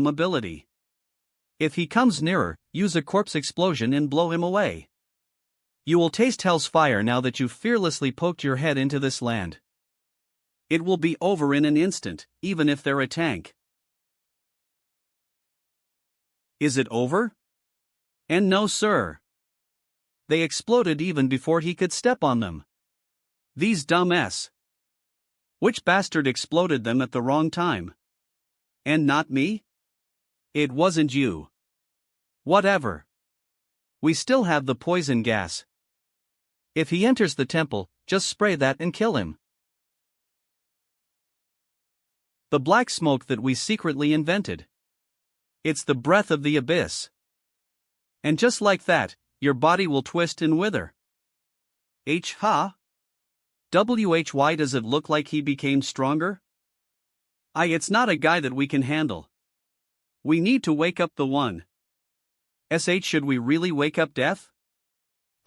ability. If he comes nearer, use a corpse explosion and blow him away. You will taste hell's fire now that you've fearlessly poked your head into this land. It will be over in an instant, even if they're a tank. Is it over? And no, sir. They exploded even before he could step on them. These dumb s. Which bastard exploded them at the wrong time? And not me? It wasn't you. Whatever. We still have the poison gas. If he enters the temple, just spray that and kill him. The black smoke that we secretly invented. It's the breath of the abyss. And just like that, your body will twist and wither. Why does it look like he became stronger? It's not a guy that we can handle. We need to wake up the one. Should we really wake up death?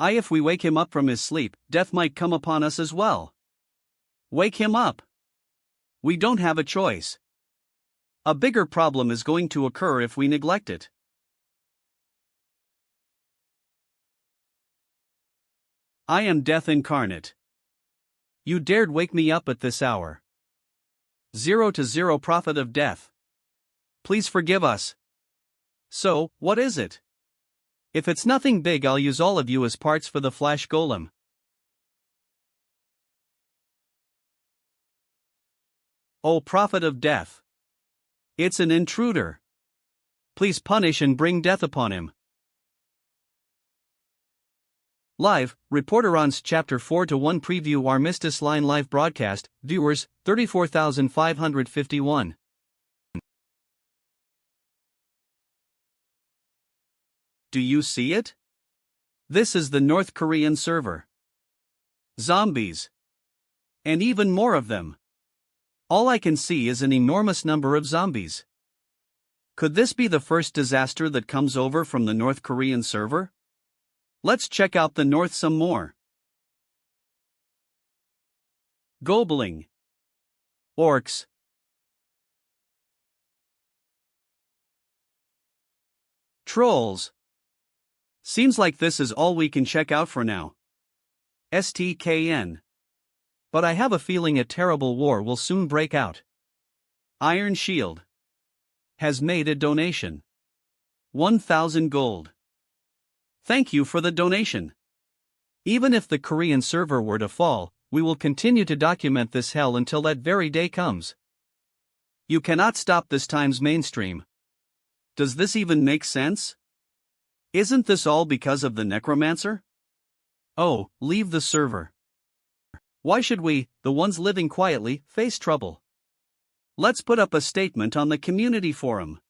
If we wake him up from his sleep, death might come upon us as well. Wake him up. We don't have a choice. A bigger problem is going to occur if we neglect it. I am death incarnate. You dared wake me up at this hour. 0 to 0 prophet of death. Please forgive us. So, what is it? If it's nothing big, I'll use all of you as parts for the flash golem. O prophet of death. It's an intruder. Please punish and bring death upon him. Live, Reporteron's Chapter 4 to 1 Preview Armistice Line Live Broadcast, viewers, 34,551. Do you see it? This is the North Korean server. Zombies. And even more of them. All I can see is an enormous number of zombies. Could this be the first disaster that comes over from the North Korean server? Let's check out the North some more. Gobbling. Orcs. Trolls. Seems like this is all we can check out for now. STKN. But I have a feeling a terrible war will soon break out. Iron Shield has made a donation. 1,000 gold. Thank you for the donation. Even if the Korean server were to fall, we will continue to document this hell until that very day comes. You cannot stop this time's mainstream. Does this even make sense? Isn't this all because of the Necromancer? Oh, leave the server. Why should we, the ones living quietly, face trouble? Let's put up a statement on the community forum.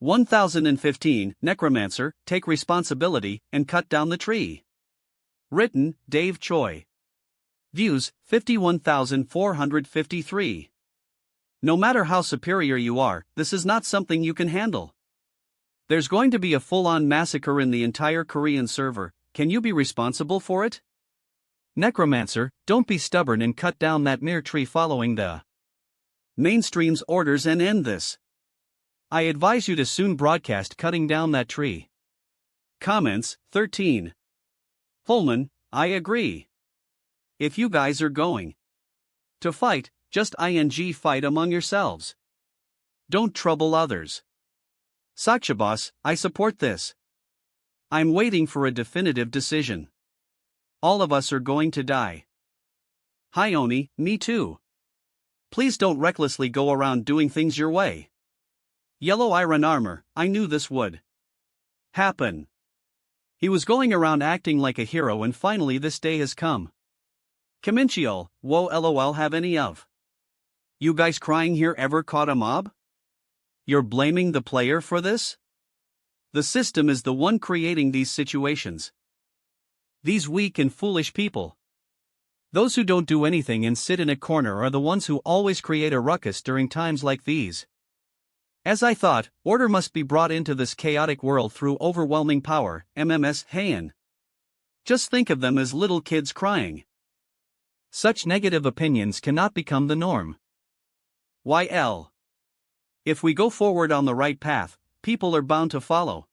1015, Necromancer, take responsibility and cut down the tree. Written, Dave Choi. Views, 51,453. No matter how superior you are, this is not something you can handle. There's going to be a full-on massacre in the entire Korean server. Can you be responsible for it? Necromancer, don't be stubborn and cut down that mere tree following the mainstream's orders and end this. I advise you to soon broadcast cutting down that tree. Comments, 13. Pullman, I agree. If you guys are going to fight, just fight among yourselves. Don't trouble others. Sakshabas, I support this. I'm waiting for a definitive decision. All of us are going to die. Hi Oni, me too. Please don't recklessly go around doing things your way. Yellow Iron Armor, I knew this would happen. He was going around acting like a hero and finally this day has come. Kaminchiol, whoa lol, have any of you guys crying here ever caught a mob? You're blaming the player for this? The system is the one creating these situations. These weak and foolish people. Those who don't do anything and sit in a corner are the ones who always create a ruckus during times like these. As I thought, order must be brought into this chaotic world through overwhelming power, MMS Heian. Just think of them as little kids crying. Such negative opinions cannot become the norm. YL. If we go forward on the right path, people are bound to follow.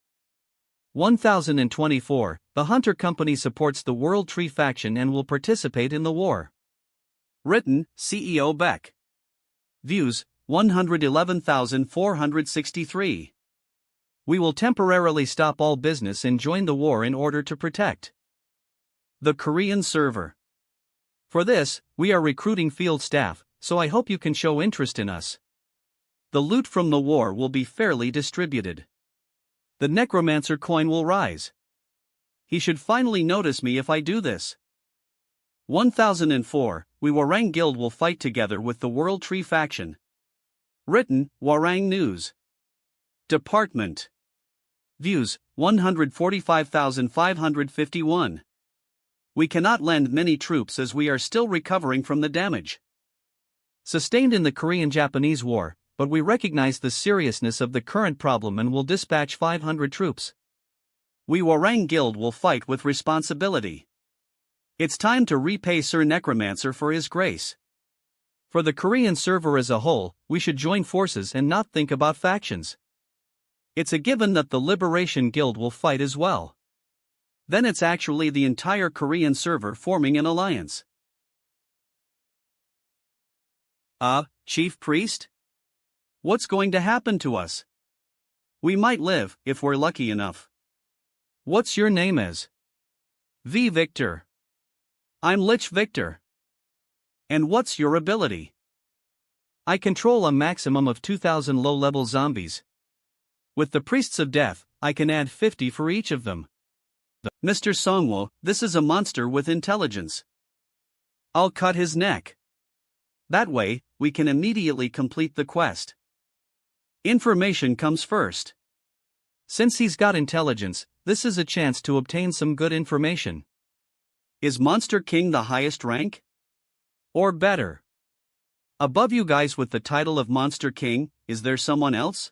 1024. The Hunter Company supports the World Tree faction and will participate in the war. Written, CEO Beck. Views, 111,463. We will temporarily stop all business and join the war in order to protect the Korean server. For this, we are recruiting field staff, so I hope you can show interest in us. The loot from the war will be fairly distributed. The Necromancer coin will rise. He should finally notice me if I do this. 1004. We Warang Guild will fight together with the World Tree faction. Written, Warang News. Department. Views, 145,551. We cannot lend many troops as we are still recovering from the damage sustained in the Korean-Japanese War, but we recognize the seriousness of the current problem and will dispatch 500 troops. We Warang Guild will fight with responsibility. It's time to repay Sir Necromancer for his grace. For the Korean server as a whole, we should join forces and not think about factions. It's a given that the Liberation Guild will fight as well. Then it's actually the entire Korean server forming an alliance. Chief Priest? What's going to happen to us? We might live, if we're lucky enough. What's your name as? V. Victor. I'm Lich Victor. And what's your ability? I control a maximum of 2,000 low-level zombies. With the Priests of Death, I can add 50 for each of them. Mr. Songwo, this is a monster with intelligence. I'll cut his neck. That way, we can immediately complete the quest. Information comes first. Since he's got intelligence, this is a chance to obtain some good information. Is Monster King the highest rank? Or better, above you guys with the title of Monster King, is there someone else?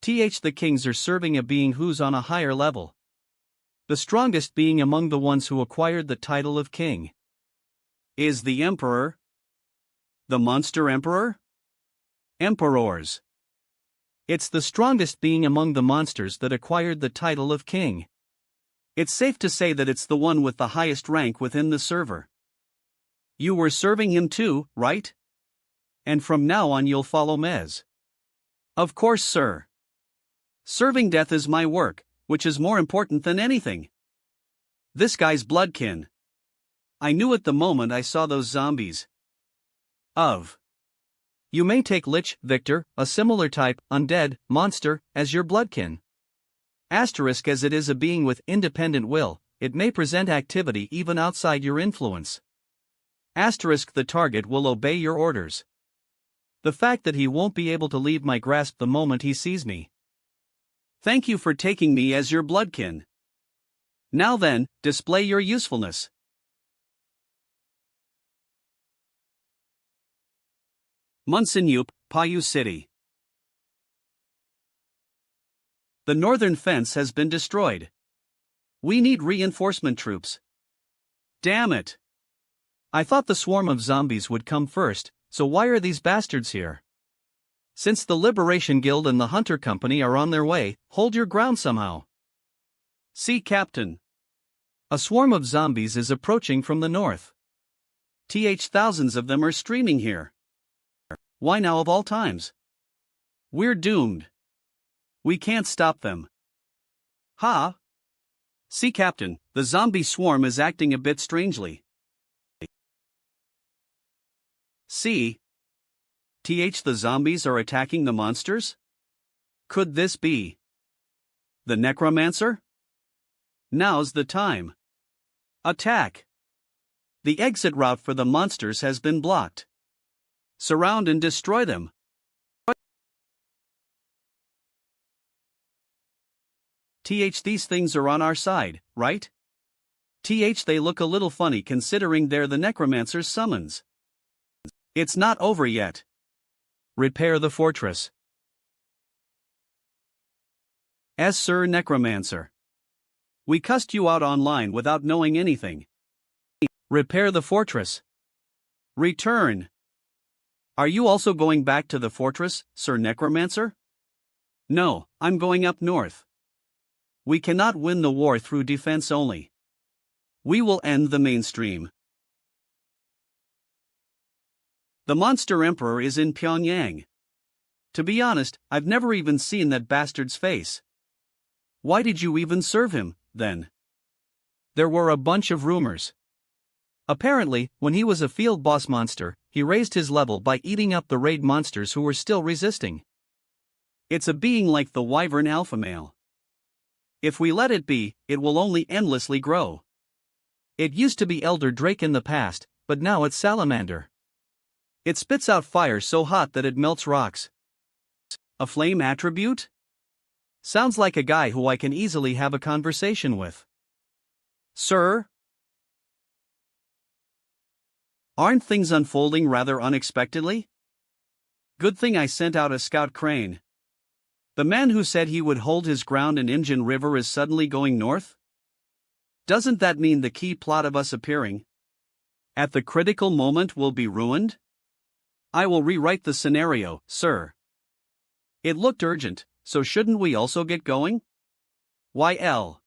The kings are serving a being who's on a higher level. The strongest being among the ones who acquired the title of king. Is the emperor? The monster emperor? Emperors. It's the strongest being among the monsters that acquired the title of king. It's safe to say that it's the one with the highest rank within the server. You were serving him too, right? And from now on you'll follow Mez. Of course, sir. Serving death is my work, which is more important than anything. This guy's bloodkin. I knew it the moment I saw those zombies. You may take Lich Victor, a similar type, undead, monster, as your bloodkin. Asterisk, as it is a being with independent will, it may present activity even outside your influence. Asterisk, the target will obey your orders. The fact that he won't be able to leave my grasp the moment he sees me. Thank you for taking me as your bloodkin. Now then, display your usefulness. Munsinyup, Payu City. The northern fence has been destroyed. We need reinforcement troops. Damn it! I thought the swarm of zombies would come first, so why are these bastards here? Since the Liberation Guild and the Hunter Company are on their way, hold your ground somehow. See, Captain. A swarm of zombies is approaching from the north. Thousands of them are streaming here. Why now of all times? We're doomed. We can't stop them. Ha! See, Captain, the zombie swarm is acting a bit strangely. See? The zombies are attacking the monsters? Could this be the Necromancer? Now's the time. Attack! The exit route for the monsters has been blocked. Surround and destroy them. These things are on our side, right? They look a little funny considering they're the Necromancer's summons. It's not over yet. Repair the fortress. As Sir Necromancer. We cussed you out online without knowing anything. Repair the fortress. Return. Are you also going back to the fortress, Sir Necromancer? No, I'm going up north. We cannot win the war through defense only. We will end the mainstream. The monster emperor is in Pyongyang. To be honest, I've never even seen that bastard's face. Why did you even serve him, then? There were a bunch of rumors. Apparently, when he was a field boss monster, he raised his level by eating up the raid monsters who were still resisting. It's a being like the wyvern alpha male. If we let it be, it will only endlessly grow. It used to be Elder Drake in the past, but now it's Salamander. It spits out fire so hot that it melts rocks. A flame attribute? Sounds like a guy who I can easily have a conversation with. Sir? Aren't things unfolding rather unexpectedly? Good thing I sent out a scout crane. The man who said he would hold his ground in Injun River is suddenly going north? Doesn't that mean the key plot of us appearing at the critical moment will be ruined? I will rewrite the scenario, sir. It looked urgent, so shouldn't we also get going? YL.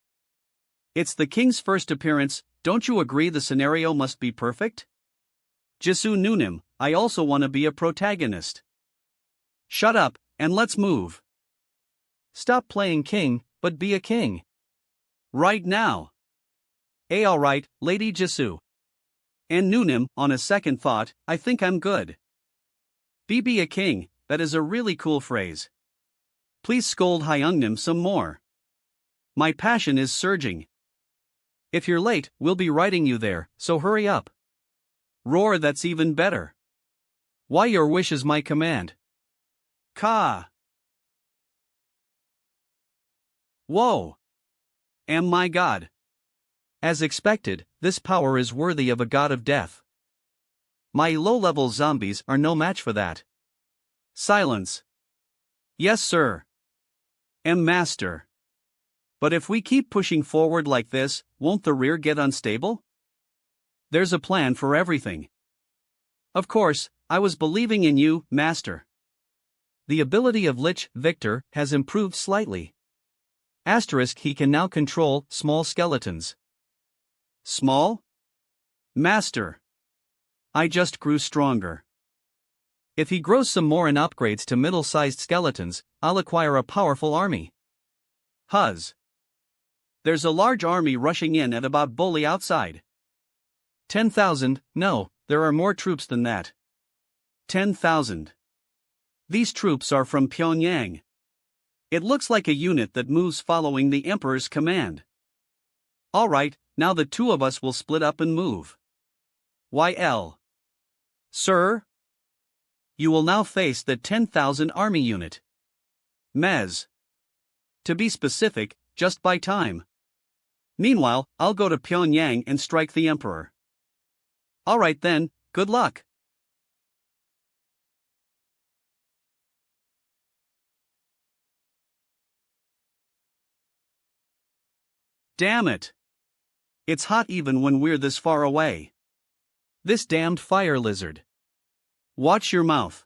It's the king's first appearance, don't you agree the scenario must be perfect? Jisoo Noonim, I also want to be a protagonist. Shut up, and let's move. Stop playing king, but be a king. Right now. Alright, Lady Jisoo. And Noonim, on a second thought, I think I'm good. Be a king, that is a really cool phrase. Please scold Hyungnim some more. My passion is surging. If you're late, we'll be writing you there, so hurry up. Roar, that's even better. Why, your wish is my command. Ka. Whoa. My god. As expected, this power is worthy of a god of death. My low-level zombies are no match for that. Silence. Yes, sir. Master. But if we keep pushing forward like this, won't the rear get unstable? There's a plan for everything. Of course, I was believing in you, Master. The ability of Lich Victor has improved slightly. Asterisk, he can now control small skeletons. Small? Master. I just grew stronger. If he grows some more and upgrades to middle-sized skeletons, I'll acquire a powerful army. Huzz. There's a large army rushing in at about Bully outside. 10,000, no, there are more troops than that. 10,000. These troops are from Pyongyang. It looks like a unit that moves following the Emperor's command. Alright, now the two of us will split up and move. YL. Sir? You will now face the 10,000 army unit. Mez. To be specific, just by time. Meanwhile, I'll go to Pyongyang and strike the Emperor. Alright then, good luck. Damn it. It's hot even when we're this far away. This damned fire lizard. Watch your mouth.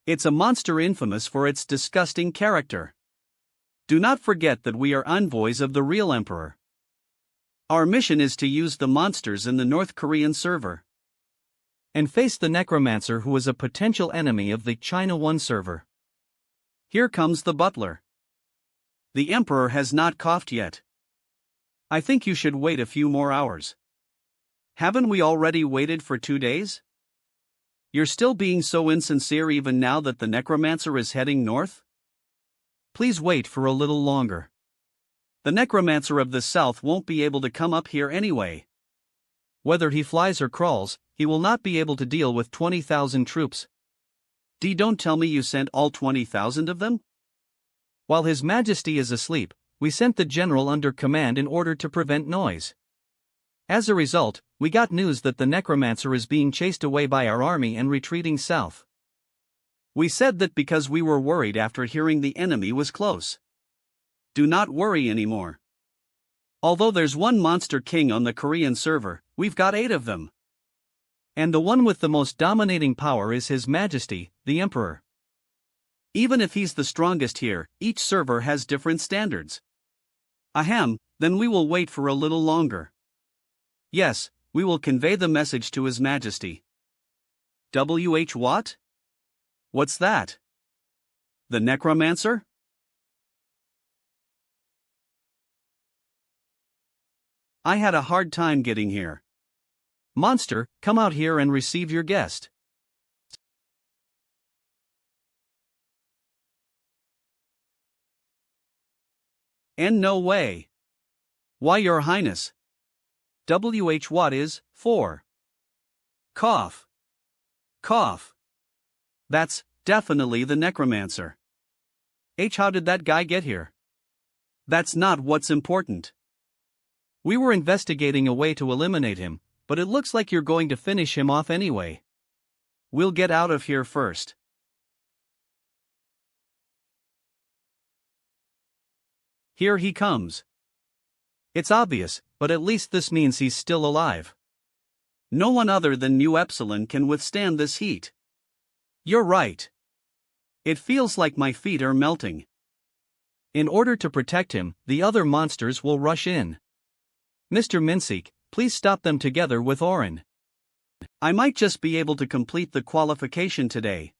It's a monster infamous for its disgusting character. Do not forget that we are envoys of the real Emperor. Our mission is to use the monsters in the North Korean server and face the Necromancer, who is a potential enemy of the China 1 server. Here comes the butler. The Emperor has not coughed yet. I think you should wait a few more hours. Haven't we already waited for 2 days? You're still being so insincere even now that the Necromancer is heading north? Please wait for a little longer. The Necromancer of the south won't be able to come up here anyway. Whether he flies or crawls, he will not be able to deal with 20,000 troops. Don't tell me you sent all 20,000 of them? While His Majesty is asleep, we sent the general under command in order to prevent noise. As a result, we got news that the Necromancer is being chased away by our army and retreating south. We said that because we were worried after hearing the enemy was close. Do not worry anymore. Although there's one monster king on the Korean server, we've got 8 of them. And the one with the most dominating power is His Majesty, the Emperor. Even if he's the strongest here, each server has different standards. Ahem, then we will wait for a little longer. Yes, we will convey the message to His Majesty. What? What's that? The Necromancer? I had a hard time getting here. Monster, come out here and receive your guest. And no way. Why, Your Highness? What is, for? Cough. Cough. That's definitely the Necromancer. How did that guy get here? That's not what's important. We were investigating a way to eliminate him, but it looks like you're going to finish him off anyway. We'll get out of here first. Here he comes. It's obvious, but at least this means he's still alive. No one other than New Epsilon can withstand this heat. You're right. It feels like my feet are melting. In order to protect him, the other monsters will rush in. Mr. Minseek, please stop them together with Orin. I might just be able to complete the qualification today.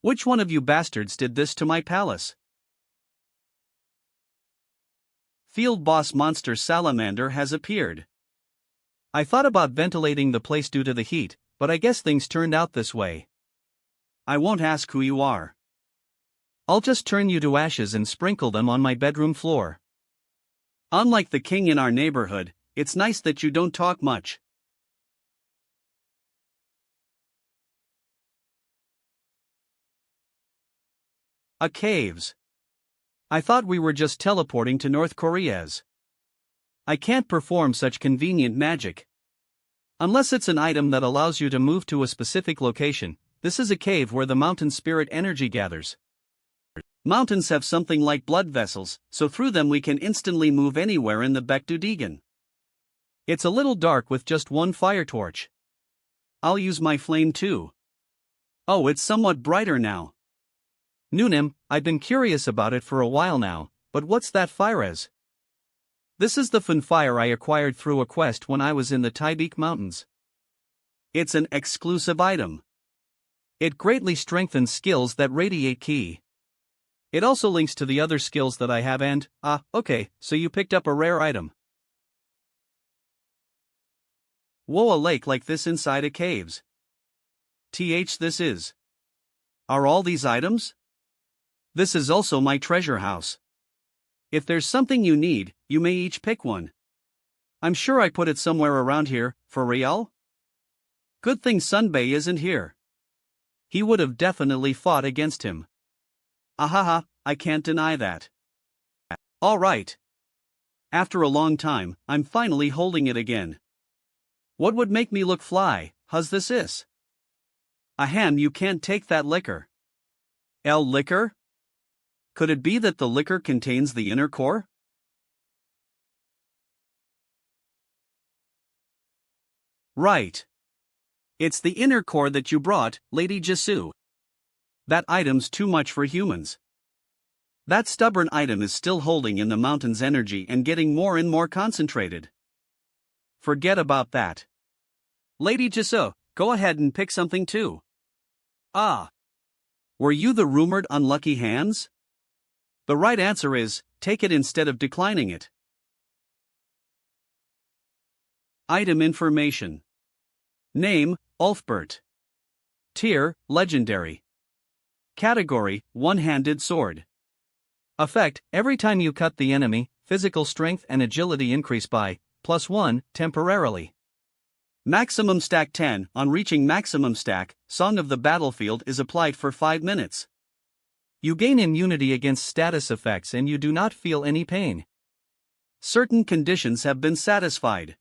Which one of you bastards did this to my palace? Field Boss Monster Salamander has appeared. I thought about ventilating the place due to the heat, but I guess things turned out this way. I won't ask who you are. I'll just turn you to ashes and sprinkle them on my bedroom floor. Unlike the king in our neighborhood, it's nice that you don't talk much. Caves. I thought we were just teleporting to North Korea's. I can't perform such convenient magic. Unless it's an item that allows you to move to a specific location, this is a cave where the mountain spirit energy gathers. Mountains have something like blood vessels, so through them we can instantly move anywhere in the Baekdudaegan. It's a little dark with just one fire torch. I'll use my flame too. Oh, it's somewhat brighter now. Noonim, I've been curious about it for a while now, but what's that Fires? This is the Funfire I acquired through a quest when I was in the Taibik Mountains. It's an exclusive item. It greatly strengthens skills that radiate ki. It also links to the other skills that I have and, okay, so you picked up a rare item. Whoa, a lake like this inside a caves. This is. Are all these items? This is also my treasure house. If there's something you need, you may each pick one. I'm sure I put it somewhere around here, for real? Good thing Sunbei isn't here. He would have definitely fought against him. Ahaha, I can't deny that. Alright. After a long time, I'm finally holding it again. What would make me look fly, how's this is? Ahem, you can't take that liquor. Liquor? Could it be that the liquor contains the inner core? Right. It's the inner core that you brought, Lady Jisoo. That item's too much for humans. That stubborn item is still holding in the mountain's energy and getting more and more concentrated. Forget about that. Lady Jisoo, go ahead and pick something too. Were you the rumored unlucky hands? The right answer is, take it instead of declining it. Item information. Name, Ulfbert. Tier, Legendary. Category, One-Handed Sword. Effect, every time you cut the enemy, physical strength and agility increase by +1, temporarily. Maximum stack 10, on reaching maximum stack, Song of the Battlefield is applied for 5 minutes. You gain immunity against status effects and you do not feel any pain. Certain conditions have been satisfied.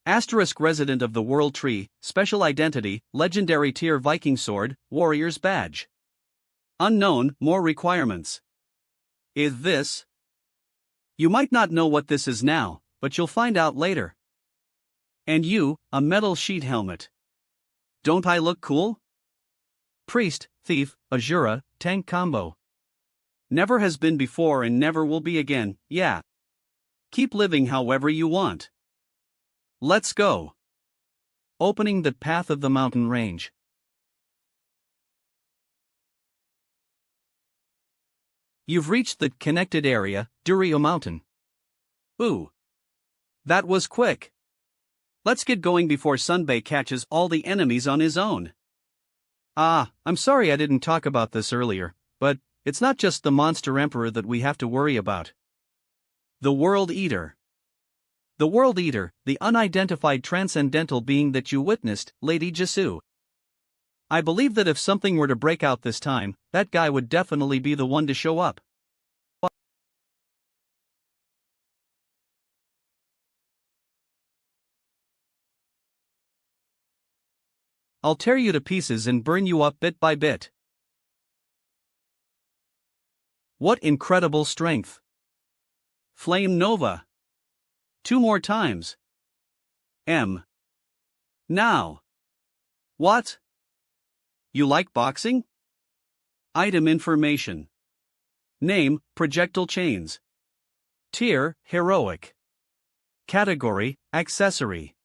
Asterisk resident of the World Tree, special identity, legendary tier Viking sword, warrior's badge. Unknown, more requirements. Is this? You might not know what this is now, but you'll find out later. And you, a metal sheet helmet. Don't I look cool? Priest, thief, Azura, tank combo. Never has been before and never will be again, yeah. Keep living however you want. Let's go. Opening the path of the mountain range. You've reached the connected area, Durio Mountain. Ooh. That was quick. Let's get going before Sunbay catches all the enemies on his own. I'm sorry I didn't talk about this earlier, but it's not just the monster emperor that we have to worry about. The World Eater. The World Eater, the unidentified transcendental being that you witnessed, Lady Jisu. I believe that if something were to break out this time, that guy would definitely be the one to show up. I'll tear you to pieces and burn you up bit by bit. What incredible strength! Flame Nova. 2 more times. Now. What? You like boxing? Item information. Name, projectile chains. Tier, heroic. Category, accessory.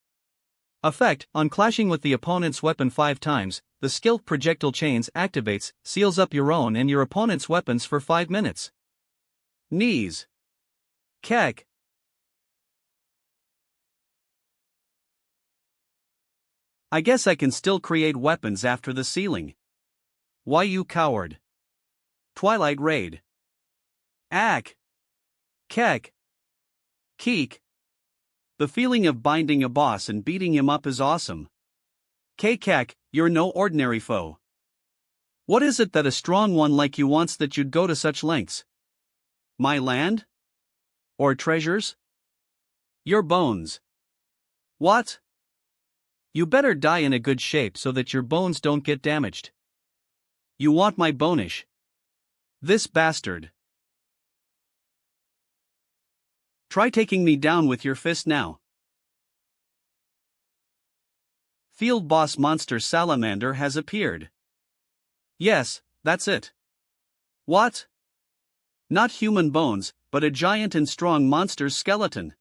Effect, on clashing with the opponent's weapon 5 times, the skill projectile chains activates, seals up your own and your opponent's weapons for 5 minutes. Knees. Kek. I guess I can still create weapons after the sealing. Why you coward? Twilight Raid. Ak. Kek. Keek. The feeling of binding a boss and beating him up is awesome. Kek, you're no ordinary foe. What is it that a strong one like you wants that you'd go to such lengths? My land? Or treasures? Your bones. What? You better die in a good shape so that your bones don't get damaged. You want my bonish? This bastard. Try taking me down with your fist now. Field boss monster salamander has appeared. Yes, that's it. What? Not human bones, but a giant and strong monster's skeleton.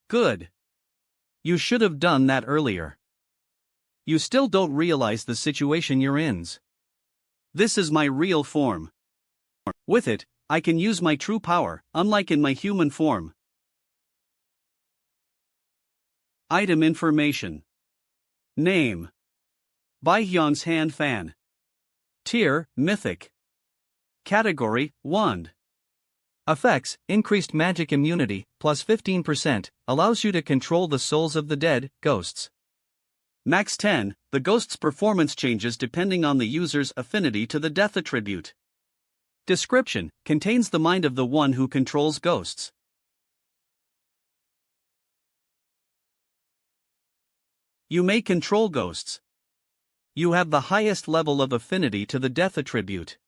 Good. You should have done that earlier. You still don't realize the situation you're in. This is my real form. With it, I can use my true power, unlike in my human form. Item information. Name. Baihyang's Hand Fan. Tier, Mythic. Category, Wand. Effects, increased magic immunity, plus 15%, allows you to control the souls of the dead, ghosts. Max 10, the ghost's performance changes depending on the user's affinity to the death attribute. Description, contains the mind of the one who controls ghosts. You may control ghosts. You have the highest level of affinity to the death attribute.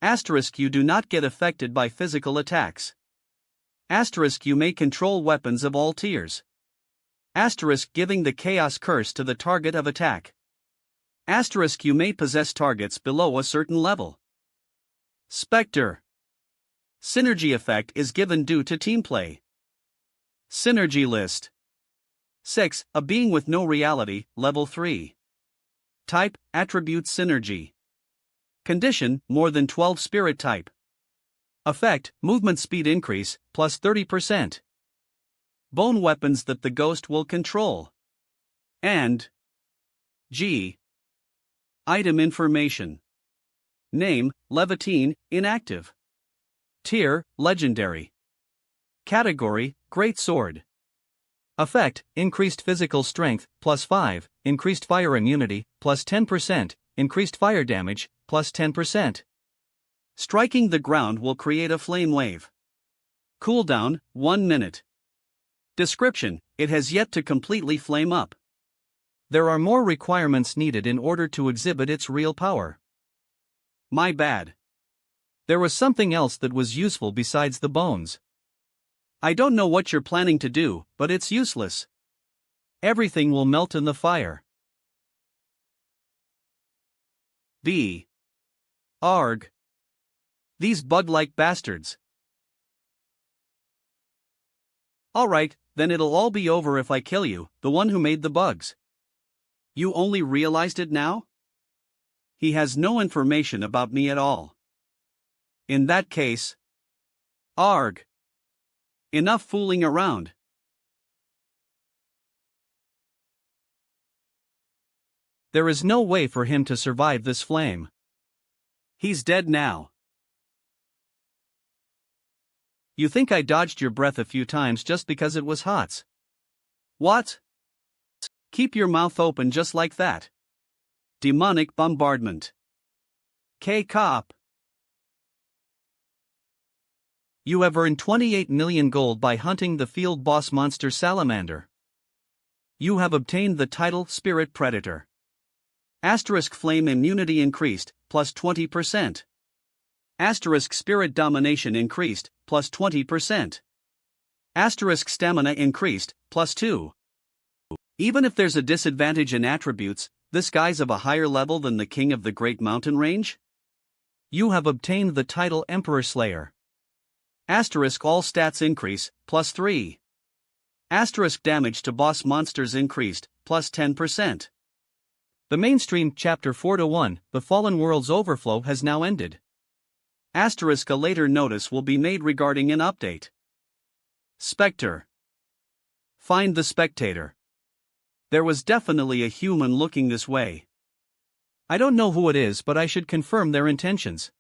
Asterisk, you do not get affected by physical attacks. Asterisk, you may control weapons of all tiers. Asterisk, giving the chaos curse to the target of attack. Asterisk, you may possess targets below a certain level. Spectre. Synergy effect is given due to team play. Synergy list. 6. A being with no reality, level 3. Type, attribute synergy. Condition, more than 12 spirit type. Effect, movement speed increase, plus 30%. Bone weapons that the ghost will control. And G. Item information. Name, Levitine, inactive. Tier, legendary. Category, great sword. Effect, increased physical strength, plus 5, increased fire immunity, plus 10%, increased fire damage, plus 10%. Striking the ground will create a flame wave. Cooldown, 1 minute. Description, It has yet to completely flame up. There are more requirements needed in order to exhibit its real power. My bad. There was something else that was useful besides the bones. I don't know what you're planning to do, but it's useless. Everything will melt in the fire. B. Arg. These bug-like bastards. Alright, then it'll all be over if I kill you, the one who made the bugs. You only realized it now? He has no information about me at all. In that case. Arg. Enough fooling around. There is no way for him to survive this flame. He's dead now. You think I dodged your breath a few times just because it was hot? What? Keep your mouth open just like that. Demonic bombardment. K-Cop. You have earned 28 million gold by hunting the field boss monster Salamander. You have obtained the title Spirit Predator. Asterisk flame immunity increased, plus 20%. Asterisk spirit domination increased, plus 20%. Asterisk stamina increased, plus 2. Even if there's a disadvantage in attributes, this guy's of a higher level than the king of the Great Mountain Range? You have obtained the title Emperor Slayer. Asterisk all stats increase, plus 3. Asterisk damage to boss monsters increased, plus 10%. The mainstream Chapter 4-1, The Fallen World's Overflow has now ended. Asterisk a later notice will be made regarding an update. Spectre. Find the spectator. There was definitely a human looking this way. I don't know who it is, but I should confirm their intentions.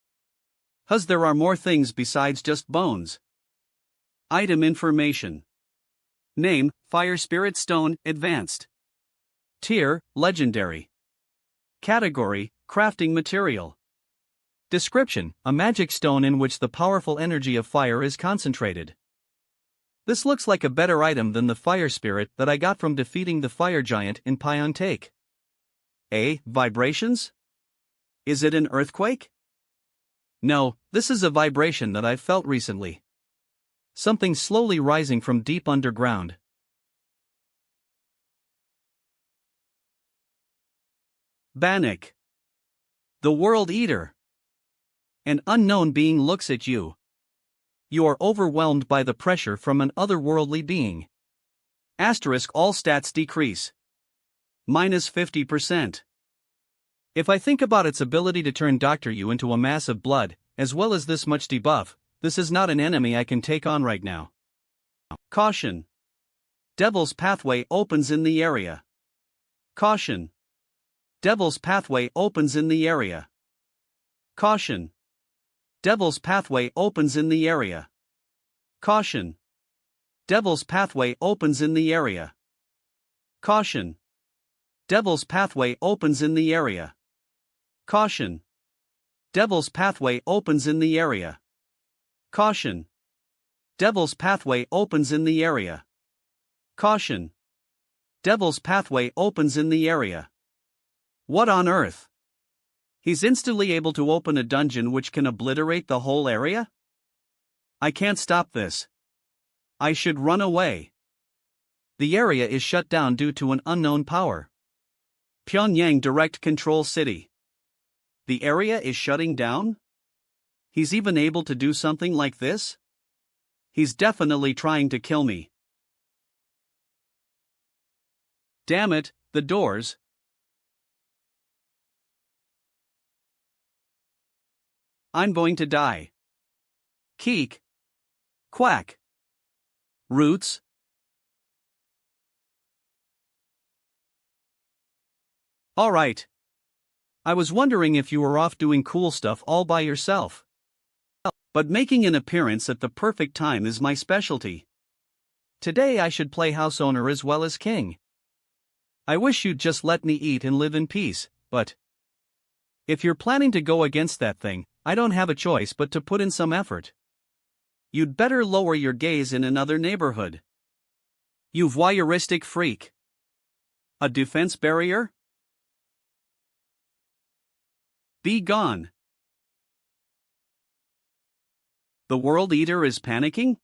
There are more things besides just bones. Item information. Name, Fire Spirit Stone, Advanced. Tier, Legendary. Category, Crafting Material. Description: a magic stone in which the powerful energy of fire is concentrated. This looks like a better item than the fire spirit that I got from defeating the fire giant in Pion Take. Vibrations? Is it an earthquake? No, this is a vibration that I've felt recently. Something slowly rising from deep underground. Bannock. The World Eater. An unknown being looks at you. You are overwhelmed by the pressure from an otherworldly being. Asterisk all stats decrease. Minus 50%. If I think about its ability to turn Dr. You into a mass of blood, as well as this much debuff, this is not an enemy I can take on right now. Caution. Devil's Pathway opens in the area. Caution. Devil's Pathway opens in the area. Caution. Devil's Pathway opens in the area. Caution. Devil's Pathway opens in the area. Caution. Devil's Pathway opens in the area. Caution. Devil's Pathway opens in the area. Caution. Devil's Pathway opens in the area. Caution. Devil's Pathway opens in the area. What on earth? He's instantly able to open a dungeon which can obliterate the whole area? I can't stop this. I should run away. The area is shut down due to an unknown power. Pyongyang Direct Control City. The area is shutting down? He's even able to do something like this? He's definitely trying to kill me. Damn it, the doors. I'm going to die. Keek. Quack. Roots. Alright. I was wondering if you were off doing cool stuff all by yourself. But making an appearance at the perfect time is my specialty. Today I should play house owner as well as king. I wish you'd just let me eat and live in peace, but if you're planning to go against that thing, I don't have a choice but to put in some effort. You'd better lower your gaze in another neighborhood. You voyeuristic freak. A defense barrier? Be gone. The World Eater is panicking?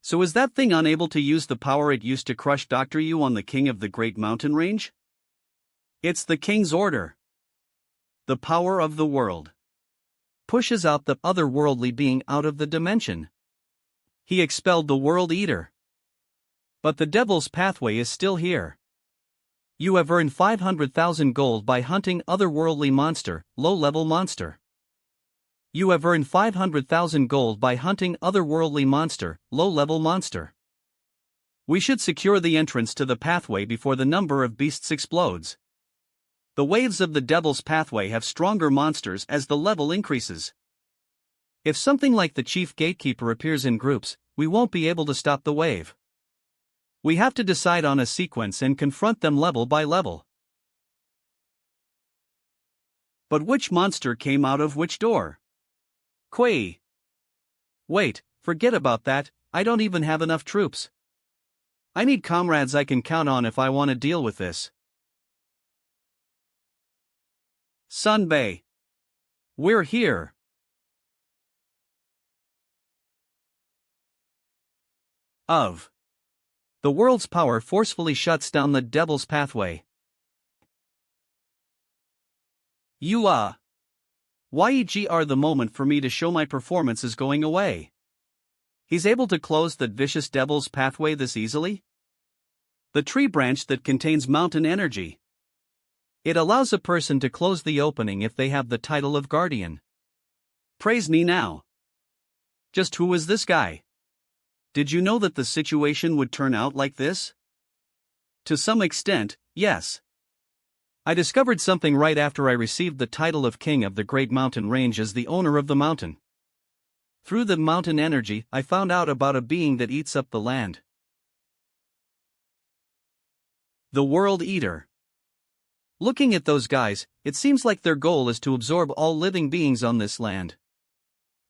So is that thing unable to use the power it used to crush Dr. You on the king of the Great Mountain Range? It's the king's order. The power of the world pushes out the otherworldly being out of the dimension. He expelled the World Eater. But the Devil's Pathway is still here. You have earned 500,000 gold by hunting otherworldly monster, low-level monster. You have earned 500,000 gold by hunting otherworldly monster, low-level monster. We should secure the entrance to the pathway before the number of beasts explodes. The waves of the Devil's Pathway have stronger monsters as the level increases. If something like the Chief Gatekeeper appears in groups, we won't be able to stop the wave. We have to decide on a sequence and confront them level by level. But which monster came out of which door? Quay. Wait, forget about that, I don't even have enough troops. I need comrades I can count on if I want to deal with this. Sun Bay. We're here. The world's power forcefully shuts down the Devil's Pathway. YEGR the moment for me to show my performance is going away. He's able to close that vicious Devil's Pathway this easily? The tree branch that contains mountain energy. It allows a person to close the opening if they have the title of Guardian. Praise me now. Just who is this guy? Did you know that the situation would turn out like this? To some extent, yes. I discovered something right after I received the title of King of the Great Mountain Range as the owner of the mountain. Through the mountain energy, I found out about a being that eats up the land. The World Eater. Looking at those guys, it seems like their goal is to absorb all living beings on this land.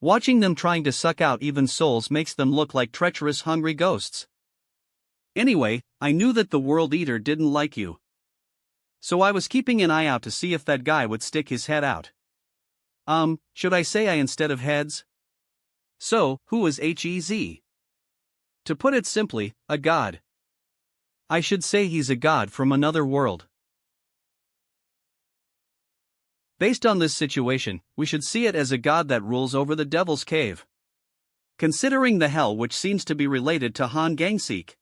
Watching them trying to suck out even souls makes them look like treacherous hungry ghosts. Anyway, I knew that the World Eater didn't like you. So I was keeping an eye out to see if that guy would stick his head out. Should I say I instead of heads? So, who is Hez? To put it simply, a god. I should say he's a god from another world. Based on this situation, we should see it as a god that rules over the Devil's Cave. Considering the hell which seems to be related to Han Gangseek.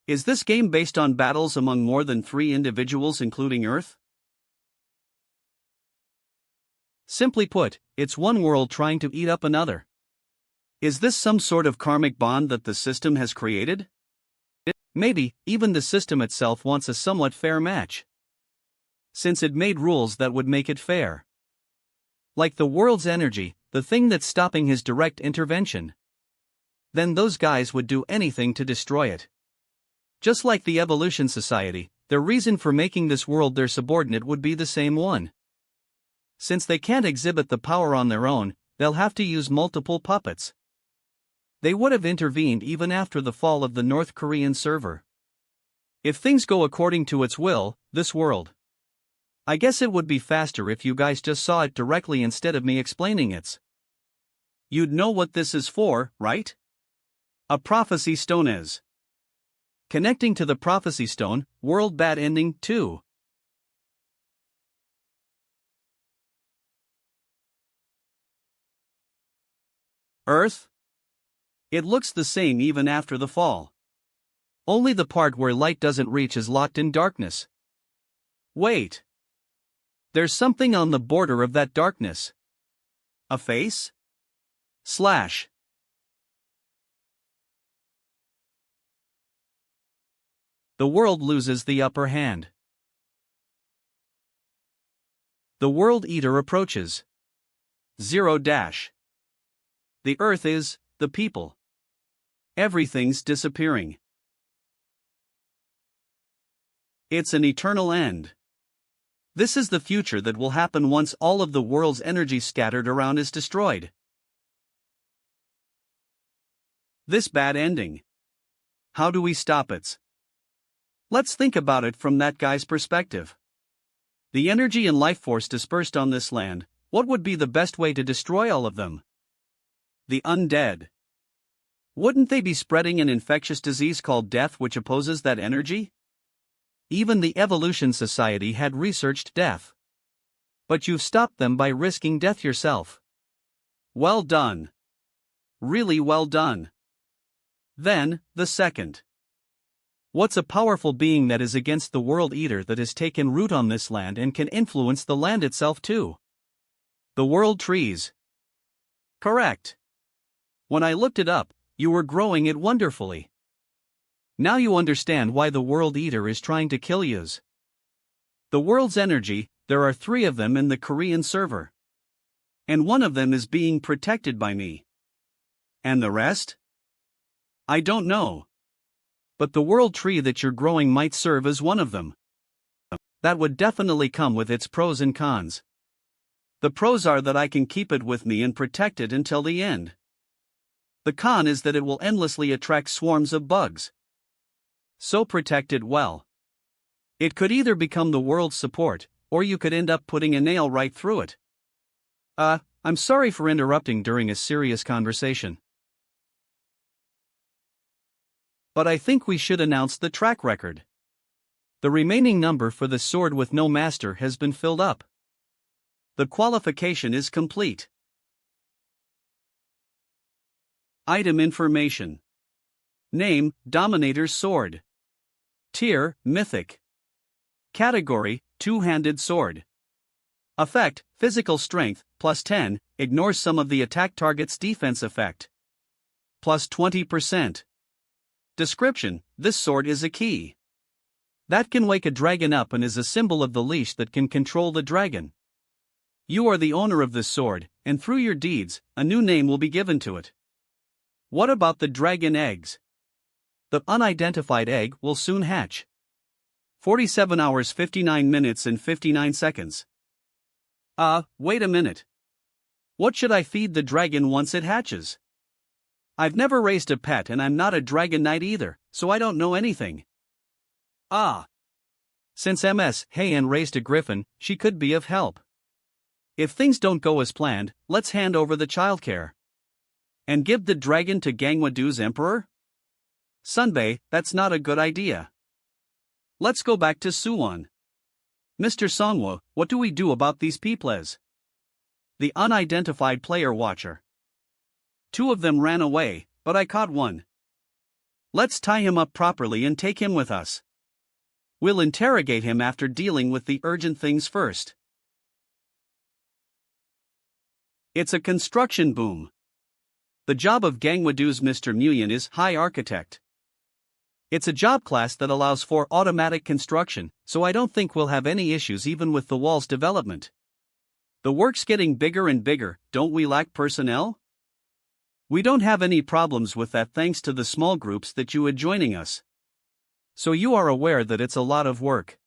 Is this game based on battles among more than 3 individuals including Earth? Simply put, it's one world trying to eat up another. Is this some sort of karmic bond that the system has created? Maybe, even the system itself wants a somewhat fair match. Since it made rules that would make it fair. Like the world's energy, the thing that's stopping his direct intervention. Then those guys would do anything to destroy it. Just like the Evolution Society, their reason for making this world their subordinate would be the same one. Since they can't exhibit the power on their own, they'll have to use multiple puppets. They would have intervened even after the fall of the North Korean server. If things go according to its will, this world. I guess it would be faster if you guys just saw it directly instead of me explaining it. You'd know what this is for, right? A prophecy stone is. Connecting to the prophecy stone, world bad ending 2. Earth? It looks the same even after the fall. Only the part where light doesn't reach is locked in darkness. Wait. There's something on the border of that darkness. A face? Slash. The world loses the upper hand. The World Eater approaches. 0 dash. The Earth is, the people. Everything's disappearing. It's an eternal end. This is the future that will happen once all of the world's energy scattered around is destroyed. This bad ending. How do we stop it? Let's think about it from that guy's perspective. The energy and life force dispersed on this land, what would be the best way to destroy all of them? The undead. Wouldn't they be spreading an infectious disease called death which opposes that energy? Even the Evolution Society had researched death. But you've stopped them by risking death yourself. Well done. Really well done. Then, the second. What's a powerful being that is against the World Eater that has taken root on this land and can influence the land itself too? The World Trees. Correct. When I looked it up, you were growing it wonderfully. Now you understand why the World Eater is trying to kill yous. The world's energy, there are 3 of them in the Korean server. And one of them is being protected by me. And the rest? I don't know. But the world tree that you're growing might serve as one of them. That would definitely come with its pros and cons. The pros are that I can keep it with me and protect it until the end. The con is that it will endlessly attract swarms of bugs. So protect it well. It could either become the world's support, or you could end up putting a nail right through it. I'm sorry for interrupting during a serious conversation. But I think we should announce the track record. The remaining number for the sword with no master has been filled up. The qualification is complete. Item information. Name, Dominator's Sword. Tier, Mythic. Category, Two-Handed Sword. Effect, Physical Strength, plus 10, ignores some of the attack target's defense effect. Plus 20%. Description, this sword is a key that can wake a dragon up and is a symbol of the leash that can control the dragon. You are the owner of this sword, and through your deeds, a new name will be given to it. What about the dragon eggs? The unidentified egg will soon hatch. 47 hours 59 minutes and 59 seconds. Wait a minute. What should I feed the dragon once it hatches? I've never raised a pet and I'm not a dragon knight either, so I don't know anything. Since Ms. Heian raised a griffin, she could be of help. If things don't go as planned, let's hand over the childcare. And give the dragon to Gangwadu's emperor? Sunbae, that's not a good idea. Let's go back to Suwon. Mr. Songwo, what do we do about these peoples? The unidentified player watcher. 2 of them ran away, but I caught one. Let's tie him up properly and take him with us. We'll interrogate him after dealing with the urgent things first. It's a construction boom. The job of Gangwadu's Mr. Nguyen is High Architect. It's a job class that allows for automatic construction, so I don't think we'll have any issues even with the wall's development. The work's getting bigger and bigger, don't we lack personnel? We don't have any problems with that thanks to the small groups that you had joining us. So you are aware that it's a lot of work.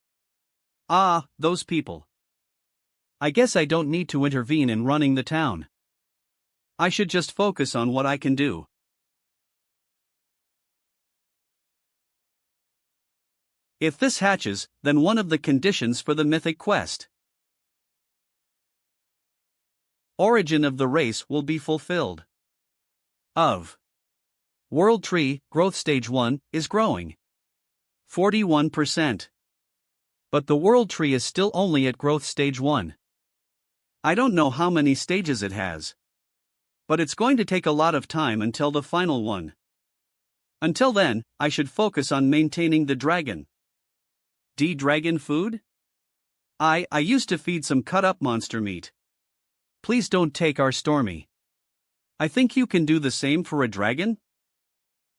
Those people. I guess I don't need to intervene in running the town. I should just focus on what I can do. If this hatches, then one of the conditions for the mythic quest, Origin of the race, will be fulfilled. World Tree, Growth Stage 1, is growing. 41%. But the World Tree is still only at Growth Stage 1. I don't know how many stages it has. But it's going to take a lot of time until the final one. Until then, I should focus on maintaining the dragon. Dragon food? I used to feed some cut-up monster meat. Please don't take our Stormy. I think you can do the same for a dragon?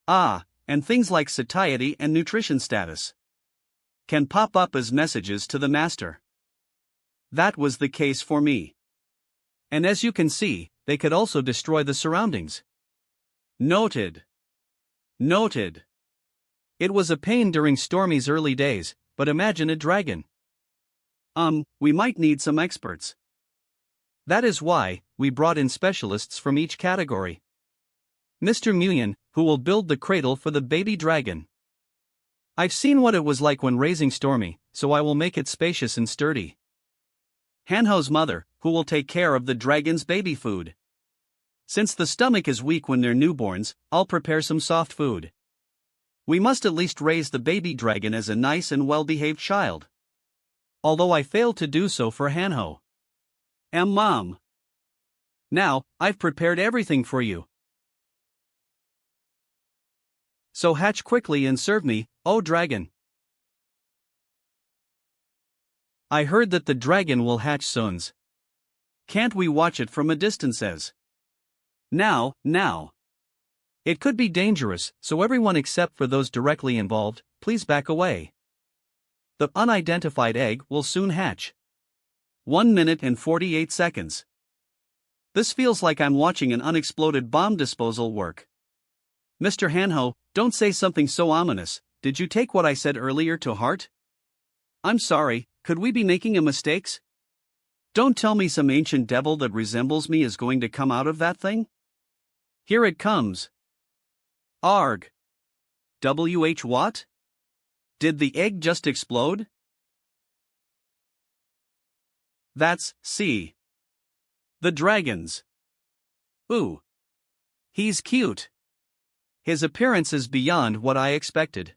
And things like satiety and nutrition status can pop up as messages to the master. That was the case for me. And as you can see, they could also destroy the surroundings. Noted. It was a pain during Stormy's early days, but imagine a dragon. We might need some experts. That is why we brought in specialists from each category. Mr. Nguyen, who will build the cradle for the baby dragon. I've seen what it was like when raising Stormy, so I will make it spacious and sturdy. Hanho's mother, who will take care of the dragon's baby food. Since the stomach is weak when they're newborns, I'll prepare some soft food. We must at least raise the baby dragon as a nice and well-behaved child. Although I failed to do so for Hanho. Mom. Now, I've prepared everything for you. So hatch quickly and serve me, oh dragon. I heard that the dragon will hatch soon. Can't we watch it from a distance? Now. It could be dangerous, so everyone except for those directly involved, please back away. The unidentified egg will soon hatch. 1 minute and 48 seconds. This feels like I'm watching an unexploded bomb disposal work. Mr. Hanho, don't say something so ominous. Did you take what I said earlier to heart? I'm sorry, could we be making a mistakes? Don't tell me some ancient devil that resembles me is going to come out of that thing? Here it comes. Arg. WH what? Did the egg just explode? That's C. The dragons. Ooh. He's cute. His appearance is beyond what I expected.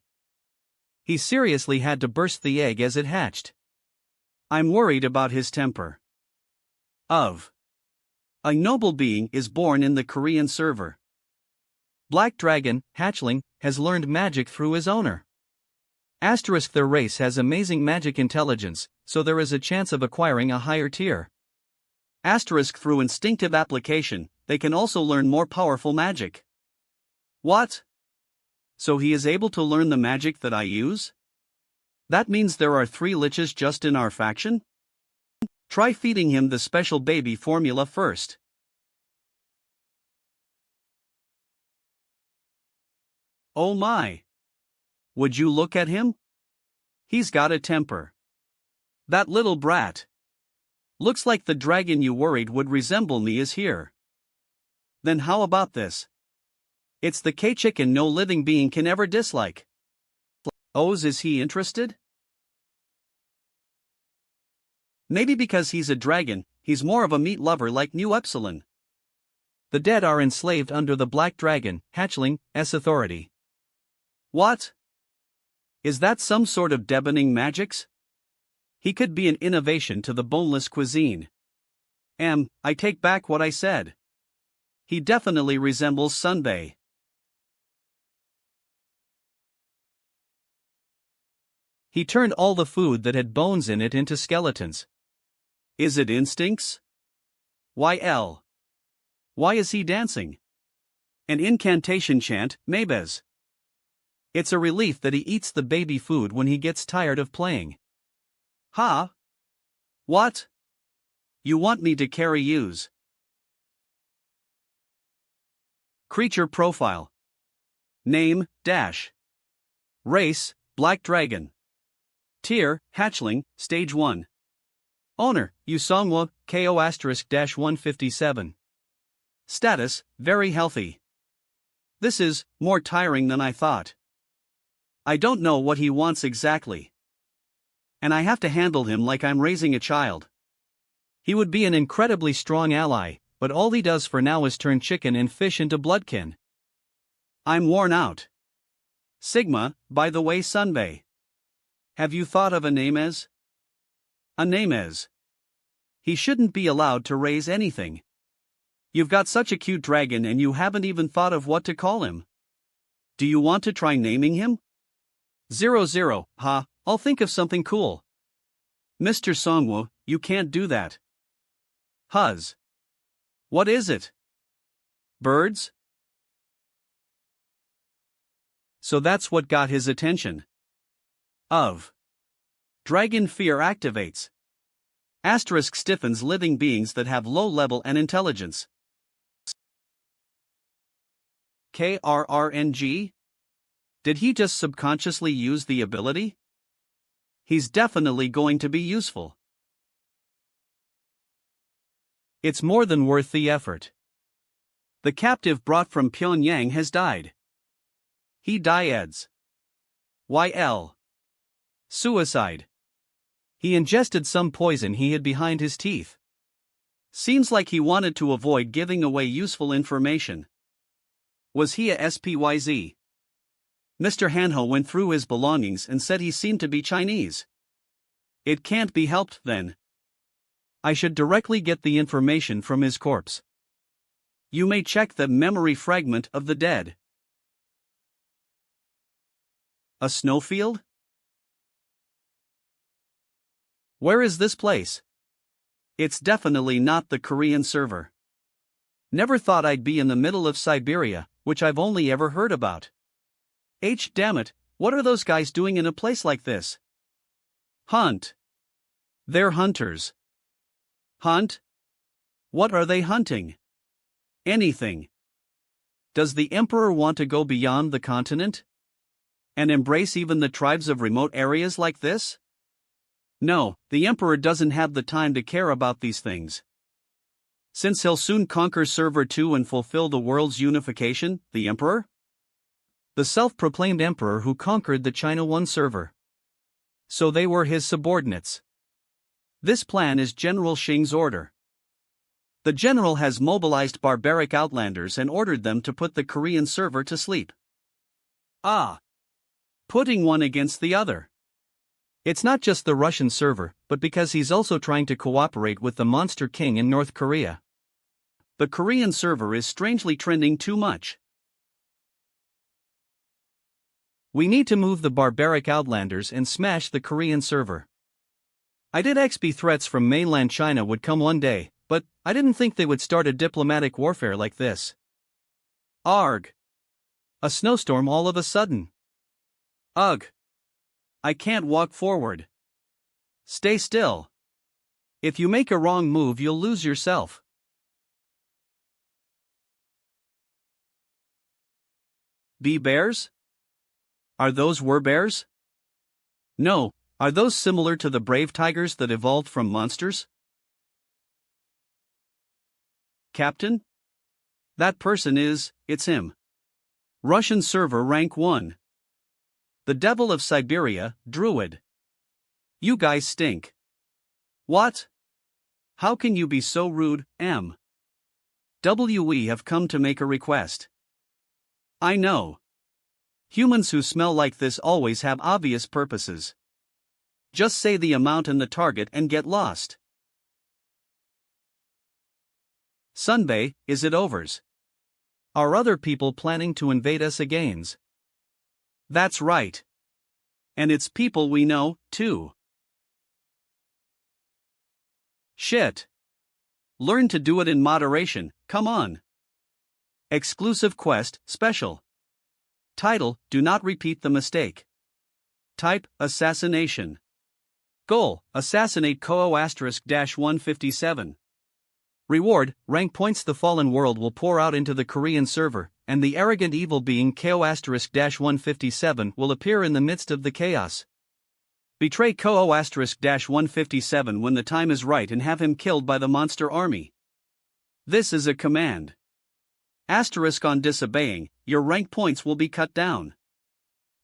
He seriously had to burst the egg as it hatched. I'm worried about his temper. A noble being is born in the Korean server. Black Dragon, hatchling, has learned magic through his owner. Their race has amazing magic intelligence, so there is a chance of acquiring a higher tier. Through instinctive application, they can also learn more powerful magic. What? So he is able to learn the magic that I use? That means there are 3 liches just in our faction? Try feeding him the special baby formula first. Oh my! Would you look at him? He's got a temper. That little brat. Looks like the dragon you worried would resemble me is here. Then how about this? It's the K-chicken no living being can ever dislike. Is he interested? Maybe because he's a dragon, he's more of a meat lover like New Epsilon. The dead are enslaved under the Black Dragon, hatchling's authority. What? Is that some sort of deadening magics? He could be an innovation to the boneless cuisine. I take back what I said. He definitely resembles Sunbae. He turned all the food that had bones in it into skeletons. Is it instincts? Why is he dancing? An incantation chant, Mabez. It's a relief that he eats the baby food when he gets tired of playing. Ha? What? You want me to carry yous? Creature profile. Name, dash. Race, Black Dragon. Tier, hatchling, stage 1. Owner, Usongwa, KO *-157. Status, very healthy. This is more tiring than I thought. I don't know what he wants exactly. And I have to handle him like I'm raising a child. He would be an incredibly strong ally, but all he does for now is turn chicken and fish into bloodkin. I'm worn out. Sigma, by the way, Sunbae. Have you thought of a name as? A name as. He shouldn't be allowed to raise anything. You've got such a cute dragon and you haven't even thought of what to call him. Do you want to try naming him? 00, I'll think of something cool. Mr. Songwoo, you can't do that. Huz. What is it? Birds? So that's what got his attention. Dragon fear activates. Asterisk stiffens living beings that have low level and intelligence. KRRNG? Did he just subconsciously use the ability? He's definitely going to be useful. It's more than worth the effort. The captive brought from Pyongyang has died. He dieds. YL. Suicide. He ingested some poison he hid behind his teeth. Seems like he wanted to avoid giving away useful information. Was he a SPYZ? Mr. Hanho went through his belongings and said he seemed to be Chinese. It can't be helped then. I should directly get the information from his corpse. You may check the memory fragment of the dead. A snowfield? Where is this place? It's definitely not the Korean server. Never thought I'd be in the middle of Siberia, which I've only ever heard about. Damn it, what are those guys doing in a place like this? Hunt. They're hunters. Hunt? What are they hunting? Anything. Does the Emperor want to go beyond the continent? And embrace even the tribes of remote areas like this? No, the Emperor doesn't have the time to care about these things. Since he'll soon conquer Server 2 and fulfill the world's unification, the Emperor? The self-proclaimed Emperor who conquered the China 1 server. So they were his subordinates. This plan is General Xing's order. The general has mobilized barbaric outlanders and ordered them to put the Korean server to sleep. Putting one against the other. It's not just the Russian server, but because he's also trying to cooperate with the Monster King in North Korea. The Korean server is strangely trending too much. We need to move the barbaric outlanders and smash the Korean server. I did XP threats from mainland China would come one day, but I didn't think they would start a diplomatic warfare like this. Arg. A snowstorm all of a sudden. Ugh. I can't walk forward. Stay still. If you make a wrong move, you'll lose yourself. Bee bears? Are those bears? No, are those similar to the brave tigers that evolved from monsters? Captain? That person it's him. Russian server rank 1. The Devil of Siberia, Druid. You guys stink. What? How can you be so rude, M? We have come to make a request. I know. Humans who smell like this always have obvious purposes. Just say the amount and the target and get lost. Sunbae, is it overs? Are other people planning to invade us agains? That's right. And it's people we know, too. Shit. Learn to do it in moderation, come on. Exclusive quest, special. Title, do not repeat the mistake. Type, assassination. Goal, assassinate Ko**-157. Reward, rank points. The fallen world will pour out into the Korean server, and the arrogant evil being Ko**-157 will appear in the midst of the chaos. Betray Ko**-157 when the time is right and have him killed by the monster army. This is a command. Asterisk on disobeying, your rank points will be cut down.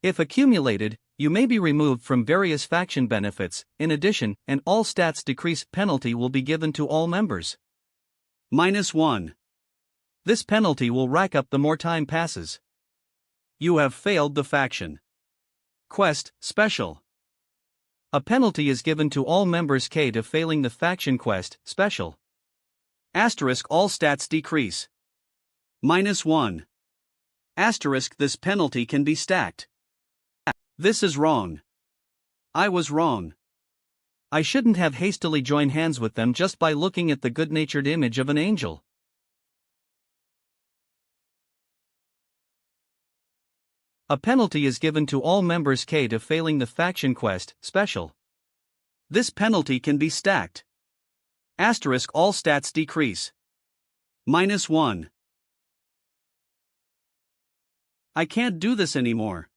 If accumulated, you may be removed from various faction benefits. In addition, an all stats decrease penalty will be given to all members. -1. This penalty will rack up the more time passes. You have failed the faction. Quest, special. A penalty is given to all members K to failing the faction quest, special. Asterisk all stats decrease. -1. Asterisk this penalty can be stacked. This is wrong. I was wrong. I shouldn't have hastily joined hands with them just by looking at the good-natured image of an angel. A penalty is given to all members K to failing the faction quest, special. This penalty can be stacked. Asterisk all stats decrease. -1. I can't do this anymore.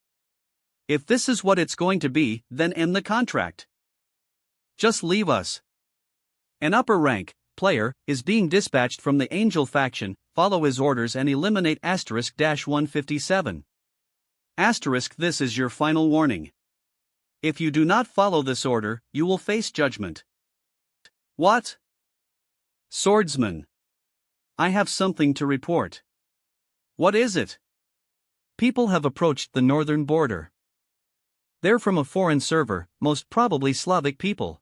If this is what it's going to be, then end the contract. Just leave us. An upper rank player is being dispatched from the Angel faction. Follow his orders and eliminate *-157. Asterisk, this is your final warning. If you do not follow this order, you will face judgment. What? Swordsman. I have something to report. What is it? People have approached the northern border. They're from a foreign server, most probably Slavic people.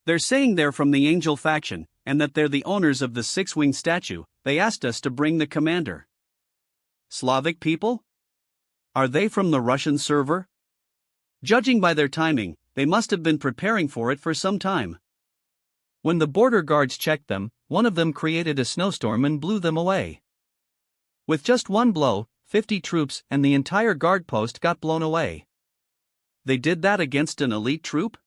They're saying they're from the Angel faction, and that they're the owners of the six-winged statue. They asked us to bring the commander. Slavic people? Are they from the Russian server? Judging by their timing, they must have been preparing for it for some time. When the border guards checked them, one of them created a snowstorm and blew them away. With just one blow, 50 troops and the entire guard post got blown away. They did that against an elite troop?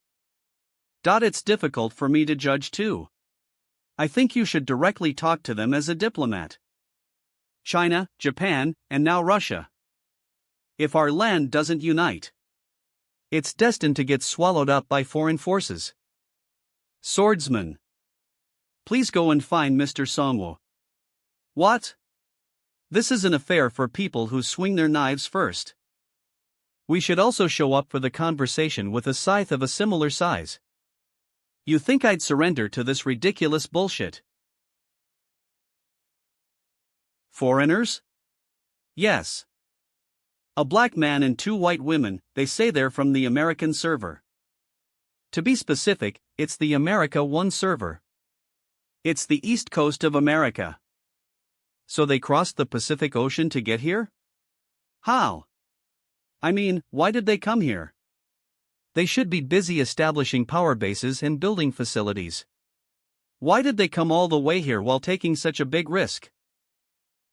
It's difficult for me to judge too. I think you should directly talk to them as a diplomat. China, Japan, and now Russia. If our land doesn't unite, it's destined to get swallowed up by foreign forces. Swordsman. Please go and find Mr. Songwo. What? This is an affair for people who swing their knives first. We should also show up for the conversation with a scythe of a similar size. You think I'd surrender to this ridiculous bullshit? Foreigners? Yes. A black man and 2 white women, they say they're from the American server. To be specific, it's the America 1 server. It's the east coast of America. So they crossed the Pacific Ocean to get here? How? I mean, why did they come here? They should be busy establishing power bases and building facilities. Why did they come all the way here while taking such a big risk?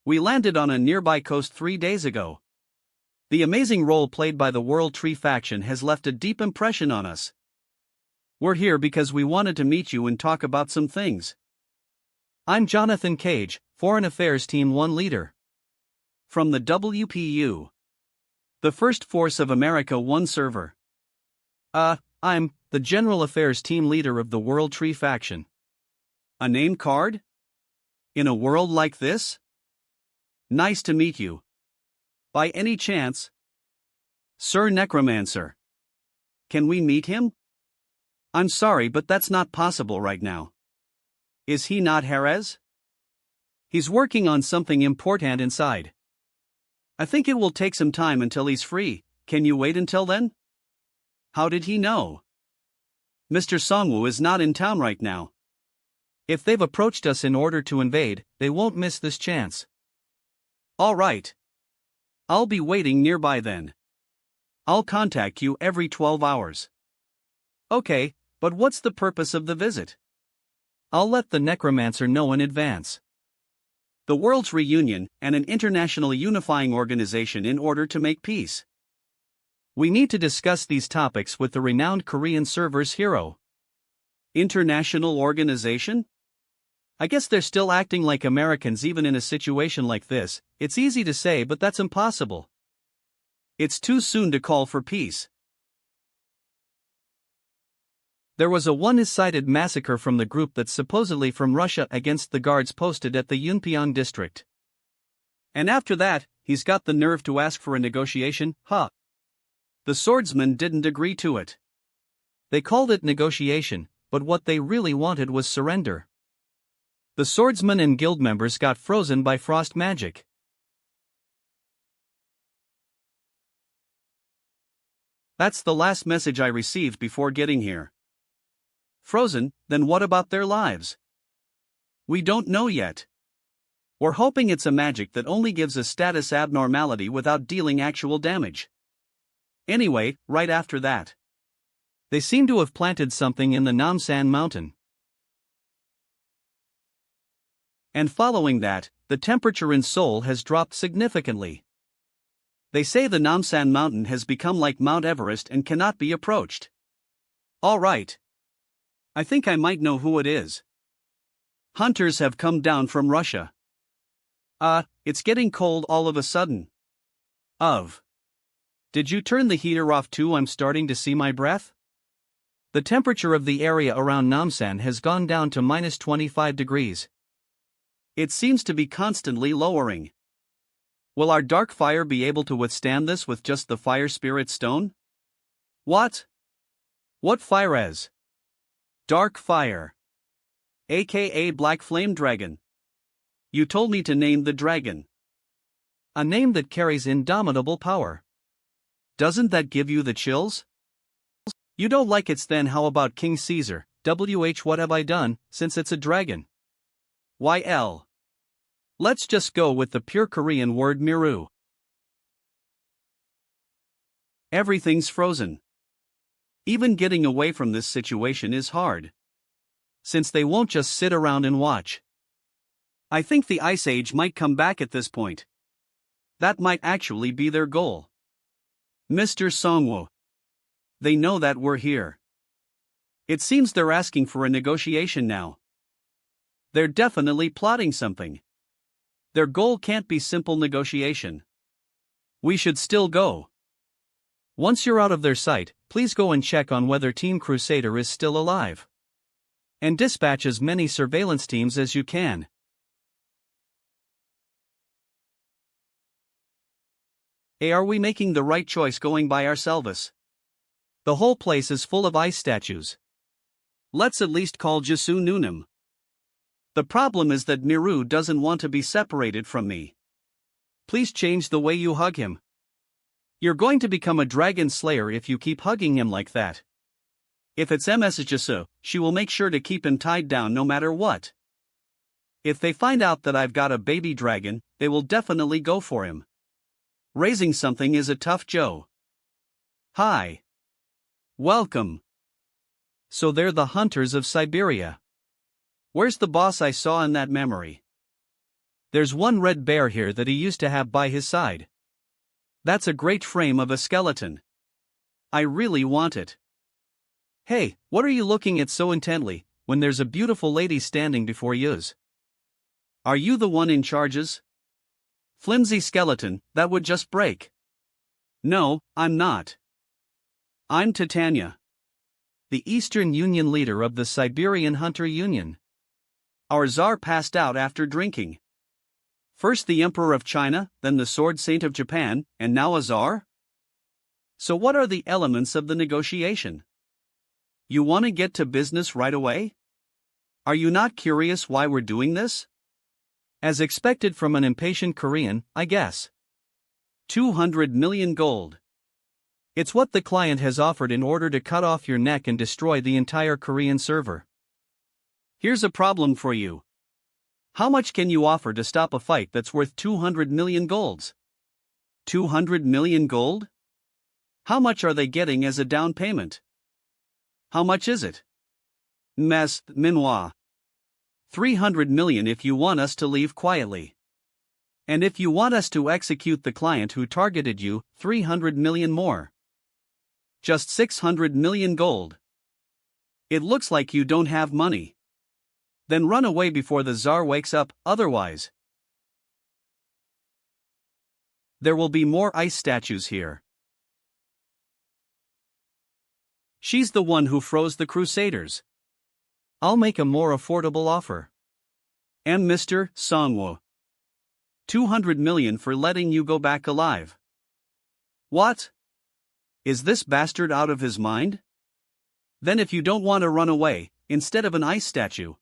We landed on a nearby coast 3 days ago. The amazing role played by the World Tree faction has left a deep impression on us. We're here because we wanted to meet you and talk about some things. I'm Jonathan Cage, Foreign Affairs Team 1 leader. From the WPU. The First Force of America 1 server. I'm the General Affairs Team leader of the World Tree faction. A name card? In a world like this? Nice to meet you. By any chance? Sir Necromancer. Can we meet him? I'm sorry, but that's not possible right now. Is he not Jerez? He's working on something important inside. I think it will take some time until he's free. Can you wait until then? How did he know? Mr. Songwu is not in town right now. If they've approached us in order to invade, they won't miss this chance. All right. I'll be waiting nearby then. I'll contact you every 12 hours. Okay, but what's the purpose of the visit? I'll let the Necromancer know in advance. The world's reunion and an internationally unifying organization in order to make peace. We need to discuss these topics with the renowned Korean server's hero. International organization? I guess they're still acting like Americans even in a situation like this. It's easy to say, but that's impossible. It's too soon to call for peace. There was a one-sided massacre from the group that's supposedly from Russia against the guards posted at the Yunpyeong district. And after that, he's got the nerve to ask for a negotiation, huh? The swordsman didn't agree to it. They called it negotiation, but what they really wanted was surrender. The swordsmen and guild members got frozen by frost magic. That's the last message I received before getting here. Frozen, then what about their lives? We don't know yet. We're hoping it's a magic that only gives a status abnormality without dealing actual damage. Anyway, right after that, they seem to have planted something in the Namsan mountain. And following that, the temperature in Seoul has dropped significantly. They say the Namsan mountain has become like Mount Everest and cannot be approached. All right. I think I might know who it is. Hunters have come down from Russia. It's getting cold all of a sudden. Did you turn the heater off too? I'm starting to see my breath. The temperature of the area around Namsan has gone down to minus 25 degrees. It seems to be constantly lowering. Will our dark fire be able to withstand this with just the fire spirit stone? What? What fire is? Dark fire. AKA Black Flame Dragon. You told me to name the dragon. A name that carries indomitable power. Doesn't that give you the chills? You don't like it, then how about King Caesar? What have I done, since it's a dragon? YL. Let's just go with the pure Korean word miru. Everything's frozen. Even getting away from this situation is hard, since they won't just sit around and watch. I think the Ice Age might come back at this point. That might actually be their goal. Mr. Songwoo. They know that we're here. It seems they're asking for a negotiation now. They're definitely plotting something. Their goal can't be simple negotiation. We should still go. Once you're out of their sight, please go and check on whether Team Crusader is still alive. And dispatch as many surveillance teams as you can. Hey, are we making the right choice going by ourselves? The whole place is full of ice statues. Let's at least call Jisu Nunam. The problem is that Miru doesn't want to be separated from me. Please change the way you hug him. You're going to become a dragon slayer if you keep hugging him like that. If it's MS Jisu, she will make sure to keep him tied down no matter what. If they find out that I've got a baby dragon, they will definitely go for him. Raising something is a tough job. Hi. Welcome. So they're the hunters of Siberia. Where's the boss I saw in that memory? There's one red bear here that he used to have by his side. That's a great frame of a skeleton. I really want it. Hey, what are you looking at so intently, when there's a beautiful lady standing before yous? Are you the one in charges? Flimsy skeleton, that would just break. No, I'm not. I'm Titania, the Eastern Union leader of the Siberian Hunter Union. Our Tsar passed out after drinking. First the Emperor of China, then the Sword Saint of Japan, and now a Tsar? So what are the elements of the negotiation? You want to get to business right away? Are you not curious why we're doing this? As expected from an impatient Korean, I guess. 200 million gold. It's what the client has offered in order to cut off your neck and destroy the entire Korean server. Here's a problem for you. How much can you offer to stop a fight that's worth 200 million golds? 200 million gold? How much are they getting as a down payment? How much is it? Manhua. 300 million if you want us to leave quietly. And if you want us to execute the client who targeted you, 300 million more. Just 600 million gold. It looks like you don't have money. Then run away before the Tsar wakes up, otherwise. There will be more ice statues here. She's the one who froze the Crusaders. I'll make a more affordable offer. Mr. Songwoo. 200 million for letting you go back alive. What? Is this bastard out of his mind? Then if you don't want to run away, instead of an ice statue.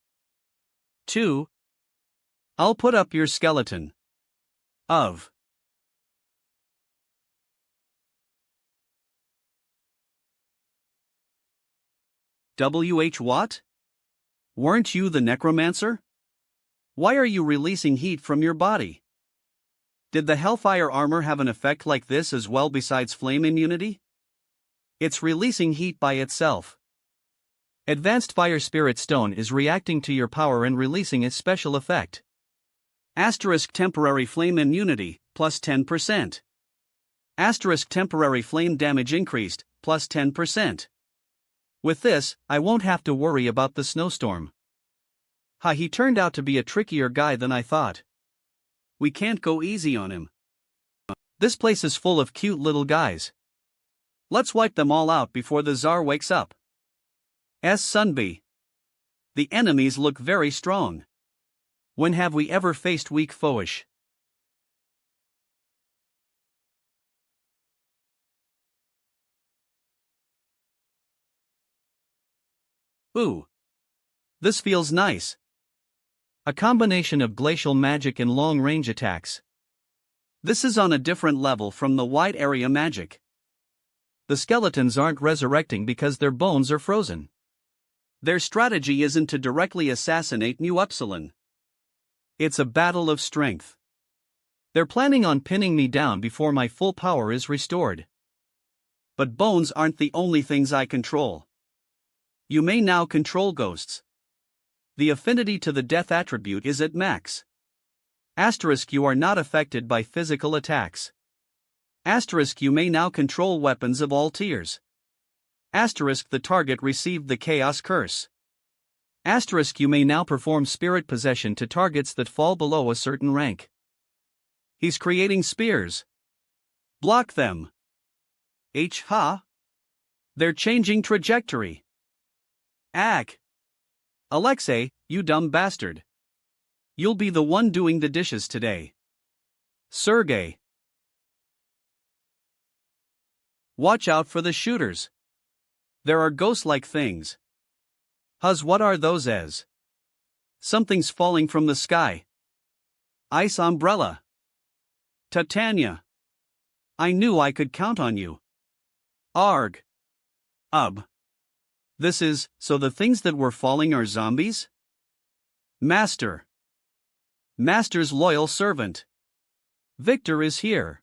2. I'll put up your skeleton. Of. What? Weren't you the Necromancer? Why are you releasing heat from your body? Did the Hellfire armor have an effect like this as well besides flame immunity? It's releasing heat by itself. Advanced Fire Spirit Stone is reacting to your power and releasing its special effect. Asterisk temporary flame immunity, plus 10%. Asterisk temporary flame damage increased, plus 10%. With this, I won't have to worry about the snowstorm. Ha, he turned out to be a trickier guy than I thought. We can't go easy on him. This place is full of cute little guys. Let's wipe them all out before the Tsar wakes up. Sunby. The enemies look very strong. When have we ever faced weak foeish? Ooh. This feels nice. A combination of glacial magic and long-range attacks. This is on a different level from the wide area magic. The skeletons aren't resurrecting because their bones are frozen. Their strategy isn't to directly assassinate New Upsilon. It's a battle of strength. They're planning on pinning me down before my full power is restored. But bones aren't the only things I control. You may now control ghosts. The affinity to the death attribute is at max. Asterisk, you are not affected by physical attacks. Asterisk, you may now control weapons of all tiers. Asterisk, the target received the Chaos Curse. Asterisk, you may now perform spirit possession to targets that fall below a certain rank. He's creating spears. Block them. Ha? They're changing trajectory. Ack. Alexei, you dumb bastard. You'll be the one doing the dishes today. Sergey. Watch out for the shooters. There are ghost-like things. Huz, what are those as? Something's falling from the sky. Ice umbrella. Titania. I knew I could count on you. Arg. This is, so the things that were falling are zombies? Master. Master's loyal servant. Victor is here.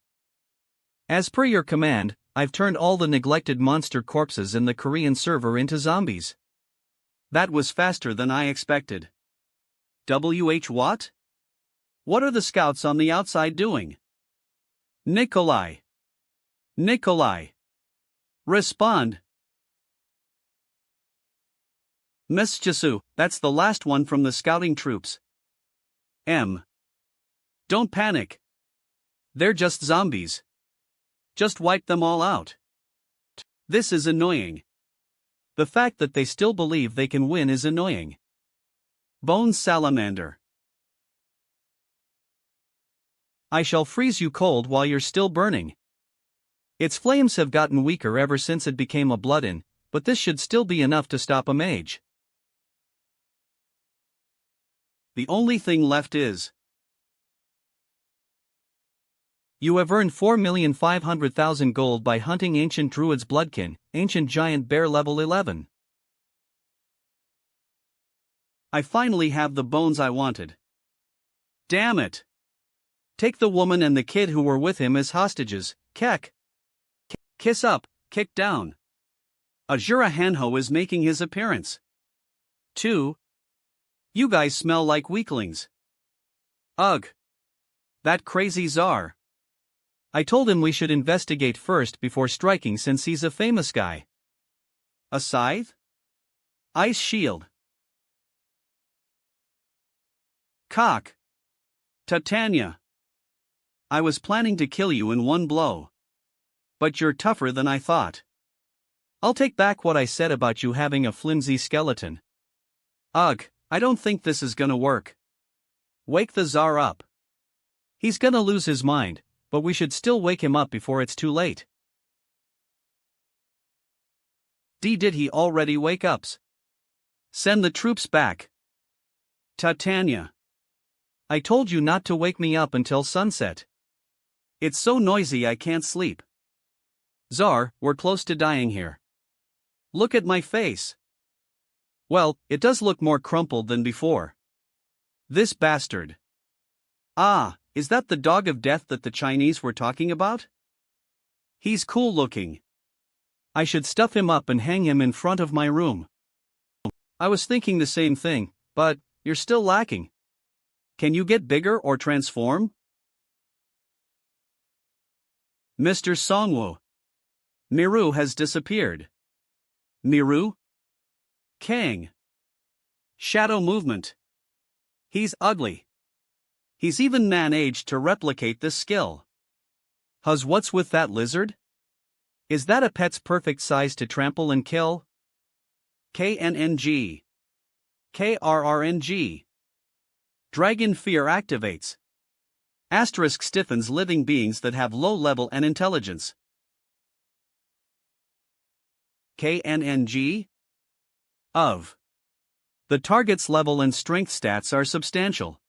As per your command, I've turned all the neglected monster corpses in the Korean server into zombies. That was faster than I expected. What? What are the scouts on the outside doing? Nikolai. Respond. Miss Jisu, that's the last one from the scouting troops. Don't panic. They're just zombies. Just wipe them all out. This is annoying. The fact that they still believe they can win is annoying. Bones Salamander. I shall freeze you cold while you're still burning. Its flames have gotten weaker ever since it became a blood-in, but this should still be enough to stop a mage. The only thing left is... You have earned 4,500,000 gold by hunting Ancient Druid's Bloodkin, Ancient Giant Bear level 11. I finally have the bones I wanted. Damn it! Take the woman and the kid who were with him as hostages, Kek. Kiss up, kick down. Ajura Hanho is making his appearance. 2. You guys smell like weaklings. Ugh. That crazy czar. I told him we should investigate first before striking since he's a famous guy. A scythe? Ice shield. Cock. Titania. I was planning to kill you in one blow. But you're tougher than I thought. I'll take back what I said about you having a flimsy skeleton. Ugh, I don't think this is gonna work. Wake the Tsar up. He's gonna lose his mind, but we should still wake him up before it's too late. Did he already wake up? Send the troops back. Titania. I told you not to wake me up until sunset. It's so noisy I can't sleep. Tsar, we're close to dying here. Look at my face. Well, it does look more crumpled than before. This bastard. Ah, is that the dog of death that the Chinese were talking about? He's cool looking. I should stuff him up and hang him in front of my room. I was thinking the same thing, but you're still lacking. Can you get bigger or transform? Mr. Songwoo. Miru has disappeared. Miru? Kang. Shadow movement. He's ugly. He's even man-aged to replicate this skill. Huz, what's with that lizard? Is that a pet's perfect size to trample and kill? KNNG. KRRNG. Dragon Fear activates. Asterisk stiffens living beings that have low level and intelligence. KNNG? Of. The target's level and strength stats are substantial.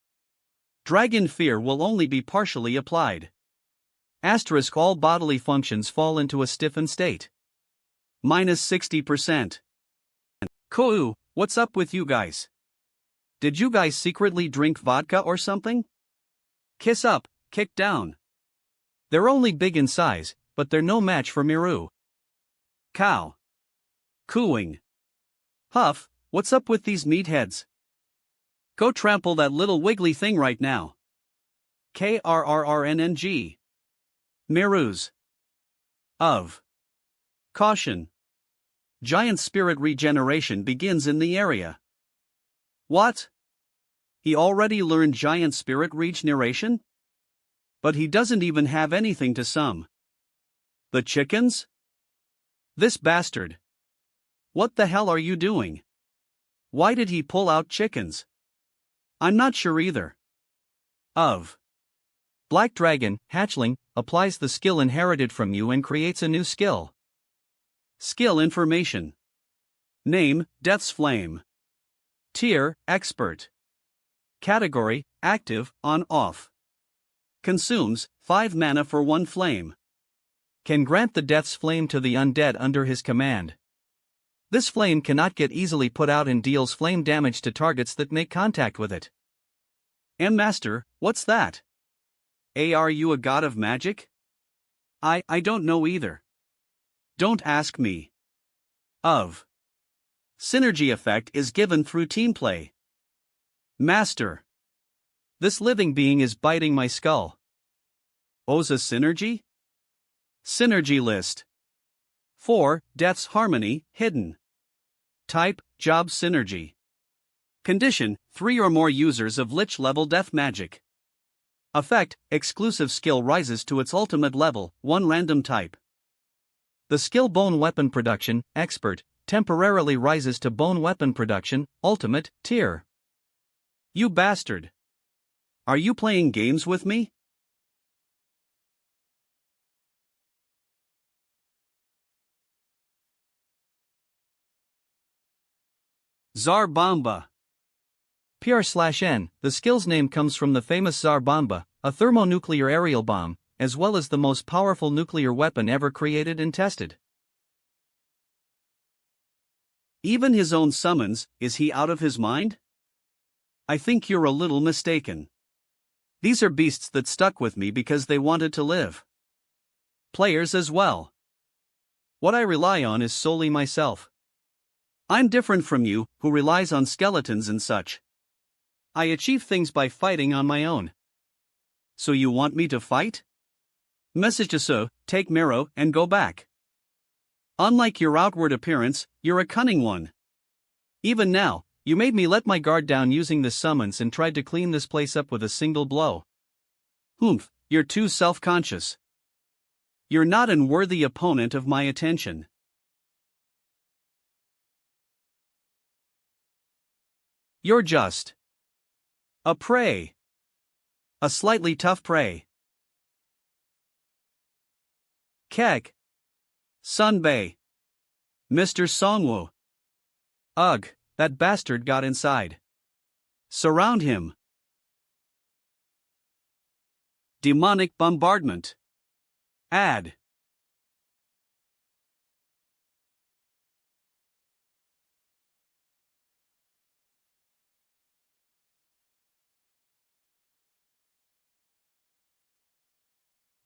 Dragon Fear will only be partially applied. Asterisk all bodily functions fall into a stiffened state. Minus 60%. Kou, what's up with you guys? Did you guys secretly drink vodka or something? Kiss up, kick down. They're only big in size, but they're no match for Miru. Cow. Cooing. Huff, what's up with these meatheads? Go trample that little wiggly thing right now. KRRRNNG. Mirus. Of. Caution. Giant spirit regeneration begins in the area. What? He already learned giant spirit regeneration? But he doesn't even have anything to sum. The chickens? This bastard. What the hell are you doing? Why did he pull out chickens? I'm not sure either. Of. Black Dragon, Hatchling, applies the skill inherited from you and creates a new skill. Skill information. Name, Death's Flame. Tier, Expert. Category, Active, On-Off. Consumes 5 mana for 1 flame. Can grant the Death's Flame to the undead under his command. This flame cannot get easily put out and deals flame damage to targets that make contact with it. Master, what's that? Are you a god of magic? I don't know either. Don't ask me. Of. Synergy effect is given through team play. Master. This living being is biting my skull. Oza synergy? Synergy list. 4. Death's Harmony, hidden. Type, Job Synergy. Condition, 3 or more users of Lich level death magic. Effect, exclusive skill rises to its ultimate level, 1 random type. The skill Bone Weapon Production, Expert, temporarily rises to Bone Weapon Production, Ultimate, tier. You bastard. Are you playing games with me? Tsar Bomba. PR/N, the skill's name comes from the famous Tsar Bomba, a thermonuclear aerial bomb, as well as the most powerful nuclear weapon ever created and tested. Even his own summons, is he out of his mind? I think you're a little mistaken. These are beasts that stuck with me because they wanted to live. Players as well. What I rely on is solely myself. I'm different from you, who relies on skeletons and such. I achieve things by fighting on my own. So you want me to fight? Message to So, take Mero and go back. Unlike your outward appearance, you're a cunning one. Even now, you made me let my guard down using the summons and tried to clean this place up with a single blow. Humph, you're too self-conscious. You're not an worthy opponent of my attention. You're just a prey. A slightly tough prey. Kek. Sunbei. Mr. Songwu. Ugh, that bastard got inside. Surround him. Demonic bombardment. Add.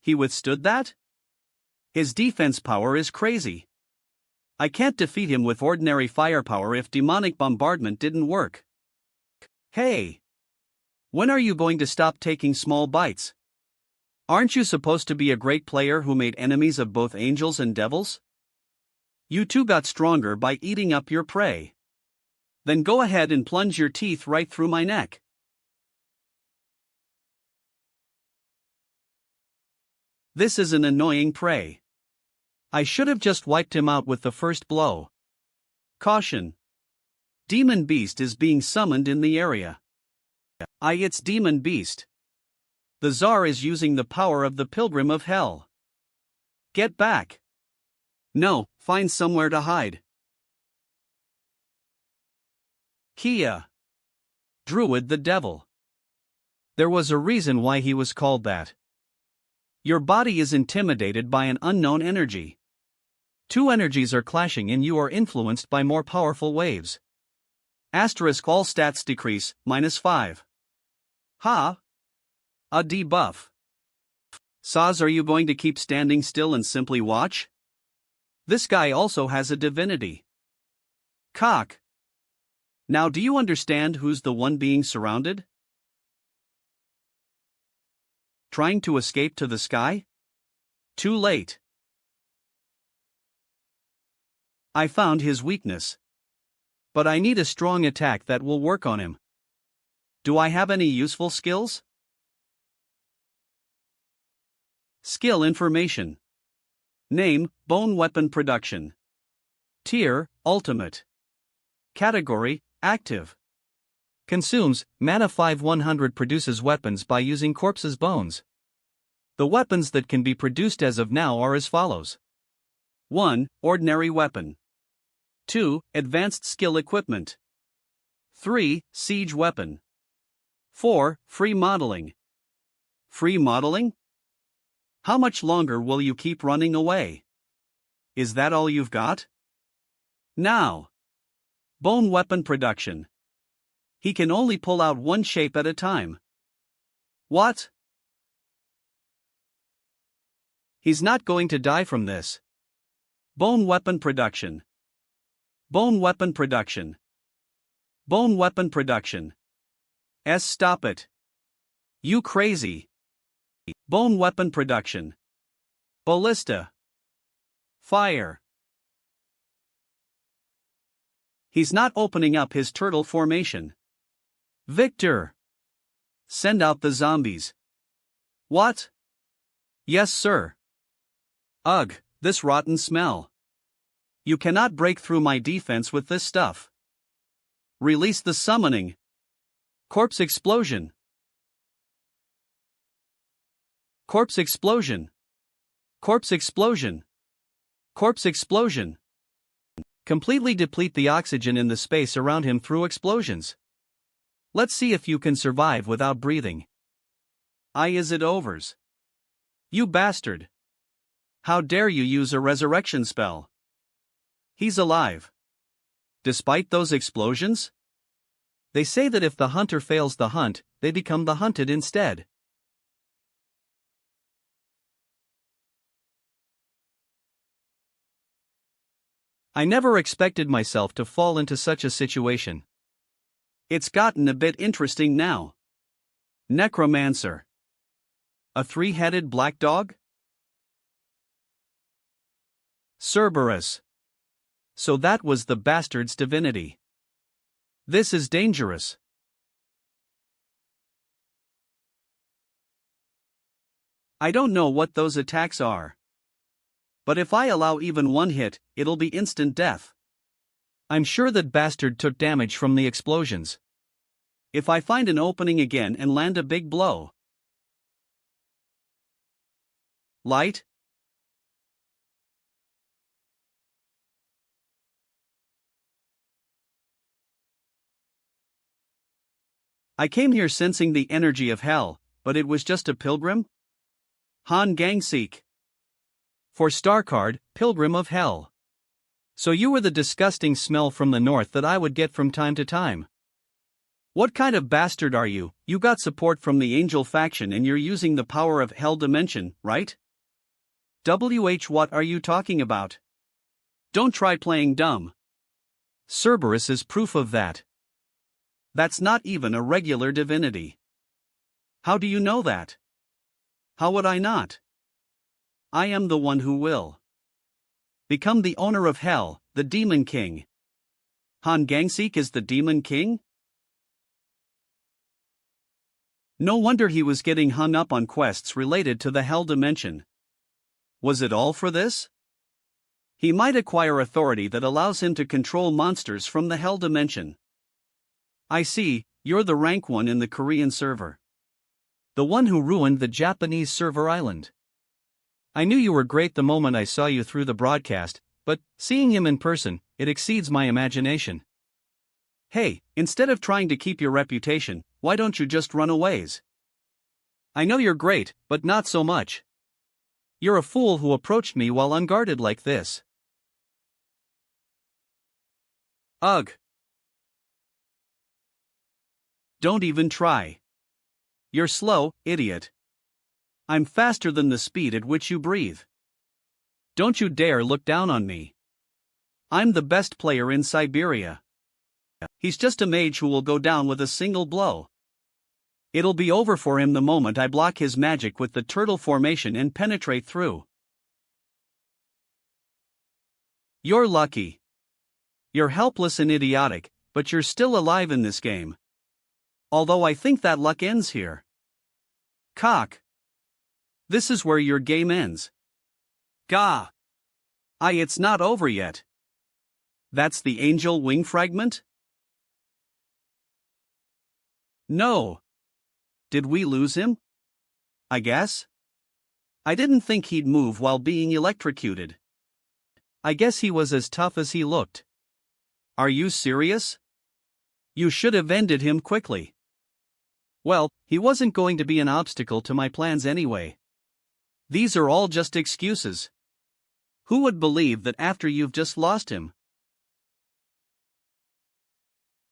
He withstood that? His defense power is crazy. I can't defeat him with ordinary firepower if demonic bombardment didn't work. Hey! When are you going to stop taking small bites? Aren't you supposed to be a great player who made enemies of both angels and devils? You two got stronger by eating up your prey. Then go ahead and plunge your teeth right through my neck. This is an annoying prey. I should have just wiped him out with the first blow. Caution. Demon Beast is being summoned in the area. It's Demon Beast. The Tsar is using the power of the Pilgrim of Hell. Get back. No, find somewhere to hide. Kia. Druid the devil. There was a reason why he was called that. Your body is intimidated by an unknown energy. Two energies are clashing and you are influenced by more powerful waves. Asterisk all stats decrease, -5. Ha! A debuff. Saz, are you going to keep standing still and simply watch? This guy also has a divinity. Cock. Now do you understand who's the one being surrounded? Trying to escape to the sky? Too late. I found his weakness. But I need a strong attack that will work on him. Do I have any useful skills? Skill information. Name, Bone Weapon Production. Tier, Ultimate. Category, Active. Consumes, mana 5/100 produces weapons by using corpses' bones. The weapons that can be produced as of now are as follows. 1. Ordinary weapon. 2. Advanced skill equipment. 3. Siege weapon. 4. Free modeling. Free modeling? How much longer will you keep running away? Is that all you've got? Now. Bone weapon production. He can only pull out one shape at a time. What? He's not going to die from this. Bone weapon production. Bone weapon production. Bone weapon production. Stop it. You crazy. Bone weapon production. Ballista. Fire. He's not opening up his turtle formation. Victor. Send out the zombies. What? Yes, sir. Ugh, this rotten smell. You cannot break through my defense with this stuff. Release the summoning. Corpse explosion. Corpse explosion. Corpse explosion. Corpse explosion. Completely deplete the oxygen in the space around him through explosions. Let's see if you can survive without breathing. Is it overs? You bastard. How dare you use a resurrection spell? He's alive. Despite those explosions? They say that if the hunter fails the hunt, they become the hunted instead. I never expected myself to fall into such a situation. It's gotten a bit interesting now. Necromancer. A three-headed black dog? Cerberus. So that was the bastard's divinity. This is dangerous. I don't know what those attacks are. But if I allow even one hit, it'll be instant death. I'm sure that bastard took damage from the explosions. If I find an opening again and land a big blow. Light? I came here sensing the energy of hell, but it was just a pilgrim? Han Gangseek. For star card, Pilgrim of Hell. So you were the disgusting smell from the north that I would get from time to time. What kind of bastard are you? You got support from the angel faction and you're using the power of hell dimension, right? What are you talking about? Don't try playing dumb. Cerberus is proof of that. That's not even a regular divinity. How do you know that? How would I not? I am the one who will become the owner of hell, the Demon King. Han Gangseek is the Demon King? No wonder he was getting hung up on quests related to the hell dimension. Was it all for this? He might acquire authority that allows him to control monsters from the hell dimension. I see, you're the rank one in the Korean server. The one who ruined the Japanese server island. I knew you were great the moment I saw you through the broadcast, but, seeing him in person, it exceeds my imagination. Hey, instead of trying to keep your reputation, why don't you just run aways? I know you're great, but not so much. You're a fool who approached me while unguarded like this. Ugh. Don't even try. You're slow, idiot. I'm faster than the speed at which you breathe. Don't you dare look down on me. I'm the best player in Siberia. He's just a mage who will go down with a single blow. It'll be over for him the moment I block his magic with the turtle formation and penetrate through. You're lucky. You're helpless and idiotic, but you're still alive in this game. Although I think that luck ends here. Cock. This is where your game ends. Gah. It's not over yet. That's the angel wing fragment? No. Did we lose him? I guess. I didn't think he'd move while being electrocuted. I guess he was as tough as he looked. Are you serious? You should have ended him quickly. Well, he wasn't going to be an obstacle to my plans anyway. These are all just excuses. Who would believe that after you've just lost him?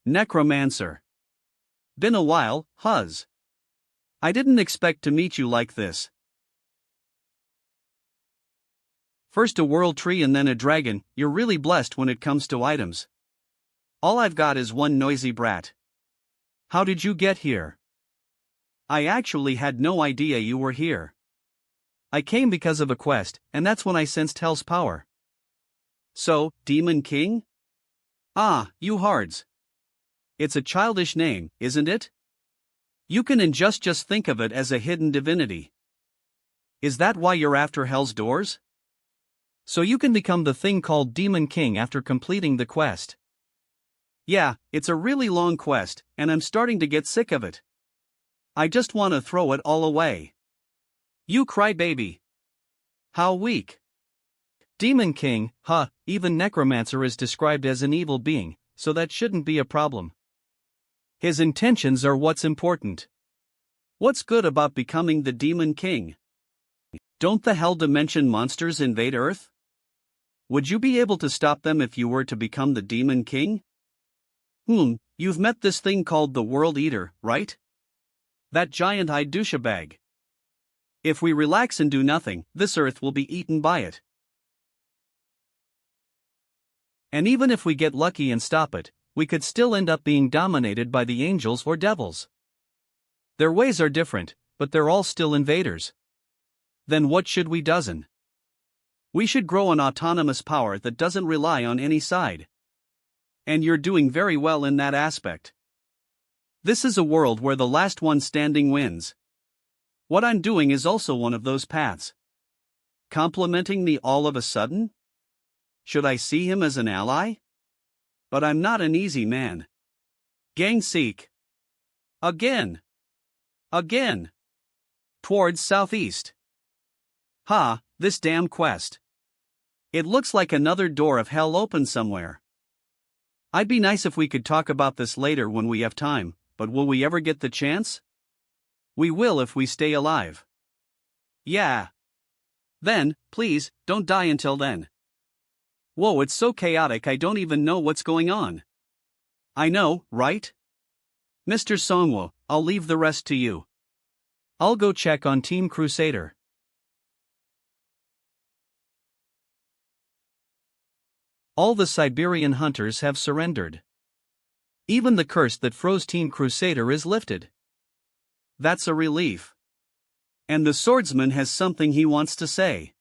Necromancer. Been a while, Huz. I didn't expect to meet you like this. First a world tree and then a dragon, you're really blessed when it comes to items. All I've got is one noisy brat. How did you get here? I actually had no idea you were here. I came because of a quest, and that's when I sensed hell's power. So, Demon King? Ah, you hards. It's a childish name, isn't it? You can just think of it as a hidden divinity. Is that why you're after hell's doors? So you can become the thing called Demon King after completing the quest. Yeah, it's a really long quest, and I'm starting to get sick of it. I just want to throw it all away. You crybaby. How weak. Demon King, even Necromancer is described as an evil being, so that shouldn't be a problem. His intentions are what's important. What's good about becoming the Demon King? Don't the Hell Dimension monsters invade Earth? Would you be able to stop them if you were to become the Demon King? You've met this thing called the World Eater, right? That giant-eyed douchebag. If we relax and do nothing, this Earth will be eaten by it. And even if we get lucky and stop it, we could still end up being dominated by the angels or devils. Their ways are different, but they're all still invaders. Then what should we do? We should grow an autonomous power that doesn't rely on any side. And you're doing very well in that aspect. This is a world where the last one standing wins. What I'm doing is also one of those paths. Complimenting me all of a sudden? Should I see him as an ally? But I'm not an easy man. Gang seek. Again. Towards southeast. This damn quest. It looks like another door of hell opened somewhere. I'd be nice if we could talk about this later when we have time, but will we ever get the chance? We will if we stay alive. Yeah. Then, please, don't die until then. Whoa, it's so chaotic I don't even know what's going on. I know, right? Mr. Songwo, I'll leave the rest to you. I'll go check on Team Crusader. All the Siberian hunters have surrendered. Even the curse that froze Team Crusader is lifted. That's a relief. And the swordsman has something he wants to say.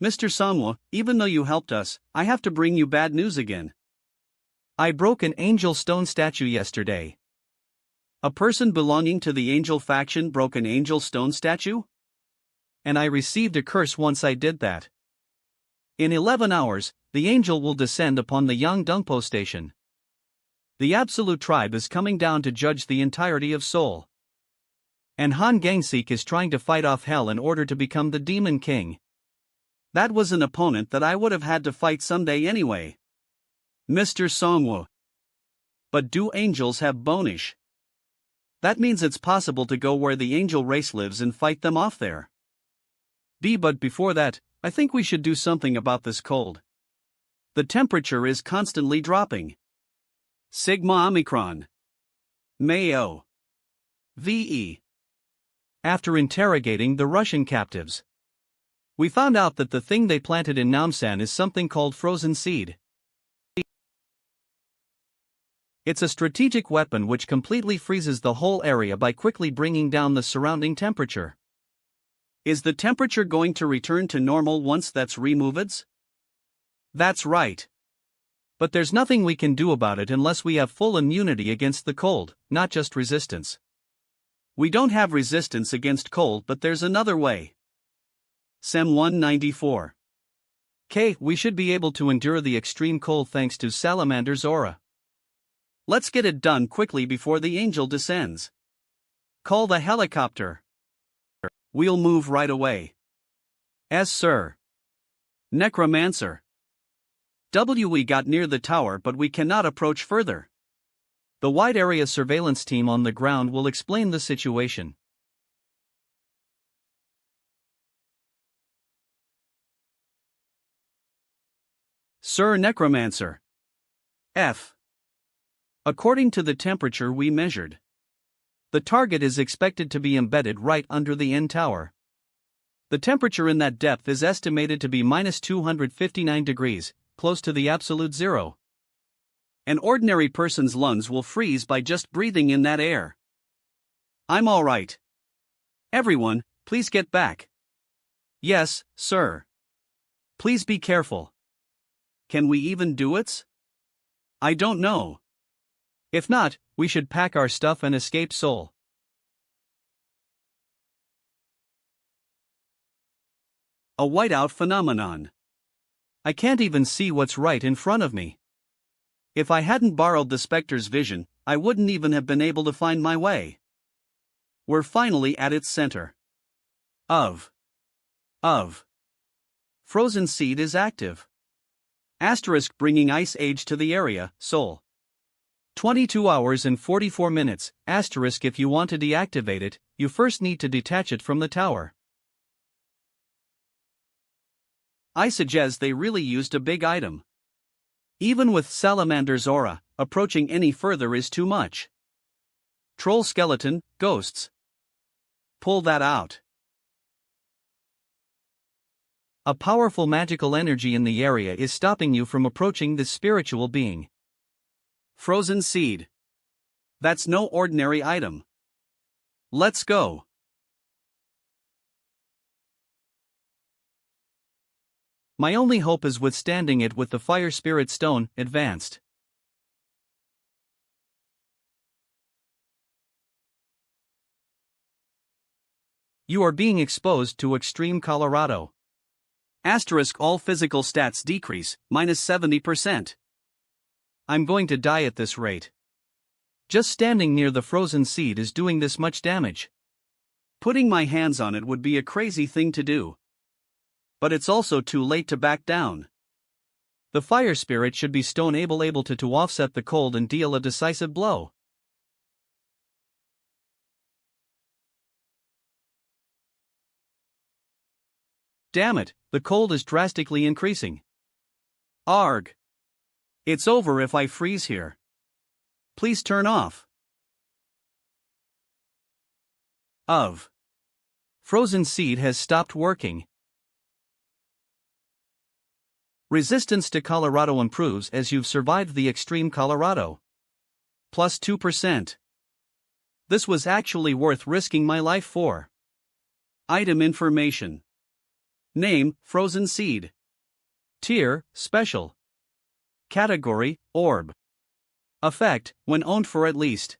Mr. Songwo, even though you helped us, I have to bring you bad news again. I broke an angel stone statue yesterday. A person belonging to the angel faction broke an angel stone statue? And I received a curse once I did that. In 11 hours, the angel will descend upon the Yangdongpo station. The Absolute Tribe is coming down to judge the entirety of Seoul. And Han Gangsik is trying to fight off hell in order to become the Demon King. That was an opponent that I would have had to fight someday anyway. Mr. Songwo. But do angels have bonish? That means it's possible to go where the angel race lives and fight them off there. B. But before that, I think we should do something about this cold. The temperature is constantly dropping. Sigma Omicron. Mayo. VE. After interrogating the Russian captives, we found out that the thing they planted in Namsan is something called frozen seed. It's a strategic weapon which completely freezes the whole area by quickly bringing down the surrounding temperature. Is the temperature going to return to normal once that's removed? That's right. But there's nothing we can do about it unless we have full immunity against the cold, not just resistance. We don't have resistance against cold, but there's another way. Sem 194. K. We should be able to endure the extreme cold thanks to Salamander's aura. Let's get it done quickly before the angel descends. Call the helicopter. We'll move right away. Yes, sir. Necromancer. We got near the tower, but we cannot approach further. The wide area surveillance team on the ground will explain the situation. Sir Necromancer. F. According to the temperature we measured, the target is expected to be embedded right under the end tower. The temperature in that depth is estimated to be minus 259 degrees, close to the absolute zero. An ordinary person's lungs will freeze by just breathing in that air. I'm all right. Everyone, please get back. Yes, sir. Please be careful. Can we even do it? I don't know. If not, we should pack our stuff and escape Seoul. A whiteout phenomenon. I can't even see what's right in front of me. If I hadn't borrowed the Spectre's vision, I wouldn't even have been able to find my way. We're finally at its center. Frozen seed is active. Asterisk bringing ice age to the area, Seoul. 22 hours and 44 minutes, asterisk if you want to deactivate it, you first need to detach it from the tower. I suggest they really used a big item. Even with Salamander's aura, approaching any further is too much. Troll skeleton, ghosts. Pull that out. A powerful magical energy in the area is stopping you from approaching this spiritual being. Frozen seed. That's no ordinary item. Let's go. My only hope is withstanding it with the Fire Spirit Stone, advanced. You are being exposed to extreme Colorado. Asterisk all physical stats decrease, minus 70%. I'm going to die at this rate. Just standing near the frozen seed is doing this much damage. Putting my hands on it would be a crazy thing to do. But it's also too late to back down. The fire spirit should be stone able to offset the cold and deal a decisive blow. Damn it, the cold is drastically increasing. Arg. It's over if I freeze here. Please turn off. Frozen seed has stopped working. Resistance to Colorado improves as you've survived the extreme Colorado. Plus 2%. This was actually worth risking my life for. Item information. Name, frozen seed. Tier, special. Category, orb. Effect, when owned for at least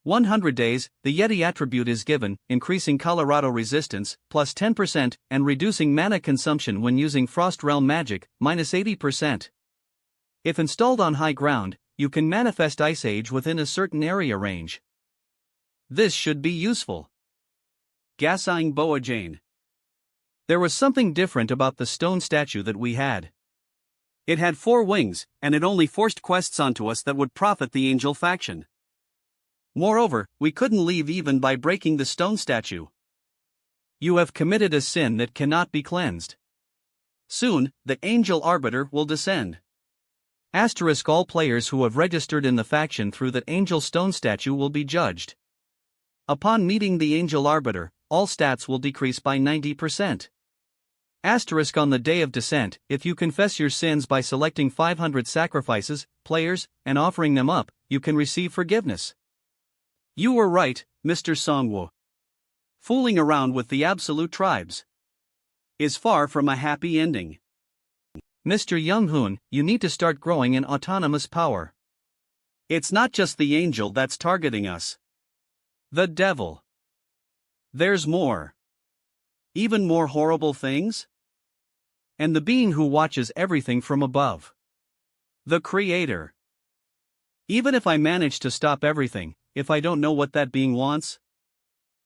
100 days, the Yeti attribute is given, increasing Colorado resistance, plus 10%, and reducing mana consumption when using Frost Realm magic, minus 80%. If installed on high ground, you can manifest Ice Age within a certain area range. This should be useful. Gasaing Boa Jane. There was something different about the stone statue that we had. It had 4 wings, and it only forced quests onto us that would profit the angel faction. Moreover, we couldn't leave even by breaking the stone statue. You have committed a sin that cannot be cleansed. Soon, the angel arbiter will descend. Asterisk all players who have registered in the faction through that angel stone statue will be judged. Upon meeting the angel arbiter, all stats will decrease by 90%. Asterisk on the day of descent, if you confess your sins by selecting 500 sacrifices, players, and offering them up, you can receive forgiveness. You were right, Mr. Songwoo. Fooling around with the absolute tribes is far from a happy ending. Mr. Young-hoon, you need to start growing in autonomous power. It's not just the angel that's targeting us. The devil. There's more. Even more horrible things? And the being who watches everything from above. The Creator. Even if I manage to stop everything, if I don't know what that being wants,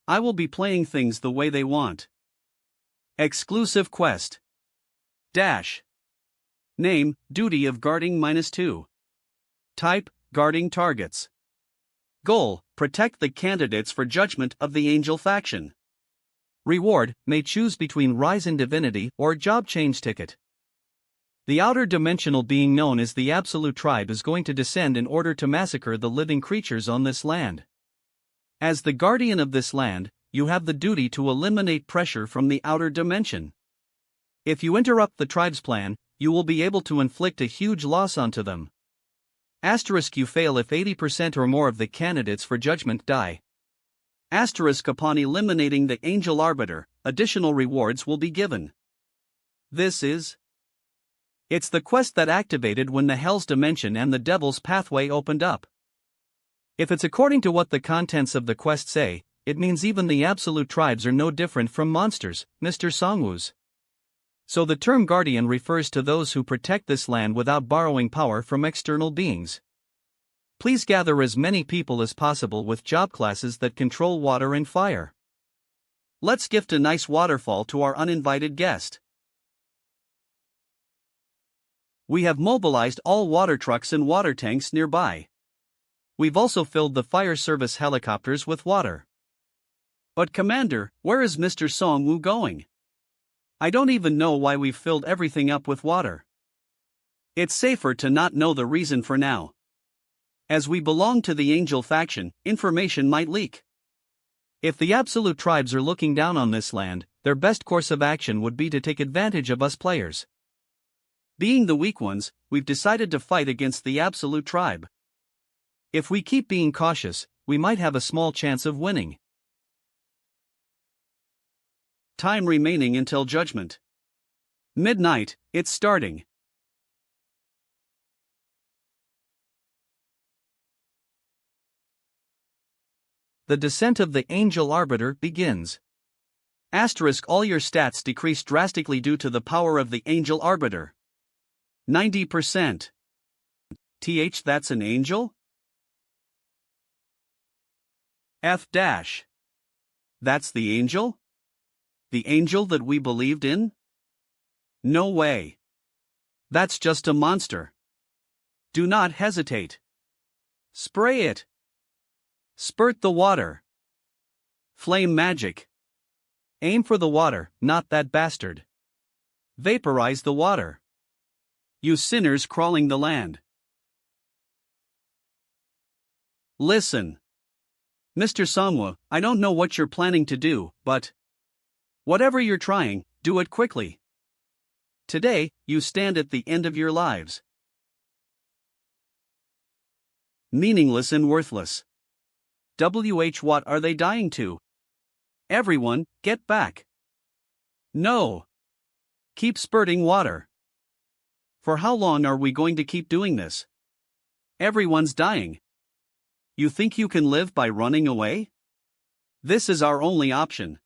I will be playing things the way they want. Exclusive quest. Dash. Name, duty of guarding -2. Type, guarding targets. Goal, protect the candidates for judgment of the angel faction. Reward, may choose between Rise in Divinity or Job Change Ticket. The outer dimensional being known as the Absolute Tribe is going to descend in order to massacre the living creatures on this land. As the guardian of this land, you have the duty to eliminate pressure from the outer dimension. If you interrupt the tribe's plan, you will be able to inflict a huge loss onto them. Asterisk you fail if 80% or more of the candidates for judgment die. Asterisk upon eliminating the angel arbiter, additional rewards will be given. It's the quest that activated when the Hell's Dimension and the Devil's Pathway opened up. If it's according to what the contents of the quest say, it means even the absolute tribes are no different from monsters, Mr. Songwoo's. So the term guardian refers to those who protect this land without borrowing power from external beings. Please gather as many people as possible with job classes that control water and fire. Let's gift a nice waterfall to our uninvited guest. We have mobilized all water trucks and water tanks nearby. We've also filled the fire service helicopters with water. But Commander, where is Mr. Songwoo going? I don't even know why we've filled everything up with water. It's safer to not know the reason for now. As we belong to the angel faction, information might leak. If the absolute tribes are looking down on this land, their best course of action would be to take advantage of us players. Being the weak ones, we've decided to fight against the absolute tribe. If we keep being cautious, we might have a small chance of winning. Time remaining until judgment. Midnight, it's starting. The descent of the angel arbiter begins. Asterisk all your stats decrease drastically due to the power of the angel arbiter. 90%. That's an angel? That's the angel? The angel that we believed in? No way. That's just a monster. Do not hesitate. Spray it. Spurt the water. Flame magic. Aim for the water, not that bastard. Vaporize the water. You sinners crawling the land. Listen. Mr. Songwoo, I don't know what you're planning to do, but whatever you're trying, do it quickly. Today, you stand at the end of your lives. Meaningless and worthless. What are they dying to? Everyone, get back. No. Keep spurting water. For how long are we going to keep doing this? Everyone's dying. You think you can live by running away? This is our only option.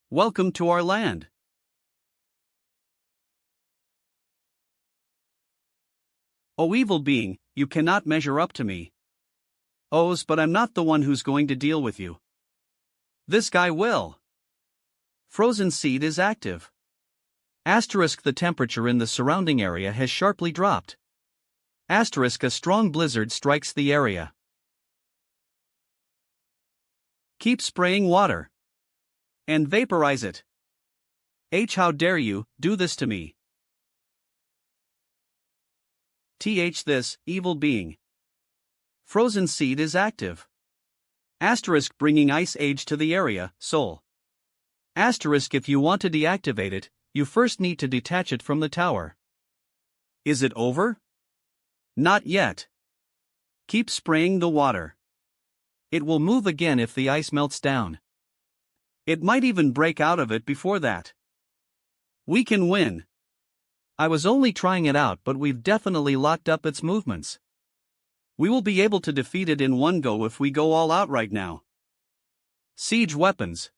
Welcome to our land. O evil being, you cannot measure up to me. But I'm not the one who's going to deal with you. This guy will. Frozen seed is active. Asterisk the temperature in the surrounding area has sharply dropped. Asterisk a strong blizzard strikes the area. Keep spraying water. And vaporize it. How dare you do this to me? This evil being. Frozen seed is active. Asterisk bringing ice age to the area, soul. Asterisk if you want to deactivate it, you first need to detach it from the tower. Is it over? Not yet. Keep spraying the water. It will move again if the ice melts down. It might even break out of it before that. We can win. I was only trying it out, but we've definitely locked up its movements. We will be able to defeat it in one go if we go all out right now. Siege weapons.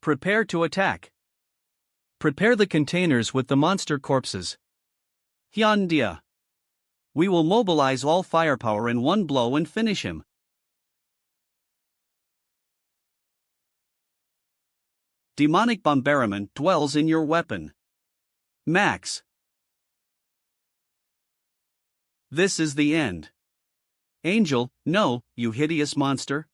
Prepare to attack. Prepare the containers with the monster corpses. Hyundia. We will mobilize all firepower in one blow and finish him. Demonic bombardment dwells in your weapon. Max. This is the end. Angel, no, you hideous monster.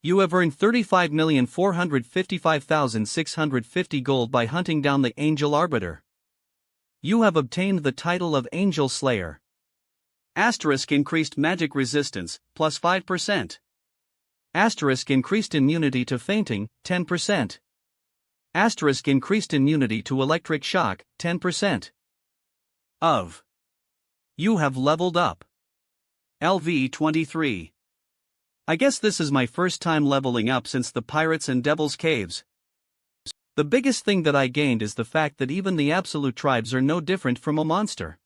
You have earned 35,455,650 gold by hunting down the Angel Arbiter. You have obtained the title of Angel Slayer. Asterisk increased magic resistance, plus 5%. Asterisk increased immunity to fainting, 10%. Asterisk increased immunity to electric shock, 10%. You have leveled up. LV 23. I guess this is my first time leveling up since the Pirates and Devil's Caves. The biggest thing that I gained is the fact that even the absolute tribes are no different from a monster.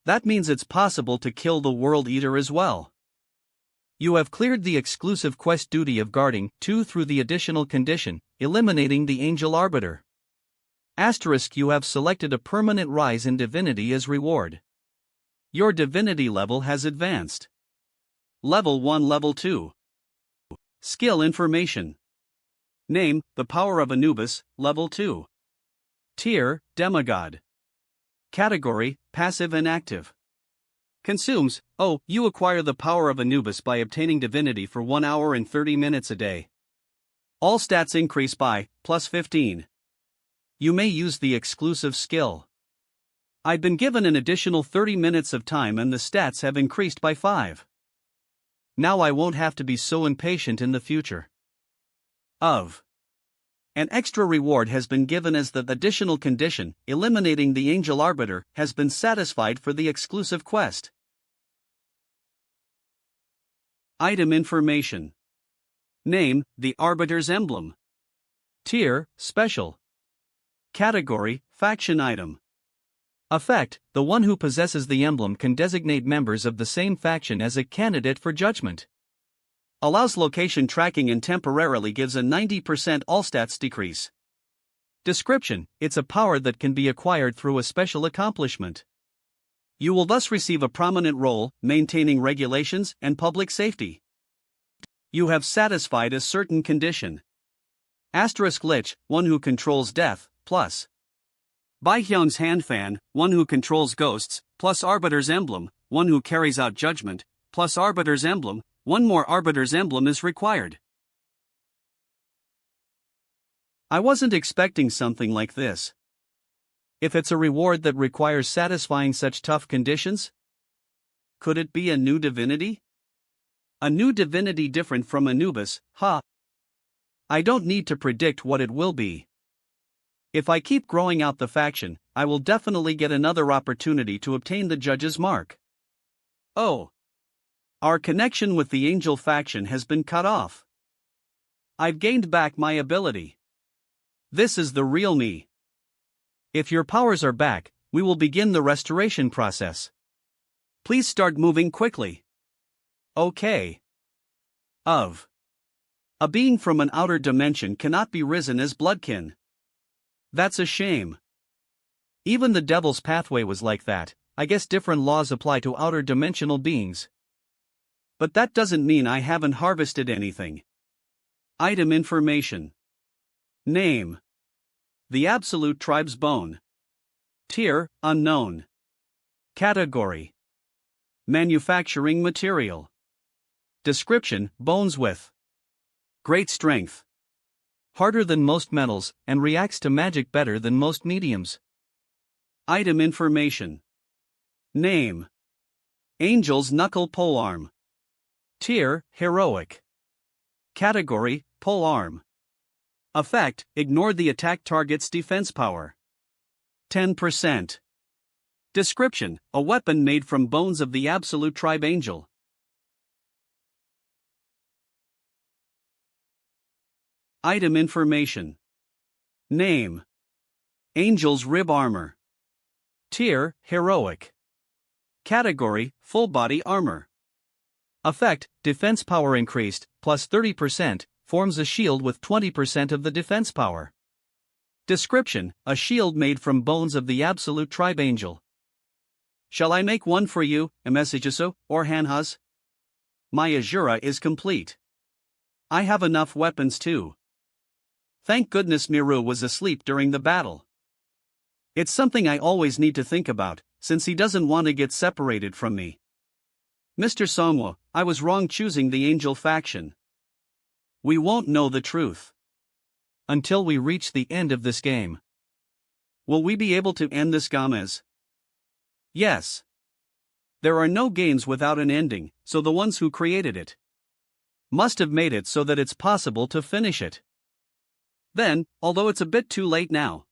That means it's possible to kill the World Eater as well. You have cleared the exclusive quest duty of guarding 2 through the additional condition, eliminating the Angel Arbiter. Asterisk you have selected a permanent rise in divinity as reward. Your divinity level has advanced. Level 1, Level 2. Skill information. Name, the power of Anubis, Level 2. Tier, Demigod. Category, passive and active. Consumes, you acquire the power of Anubis by obtaining divinity for 1 hour and 30 minutes a day. All stats increase by, plus 15. You may use the exclusive skill. I've been given an additional 30 minutes of time and the stats have increased by 5. Now I won't have to be so impatient in the future. An extra reward has been given as the additional condition, eliminating the Angel Arbiter, has been satisfied for the exclusive quest. Item information. Name, the Arbiter's emblem. Tier, special. Category, faction item. Effect, the one who possesses the emblem can designate members of the same faction as a candidate for judgment. Allows location tracking and temporarily gives a 90% all stats decrease. Description, it's a power that can be acquired through a special accomplishment. You will thus receive a prominent role, maintaining regulations and public safety. You have satisfied a certain condition. Asterisk Lich, one who controls death, plus. Baihyung's hand fan, one who controls ghosts, plus Arbiter's emblem, one who carries out judgment, plus Arbiter's emblem, one more Arbiter's emblem is required. I wasn't expecting something like this. If it's a reward that requires satisfying such tough conditions? Could it be a new divinity? A new divinity different from Anubis, huh? I don't need to predict what it will be. If I keep growing out the faction, I will definitely get another opportunity to obtain the judge's mark. Our connection with the Angel faction has been cut off. I've gained back my ability. This is the real me. If your powers are back, we will begin the restoration process. Please start moving quickly. Okay. A being from an outer dimension cannot be risen as bloodkin. That's a shame. Even the Devil's Pathway was like that, I guess different laws apply to outer dimensional beings. But that doesn't mean I haven't harvested anything. Item information. Name: The Absolute Tribe's Bone. Tier: Unknown. Category: Manufacturing material. Description: Bones with great strength. Harder than most metals, and reacts to magic better than most mediums. Item information. Name: Angel's Knuckle Polearm. Tier: Heroic. Category: Polearm. Effect: Ignore the attack target's defense power. 10%. Description: A weapon made from bones of the Absolute Tribe Angel. Item information. Name: Angel's Rib Armor. Tier: Heroic. Category: Full Body Armor. Effect: Defense power increased, plus 30%, forms a shield with 20% of the defense power. Description: A shield made from bones of the Absolute Tribe Angel. Shall I make one for you, Emesajiso, or Hanhas? My Azura is complete. I have enough weapons too. Thank goodness Miru was asleep during the battle. It's something I always need to think about, since he doesn't want to get separated from me. Mr. Songwo, I was wrong choosing the Angel faction. We won't know the truth until we reach the end of this game. Will we be able to end this Gamez? Yes. There are no games without an ending, so the ones who created it must have made it so that it's possible to finish it. Then, although it's a bit too late now,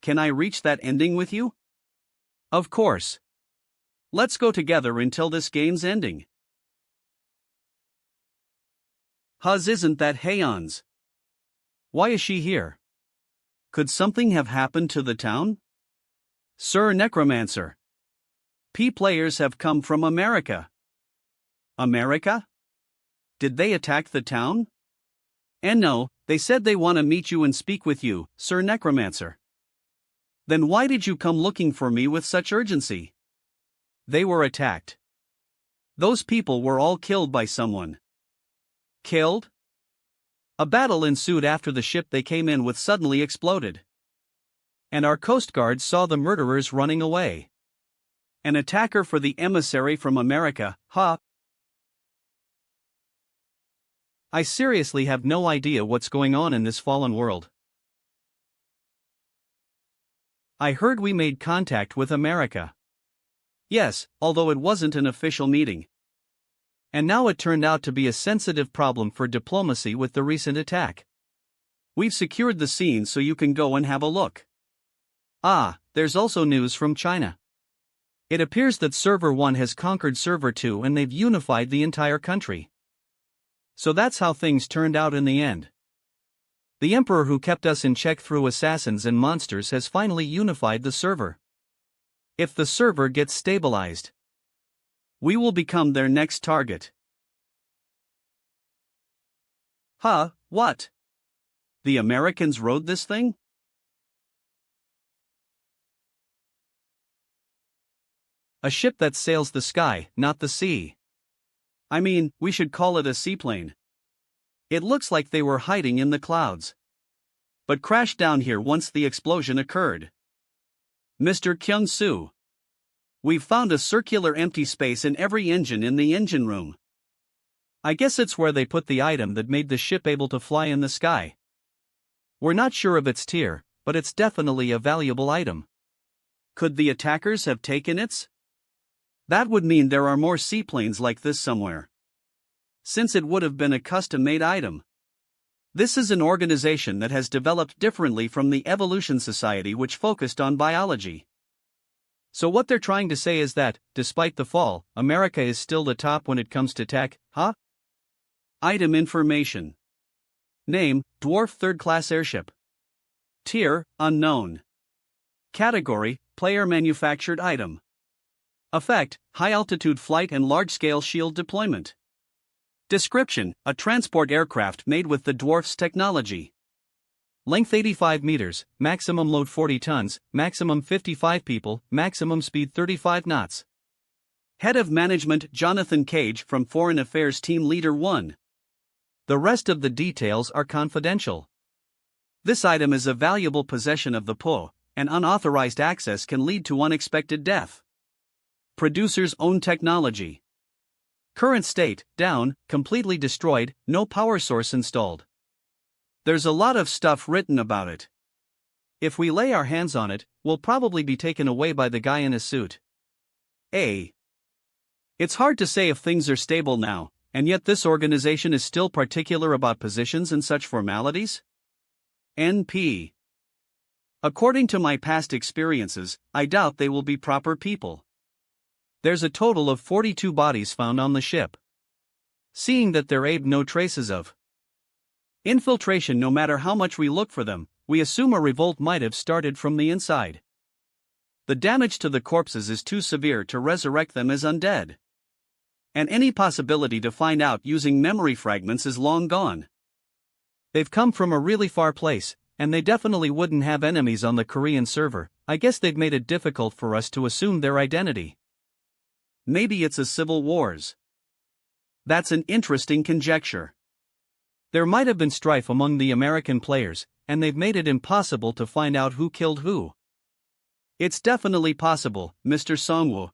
can I reach that ending with you? Of course. Let's go together until this game's ending. Huz, isn't that Heian's? Why is she here? Could something have happened to the town? Sir Necromancer. Players have come from America. America? Did they attack the town? And no, they said they want to meet you and speak with you, Sir Necromancer. Then why did you come looking for me with such urgency? They were attacked. Those people were all killed by someone. Killed? A battle ensued after the ship they came in with suddenly exploded. And our Coast Guard saw the murderers running away. An attacker for the emissary from America, huh? I seriously have no idea what's going on in this fallen world. I heard we made contact with America. Yes, although it wasn't an official meeting. And now it turned out to be a sensitive problem for diplomacy with the recent attack. We've secured the scene so you can go and have a look. Ah, there's also news from China. It appears that Server 1 has conquered Server 2 and they've unified the entire country. So that's how things turned out in the end. The Emperor who kept us in check through assassins and monsters has finally unified the server. If the server gets stabilized, we will become their next target. Huh, what? The Americans rode this thing? A ship that sails the sky, not the sea. I mean, we should call it a seaplane. It looks like they were hiding in the clouds, but crashed down here once the explosion occurred. Mr. Kyung-soo, we've found a circular empty space in every engine in the engine room. I guess it's where they put the item that made the ship able to fly in the sky. We're not sure of its tier, but it's definitely a valuable item. Could the attackers have taken it? That would mean there are more seaplanes like this somewhere, since it would have been a custom-made item. This is an organization that has developed differently from the Evolution Society, which focused on biology. So what they're trying to say is that, despite the fall, America is still the top when it comes to tech, huh? Item information. Name: Dwarf Third-Class Airship. Tier: Unknown. Category: Player Manufactured Item. Effect: High-altitude flight and large-scale shield deployment. Description: A transport aircraft made with the dwarf's technology. Length 85 meters, maximum load 40 tons, maximum 55 people, maximum speed 35 knots. Head of Management Jonathan Cage from Foreign Affairs Team Leader 1. The rest of the details are confidential. This item is a valuable possession of the PO, and unauthorized access can lead to unexpected death. Producer's own technology. Current state, down, completely destroyed, no power source installed. There's a lot of stuff written about it. If we lay our hands on it, we'll probably be taken away by the guy in a suit. It's hard to say if things are stable now, and yet this organization is still particular about positions and such formalities? NP. According to my past experiences, I doubt they will be proper people. There's a total of 42 bodies found on the ship. Seeing that there ain't no traces of infiltration, no matter how much we look for them, we assume a revolt might have started from the inside. The damage to the corpses is too severe to resurrect them as undead. And any possibility to find out using memory fragments is long gone. They've come from a really far place, and they definitely wouldn't have enemies on the Korean server. I guess they've made it difficult for us to assume their identity. Maybe it's a civil wars. That's an interesting conjecture. There might have been strife among the American players, and they've made it impossible to find out who killed who. It's definitely possible, Mr. Songwoo.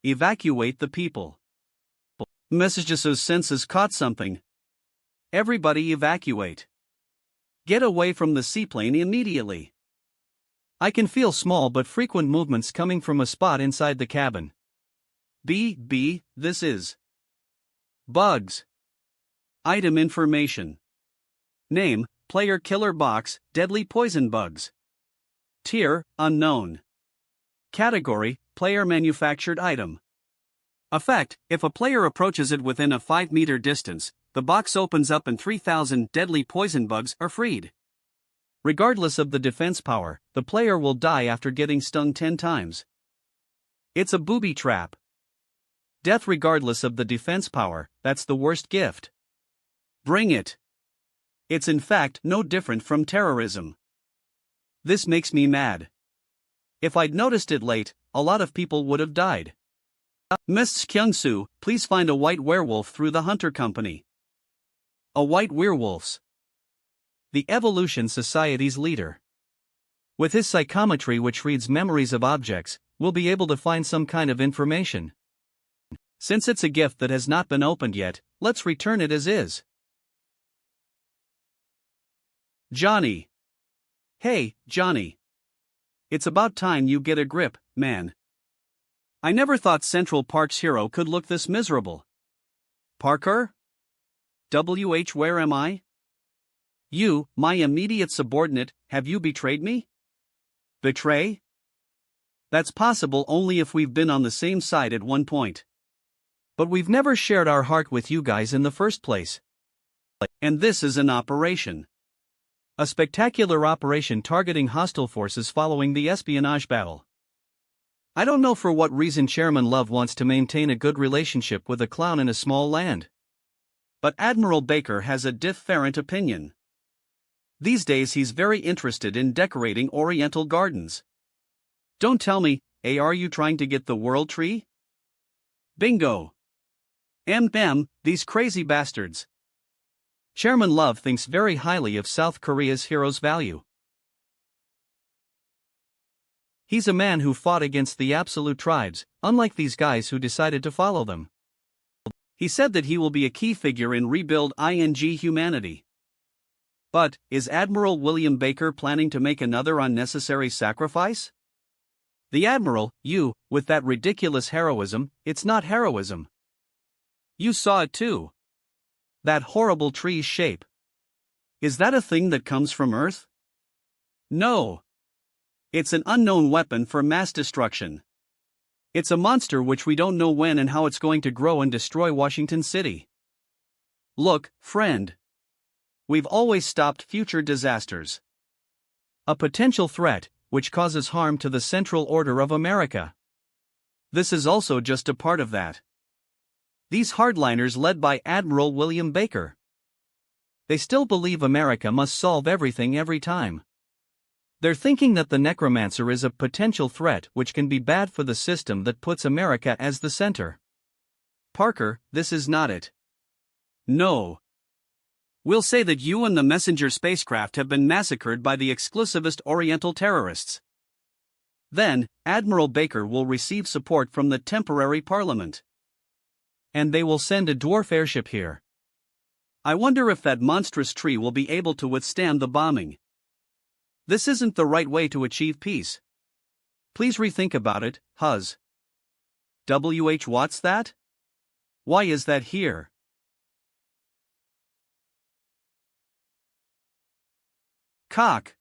Evacuate the people. Message's senses caught something. Everybody evacuate. Get away from the seaplane immediately. I can feel small but frequent movements coming from a spot inside the cabin. This is bugs. Item information. Name, player killer box, deadly poison bugs. Tier, unknown. Category, player manufactured item. Effect, if a player approaches it within a 5-meter distance, the box opens up and 3,000 deadly poison bugs are freed. Regardless of the defense power, the player will die after getting stung 10 times. It's a booby trap. Death regardless of the defense power, that's the worst gift. Bring it. It's in fact no different from terrorism. This makes me mad. If I'd noticed it late, a lot of people would have died. Ms. Kyung-soo, please find a white werewolf through the Hunter Company. A white werewolf's the Evolution Society's leader. With his psychometry, which reads memories of objects, we'll be able to find some kind of information. Since it's a gift that has not been opened yet, let's return it as is. Johnny. Hey, Johnny. It's about time you get a grip, man. I never thought Central Park's hero could look this miserable. Parker? Where am I? You, my immediate subordinate, have you betrayed me? Betray? That's possible only if we've been on the same side at one point. But we've never shared our heart with you guys in the first place. And this is an operation. A spectacular operation targeting hostile forces following the espionage battle. I don't know for what reason Chairman Love wants to maintain a good relationship with a clown in a small land. But Admiral Baker has a different opinion. These days he's very interested in decorating Oriental gardens. Don't tell me, are you trying to get the World Tree? Bingo! These crazy bastards. Chairman Love thinks very highly of South Korea's hero's value. He's a man who fought against the absolute tribes, unlike these guys who decided to follow them. He said that he will be a key figure in rebuild humanity. But, is Admiral William Baker planning to make another unnecessary sacrifice? The Admiral, with that ridiculous heroism, it's not heroism. You saw it too. That horrible tree's shape. Is that a thing that comes from Earth? No. It's an unknown weapon for mass destruction. It's a monster which we don't know when and how it's going to grow and destroy Washington City. Look, friend. We've always stopped future disasters. A potential threat, which causes harm to the Central Order of America. This is also just a part of that. These hardliners led by Admiral William Baker. they still believe America must solve everything every time. They're thinking that the Necromancer is a potential threat which can be bad for the system that puts America as the center. Parker, this is not it. No. We'll say that you and the messenger spacecraft have been massacred by the exclusivist Oriental terrorists. Then, Admiral Baker will receive support from the temporary parliament. And they will send a dwarf airship here. I wonder if that monstrous tree will be able to withstand the bombing. This isn't the right way to achieve peace. Please rethink about it, Huz. What's that? Why is that here? Cock.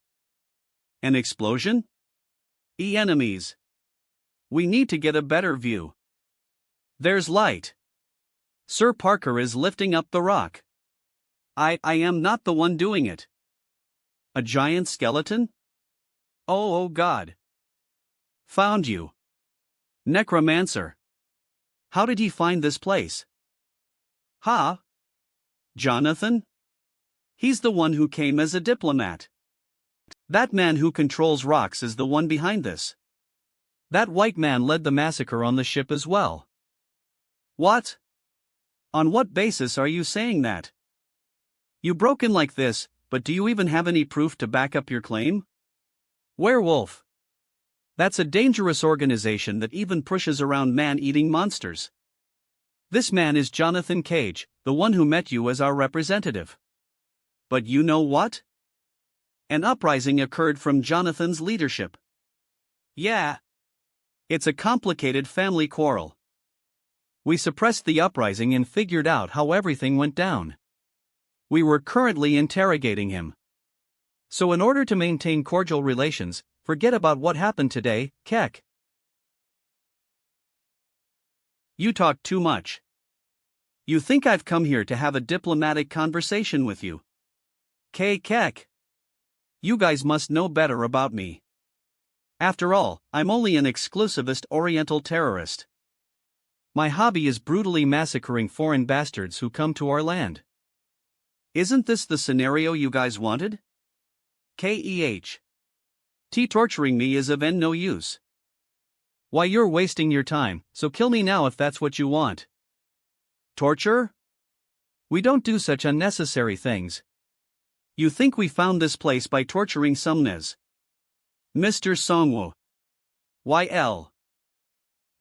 An explosion? Enemies. We need to get a better view. There's light. Sir Parker is lifting up the rock. I am not the one doing it. A giant skeleton? Oh God. Found you. Necromancer. How did he find this place? Ha? Jonathan? He's the one who came as a diplomat. That man who controls rocks is the one behind this. That white man led the massacre on the ship as well. What? On what basis are you saying that? You broke in like this, but do you even have any proof to back up your claim? Werewolf. That's a dangerous organization that even pushes around man-eating monsters. This man is Jonathan Cage, the one who met you as our representative. But you know what? An uprising occurred from Jonathan's leadership. Yeah. It's a complicated family quarrel. We suppressed the uprising and figured out how everything went down. We were currently interrogating him. So in order to maintain cordial relations, forget about what happened today, Keck. You talk too much. You think I've come here to have a diplomatic conversation with you? Keck. You guys must know better about me. After all, I'm only an exclusivist Oriental terrorist. My hobby is brutally massacring foreign bastards who come to our land. Isn't this the scenario you guys wanted? Torturing me is of no use. Why, you're wasting your time, so kill me now if that's what you want. Torture? We don't do such unnecessary things. You think we found this place by torturing Sumnes? Mr. Songwo. YL.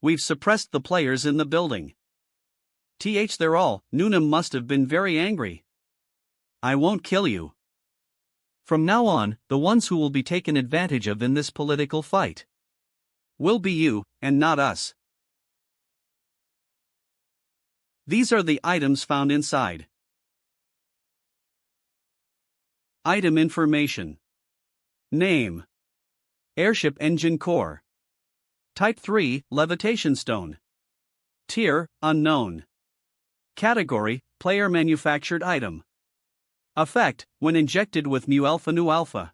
We've suppressed the players in the building. They're all, Newnham must have been very angry. I won't kill you. From now on, the ones who will be taken advantage of in this political fight will be you, and not us. These are the items found inside. Item information. Name. Airship engine core. Type 3, levitation stone. Tier, unknown. Category, player manufactured item. Effect, when injected with mu alpha nu alpha.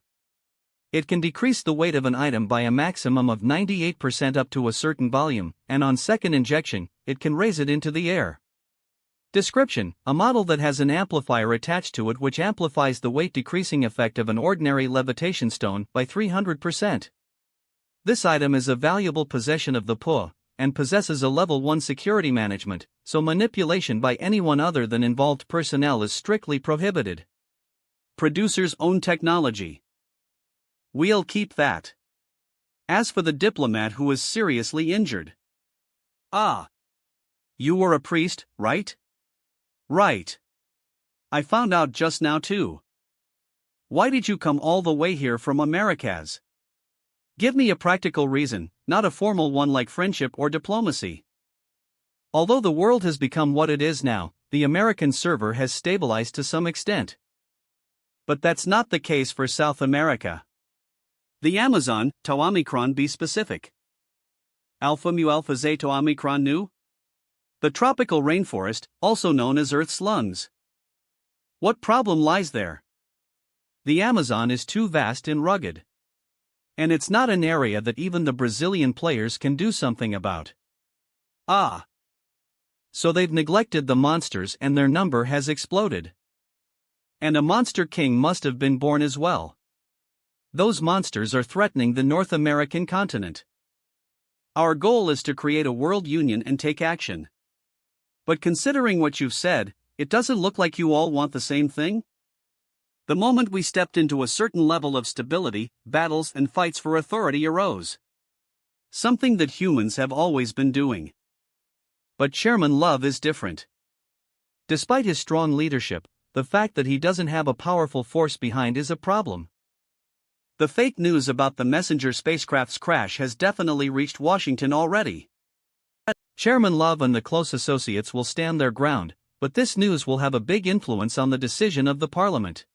It can decrease the weight of an item by a maximum of 98% up to a certain volume, and on second injection, it can raise it into the air. Description: a model that has an amplifier attached to it which amplifies the weight decreasing effect of an ordinary levitation stone by 300%. This item is a valuable possession of the PUA, and possesses a level 1 security management, so manipulation by anyone other than involved personnel is strictly prohibited. Producer's own technology. We'll keep that. As for the diplomat who is seriously injured. Ah. You were a priest, right? Right. I found out just now too. Why did you come all the way here from Americas? Give me a practical reason, not a formal one like friendship or diplomacy. Although the world has become what it is now, the American server has stabilized to some extent. But that's not the case for South America. The Amazon, to Omicron be specific. Alpha mu alpha zeta Omicron nu? The tropical rainforest, also known as Earth's lungs. What problem lies there? The Amazon is too vast and rugged. And it's not an area that even the Brazilian players can do something about. Ah. So they've neglected the monsters and their number has exploded. And a monster king must have been born as well. Those monsters are threatening the North American continent. Our goal is to create a world union and take action. But considering what you've said, it doesn't look like you all want the same thing? The moment we stepped into a certain level of stability, battles and fights for authority arose. Something that humans have always been doing. But Chairman Love is different. Despite his strong leadership, the fact that he doesn't have a powerful force behind is a problem. The fake news about the Messenger spacecraft's crash has definitely reached Washington already. Chairman Love and the close associates will stand their ground, but this news will have a big influence on the decision of the Parliament.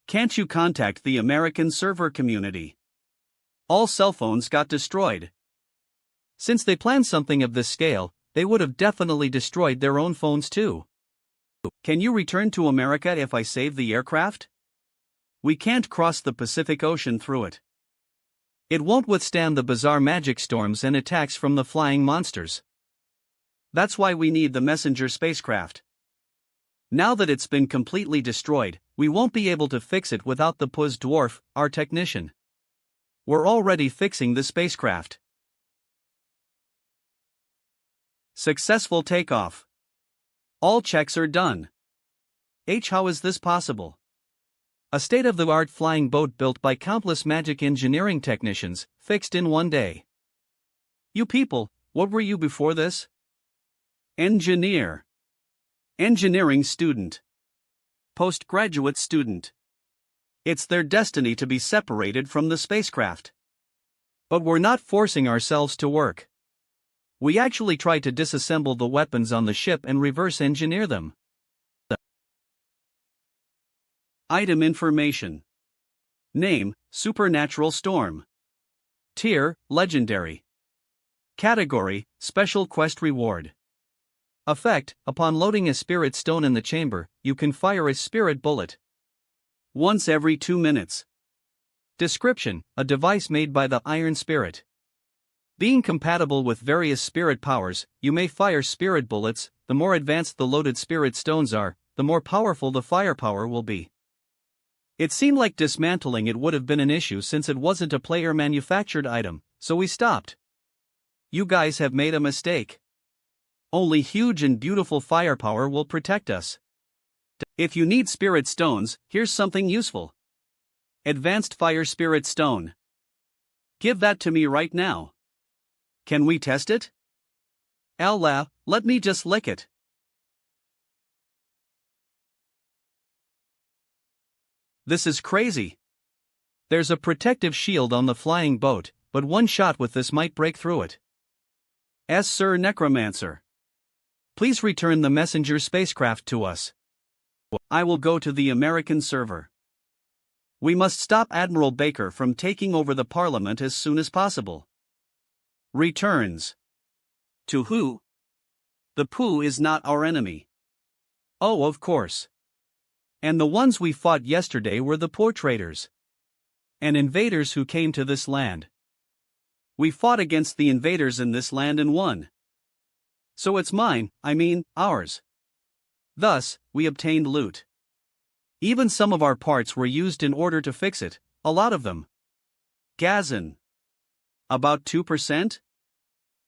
Can't you contact the American server community? All cell phones got destroyed. Since they planned something of this scale, they would have definitely destroyed their own phones too. Can you return to America if I save the aircraft? We can't cross the Pacific Ocean through it. It won't withstand the bizarre magic storms and attacks from the flying monsters. That's why we need the Messenger spacecraft. Now that it's been completely destroyed, we won't be able to fix it without the Puz dwarf, our technician. We're already fixing the spacecraft. Successful takeoff. All checks are done. How is this possible? A state-of-the-art flying boat built by countless magic engineering technicians, fixed in one day. You people, what were you before this? Engineer. Engineering student. Postgraduate student. It's their destiny to be separated from the spacecraft. But we're not forcing ourselves to work. We actually tried to disassemble the weapons on the ship and reverse engineer them. Item information. Name, Supernatural Storm. Tier, Legendary. Category, Special Quest Reward. Effect, upon loading a spirit stone in the chamber, you can fire a spirit bullet. Once every 2 minutes. Description, a device made by the Iron Spirit. Being compatible with various spirit powers, you may fire spirit bullets. The more advanced the loaded spirit stones are, the more powerful the firepower will be. It seemed like dismantling it would have been an issue since it wasn't a player-manufactured item, so we stopped. You guys have made a mistake. Only huge and beautiful firepower will protect us. If you need spirit stones, here's something useful. Advanced Fire Spirit Stone. Give that to me right now. Can we test it? Allah, let me just lick it. This is crazy. There's a protective shield on the flying boat, but one shot with this might break through it. Sir Necromancer. Please return the Messenger spacecraft to us. I will go to the American server. We must stop Admiral Baker from taking over the Parliament as soon as possible. Returns. To who? The Pooh is not our enemy. Oh, of course. And the ones we fought yesterday were the poor traders and invaders who came to this land. We fought against the invaders in this land and won. So it's mine, ours. Thus, we obtained loot. Even some of our parts were used in order to fix it, a lot of them. Gazin. About 2%?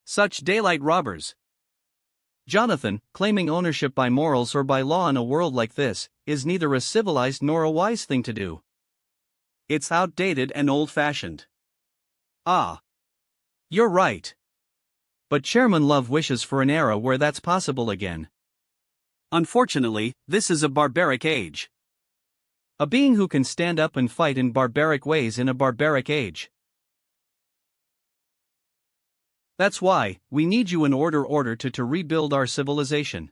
Such daylight robbers. Jonathan, claiming ownership by morals or by law in a world like this, is neither a civilized nor a wise thing to do. It's outdated and old-fashioned. Ah. You're right. But Chairman Love wishes for an era where that's possible again. Unfortunately, this is a barbaric age. A being who can stand up and fight in barbaric ways in a barbaric age. That's why, we need you in order to rebuild our civilization.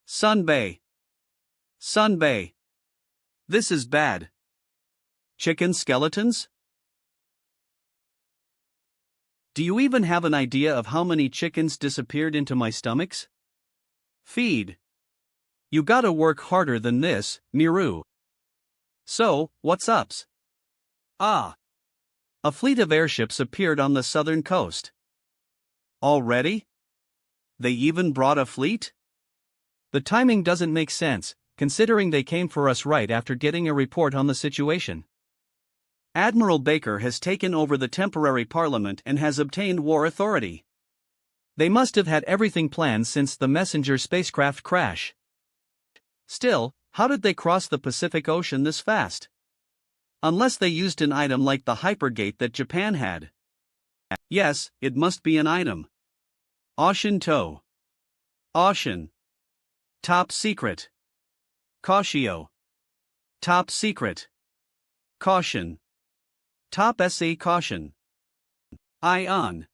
Sun Bay. Sun Bay. This is bad. Chicken skeletons? Do you even have an idea of how many chickens disappeared into my stomachs? Feed. You gotta work harder than this, Miru. So, what's ups? Ah. A fleet of airships appeared on the southern coast. Already? They even brought a fleet? The timing doesn't make sense, considering they came for us right after getting a report on the situation. Admiral Baker has taken over the temporary parliament and has obtained war authority. They must have had everything planned since the Messenger spacecraft crash. Still, how did they cross the Pacific Ocean this fast? Unless they used an item like the hypergate that Japan had. Yes, it must be an item. Ocean Tow. Ocean. Top secret. Cautio. Top secret. Caution. Top SA caution. Ion.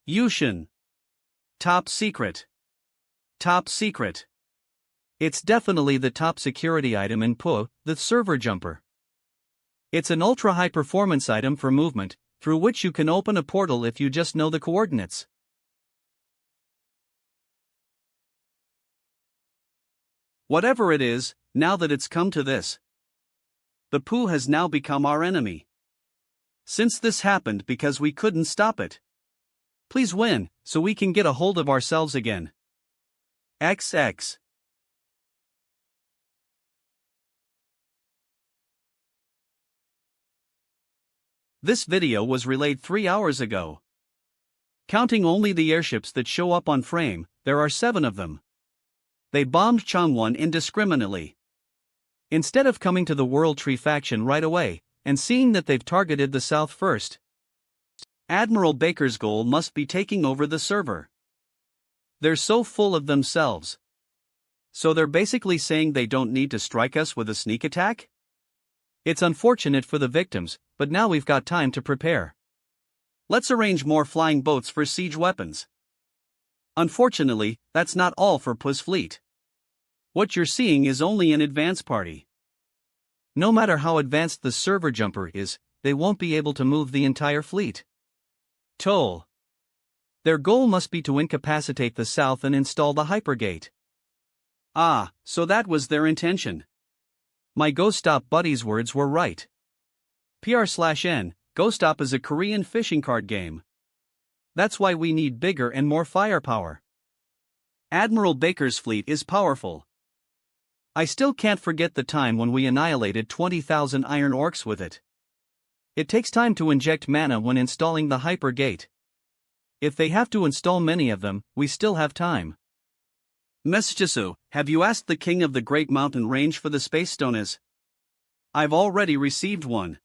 Yushin. Top secret. Top secret. It's definitely the top security item in PO, the server jumper. It's an ultra-high performance item for movement, through which you can open a portal if you just know the coordinates. Whatever it is, now that it's come to this, the poo has now become our enemy. Since this happened because we couldn't stop it. Please win, so we can get a hold of ourselves again. XX. This video was relayed 3 hours ago. Counting only the airships that show up on frame, there are 7 of them. They bombed Changwon indiscriminately. Instead of coming to the World Tree faction right away, and seeing that they've targeted the South first, Admiral Baker's goal must be taking over the server. They're so full of themselves. So they're basically saying they don't need to strike us with a sneak attack? It's unfortunate for the victims, but now we've got time to prepare. Let's arrange more flying boats for siege weapons. Unfortunately, that's not all for PU's fleet. What you're seeing is only an advance party. No matter how advanced the server jumper is, they won't be able to move the entire fleet. Toll. Their goal must be to incapacitate the South and install the hypergate. Ah, so that was their intention. My Go Stop buddies' words were right. PR/N, Go Stop is a Korean fishing card game. That's why we need bigger and more firepower. Admiral Baker's fleet is powerful. I still can't forget the time when we annihilated 20,000 iron orcs with it. It takes time to inject mana when installing the hypergate. If they have to install many of them, we still have time. Mesjisu, have you asked the king of the Great Mountain Range for the Space Stone? I've already received one.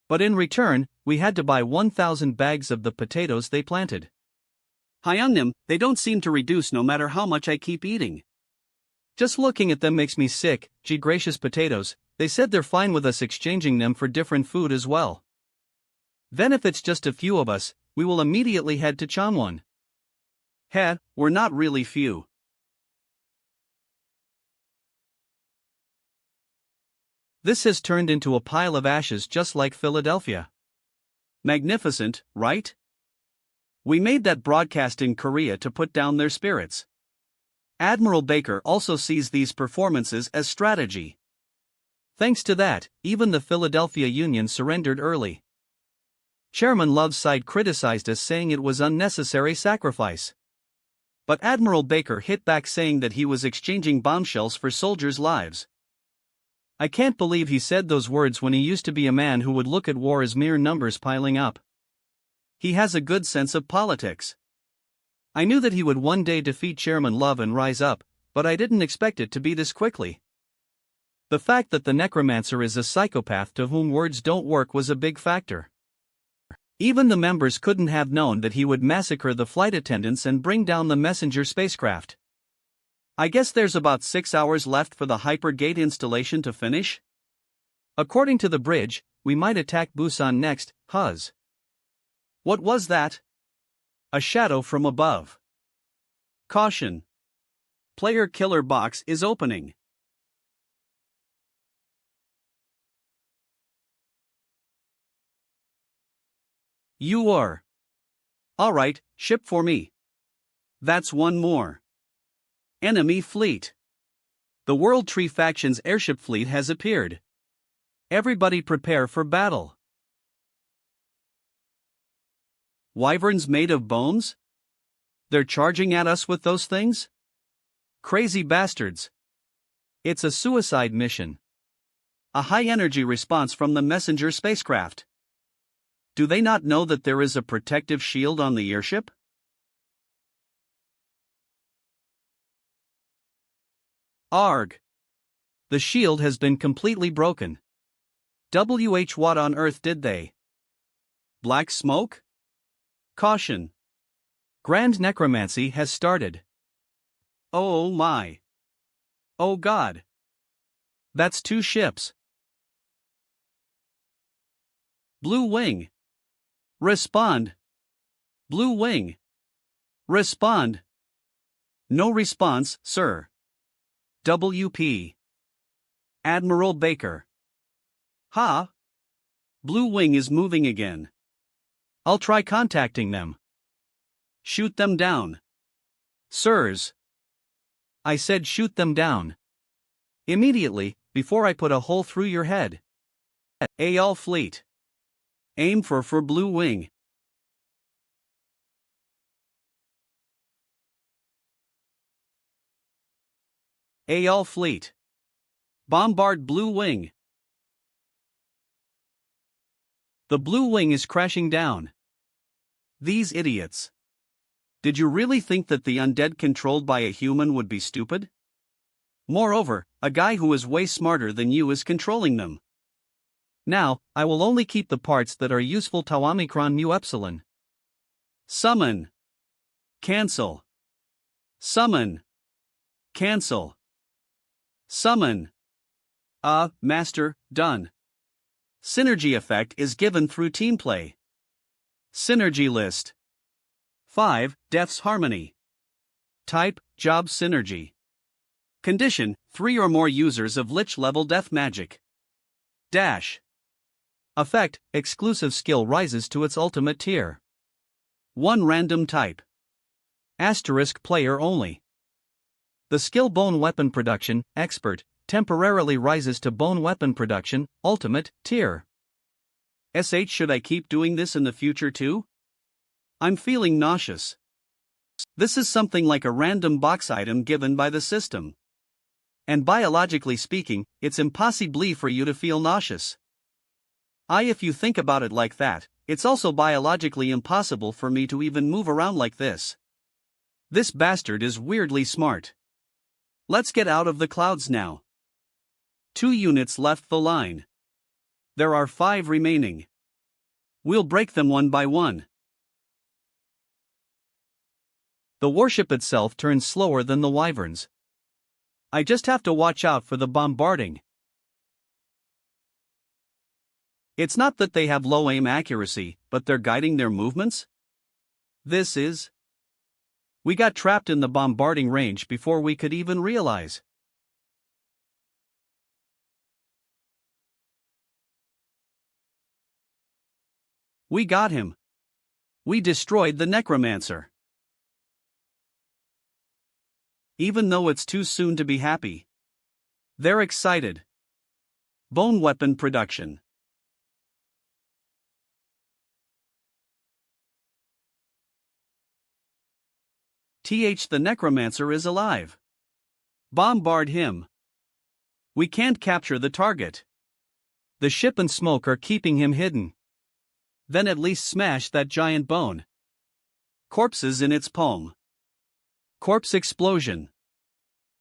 But in return, we had to buy 1,000 bags of the potatoes they planted. Hyungnim, they don't seem to reduce no matter how much I keep eating. Just looking at them makes me sick. Gee gracious potatoes, they said they're fine with us exchanging them for different food as well. Then if it's just a few of us, we will immediately head to Changwon. We're not really few. This has turned into a pile of ashes just like Philadelphia. Magnificent, right? We made that broadcast in Korea to put down their spirits. Admiral Baker also sees these performances as strategy. Thanks to that, even the Philadelphia Union surrendered early. Chairman Love's side criticized us saying it was unnecessary sacrifice. But Admiral Baker hit back saying that he was exchanging bombshells for soldiers' lives. I can't believe he said those words when he used to be a man who would look at war as mere numbers piling up. He has a good sense of politics. I knew that he would one day defeat Chairman Love and rise up, but I didn't expect it to be this quickly. The fact that the Necromancer is a psychopath to whom words don't work was a big factor. Even the members couldn't have known that he would massacre the flight attendants and bring down the messenger spacecraft. I guess there's about 6 hours left for the hypergate installation to finish? According to the bridge, we might attack Busan next, Huz. What was that? A shadow from above. Caution. Player killer box is opening. You are. Alright, ship for me. That's one more. Enemy fleet. The World Tree faction's airship fleet has appeared. Everybody prepare for battle. Wyverns made of bones? They're charging at us with those things? Crazy bastards. It's a suicide mission. A high-energy response from the messenger spacecraft. Do they not know that there is a protective shield on the airship? Arg. The shield has been completely broken. What on earth did they? Black smoke? Caution. Grand necromancy has started. Oh my. Oh God. That's 2 ships. Blue Wing. Respond. Blue Wing. Respond. No response, sir. WP. Admiral Baker. Ha? Blue Wing is moving again. I'll try contacting them. Shoot them down. Sirs. I said shoot them down. Immediately, before I put a hole through your head. All fleet. Aim for Blue Wing. All fleet. Bombard Blue Wing. The Blue Wing is crashing down. These idiots. Did you really think that the undead controlled by a human would be stupid? Moreover, a guy who is way smarter than you is controlling them. Now, I will only keep the parts that are useful to Omicron Mu Epsilon. Summon. Cancel. Summon. Cancel. Summon. Master, done. Synergy effect is given through team play. Synergy list. 5. Death's Harmony. Type, Job Synergy. Condition, 3 or more users of Lich level death magic. Dash. Effect, exclusive skill rises to its ultimate tier. 1 random type. Asterisk player only. The skill Bone Weapon Production, Expert, temporarily rises to Bone Weapon Production, Ultimate, tier. Should I keep doing this in the future too? I'm feeling nauseous. This is something like a random box item given by the system. And biologically speaking, it's impossible for you to feel nauseous. If you think about it like that, it's also biologically impossible for me to even move around like this. This bastard is weirdly smart. Let's get out of the clouds now. 2 units left the line. There are 5 remaining. We'll break them one by one. The warship itself turns slower than the wyverns. I just have to watch out for the bombarding. It's not that they have low aim accuracy, but they're guiding their movements? We got trapped in the bombarding range before we could even realize. We got him. We destroyed the Necromancer. Even though it's too soon to be happy. They're excited. Bone Weapon Production. The Necromancer is alive. Bombard him. We can't capture the target. The ship and smoke are keeping him hidden. Then at least smash that giant bone. Corpses in its palm. Corpse explosion.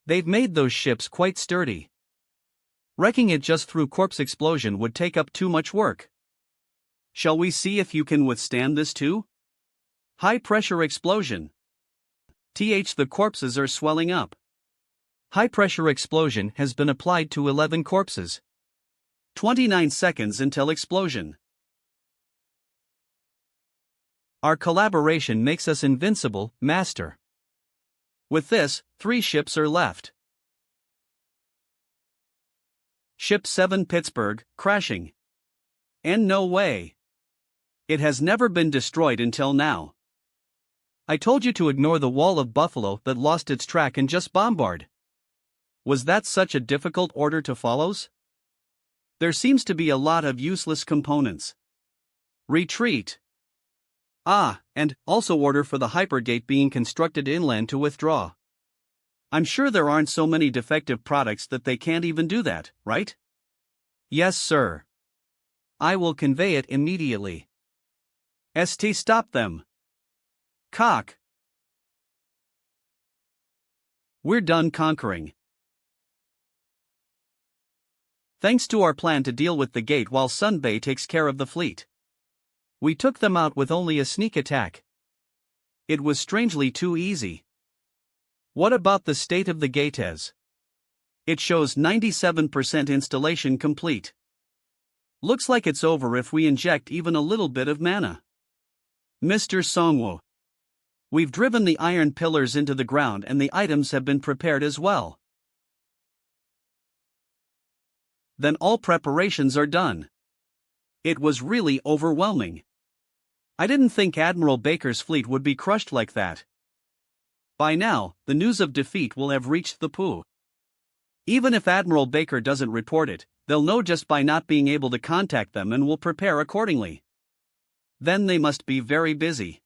They've made those ships quite sturdy. Wrecking it just through corpse explosion would take up too much work. Shall we see if you can withstand this too? High pressure explosion. The corpses are swelling up. High pressure explosion has been applied to 11 corpses. 29 seconds until explosion. Our collaboration makes us invincible, Master. With this, 3 ships are left. Ship 7 Pittsburgh, crashing. And no way. It has never been destroyed until now. I told you to ignore the wall of buffalo that lost its track and just bombard. Was that such a difficult order to follow? There seems to be a lot of useless components. Retreat. And also order for the hypergate being constructed inland to withdraw. I'm sure there aren't so many defective products that they can't even do that, right? Yes, sir. I will convey it immediately. Stop them. Cock. We're done conquering. Thanks to our plan to deal with the gate while Sunbay takes care of the fleet. We took them out with only a sneak attack. It was strangely too easy. What about the state of the gates? It shows 97% installation complete. Looks like it's over if we inject even a little bit of mana. Mr. Songwo. We've driven the iron pillars into the ground and the items have been prepared as well. Then all preparations are done. It was really overwhelming. I didn't think Admiral Baker's fleet would be crushed like that. By now, the news of defeat will have reached the Pooh. Even if Admiral Baker doesn't report it, they'll know just by not being able to contact them and will prepare accordingly. Then they must be very busy.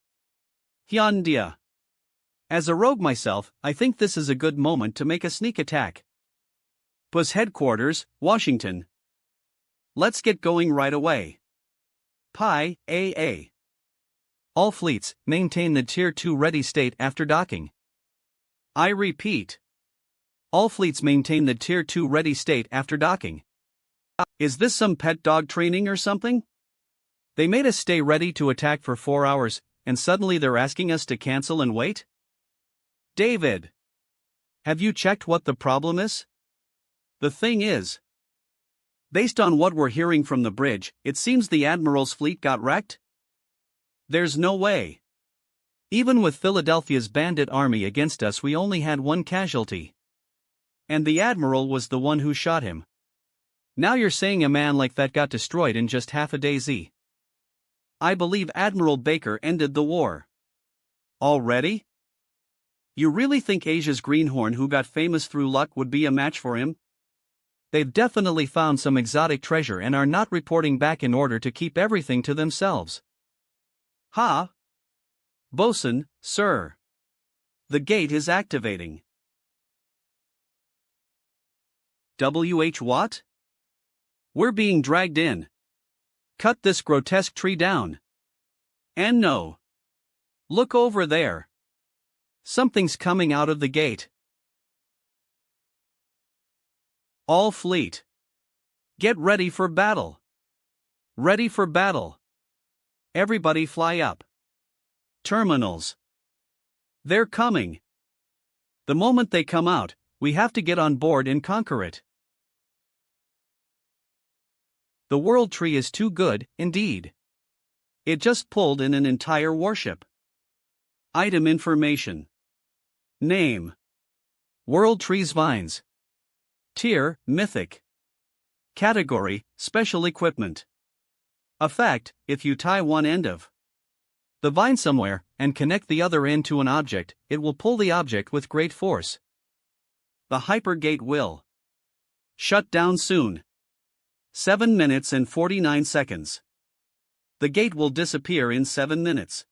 Hyundia. As a rogue myself, I think this is a good moment to make a sneak attack. Pooh's headquarters, Washington. Let's get going right away. Pi, AA. All fleets, maintain the Tier 2 ready state after docking. I repeat. All fleets maintain the Tier 2 ready state after docking. Is this some pet dog training or something? They made us stay ready to attack for 4 hours, and suddenly they're asking us to cancel and wait? David. Have you checked what the problem is? The thing is, based on what we're hearing from the bridge, it seems the Admiral's fleet got wrecked? There's no way. Even with Philadelphia's bandit army against us, we only had one casualty. And the Admiral was the one who shot him. Now you're saying a man like that got destroyed in just half a day? I believe Admiral Baker ended the war. Already? You really think Asia's greenhorn, who got famous through luck, would be a match for him? They've definitely found some exotic treasure and are not reporting back in order to keep everything to themselves. Ha! Bosun, sir. The gate is activating. What? We're being dragged in. Cut this grotesque tree down. And no. Look over there. Something's coming out of the gate. All fleet. Get ready for battle. Ready for battle. Everybody fly up. Terminals. They're coming. The moment they come out, we have to get on board and conquer it. The World Tree is too good, indeed. It just pulled in an entire warship. Item information. Name. World Tree's Vines. Tier, Mythic. Category, Special Equipment. Effect, if you tie one end of the vine somewhere, and connect the other end to an object, it will pull the object with great force. The hypergate will shut down soon. 7 minutes and 49 seconds. The gate will disappear in 7 minutes.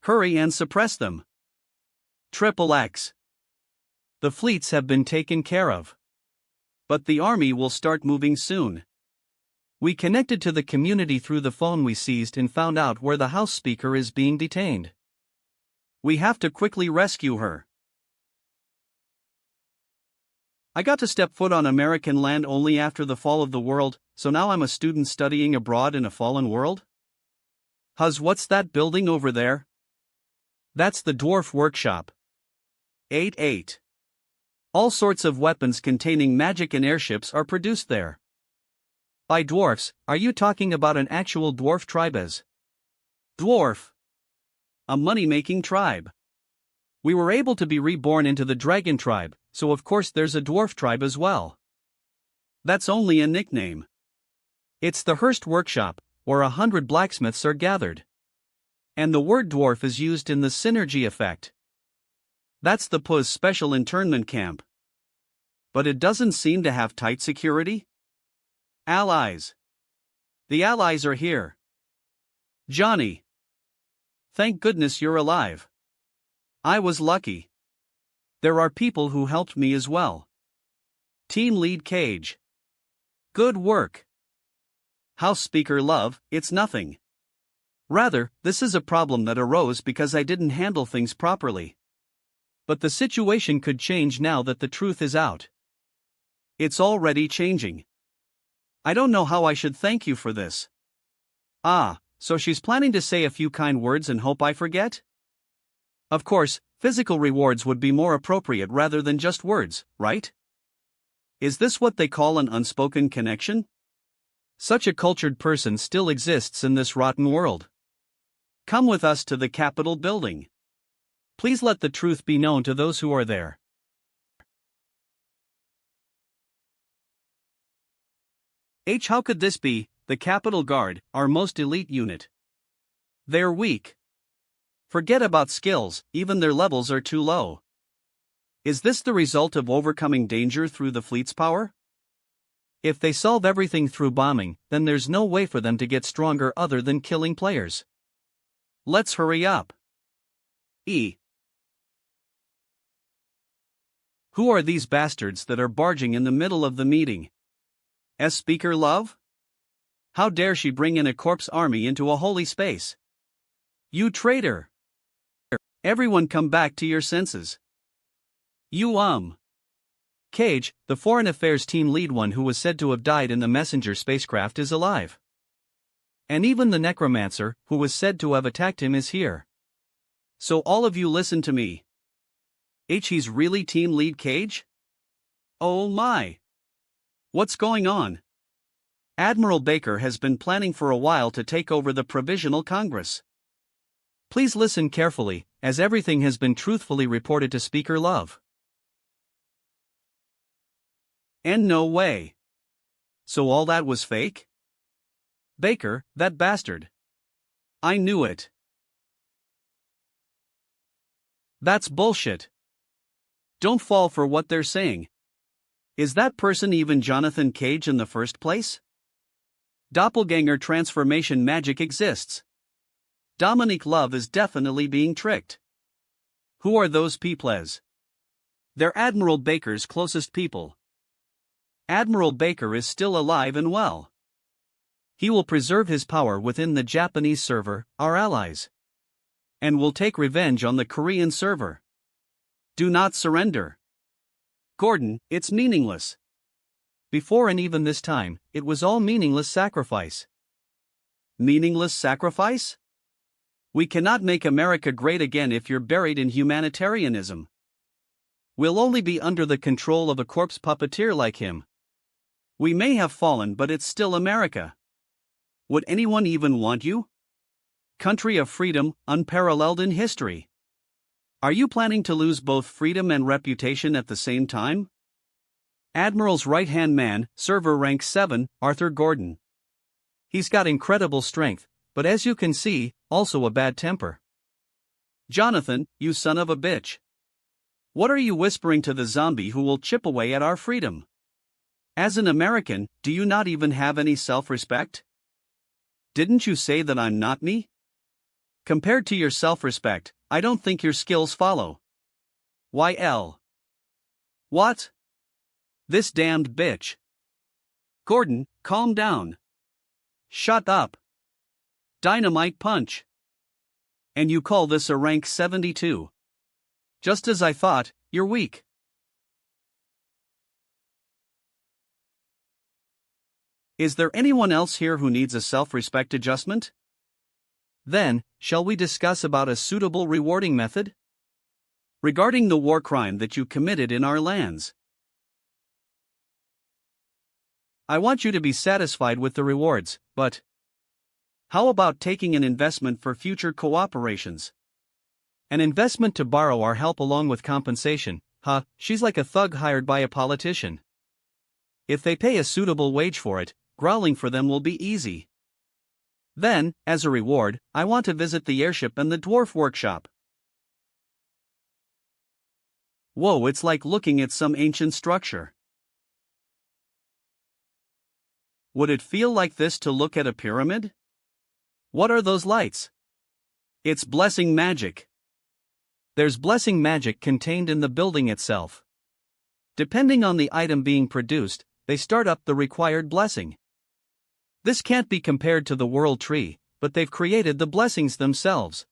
Hurry and suppress them. XXX. The fleets have been taken care of. But the army will start moving soon. We connected to the community through the phone we seized and found out where the house speaker is being detained. We have to quickly rescue her. I got to step foot on American land only after the fall of the world, so now I'm a student studying abroad in a fallen world? What's that building over there? That's the dwarf workshop. 88. All sorts of weapons containing magic and airships are produced there. By dwarfs, are you talking about an actual dwarf tribe as? Dwarf. A money-making tribe. We were able to be reborn into the dragon tribe, so of course there's a dwarf tribe as well. That's only a nickname. It's the Hearst workshop, where 100 blacksmiths are gathered. And the word dwarf is used in the synergy effect. That's the Pooh's special internment camp. But it doesn't seem to have tight security. Allies. The allies are here. Johnny. Thank goodness you're alive. I was lucky. There are people who helped me as well. Team Lead Cage. Good work. House Speaker Love, it's nothing. Rather, this is a problem that arose because I didn't handle things properly. But the situation could change now that the truth is out. It's already changing. I don't know how I should thank you for this. Ah, so she's planning to say a few kind words and hope I forget? Of course, physical rewards would be more appropriate rather than just words, right? Is this what they call an unspoken connection? Such a cultured person still exists in this rotten world. Come with us to the Capitol building. Please let the truth be known to those who are there. How could this be? The Capitol Guard, our most elite unit. They're weak. Forget about skills, even their levels are too low. Is this the result of overcoming danger through the fleet's power? If they solve everything through bombing, then there's no way for them to get stronger other than killing players. Let's hurry up. Who are these bastards that are barging in the middle of the meeting? Speaker Love? How dare she bring in a corpse army into a holy space? You traitor! Everyone come back to your senses. Cage, the foreign affairs team lead one who was said to have died in the messenger spacecraft is alive. And even the Necromancer, who was said to have attacked him is here. So all of you listen to me. He's really team lead Cage? Oh my! What's going on? Admiral Baker has been planning for a while to take over the Provisional Congress. Please listen carefully, as everything has been truthfully reported to Speaker Love. And no way. So all that was fake? Baker, that bastard. I knew it. That's bullshit. Don't fall for what they're saying. Is that person even Jonathan Cage in the first place? Doppelganger transformation magic exists. Dominique Love is definitely being tricked. Who are those peoples? They're Admiral Baker's closest people. Admiral Baker is still alive and well. He will preserve his power within the Japanese server, our allies. And will take revenge on the Korean server. Do not surrender. Gordon, it's meaningless. Before and even this time, it was all meaningless sacrifice. Meaningless sacrifice? We cannot make America great again if you're buried in humanitarianism. We'll only be under the control of a corpse puppeteer like him. We may have fallen, but it's still America. Would anyone even want you? Country of freedom, unparalleled in history. Are you planning to lose both freedom and reputation at the same time? Admiral's right-hand man, server rank 7, Arthur Gordon. He's got incredible strength, but as you can see, also a bad temper. Jonathan, you son of a bitch. What are you whispering to the zombie who will chip away at our freedom? As an American, do you not even have any self-respect? Didn't you say that I'm not me? Compared to your self-respect, I don't think your skills follow. YL. What? This damned bitch. Gordon, calm down. Shut up. Dynamite punch. And you call this a rank 72? Just as I thought, you're weak. Is there anyone else here who needs a self-respect adjustment? Then, shall we discuss about a suitable rewarding method? Regarding the war crime that you committed in our lands. I want you to be satisfied with the rewards, but how about taking an investment for future cooperations? An investment to borrow our help along with compensation. She's like a thug hired by a politician. If they pay a suitable wage for it, growling for them will be easy. Then, as a reward, I want to visit the airship and the dwarf workshop. Whoa, it's like looking at some ancient structure. Would it feel like this to look at a pyramid? What are those lights? It's blessing magic. There's blessing magic contained in the building itself. Depending on the item being produced, they start up the required blessing. This can't be compared to the world tree, but they've created the blessings themselves.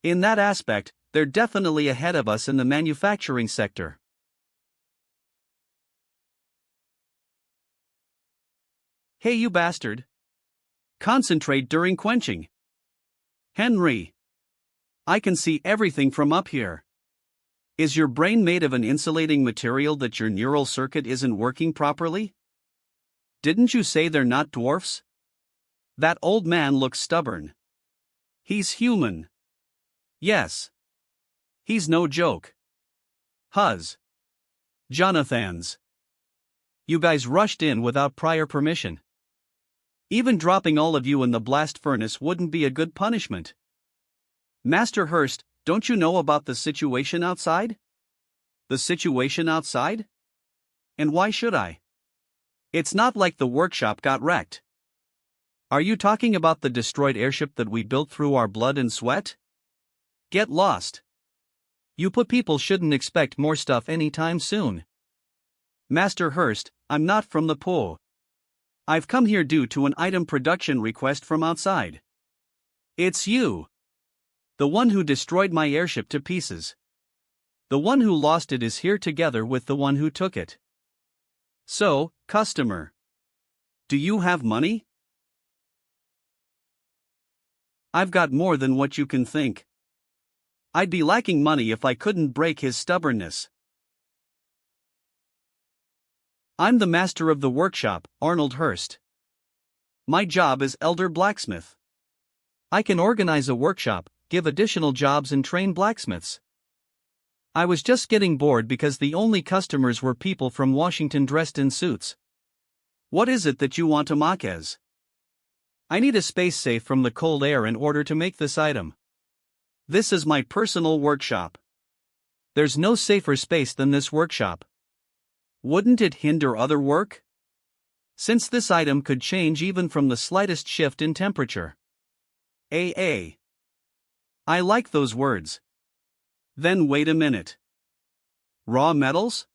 In that aspect, they're definitely ahead of us in the manufacturing sector. Hey you bastard! Concentrate during quenching. Henry! I can see everything from up here. Is your brain made of an insulating material that your neural circuit isn't working properly? Didn't you say they're not dwarfs? That old man looks stubborn. He's human. Yes. He's no joke. Huz. Jonathans. You guys rushed in without prior permission. Even dropping all of you in the blast furnace wouldn't be a good punishment. Master Hurst, don't you know about the situation outside? The situation outside? And why should I? It's not like the workshop got wrecked. Are you talking about the destroyed airship that we built through our blood and sweat? Get lost. You people shouldn't expect more stuff anytime soon. Master Hurst, I'm not from the Po. I've come here due to an item production request from outside. It's you. The one who destroyed my airship to pieces. The one who lost it is here together with the one who took it. So, customer. Do you have money? I've got more than what you can think. I'd be lacking money if I couldn't break his stubbornness. I'm the master of the workshop, Arnold Hurst. My job is elder blacksmith. I can organize a workshop, give additional jobs and train blacksmiths. I was just getting bored because the only customers were people from Washington dressed in suits. What is it that you want to mock as? I need a space safe from the cold air in order to make this item. This is my personal workshop. There's no safer space than this workshop. Wouldn't it hinder other work? Since this item could change even from the slightest shift in temperature. I like those words. Then wait a minute. Raw metals?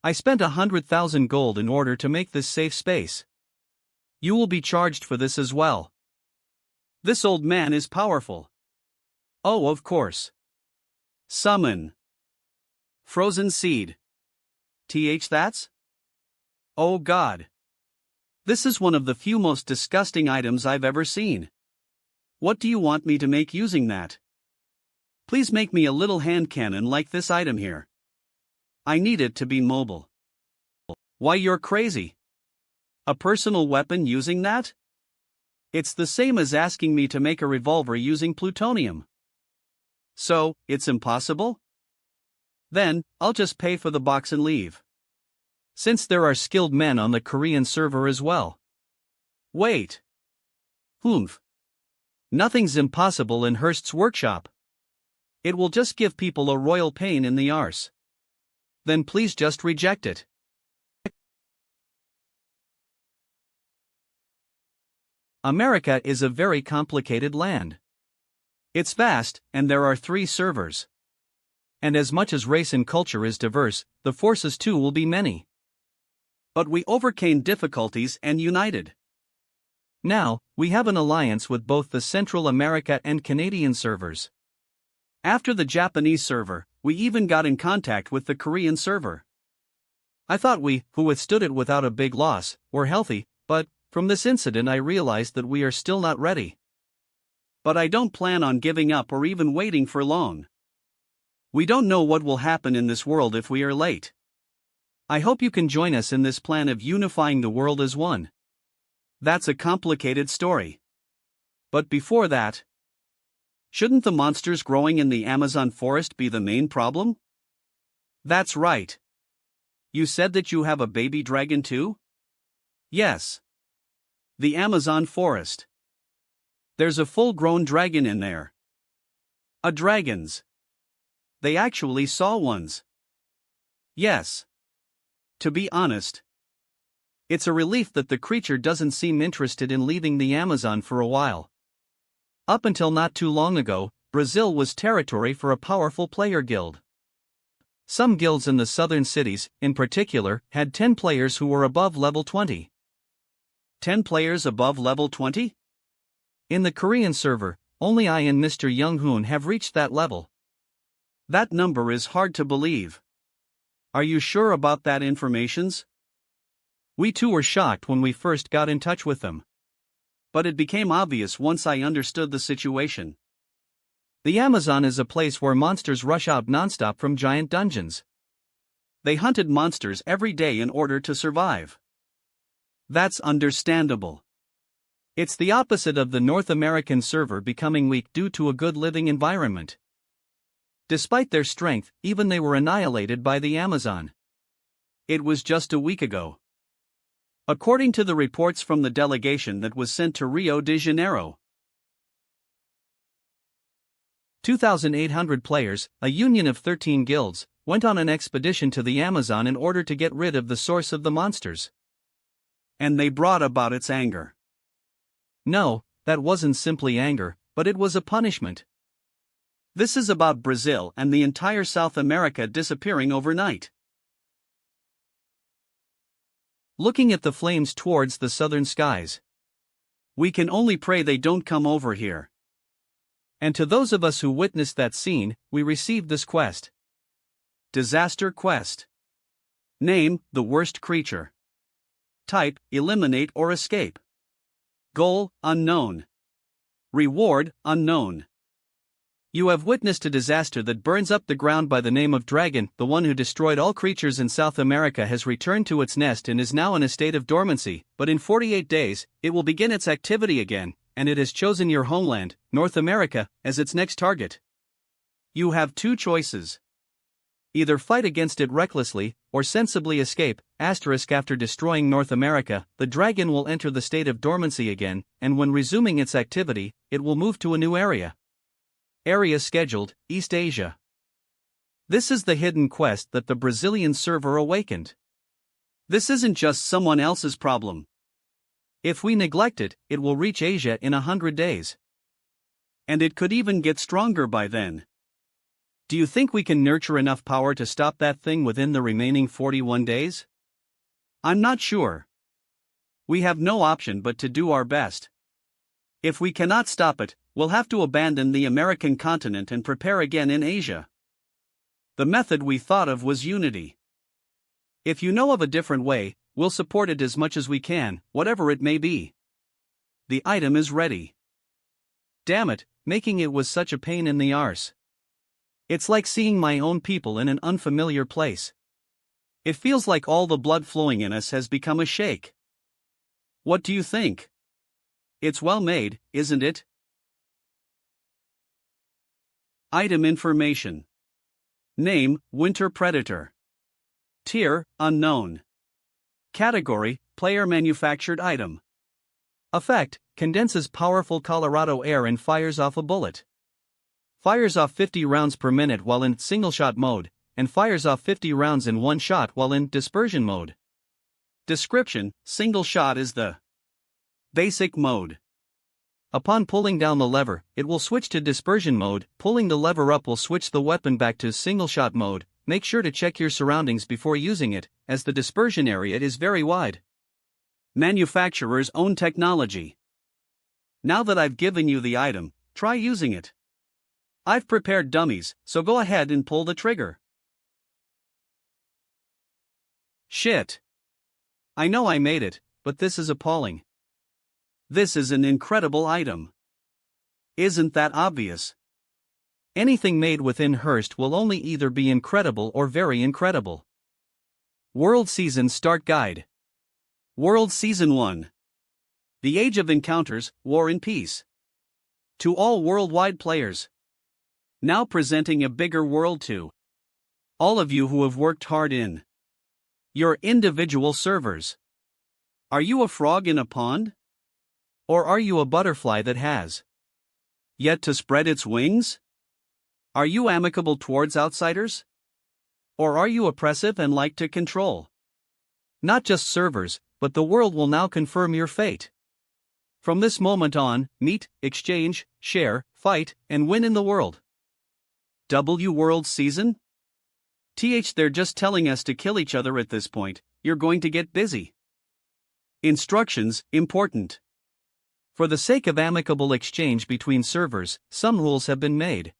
I spent 100,000 gold in order to make this safe space. You will be charged for this as well. This old man is powerful. Oh, of course. Summon. Frozen seed. That's? Oh God. This is one of the few most disgusting items I've ever seen. What do you want me to make using that? Please make me a little hand cannon like this item here. I need it to be mobile. Why, you're crazy. A personal weapon using that? It's the same as asking me to make a revolver using plutonium. So, it's impossible? Then, I'll just pay for the box and leave. Since there are skilled men on the Korean server as well. Wait. Humph. Nothing's impossible in Hurst's workshop. It will just give people a royal pain in the arse. Then please just reject it. America is a very complicated land. It's vast, and there are 3 servers. And as much as race and culture is diverse, the forces too will be many. But we overcame difficulties and united. Now, we have an alliance with both the Central America and Canadian servers. After the Japanese server, we even got in contact with the Korean server. I thought we, who withstood it without a big loss, were healthy, but from this incident I realized that we are still not ready. But I don't plan on giving up or even waiting for long. We don't know what will happen in this world if we are late. I hope you can join us in this plan of unifying the world as one. That's a complicated story. But before that, shouldn't the monsters growing in the Amazon forest be the main problem? That's right. You said that you have a baby dragon too? Yes. The Amazon forest. There's a full-grown dragon in there. A dragon's. They actually saw ones. Yes. To be honest, it's a relief that the creature doesn't seem interested in leaving the Amazon for a while. Up until not too long ago, Brazil was territory for a powerful player guild. Some guilds in the southern cities, in particular, had 10 players who were above level 20. 10 players above level 20? In the Korean server, only I and Mr. Young-hoon have reached that level. That number is hard to believe. Are you sure about that informations? We too were shocked when we first got in touch with them. But it became obvious once I understood the situation. The Amazon is a place where monsters rush out nonstop from giant dungeons. They hunted monsters every day in order to survive. That's understandable. It's the opposite of the North American server becoming weak due to a good living environment. Despite their strength, even they were annihilated by the Amazon. It was just a week ago. According to the reports from the delegation that was sent to Rio de Janeiro. 2,800 players, a union of 13 guilds, went on an expedition to the Amazon in order to get rid of the source of the monsters. And they brought about its anger. No, that wasn't simply anger, but it was a punishment. This is about Brazil and the entire South America disappearing overnight. Looking at the flames towards the southern skies. We can only pray they don't come over here. And to those of us who witnessed that scene, we received this quest. Disaster quest. Name, the worst creature. Type, eliminate or escape. Goal, unknown. Reward, unknown. You have witnessed a disaster that burns up the ground by the name of Dragon. The one who destroyed all creatures in South America has returned to its nest and is now in a state of dormancy, but in 48 days, it will begin its activity again, and it has chosen your homeland, North America, as its next target. You have two choices. Either fight against it recklessly, or sensibly escape. After destroying North America, the dragon will enter the state of dormancy again, and when resuming its activity, it will move to a new area. Area scheduled, East Asia. This is the hidden quest that the Brazilian server awakened. This isn't just someone else's problem. If we neglect it, it will reach Asia in 100 days. And it could even get stronger by then. Do you think we can nurture enough power to stop that thing within the remaining 41 days? I'm not sure. We have no option but to do our best. If we cannot stop it, we'll have to abandon the American continent and prepare again in Asia. The method we thought of was unity. If you know of a different way, we'll support it as much as we can, whatever it may be. The item is ready. Damn it, making it was such a pain in the arse. It's like seeing my own people in an unfamiliar place. It feels like all the blood flowing in us has become a shake. What do you think? It's well made, isn't it? Item information. Name, Winter Predator. Tier, unknown. Category, player manufactured item. Effect, condenses powerful Colorado air and fires off a bullet. Fires off 50 rounds per minute while in single-shot mode, and fires off 50 rounds in one shot while in dispersion mode. Description, single shot is the basic mode. Upon pulling down the lever, it will switch to dispersion mode. Pulling the lever up will switch the weapon back to single-shot mode. Make sure to check your surroundings before using it, as the dispersion area is very wide. Manufacturer's own technology. Now that I've given you the item, try using it. I've prepared dummies, so go ahead and pull the trigger. Shit. I know I made it, but this is appalling. This is an incredible item. Isn't that obvious? Anything made within Hearst will only either be incredible or very incredible. World Season Start Guide. World Season 1. The Age of Encounters, War and Peace. To all worldwide players. Now presenting a bigger world to all of you who have worked hard in your individual servers. Are you a frog in a pond? Or are you a butterfly that has yet to spread its wings? Are you amicable towards outsiders? Or are you oppressive and like to control? Not just servers, but the world will now confirm your fate. From this moment on, meet, exchange, share, fight, and win in the world. World Season? They're just telling us to kill each other at this point, you're going to get busy. Instructions, important. For the sake of amicable exchange between servers, some rules have been made.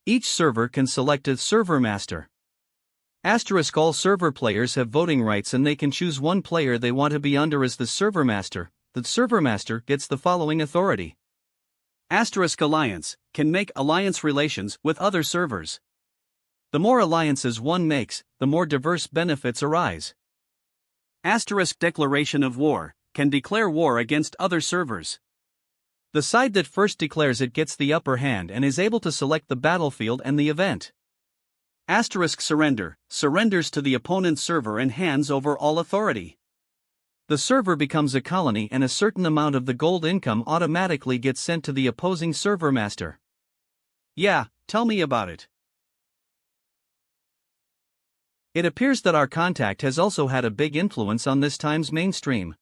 Each server can select a server master. All server players have voting rights and they can choose one player they want to be under as the server master. The server master gets the following authority. Alliance can make alliance relations with other servers. The more alliances one makes, the more diverse benefits arise. Declaration of war can declare war against other servers. The side that first declares it gets the upper hand and is able to select the battlefield and the event. Surrender surrenders to the opponent's server and hands over all authority. The server becomes a colony and a certain amount of the gold income automatically gets sent to the opposing server master. Yeah, tell me about it. It appears that our contact has also had a big influence on this time's mainstream.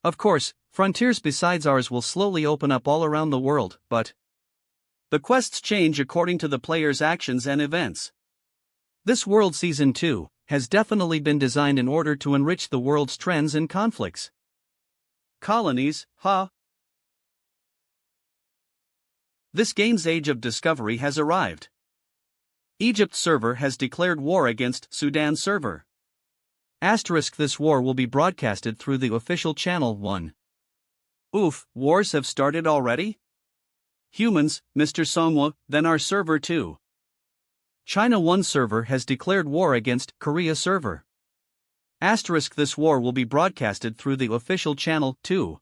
Of course, frontiers besides ours will slowly open up all around the world, but the quests change according to the player's actions and events. This World Season 2 has definitely been designed in order to enrich the world's trends and conflicts. Colonies, huh? This game's age of discovery has arrived. Egypt server has declared war against Sudan server. This war will be broadcasted through the official channel 1. Oof, wars have started already? Humans, Mr. Songwa, then our server 2. China 1 server has declared war against Korea server. This war will be broadcasted through the official channel 2.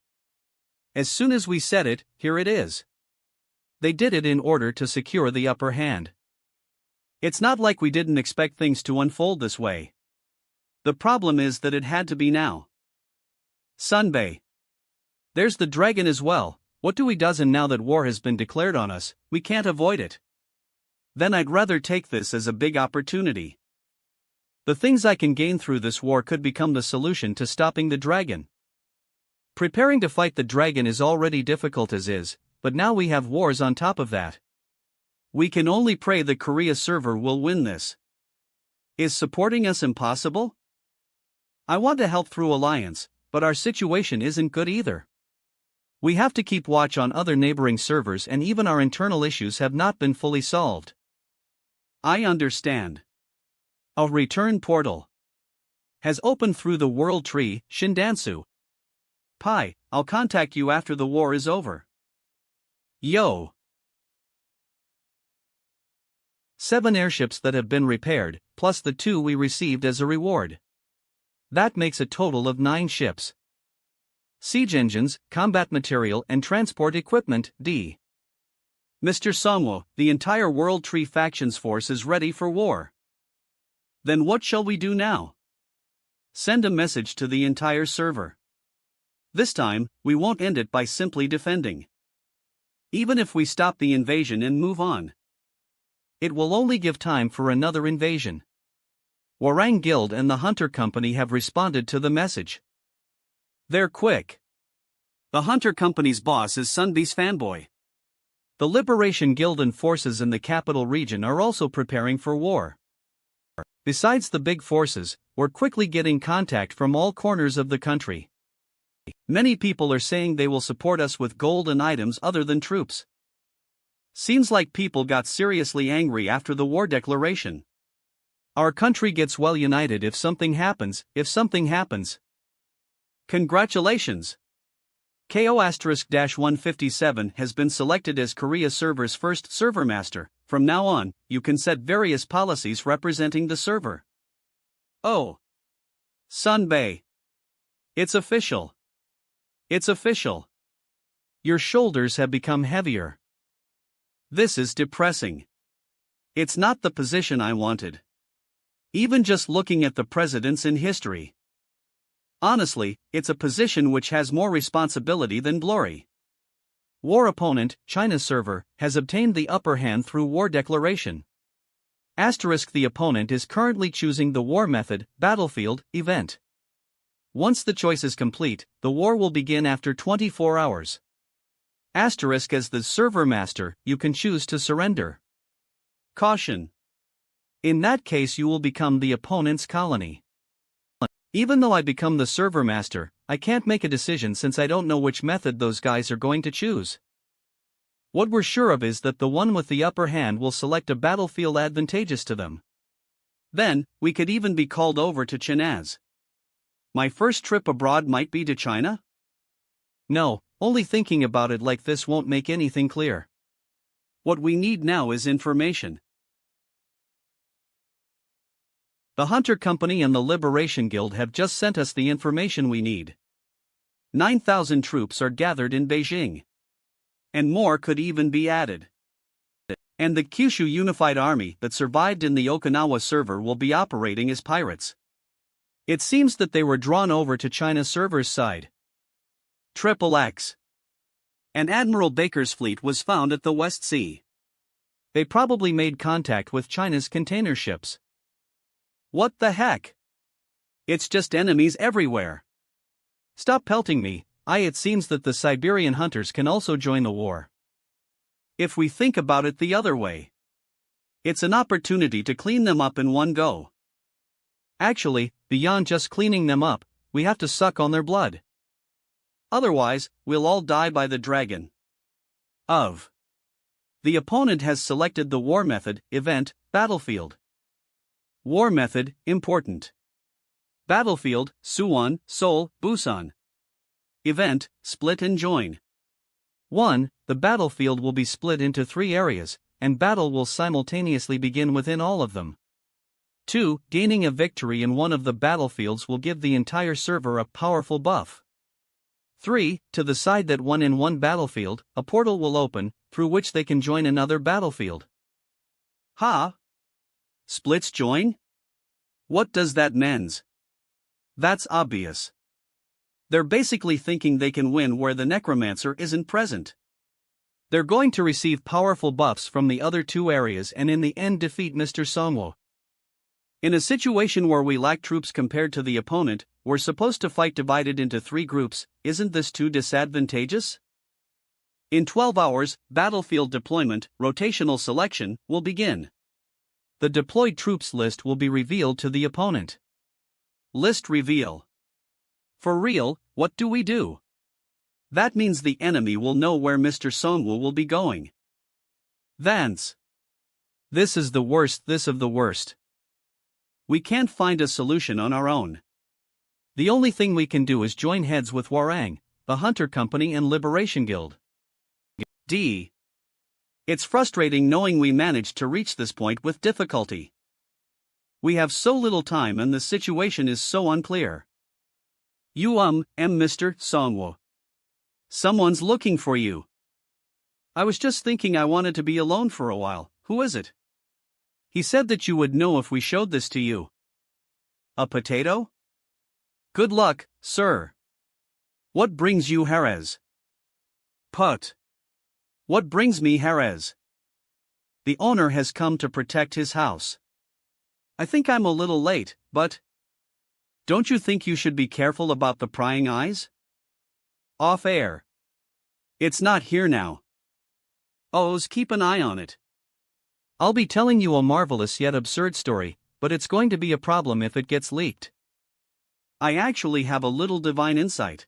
As soon as we said it, here it is. They did it in order to secure the upper hand. It's not like we didn't expect things to unfold this way. The problem is that it had to be now. Sunbay. There's the dragon as well. What do we do now that war has been declared on us? We can't avoid it. Then I'd rather take this as a big opportunity. The things I can gain through this war could become the solution to stopping the dragon. Preparing to fight the dragon is already difficult as is, but now we have wars on top of that. We can only pray the Korea server will win this. Is supporting us impossible? I want to help through alliance, but our situation isn't good either. We have to keep watch on other neighboring servers and even our internal issues have not been fully solved. I understand. A return portal has opened through the world tree, Shindansu. Pi, I'll contact you after the war is over. Yo! 7 airships that have been repaired, plus the 2 we received as a reward. That makes a total of 9 ships. Siege engines, combat material and transport equipment, D. Mr. Songwo, the entire World Tree Factions force is ready for war. Then what shall we do now? Send a message to the entire server. This time, we won't end it by simply defending. Even if we stop the invasion and move on, it will only give time for another invasion. Warang Guild and the Hunter Company have responded to the message. They're quick. The Hunter Company's boss is Sunbee's fanboy. The Liberation Guild and forces in the capital region are also preparing for war. Besides the big forces, we're quickly getting contact from all corners of the country. Many people are saying they will support us with gold and items other than troops. Seems like people got seriously angry after the war declaration. Our country gets well united if something happens. Congratulations! KO*-157 has been selected as Korea server's first server master. From now on, you can set various policies representing the server. Oh! Sunbay! It's official! It's official! Your shoulders have become heavier. This is depressing. It's not the position I wanted. Even just looking at the presidents in history. Honestly, it's a position which has more responsibility than glory. War opponent, China server, has obtained the upper hand through war declaration. The opponent is currently choosing the war method, battlefield, event. Once the choice is complete, the war will begin after 24 hours. Asterisk, as the server master, you can choose to surrender. Caution. In that case, you will become the opponent's colony. Even though I become the server master, I can't make a decision since I don't know which method those guys are going to choose. What we're sure of is that the one with the upper hand will select a battlefield advantageous to them. Then, we could even be called over to Chinaz. My first trip abroad might be to China? No, only thinking about it like this won't make anything clear. What we need now is information. The Hunter Company and the Liberation Guild have just sent us the information we need. 9,000 troops are gathered in Beijing. And more could even be added. And the Kyushu Unified Army that survived in the Okinawa server will be operating as pirates. It seems that they were drawn over to China's server's side. XXX. And Admiral Baker's fleet was found at the West Sea. They probably made contact with China's container ships. What the heck? It's just enemies everywhere. Stop pelting me. It seems that the Siberian hunters can also join the war. If we think about it the other way, it's an opportunity to clean them up in one go. Actually, beyond just cleaning them up, we have to suck on their blood. Otherwise, we'll all die by the dragon. The opponent has selected the war method, event, battlefield. War method, important. Battlefield, Suwon, Seoul, Busan. Event, split and join. 1. The battlefield will be split into 3 areas, and battle will simultaneously begin within all of them. 2. Gaining a victory in one of the battlefields will give the entire server a powerful buff. 3. To the side that won in one battlefield, a portal will open, through which they can join another battlefield. Splits join? What does that means? That's obvious. They're basically thinking they can win where the Necromancer isn't present. They're going to receive powerful buffs from the other 2 areas and in the end defeat Mr. Songwo. In a situation where we lack troops compared to the opponent, we're supposed to fight divided into 3 groups. Isn't this too disadvantageous? In 12 hours, battlefield deployment, rotational selection, will begin. The deployed troops list will be revealed to the opponent. List reveal. For real, what do we do? That means the enemy will know where Mr. Songwu will be going. Vance. This is the worst of the worst. We can't find a solution on our own. The only thing we can do is join heads with Warang, the Hunter Company and Liberation Guild. It's frustrating knowing we managed to reach this point with difficulty. We have so little time and the situation is so unclear. Mr. Songwo. Someone's looking for you. I was just thinking I wanted to be alone for a while. Who is it? He said that you would know if we showed this to you. A potato? Good luck, sir. What brings you Jerez? Put. What brings me Jerez? The owner has come to protect his house. I think I'm a little late, but don't you think you should be careful about the prying eyes? Off air. It's not here now. Keep an eye on it. I'll be telling you a marvelous yet absurd story, but it's going to be a problem if it gets leaked. I actually have a little divine insight.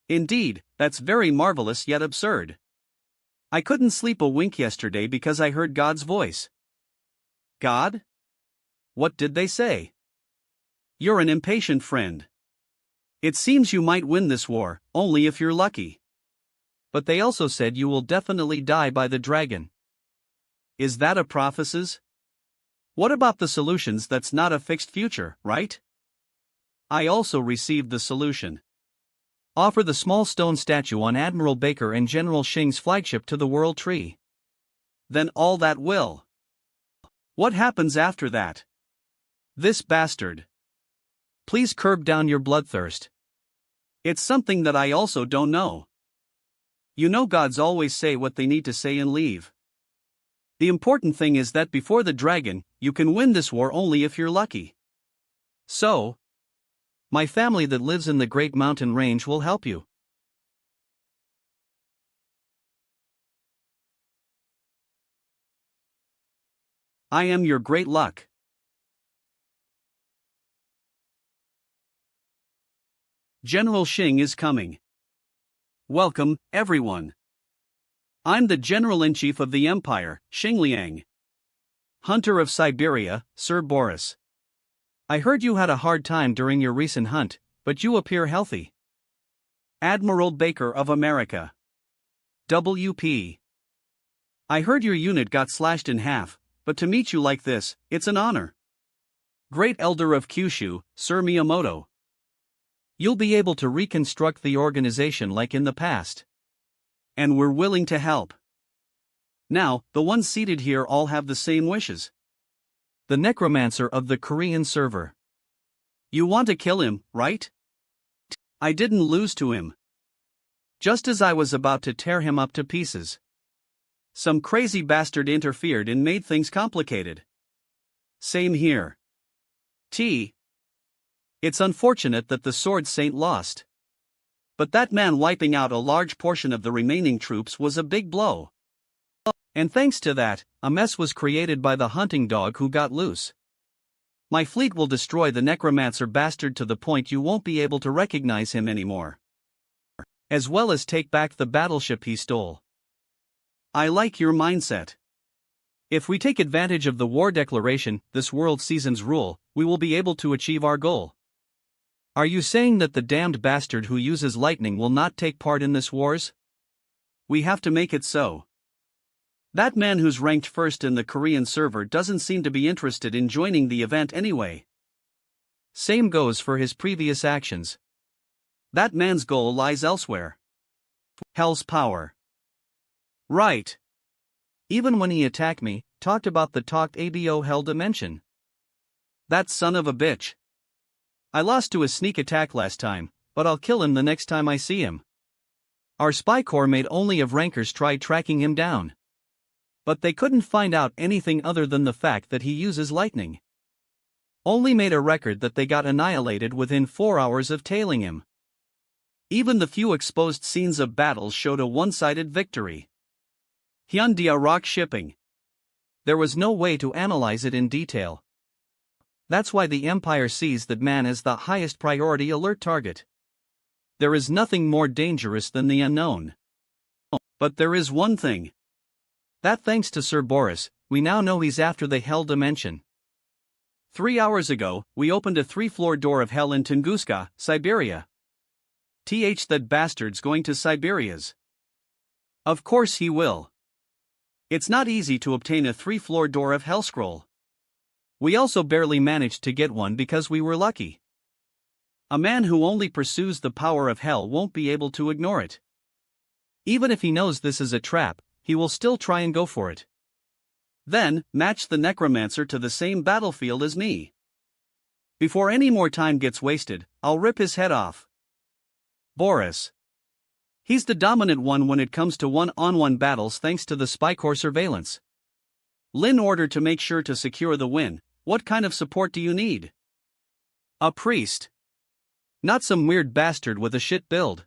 Indeed, that's very marvelous yet absurd. I couldn't sleep a wink yesterday because I heard God's voice. God? What did they say? You're an impatient friend. It seems you might win this war, only if you're lucky. But they also said you will definitely die by the dragon. Is that a prophecies? What about the solutions? That's not a fixed future, right? I also received the solution. Offer the small stone statue on Admiral Baker and General Xing's flagship to the World Tree. Then all that will. What happens after that? This bastard. Please curb down your bloodthirst. It's something that I also don't know. You know, gods always say what they need to say and leave. The important thing is that before the dragon, you can win this war only if you're lucky. So, My family that lives in the Great Mountain Range will help you. I am your great luck. General Xing is coming. Welcome, everyone. I'm the General-in-Chief of the Empire, Xingliang. Hunter of Siberia, Sir Boris. I heard you had a hard time during your recent hunt, but you appear healthy. Admiral Baker of America. WP. I heard your unit got slashed in half, but to meet you like this, it's an honor. Great Elder of Kyushu, Sir Miyamoto. You'll be able to reconstruct the organization like in the past. And we're willing to help. Now, the ones seated here all have the same wishes. The Necromancer of the Korean server. You want to kill him, right? I didn't lose to him. Just as I was about to tear him up to pieces, some crazy bastard interfered and made things complicated. Same here. It's unfortunate that the Sword Saint lost. But that man wiping out a large portion of the remaining troops was a big blow. And thanks to that, a mess was created by the hunting dog who got loose. My fleet will destroy the Necromancer bastard to the point you won't be able to recognize him anymore. As well as take back the battleship he stole. I like your mindset. If we take advantage of the war declaration, this world season's rule, we will be able to achieve our goal. Are you saying that the damned bastard who uses lightning will not take part in this wars? We have to make it so. That man who's ranked first in the Korean server doesn't seem to be interested in joining the event anyway. Same goes for his previous actions. That man's goal lies elsewhere. Hell's power. Right. Even when he attacked me, talked about the talked ABO Hell Dimension. That son of a bitch. I lost to a sneak attack last time, but I'll kill him the next time I see him. Our spy corps made only of rankers tried tracking him down. But they couldn't find out anything other than the fact that he uses lightning. Only made a record that they got annihilated within 4 hours of tailing him. Even the few exposed scenes of battles showed a one-sided victory. Hyundai rock shipping. There was no way to analyze it in detail. That's why the Empire sees that man as the highest priority alert target. There is nothing more dangerous than the unknown. But there is one thing. That thanks to Sir Boris, we now know he's after the Hell Dimension. 3 hours ago, we opened a 3-floor door of hell in Tunguska, Siberia. That bastard's going to Siberia's. Of course he will. It's not easy to obtain a 3-floor door of hell scroll. We also barely managed to get one because we were lucky. A man who only pursues the power of hell won't be able to ignore it. Even if he knows this is a trap, he will still try and go for it. Then, match the Necromancer to the same battlefield as me. Before any more time gets wasted, I'll rip his head off. Boris. He's the dominant one when it comes to one-on-one battles thanks to the spy corps surveillance. Lin ordered to make sure to secure the win. What kind of support do you need? A priest. Not some weird bastard with a shit build.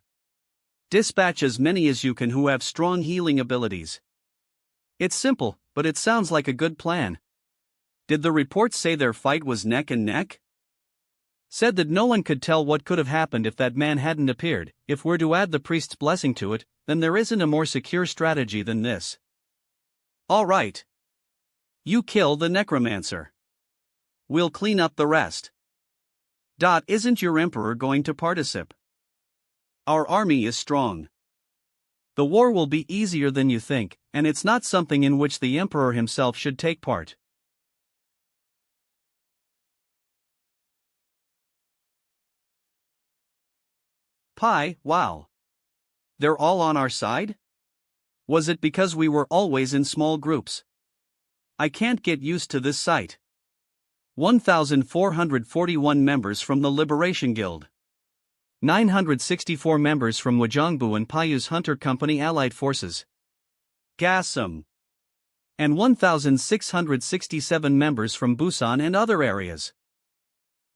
Dispatch as many as you can who have strong healing abilities. It's simple, but it sounds like a good plan. Did the reports say their fight was neck and neck? Said that no one could tell what could have happened if that man hadn't appeared. If we're to add the priest's blessing to it, then there isn't a more secure strategy than this. All right. You kill the Necromancer. We'll clean up the rest. Isn't your emperor going to participate? Our army is strong. The war will be easier than you think, and it's not something in which the emperor himself should take part. Wow. They're all on our side? Was it because we were always in small groups? I can't get used to this sight. 1,441 members from the Liberation Guild. 964 members from Wajongbu and Payu's Hunter Company Allied Forces. Gassam. And 1,667 members from Busan and other areas.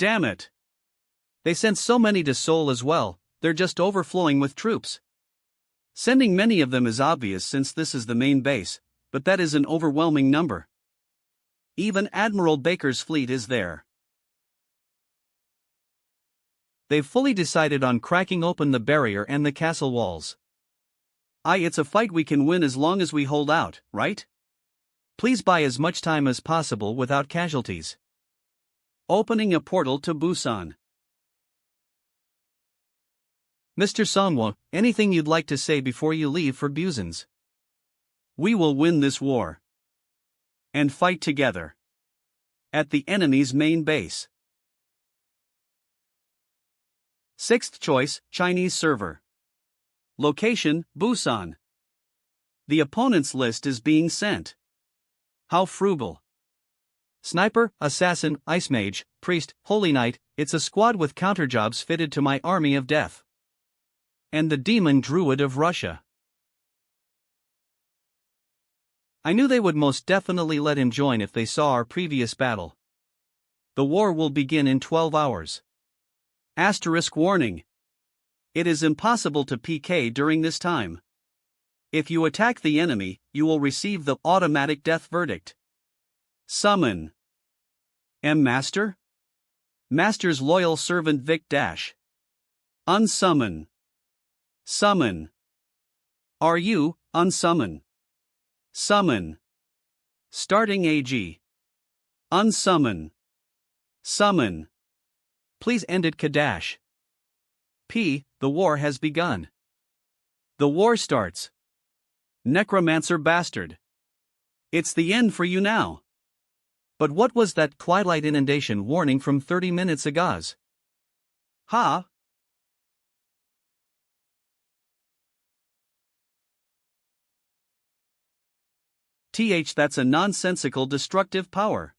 Damn it! They sent so many to Seoul as well, they're just overflowing with troops. Sending many of them is obvious since this is the main base, but that is an overwhelming number. Even Admiral Baker's fleet is there. They've fully decided on cracking open the barrier and the castle walls. It's a fight we can win as long as we hold out, right? Please buy as much time as possible without casualties. Opening a portal to Busan. Mr. Songwo, anything you'd like to say before you leave for Busan's? We will win this war. And fight together. At the enemy's main base. Sixth choice, Chinese server. Location, Busan. The opponent's list is being sent. How frugal. Sniper, assassin, ice mage, priest, holy knight, it's a squad with counterjobs fitted to my army of death. And the demon druid of Russia. I knew they would most definitely let him join if they saw our previous battle. The war will begin in 12 hours. Asterisk warning. It is impossible to PK during this time. If you attack the enemy, you will receive the automatic death verdict. Summon. Master? Master's loyal servant Vic Dash. Unsummon. Summon. Are you, unsummon? Summon. Starting AG. Unsummon. Summon. Please end it, Kadash. P. The war has begun. The war starts. Necromancer bastard. It's the end for you now. But what was that twilight inundation warning from 30 minutes ago? Ha! That's a nonsensical destructive power.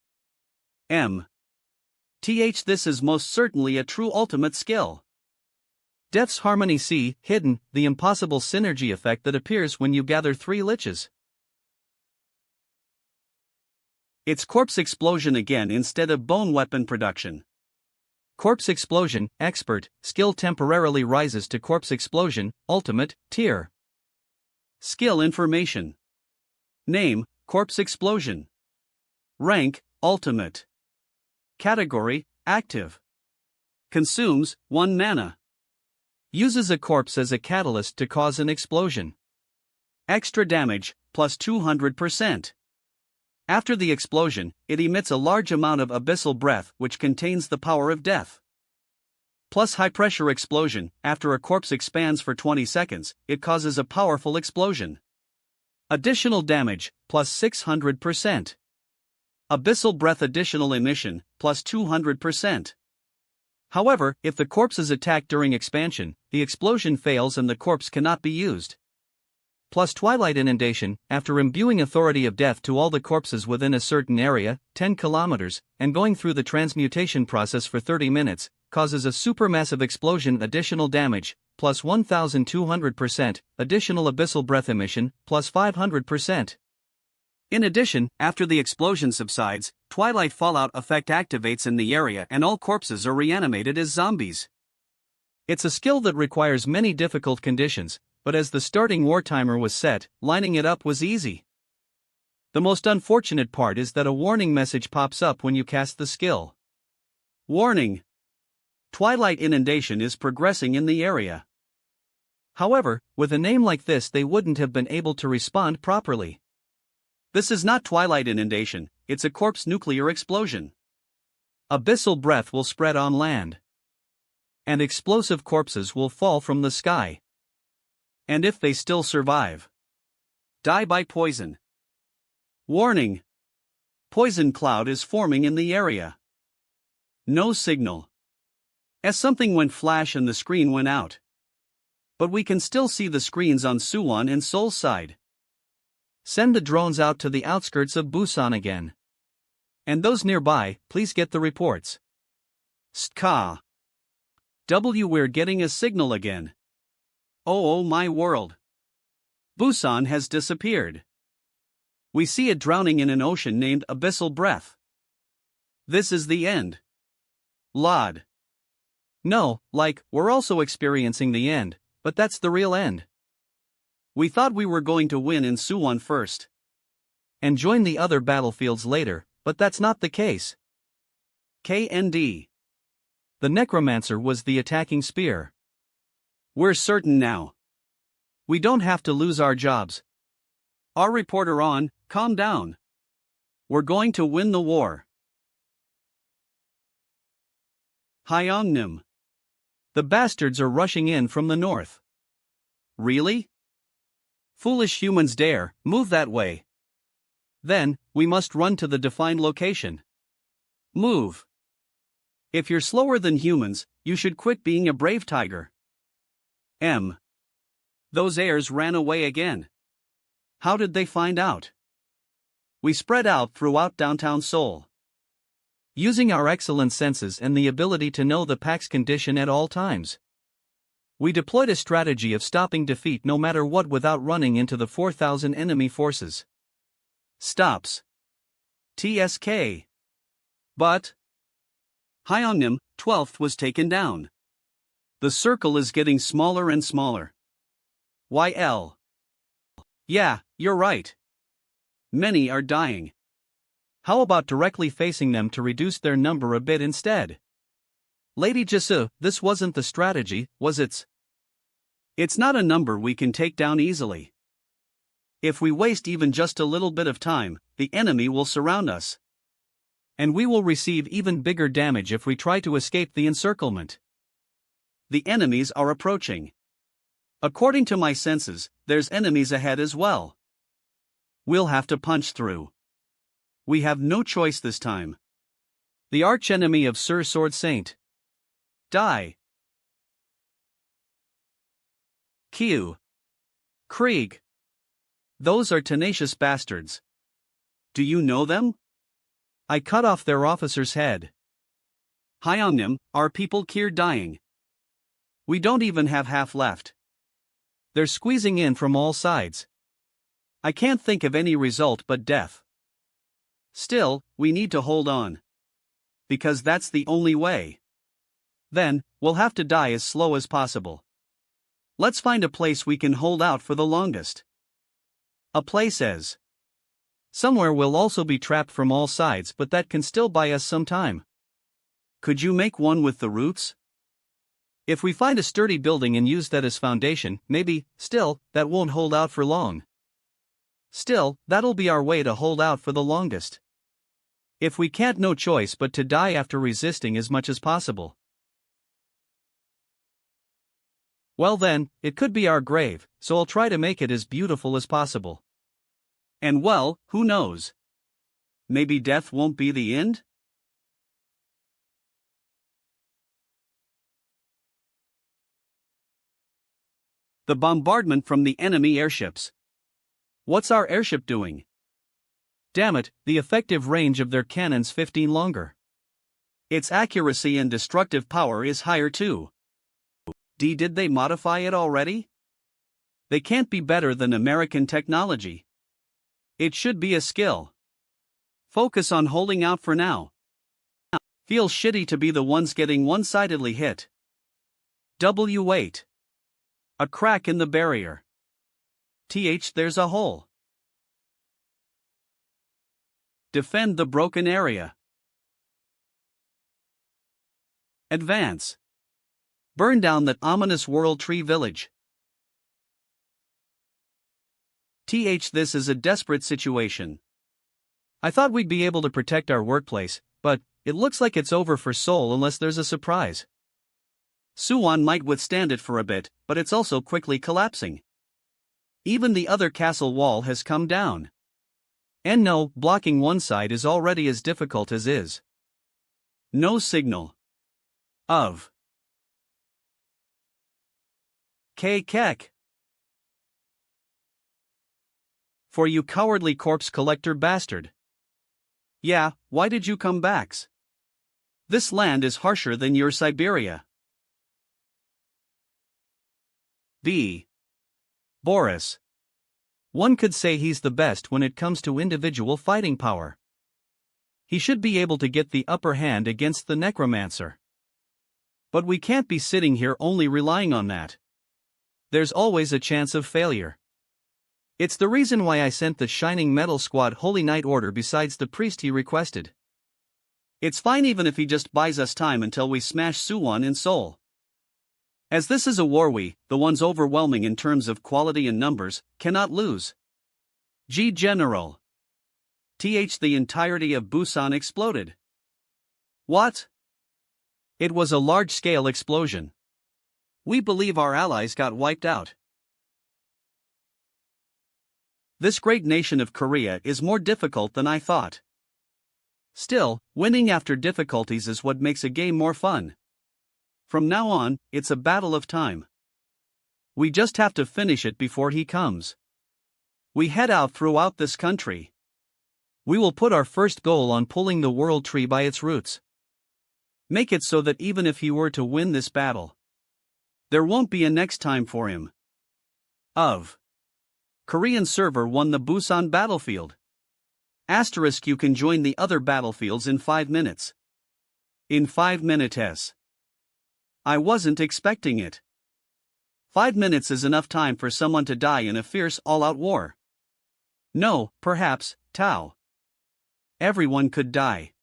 This is most certainly a true ultimate skill. Death's Harmony C, hidden, the impossible synergy effect that appears when you gather 3 liches. It's corpse explosion again instead of bone weapon production. Corpse explosion, expert, skill temporarily rises to corpse explosion, ultimate, tier. Skill information. Name, corpse explosion. Rank, ultimate. Category, active. Consumes, 1 mana. Uses a corpse as a catalyst to cause an explosion. Extra damage, plus 200%. After the explosion, it emits a large amount of abyssal breath which contains the power of death. Plus high pressure explosion, after a corpse expands for 20 seconds, it causes a powerful explosion. Additional damage, plus 600%. Abyssal breath additional emission, plus 200%. However, if the corpse is attacked during expansion, the explosion fails and the corpse cannot be used. Plus Twilight Inundation, after imbuing Authority of Death to all the corpses within a certain area, 10 kilometers, and going through the transmutation process for 30 minutes, causes a supermassive explosion additional damage, plus 1200%, additional Abyssal Breath emission, plus 500%. In addition, after the explosion subsides, Twilight Fallout effect activates in the area and all corpses are reanimated as zombies. It's a skill that requires many difficult conditions, but as the starting war timer was set, lining it up was easy. The most unfortunate part is that a warning message pops up when you cast the skill. Warning! Twilight Inundation is progressing in the area. However, with a name like this they wouldn't have been able to respond properly. This is not Twilight Inundation, it's a corpse nuclear explosion. Abyssal breath will spread on land. And explosive corpses will fall from the sky. And if they still survive, die by poison. Warning! Poison cloud is forming in the area. No signal. As something went flash and the screen went out. But we can still see the screens on Suwon and Seoul's side. Send the drones out to the outskirts of Busan again. And those nearby, please get the reports. Ska. We're getting a signal again. Oh my world. Busan has disappeared. We see it drowning in an ocean named Abyssal Breath. This is the end. Lod. No, like, we're also experiencing the end, but that's the real end. We thought we were going to win in Suwon first. And join the other battlefields later, but that's not the case. KND. The Necromancer was the attacking spear. We're certain now. We don't have to lose our jobs. Our reporter on, calm down. We're going to win the war. Hyongnim. The bastards are rushing in from the north. Really? Foolish humans dare, move that way. Then, we must run to the defined location. Move. If you're slower than humans, you should quit being a brave tiger. Those heirs ran away again. How did they find out? We spread out throughout downtown Seoul. Using our excellent senses and the ability to know the pack's condition at all times. We deployed a strategy of stopping defeat no matter what without running into the 4,000 enemy forces. Stops. TSK. But Hyongnim, 12th was taken down. The circle is getting smaller and smaller. YL. Yeah, you're right. Many are dying. How about directly facing them to reduce their number a bit instead? Lady Jisoo, this wasn't the strategy, was it? It's not a number we can take down easily. If we waste even just a little bit of time, the enemy will surround us. And we will receive even bigger damage if we try to escape the encirclement. The enemies are approaching. According to my senses, there's enemies ahead as well. We'll have to punch through. We have no choice this time. The archenemy of Sir Sword Saint. Die. Q. Krieg. Those are tenacious bastards. Do you know them? I cut off their officer's head. Hyongnim, our people here dying. We don't even have half left. They're squeezing in from all sides. I can't think of any result but death. Still, we need to hold on. Because that's the only way. Then, we'll have to die as slow as possible. Let's find a place we can hold out for the longest. A place as. Somewhere we'll also be trapped from all sides, but that can still buy us some time. Could you make one with the roofs? If we find a sturdy building and use that as foundation, maybe, still, that won't hold out for long. Still, that'll be our way to hold out for the longest. If we can't, no choice but to die after resisting as much as possible. Well then, it could be our grave, so I'll try to make it as beautiful as possible. And well, who knows? Maybe death won't be the end? The bombardment from the enemy airships. What's our airship doing? Damn it, the effective range of their cannons 15 longer. Its accuracy and destructive power is higher too. Did they modify it already? They can't be better than American technology. It should be a skill. Focus on holding out for now. Feels shitty to be the ones getting one-sidedly hit. W8. A crack in the barrier. There's a hole. Defend the broken area. Advance. Burn down that ominous World Tree Village. This is a desperate situation. I thought we'd be able to protect our workplace, but it looks like it's over for Seoul unless there's a surprise. Suwon might withstand it for a bit, but it's also quickly collapsing. Even the other castle wall has come down. And no, blocking one side is already as difficult as is. No signal. Of. Kek. For you cowardly corpse collector bastard. Yeah, why did you come back? This land is harsher than your Siberia. B. Boris. One could say he's the best when it comes to individual fighting power. He should be able to get the upper hand against the Necromancer. But we can't be sitting here only relying on that. There's always a chance of failure. It's the reason why I sent the Shining Metal Squad Holy Knight order besides the priest he requested. It's fine even if he just buys us time until we smash Suwon in Seoul. As this is a war we, the ones overwhelming in terms of quality and numbers, cannot lose. General. The entirety of Busan exploded. What? It was a large-scale explosion. We believe our allies got wiped out. This great nation of Korea is more difficult than I thought. Still, winning after difficulties is what makes a game more fun. From now on, it's a battle of time. We just have to finish it before he comes. We head out throughout this country. We will put our first goal on pulling the world tree by its roots. Make it so that even if he were to win this battle, there won't be a next time for him. Korean server won the Busan battlefield. Asterisk you can join the other battlefields in 5 minutes. In 5 minutes. I wasn't expecting it. 5 minutes is enough time for someone to die in a fierce all-out war. No, perhaps, Tao. Everyone could die.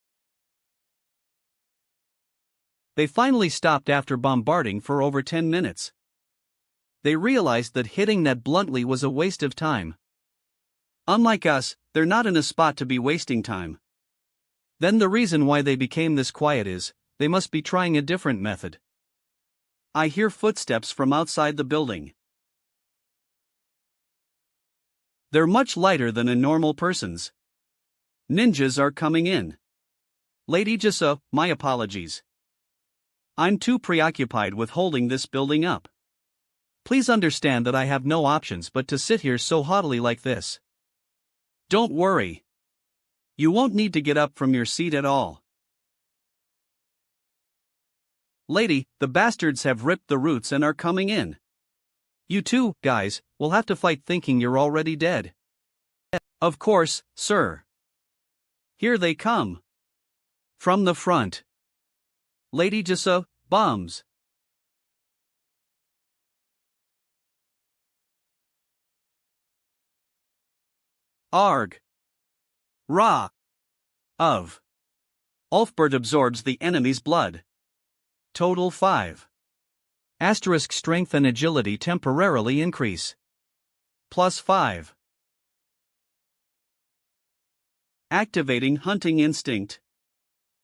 They finally stopped after bombarding for over 10 minutes. They realized that hitting that bluntly was a waste of time. Unlike us, they're not in a spot to be wasting time. Then the reason why they became this quiet is, they must be trying a different method. I hear footsteps from outside the building. They're much lighter than a normal person's. Ninjas are coming in. Lady Jisa, my apologies. I'm too preoccupied with holding this building up. Please understand that I have no options but to sit here so haughtily like this. Don't worry. You won't need to get up from your seat at all. Lady, the bastards have ripped the roots and are coming in. You two, guys, will have to fight thinking you're already dead. Of course, sir. Here they come. From the front. Lady Jisa, bombs. Arg. Ra. Ulfbert absorbs the enemy's blood. Total 5. Asterisk strength and agility temporarily increase. Plus 5. Activating hunting instinct.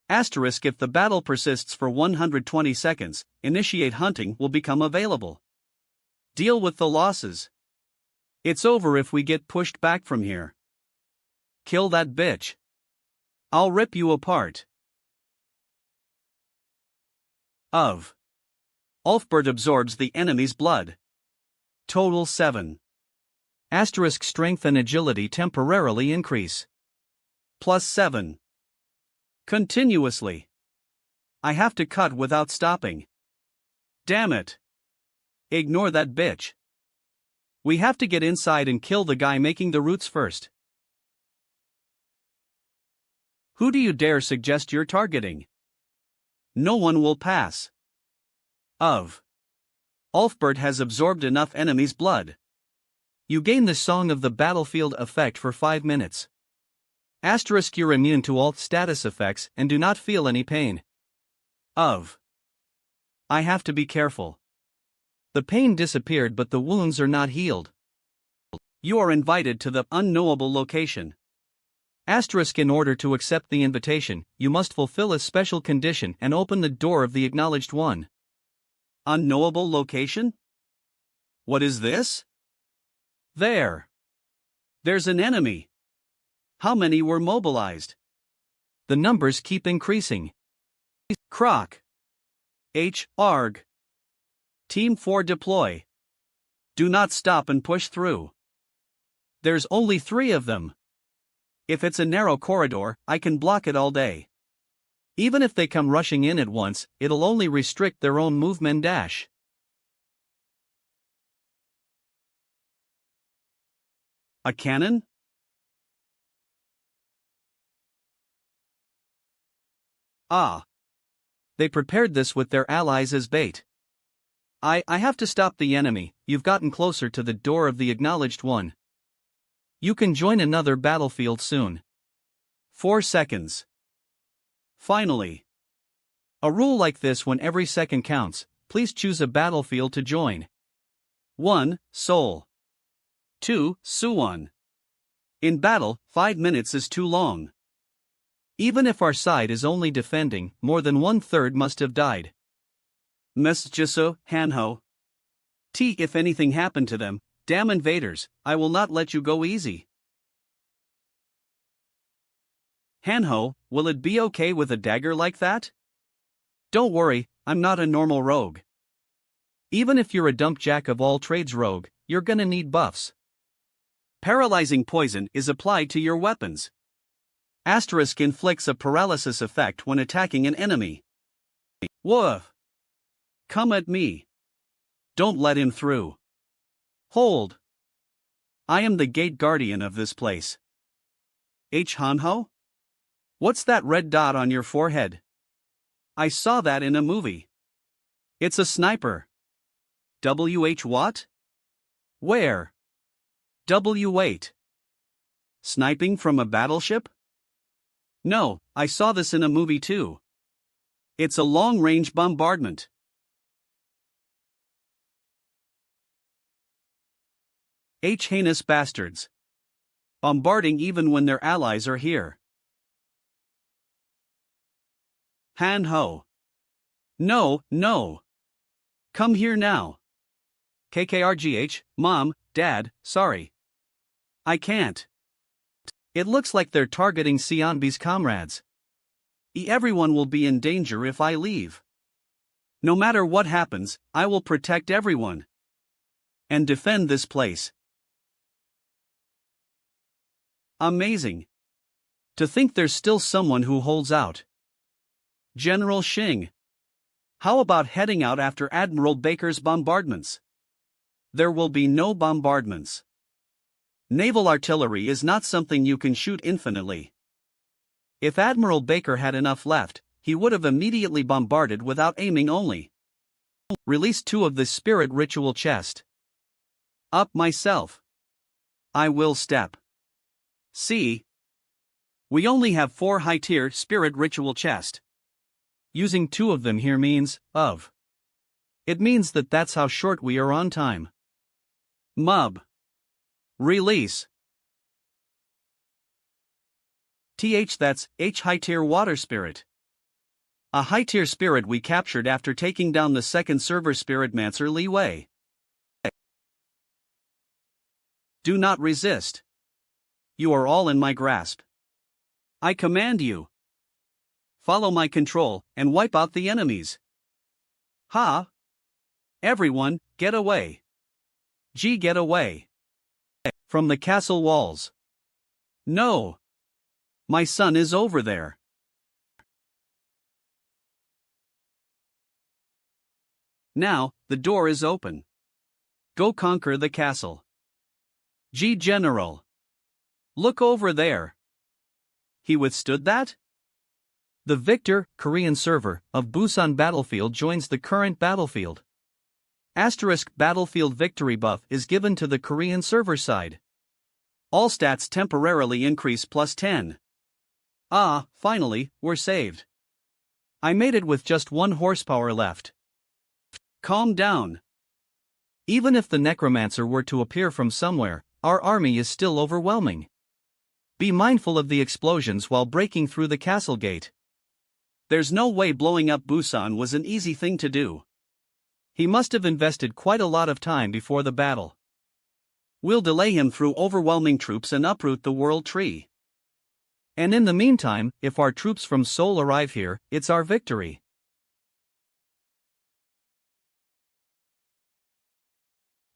Asterisk if the battle persists for 120 seconds, initiate hunting will become available. Deal with the losses. It's over if we get pushed back from here. Kill that bitch. I'll rip you apart. Ulfbert absorbs the enemy's blood. Total 7. Asterisk strength and agility temporarily increase. Plus 7. Continuously. I have to cut without stopping. Damn it. Ignore that bitch. We have to get inside and kill the guy making the roots first. Who do you dare suggest you're targeting? No one will pass. Ulfbert has absorbed enough enemy's blood. You gain the Song of the Battlefield effect for 5 minutes. Asterisk you're immune to alt status effects and do not feel any pain. I have to be careful. The pain disappeared but the wounds are not healed. You are invited to the unknowable location. Asterisk in order to accept the invitation, you must fulfill a special condition and open the door of the acknowledged one. Unknowable location? What is this? There's an enemy. How many were mobilized? The numbers keep increasing. Croc. Arg. Team 4 deploy. Do not stop and push through. There's only 3 of them. If it's a narrow corridor, I can block it all day. Even if they come rushing in at once, it'll only restrict their own movement dash. A cannon? They prepared this with their allies as bait. I have to stop the enemy. You've gotten closer to the door of the acknowledged one. You can join another battlefield soon. 4 seconds. Finally. A rule like this: when every second counts, please choose a battlefield to join. 1. Seoul. 2. Suwon. In battle, 5 minutes is too long. Even if our side is only defending, more than 1/3 must have died. Mesjiso, Hanho. If anything happened to them, damn invaders, I will not let you go easy. Hanho, will it be okay with a dagger like that? Don't worry, I'm not a normal rogue. Even if you're a dump jack of all trades rogue, you're gonna need buffs. Paralyzing poison is applied to your weapons. Asterisk inflicts a paralysis effect when attacking an enemy. Woof. Come at me. Don't let him through. Hold. I am the gate guardian of this place. Hanho? What's that red dot on your forehead? I saw that in a movie. It's a sniper. What? Where? W8. Sniping from a battleship? No, I saw this in a movie too. It's a long-range bombardment. Heinous bastards. Bombarding even when their allies are here. Hanho. No. Come here now. KKRGH, Mom, Dad, sorry. I can't. It looks like they're targeting Sionbi's comrades. Everyone will be in danger if I leave. No matter what happens, I will protect everyone. And defend this place. Amazing. To think there's still someone who holds out. General Xing. How about heading out after Admiral Baker's bombardments? There will be no bombardments. Naval artillery is not something you can shoot infinitely. If Admiral Baker had enough left, he would have immediately bombarded without aiming only. Release 2 of the spirit ritual chest. Up myself. I will step. See? We only have 4 high-tier spirit ritual chest. Using 2 of them here means, of. It means that's how short we are on time. Mub. Release. That's H high-tier water spirit. A high-tier spirit we captured after taking down the second server Spiritmancer Li Wei. Do not resist. You are all in my grasp. I command you. Follow my control, and wipe out the enemies. Ha! Everyone, get away. Get away. From the castle walls. No. My son is over there. Now, the door is open. Go conquer the castle. General. Look over there. He withstood that? The victor, Korean server, of Busan Battlefield joins the current battlefield. Asterisk battlefield victory buff is given to the Korean server side. All stats temporarily increase +10. Ah, finally, we're saved. I made it with just 1 horsepower left. Calm down. Even if the Necromancer were to appear from somewhere, our army is still overwhelming. Be mindful of the explosions while breaking through the castle gate. There's no way blowing up Busan was an easy thing to do. He must have invested quite a lot of time before the battle. We'll delay him through overwhelming troops and uproot the world tree. And in the meantime, if our troops from Seoul arrive here, it's our victory.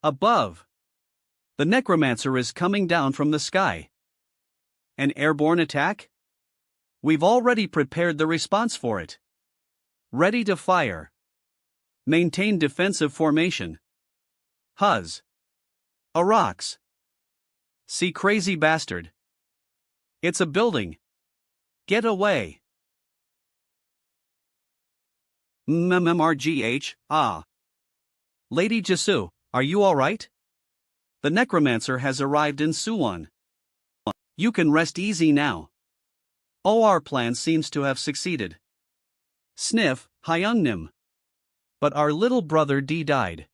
Above. The Necromancer is coming down from the sky. An airborne attack? We've already prepared the response for it. Ready to fire. Maintain defensive formation. Huz. Arax. See crazy bastard. It's a building. Get away. MMRGH, ah. Lady Jisu, are you alright? The Necromancer has arrived in Suwon. You can rest easy now. Our plan seems to have succeeded. Sniff, Hyungnim. But our little brother D died.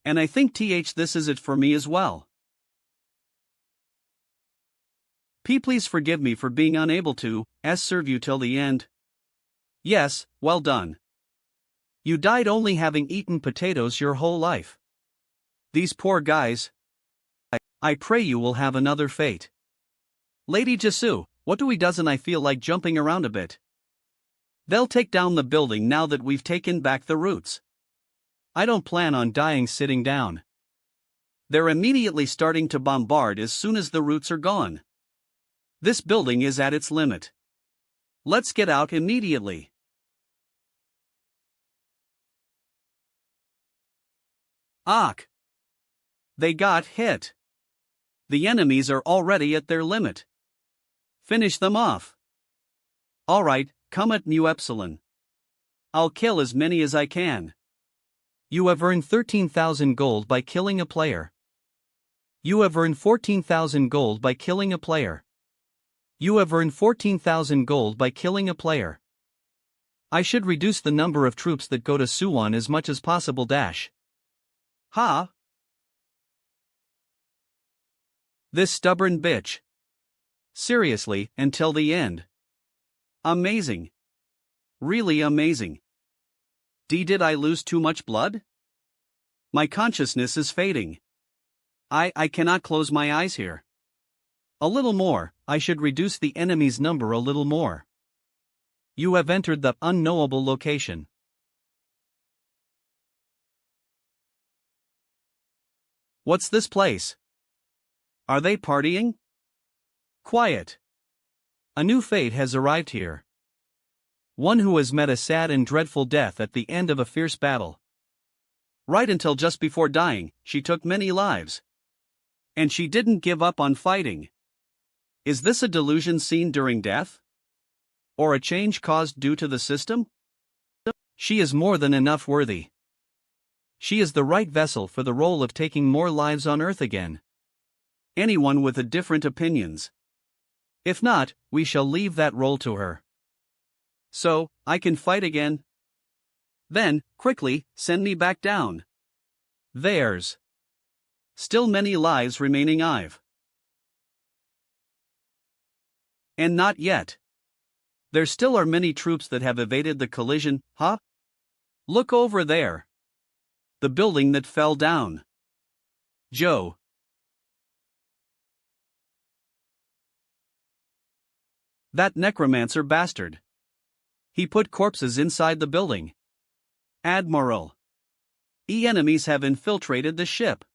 And I think this is it for me as well. Please forgive me for being unable to serve you till the end. Yes, well done. You died only having eaten potatoes your whole life. These poor guys. I pray you will have another fate. Lady Jisu, what do we doesn't I feel like jumping around a bit. They'll take down the building now that we've taken back the roots. I don't plan on dying sitting down. They're immediately starting to bombard as soon as the roots are gone. This building is at its limit. Let's get out immediately. Ak! They got hit. The enemies are already at their limit. Finish them off. Alright, come at Mu Epsilon. I'll kill as many as I can. You have earned 13,000 gold by killing a player. You have earned 14,000 gold by killing a player. You have earned 14,000 gold by killing a player. I should reduce the number of troops that go to Suwon as much as possible. Ha! This stubborn bitch. Seriously, until the end. Amazing. Really amazing. Did I lose too much blood? My consciousness is fading. I cannot close my eyes here. A little more, I should reduce the enemy's number a little more. You have entered the unknowable location. What's this place? Are they partying? Quiet. A new fate has arrived here. One who has met a sad and dreadful death at the end of a fierce battle. Right until just before dying, she took many lives. And she didn't give up on fighting. Is this a delusion seen during death? Or a change caused due to the system? She is more than enough worthy. She is the right vessel for the role of taking more lives on Earth again. Anyone with a different opinions. If not, we shall leave that role to her. So, I can fight again? Then, quickly, send me back down. There's still many lives remaining. And not yet. There still are many troops that have evaded the collision, huh? Look over there. The building that fell down. Joe. That necromancer bastard. He put corpses inside the building. Admiral. Enemies have infiltrated the ship.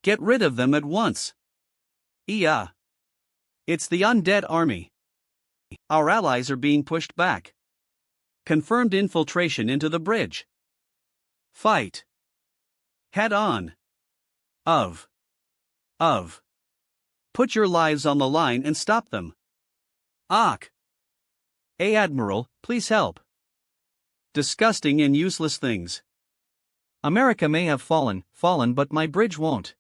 Get rid of them at once. It's the undead army. Our allies are being pushed back. Confirmed infiltration into the bridge. Fight. Head on. Of. Put your lives on the line and stop them. Ak. Admiral, please help. Disgusting and useless things. America may have fallen, but my bridge won't.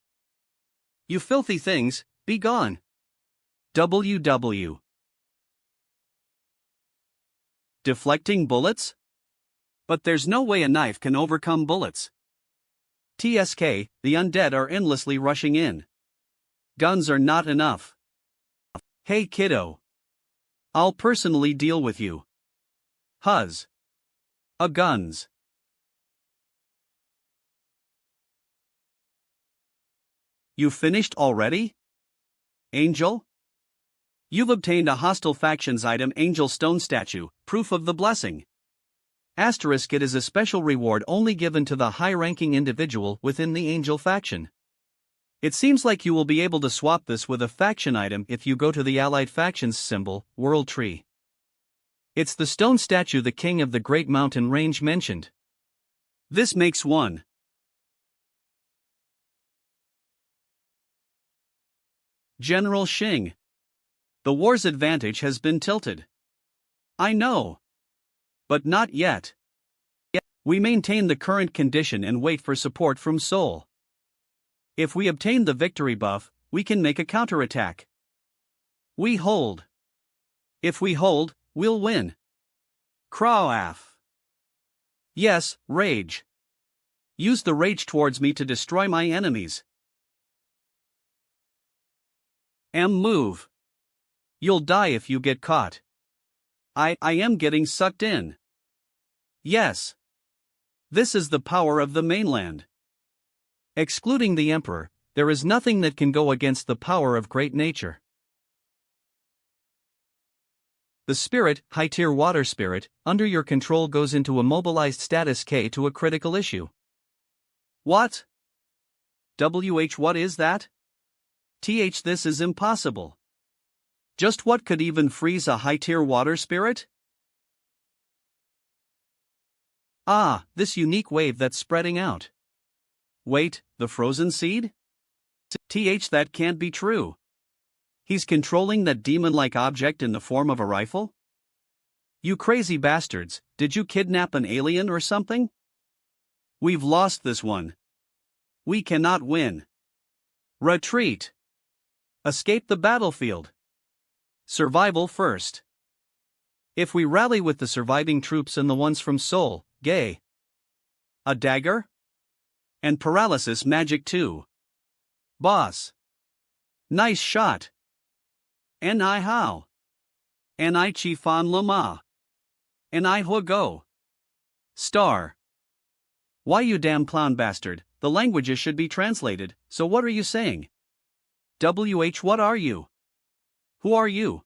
You filthy things, be gone. WW. Deflecting bullets? But there's no way a knife can overcome bullets. TSK, the undead are endlessly rushing in. Guns are not enough. Hey kiddo. I'll personally deal with you. Huz. Guns. You finished already? Angel? You've obtained a hostile factions item Angel Stone Statue, proof of the blessing. Asterisk, it is a special reward only given to the high-ranking individual within the Angel faction. It seems like you will be able to swap this with a faction item if you go to the allied factions symbol, World Tree. It's the stone statue the king of the Great Mountain Range mentioned. This makes one. General Xing. The war's advantage has been tilted. I know. But not yet. We maintain the current condition and wait for support from Soul. If we obtain the victory buff, we can make a counterattack. We hold. If we hold, we'll win. Crowaf. Yes, rage. Use the rage towards me to destroy my enemies. Move. You'll die if you get caught. I am getting sucked in. Yes. This is the power of the mainland. Excluding the Emperor, there is nothing that can go against the power of great nature. The spirit, high-tier water spirit, under your control goes into immobilized status K to a critical issue. What? What is that? This is impossible. Just what could even freeze a high-tier water spirit? Ah, this unique wave that's spreading out. Wait, the frozen seed? That can't be true. He's controlling that demon-like object in the form of a rifle? You crazy bastards, did you kidnap an alien or something? We've lost this one. We cannot win. Retreat. Escape the battlefield. Survival first. If we rally with the surviving troops and the ones from Seoul, gay. A dagger? And paralysis magic too. Boss. Nice shot. N.I. how? N.I. Chifan Lama. N.I. Hugo. Star. Why you damn clown bastard, the languages should be translated, so what are you saying? What are you? Who are you?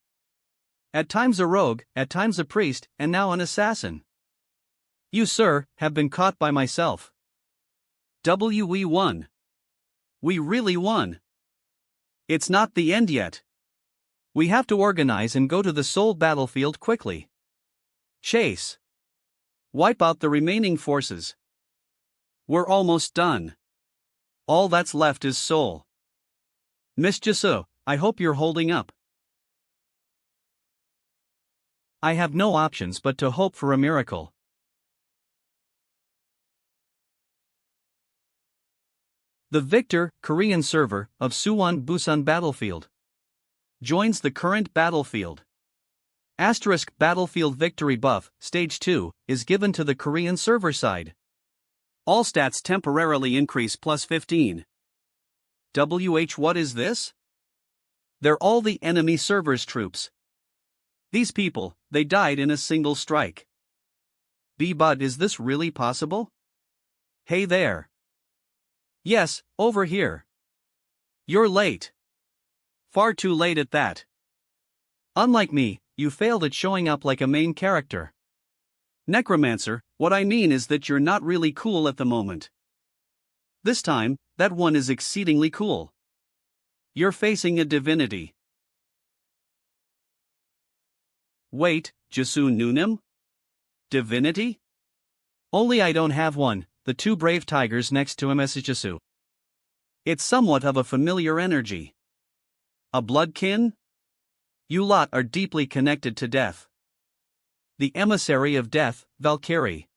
At times a rogue, at times a priest, and now an assassin. You, sir, have been caught by myself. We won. We really won. It's not the end yet. We have to organize and go to the Seoul battlefield quickly. Chase. Wipe out the remaining forces. We're almost done. All that's left is Seoul. Miss Jisoo, I hope you're holding up. I have no options but to hope for a miracle. The victor, Korean server, of Suwon Busan Battlefield joins the current battlefield. Asterisk battlefield victory buff, stage 2, is given to the Korean server side. All stats temporarily increase plus 15. What is this? They're all the enemy server's troops. These people, they died in a single strike. But is this really possible? Hey there. Yes, over here. You're late. Far too late at that. Unlike me, you failed at showing up like a main character. Necromancer, what I mean is that you're not really cool at the moment. This time, that one is exceedingly cool. You're facing a divinity. Wait, Jisoo Nunim? Divinity? Only I don't have one, the two brave tigers next to him as Jisoo. It's somewhat of a familiar energy. A bloodkin? You lot are deeply connected to death. The emissary of death, Valkyrie.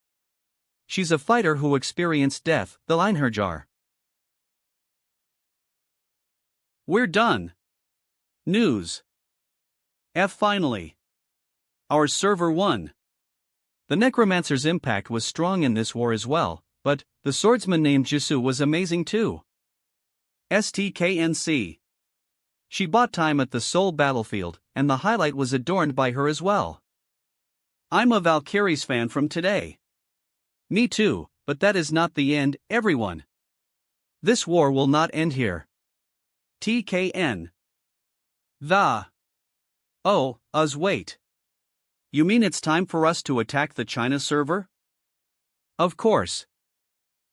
She's a fighter who experienced death, the Leinherjar. We're done. News. Finally. Our server won. The Necromancer's impact was strong in this war as well, but the swordsman named Jisoo was amazing too. STKNC. She bought time at the Seoul battlefield, and the highlight was adorned by her as well. I'm a Valkyrie's fan from today. Me too, but that is not the end, everyone. This war will not end here. TKN. Wait. You mean it's time for us to attack the China server? Of course.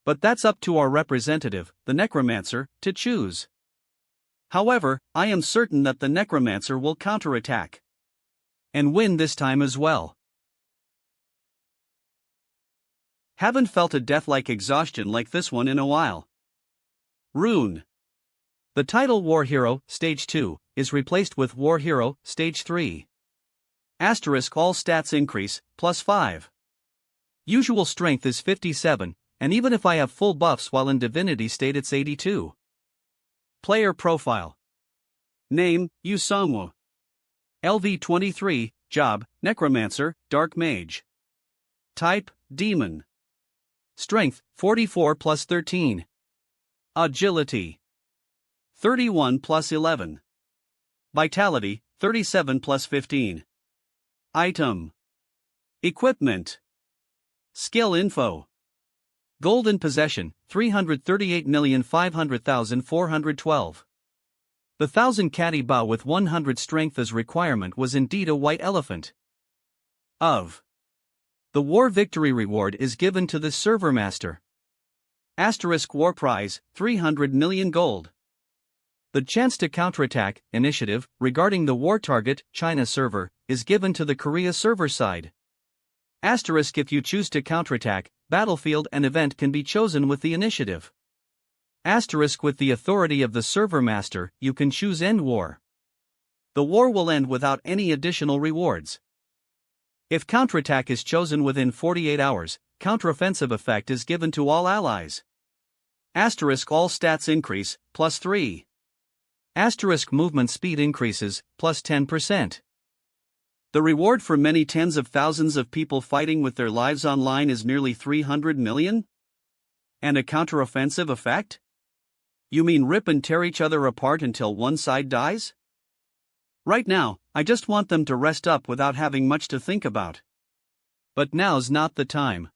But that's up to our representative, the Necromancer, to choose. However, I am certain that the Necromancer will counterattack. And win this time as well. Haven't felt a death-like exhaustion like this one in a while. Rune. The title War Hero, Stage 2, is replaced with War Hero, Stage 3. Asterisk all stats increase, plus 5. Usual strength is 57, and even if I have full buffs while in divinity state it's 82. Player profile. Name, Yu Songwu. LV 23, Job, Necromancer, Dark Mage. Type, Demon. Strength, 44 plus 13. Agility, 31 plus 11. Vitality, 37 plus 15. Item. Equipment. Skill info. Gold in possession, 338,500,412. The 1000 catty bow with 100 strength as requirement was indeed a white elephant. Of. The war victory reward is given to the server master. Asterisk war prize, 300 million gold. The chance to counterattack, initiative, regarding the war target, China server, is given to the Korea server side. Asterisk if you choose to counterattack, battlefield and event can be chosen with the initiative. Asterisk with the authority of the server master, you can choose end war. The war will end without any additional rewards. If counterattack is chosen within 48 hours, counteroffensive effect is given to all allies. Asterisk all stats increase, plus 3. Asterisk movement speed increases, plus 10%. The reward for many tens of thousands of people fighting with their lives online is nearly 300 million? And a counteroffensive effect? You mean rip and tear each other apart until one side dies? Right now, I just want them to rest up without having much to think about. But now's not the time.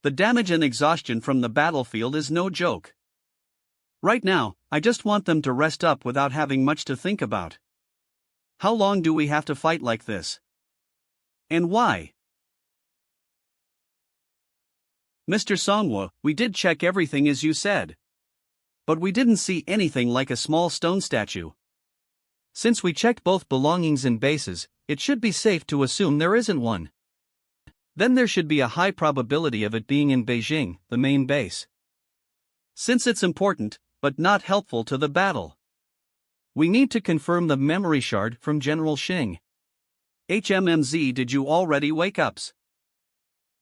The damage and exhaustion from the battlefield is no joke. Right now, I just want them to rest up without having much to think about. How long do we have to fight like this? And why? Mr. Songwo, we did check everything as you said. But we didn't see anything like a small stone statue. Since we checked both belongings and bases, it should be safe to assume there isn't one. Then there should be a high probability of it being in Beijing, the main base. Since it's important, but not helpful to the battle. We need to confirm the memory shard from General Xing. HMMZ, did you already wake ups?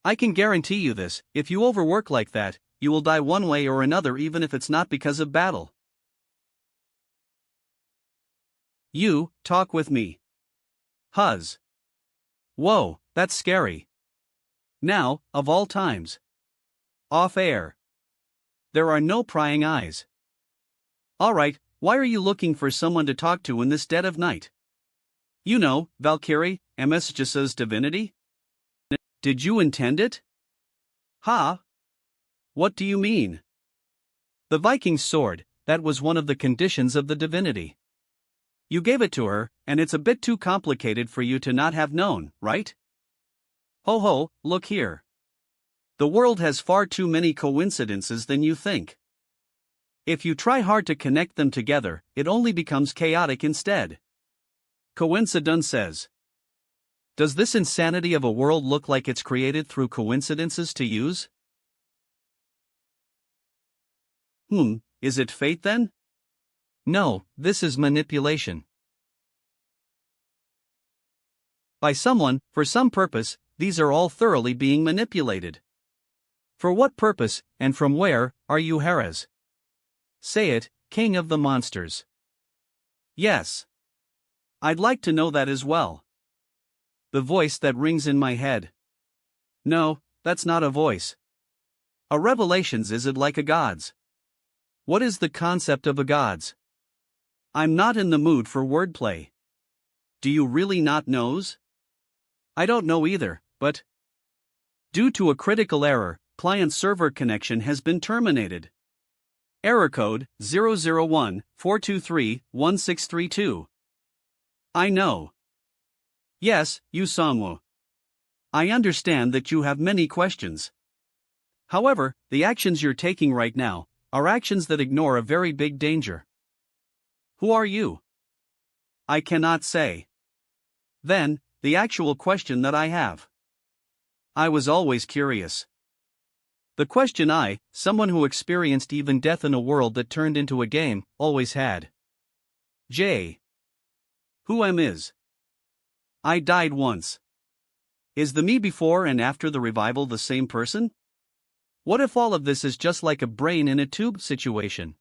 I can guarantee you this, if you overwork like that, you will die one way or another even if it's not because of battle. You, talk with me. Huz. Whoa, that's scary. Now, of all times. Off air. There are no prying eyes. Alright, why are you looking for someone to talk to in this dead of night? You know, Valkyrie, MSJS's divinity? Did you intend it? Ha? What do you mean? The Viking's sword, that was one of the conditions of the divinity. You gave it to her, and it's a bit too complicated for you to not have known, right? Ho ho, look here. The world has far too many coincidences than you think. If you try hard to connect them together, it only becomes chaotic instead. Coincidence says. Does this insanity of a world look like it's created through coincidences to use? Is it fate then? No, this is manipulation. By someone, for some purpose, these are all thoroughly being manipulated. For what purpose, and from where, are you Harez? Say it, king of the monsters. Yes. I'd like to know that as well. The voice that rings in my head. No, that's not a voice. A revelations is it like a god's? What is the concept of a god's? I'm not in the mood for wordplay. Do you really not knows? I don't know either, but due to a critical error, client-server connection has been terminated. Error code 001-423-1632. I know. Yes, Yu Songwu. I understand that you have many questions. However, the actions you're taking right now are actions that ignore a very big danger. Who are you? I cannot say. Then, the actual question that I have. I was always curious. The question I, someone who experienced even death in a world that turned into a game, always had. J. Who am is? I died once. Is the me before and after the revival the same person? What if all of this is just like a brain in a tube situation?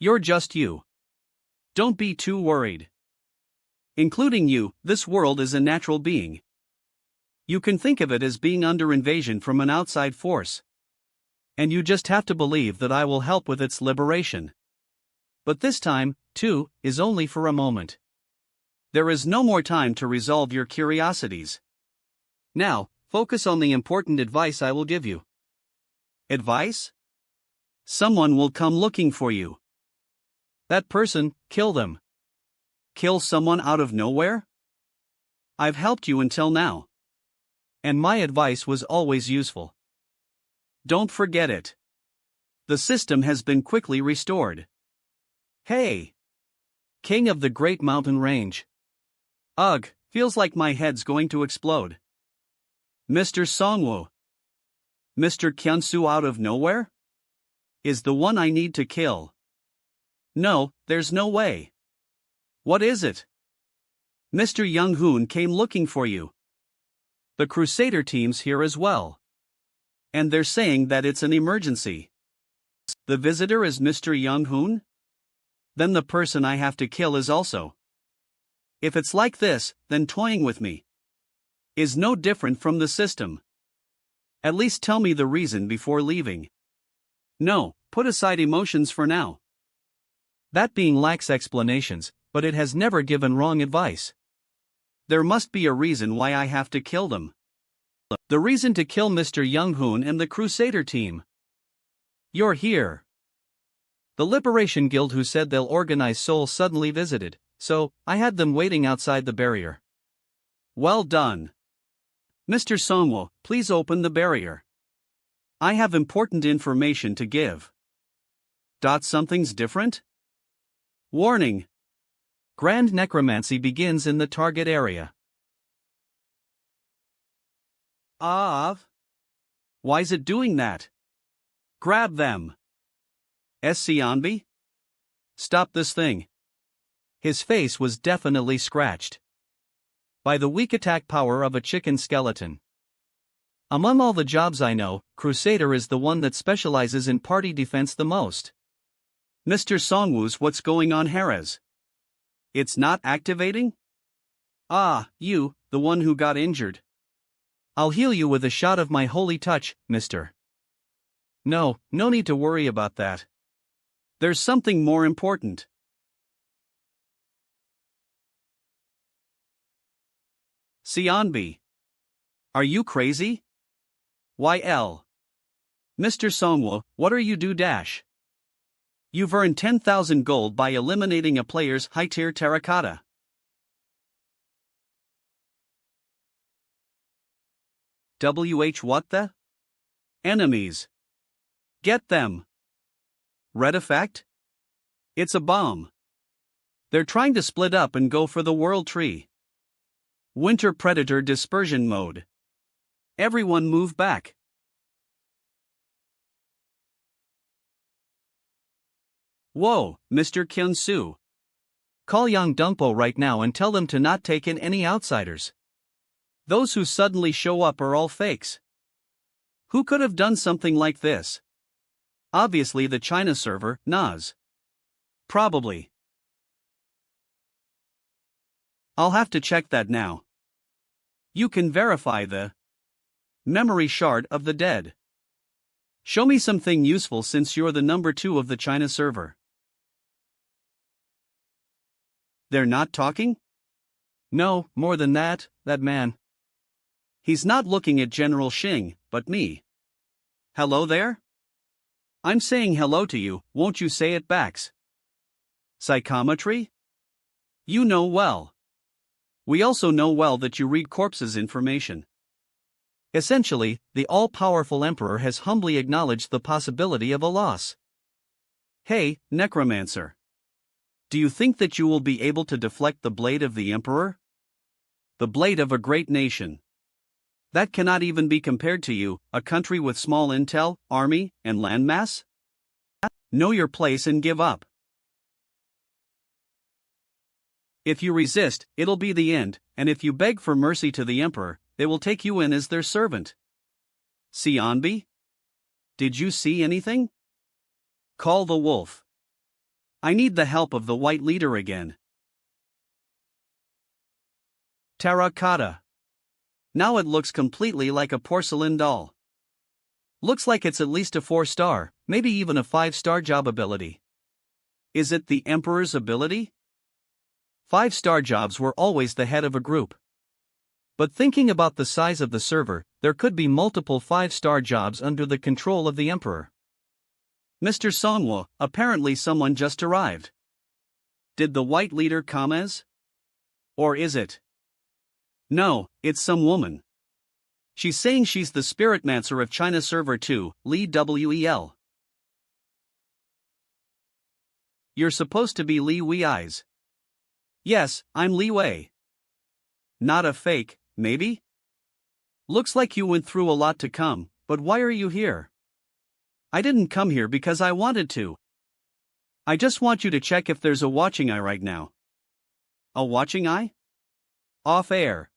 You're just you. Don't be too worried. Including you, this world is a natural being. You can think of it as being under invasion from an outside force. And you just have to believe that I will help with its liberation. But this time, too, is only for a moment. There is no more time to resolve your curiosities. Now, focus on the important advice I will give you. Advice? Someone will come looking for you. That person, kill them. Kill someone out of nowhere? I've helped you until now. And my advice was always useful. Don't forget it. The system has been quickly restored. Hey! King of the Great Mountain Range. Ugh, feels like my head's going to explode. Mr. Songwoo. Mr. Kyunsu out of nowhere? Is the one I need to kill. No, there's no way. What is it? Mr. Young-hoon came looking for you. The Crusader team's here as well. And they're saying that it's an emergency. The visitor is Mr. Young-hoon? Then the person I have to kill is also. If it's like this, then toying with me is no different from the system. At least tell me the reason before leaving. No, put aside emotions for now. That being lacks explanations, but it has never given wrong advice. There must be a reason why I have to kill them. The reason to kill Mr. Young-hoon and the Crusader team. You're here. The Liberation Guild who said they'll organize Seoul suddenly visited, so I had them waiting outside the barrier. Well done. Mr. Songwoo, please open the barrier. I have important information to give. Something's different? Warning. Grand necromancy begins in the target area. Why's it doing that? Grab them. Sionbi? Stop this thing. His face was definitely scratched by the weak attack power of a chicken skeleton. Among all the jobs I know, Crusader is the one that specializes in party defense the most. Mr. Songwoo's what's going on Harez? It's not activating? You, the one who got injured. I'll heal you with a shot of my holy touch, mister. No need to worry about that. There's something more important. Sionbi. Are you crazy? YL. Mr. Songwoo, what are you do dash? You've earned 10,000 gold by eliminating a player's high-tier terracotta. What the? Enemies. Get them. Red effect? It's a bomb. They're trying to split up and go for the world tree. Winter Predator dispersion mode. Everyone move back. Whoa, Mr. Kyunsu. Call Yang Dungpo right now and tell them to not take in any outsiders. Those who suddenly show up are all fakes. Who could have done something like this? Obviously the China server, Naz. Probably. I'll have to check that now. You can verify the memory shard of the dead. Show me something useful since you're the number 2 of the China server. They're not talking? No, more than that man. He's not looking at General Xing, but me. Hello there? I'm saying hello to you, won't you say it back? Psychometry? You know well. We also know well that you read corpses' information. Essentially, the all-powerful emperor has humbly acknowledged the possibility of a loss. Hey, Necromancer. Do you think that you will be able to deflect the blade of the emperor? The blade of a great nation. That cannot even be compared to you, a country with small intel, army, and landmass? Know your place and give up. If you resist, it'll be the end, and if you beg for mercy to the emperor, they will take you in as their servant. Xianbi? Did you see anything? Call the wolf. I need the help of the white leader again. Terracotta. Now it looks completely like a porcelain doll. Looks like it's at least a 4-star, maybe even a 5-star job ability. Is it the Emperor's ability? 5-star jobs were always the head of a group. But thinking about the size of the server, there could be multiple 5-star jobs under the control of the Emperor. Mr. Songwo, apparently someone just arrived. Did the white leader come as? Or is it? No, it's some woman. She's saying she's the Spiritmancer of China Server 2, Li Wel. You're supposed to be Li Wei's. Yes, I'm Li Wei. Not a fake, maybe? Looks like you went through a lot to come, but why are you here? I didn't come here because I wanted to. I just want you to check if there's a watching eye right now. A watching eye? Off air.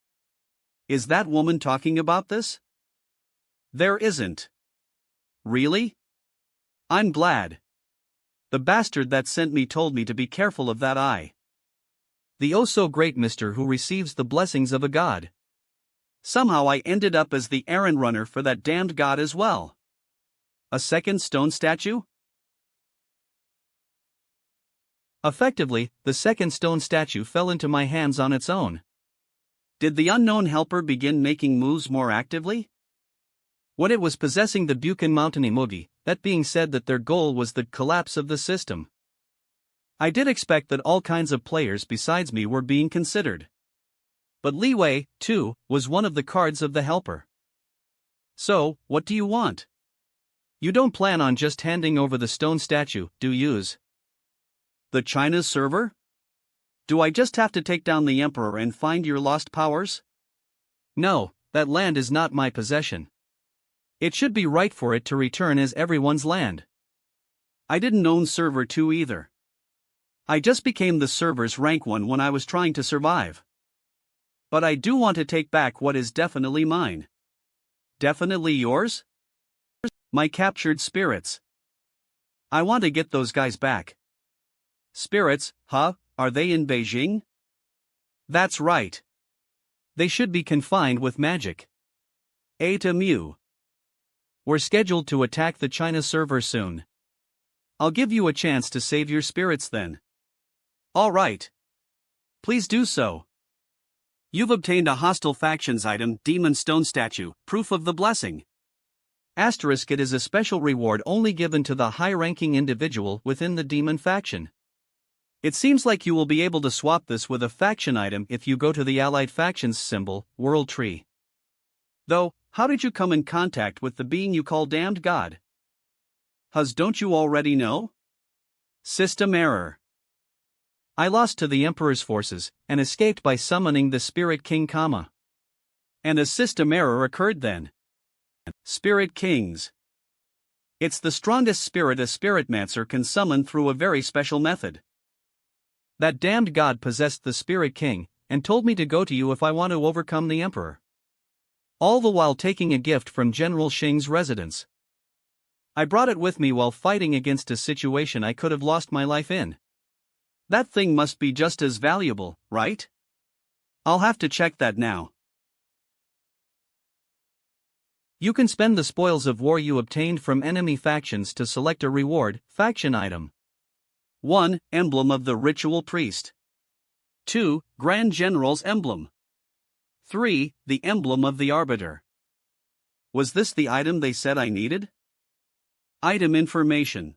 Is that woman talking about this? There isn't. Really? I'm glad. The bastard that sent me told me to be careful of that eye. The oh-so-great mister who receives the blessings of a god. Somehow I ended up as the errand runner for that damned god as well. A second stone statue? Effectively, the second stone statue fell into my hands on its own. Did the unknown helper begin making moves more actively? When it was possessing the Buchan Mountain emoji, that being said that their goal was the collapse of the system. I did expect that all kinds of players besides me were being considered. But Li Wei, too, was one of the cards of the helper. So, what do you want? You don't plan on just handing over the stone statue, do yous? The China server? Do I just have to take down the Emperor and find your lost powers? No, that land is not my possession. It should be right for it to return as everyone's land. I didn't own Server 2 either. I just became the server's rank 1 when I was trying to survive. But I do want to take back what is definitely mine. Definitely yours? My captured spirits. I want to get those guys back. Spirits, huh? Are they in Beijing? That's right. They should be confined with magic. A to Mu. We're scheduled to attack the China server soon. I'll give you a chance to save your spirits then. All right. Please do so. You've obtained a hostile factions item, Demon Stone Statue, proof of the blessing. Asterisk, it is a special reward only given to the high-ranking individual within the demon faction. It seems like you will be able to swap this with a faction item if you go to the allied factions symbol, World Tree. Though, how did you come in contact with the being you call Damned God? Don't you already know? System error. I lost to the Emperor's forces, and escaped by summoning the Spirit King Kama. And a system error occurred then. Spirit Kings. It's the strongest spirit a Spiritmancer can summon through a very special method. That damned god possessed the Spirit King, and told me to go to you if I want to overcome the Emperor. All the while taking a gift from General Xing's residence. I brought it with me while fighting against a situation I could have lost my life in. That thing must be just as valuable, right? I'll have to check that now. You can spend the spoils of war you obtained from enemy factions to select a reward, faction item. 1. Emblem of the Ritual Priest. 2. Grand General's Emblem. 3. The Emblem of the Arbiter. Was this the item they said I needed? Item information.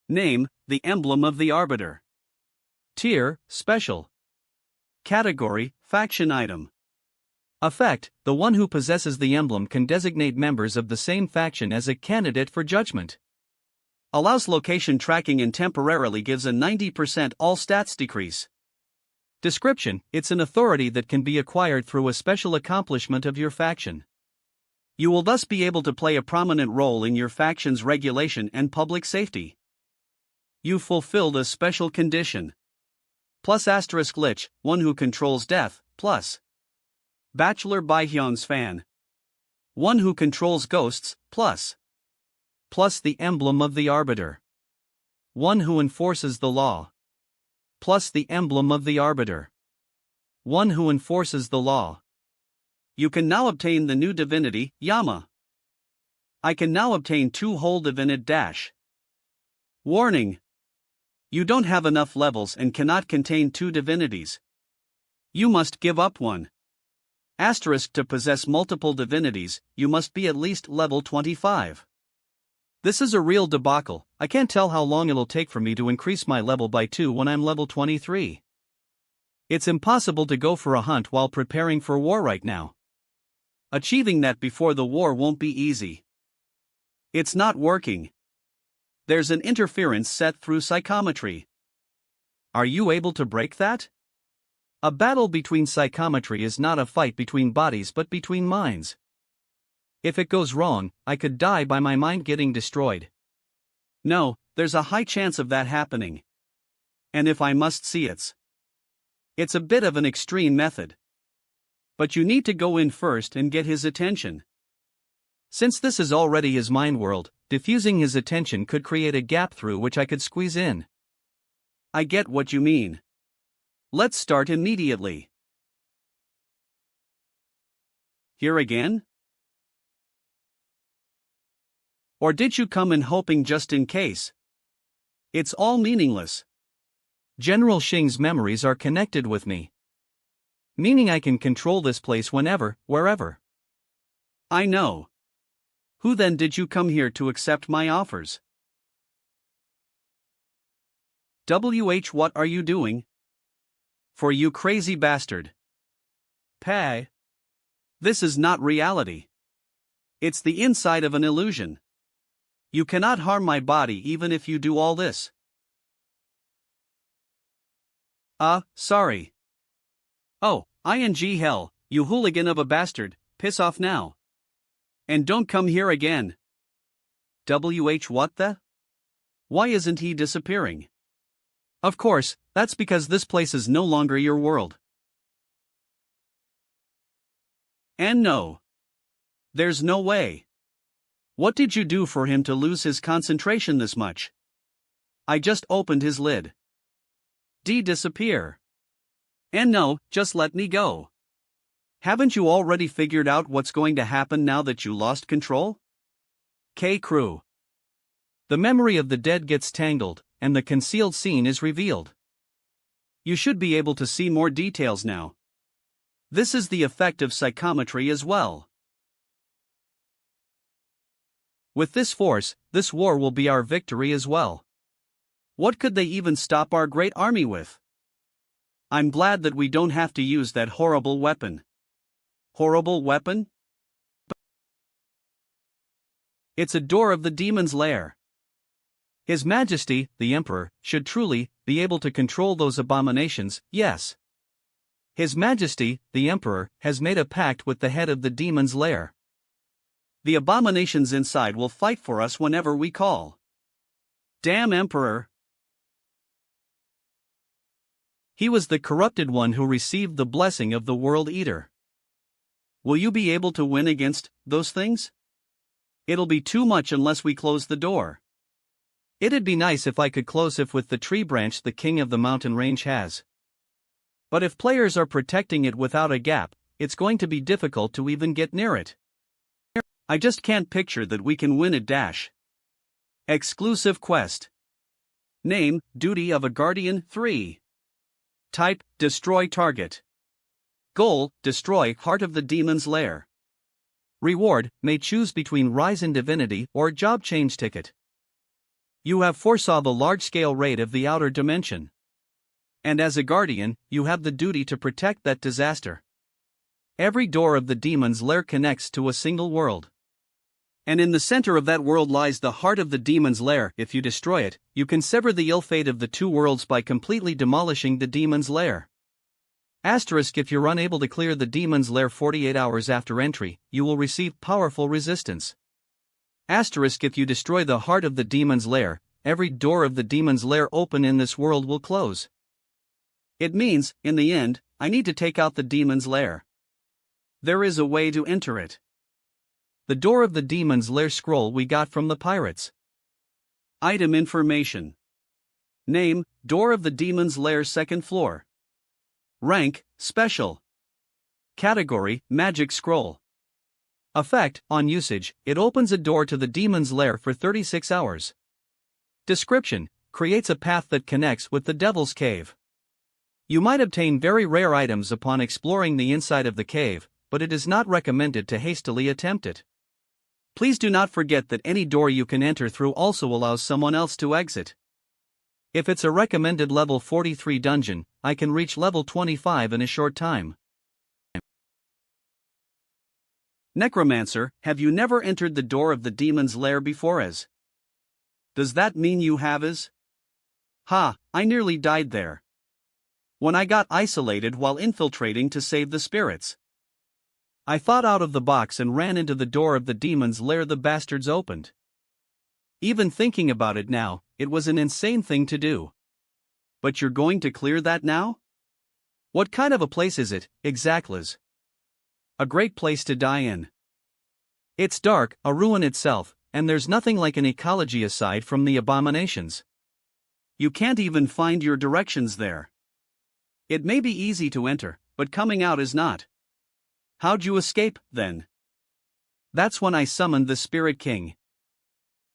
Name, the Emblem of the Arbiter. Tier, Special. Category, Faction Item. Effect, the one who possesses the emblem can designate members of the same faction as a candidate for judgment. Allows location tracking and temporarily gives a 90% all stats decrease. Description, it's an authority that can be acquired through a special accomplishment of your faction. You will thus be able to play a prominent role in your faction's regulation and public safety. You fulfilled a special condition. Plus asterisk lich, one who controls death, plus. Bachelor Baihyun's fan. One who controls ghosts, plus the emblem of the arbiter. One who enforces the law. Plus the emblem of the arbiter. One who enforces the law. You can now obtain the new divinity, Yama. I can now obtain 2 whole divinity dash. Warning. You don't have enough levels and cannot contain 2 divinities. You must give up one. Asterisk to possess multiple divinities, you must be at least level 25. This is a real debacle. I can't tell how long it'll take for me to increase my level by 2 when I'm level 23. It's impossible to go for a hunt while preparing for war right now. Achieving that before the war won't be easy. It's not working. There's an interference set through psychometry. Are you able to break that? A battle between psychometry is not a fight between bodies but between minds. If it goes wrong, I could die by my mind getting destroyed. No, there's a high chance of that happening. And if I must see it's a bit of an extreme method. But you need to go in first and get his attention. Since this is already his mind world, diffusing his attention could create a gap through which I could squeeze in. I get what you mean. Let's start immediately. Here again? Or did you come in hoping just in case? It's all meaningless. General Xing's memories are connected with me. Meaning I can control this place whenever, wherever. I know. Who then did you come here to accept my offers? What are you doing? For you crazy bastard. Pay. This is not reality. It's the inside of an illusion. You cannot harm my body even if you do all this. Sorry. Oh, ing hell, you hooligan of a bastard, piss off now. And don't come here again. What the? Why isn't he disappearing? Of course, that's because this place is no longer your world. And no. There's no way. What did you do for him to lose his concentration this much? I just opened his lid. Disappear. And no, just let me go. Haven't you already figured out what's going to happen now that you lost control? Crew. The memory of the dead gets tangled, and the concealed scene is revealed. You should be able to see more details now. This is the effect of psychometry as well. With this force, this war will be our victory as well. What could they even stop our great army with? I'm glad that we don't have to use that horrible weapon. Horrible weapon? It's a door of the demon's lair. His Majesty, the Emperor, should truly be able to control those abominations, yes. His Majesty, the Emperor, has made a pact with the head of the demon's lair. The abominations inside will fight for us whenever we call. Damn Emperor! He was the corrupted one who received the blessing of the World Eater. Will you be able to win against those things? It'll be too much unless we close the door. It'd be nice if I could close it with the tree branch the king of the mountain range has. But if players are protecting it without a gap, it's going to be difficult to even get near it. I just can't picture that we can win it. Exclusive quest. Name, Duty of a Guardian 3. Type, Destroy Target. Goal, Destroy Heart of the Demon's Lair. Reward, may choose between Rise in Divinity or Job Change Ticket. You have foresaw the large-scale raid of the outer dimension. And as a guardian, you have the duty to protect that disaster. Every door of the demon's lair connects to a single world. And in the center of that world lies the heart of the demon's lair. If you destroy it, you can sever the ill fate of the two worlds by completely demolishing the demon's lair. Asterisk, if you're unable to clear the demon's lair 48 hours after entry, you will receive powerful resistance. Asterisk, if you destroy the heart of the demon's lair, every door of the demon's lair open in this world will close. It means, in the end, I need to take out the demon's lair. There is a way to enter it. The door of the demon's lair scroll we got from the pirates. Item information. Name, Door of the Demon's Lair, 2nd floor. Rank, Special. Category, Magic Scroll. Effect, on usage, it opens a door to the demon's lair for 36 hours. Description, creates a path that connects with the Devil's Cave. You might obtain very rare items upon exploring the inside of the cave, but it is not recommended to hastily attempt it. Please do not forget that any door you can enter through also allows someone else to exit. If it's a recommended level 43 dungeon, I can reach level 25 in a short time. Necromancer, have you never entered the door of the demon's lair before? Does that mean you have? Ha, I nearly died there. When I got isolated while infiltrating to save the spirits. I thought out of the box and ran into the door of the demon's lair the bastards opened. Even thinking about it now, it was an insane thing to do. But you're going to clear that now? What kind of a place is it, exactly? A great place to die in. It's dark, a ruin itself, and there's nothing like an ecology aside from the abominations. You can't even find your directions there. It may be easy to enter, but coming out is not. How'd you escape, then? That's when I summoned the Spirit King.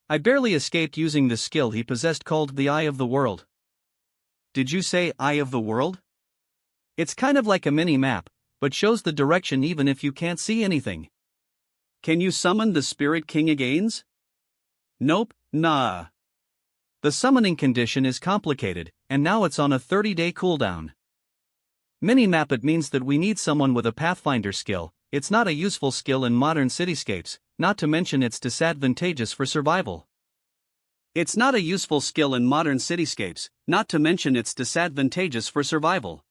I barely escaped using the skill he possessed called the Eye of the World. Did you say Eye of the World? It's kind of like a mini-map, but shows the direction even if you can't see anything. Can you summon the Spirit King again? Nope, nah. The summoning condition is complicated, and now it's on a 30-day cooldown. Mini-map, it means that we need someone with a Pathfinder skill. It's not a useful skill in modern cityscapes, not to mention it's disadvantageous for survival. It's not a useful skill in modern cityscapes, not to mention it's disadvantageous for survival.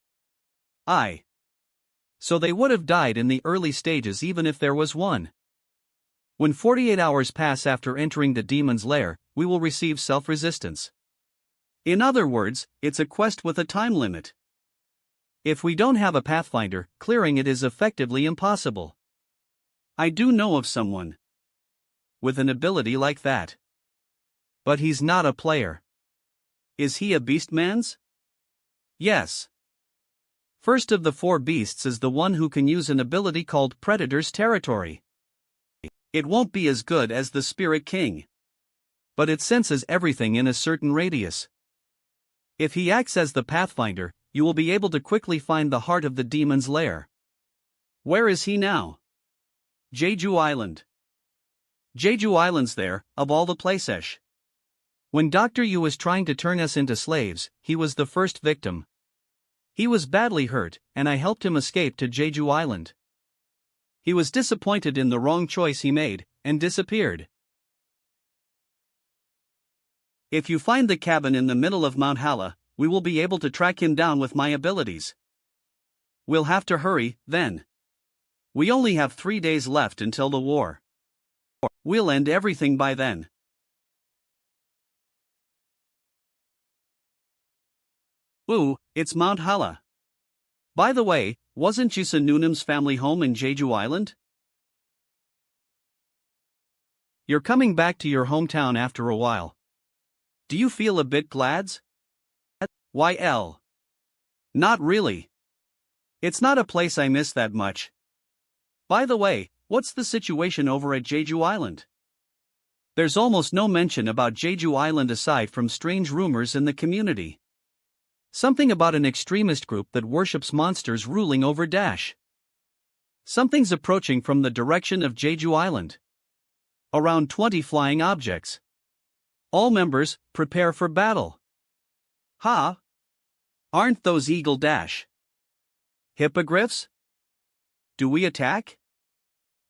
So they would have died in the early stages even if there was one. When 48 hours pass after entering the demon's lair, we will receive self-resistance. In other words, it's a quest with a time limit. If we don't have a Pathfinder, clearing it is effectively impossible. I do know of someone with an ability like that. But he's not a player. Is he a beastman's? Yes. First of the 4 beasts is the one who can use an ability called Predator's Territory. It won't be as good as the Spirit King. But it senses everything in a certain radius. If he acts as the Pathfinder, you will be able to quickly find the heart of the demon's lair. Where is he now? Jeju Island. Jeju Island's there, of all the places. When Dr. Yu was trying to turn us into slaves, he was the first victim. He was badly hurt, and I helped him escape to Jeju Island. He was disappointed in the wrong choice he made, and disappeared. If you find the cabin in the middle of Manhua, we will be able to track him down with my abilities. We'll have to hurry, then. We only have 3 days left until the war. We'll end everything by then. Ooh, it's Mount Hala. By the way, wasn't Yusununum's family home in Jeju Island? You're coming back to your hometown after a while. Do you feel a bit glad? YL. Not really. It's not a place I miss that much. By the way, what's the situation over at Jeju Island? There's almost no mention about Jeju Island aside from strange rumors in the community. Something about an extremist group that worships monsters ruling over Dash. Something's approaching from the direction of Jeju Island. Around 20 flying objects. All members, prepare for battle. Ha! Aren't those Eagle Dash hippogriffs? Do we attack?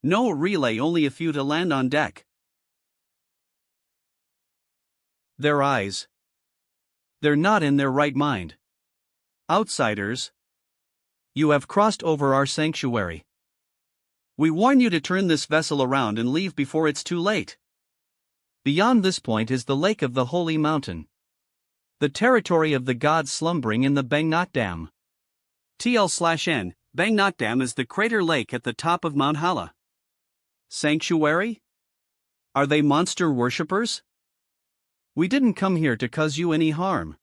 No relay, only a few to land on deck. Their eyes. They're not in their right mind. Outsiders. You have crossed over our sanctuary. We warn you to turn this vessel around and leave before it's too late. Beyond this point is the Lake of the Holy Mountain. The territory of the gods slumbering in the Bangnak Dam. TL/N, Bangnakdam is the crater lake at the top of Mount Hala. Sanctuary? Are they monster worshippers? We didn't come here to cause you any harm.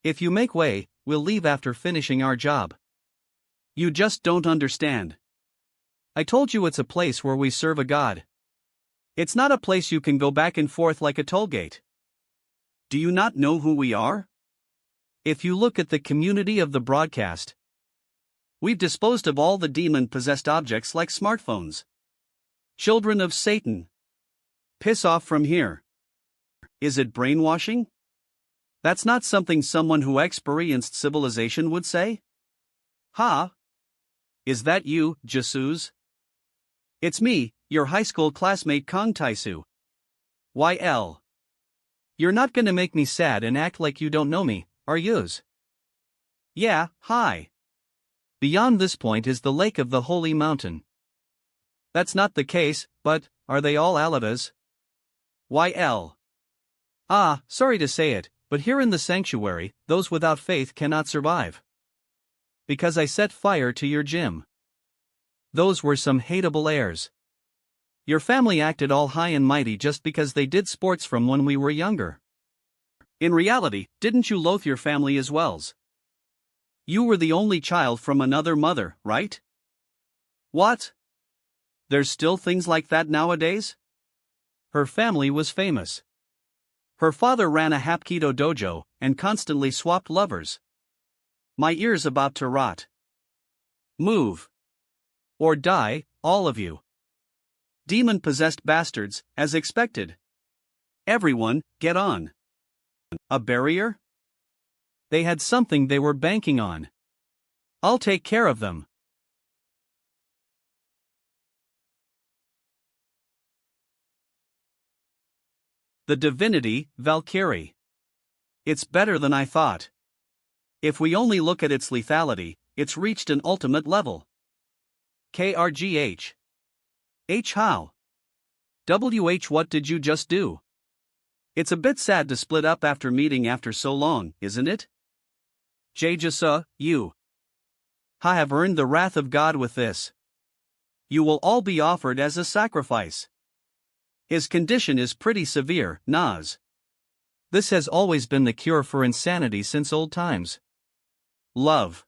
If you make way, we'll leave after finishing our job. You just don't understand. I told you it's a place where we serve a god. It's not a place you can go back and forth like a toll gate. Do you not know who we are? If you look at the community of the broadcast, we've disposed of all the demon-possessed objects like smartphones. Children of Satan. Piss off from here. Is it brainwashing? That's not something someone who experienced civilization would say? Ha! Is that you, Jesus? It's me, your high school classmate Kong Taisu. YL. You're not gonna make me sad and act like you don't know me, are yous? Yeah, hi. Beyond this point is the lake of the holy mountain. That's not the case, but are they all Alavas? YL. Ah, sorry to say it, but here in the sanctuary, those without faith cannot survive. Because I set fire to your gym. Those were some hateable airs. Your family acted all high and mighty just because they did sports from when we were younger. In reality, didn't you loathe your family as well? You were the only child from another mother, right? What? There's still things like that nowadays? Her family was famous. Her father ran a Hapkido dojo and constantly swapped lovers. My ear's about to rot. Move. Or die, all of you. Demon-possessed bastards, as expected. Everyone, get on. A barrier? They had something they were banking on. I'll take care of them. The divinity, Valkyrie. It's better than I thought. If we only look at its lethality, it's reached an ultimate level. KRGH. H how? WH what did you just do? It's a bit sad to split up after meeting after so long, isn't it? Jjasa, you. I have earned the wrath of God with this. You will all be offered as a sacrifice. His condition is pretty severe, Nas. This has always been the cure for insanity since old times. Love.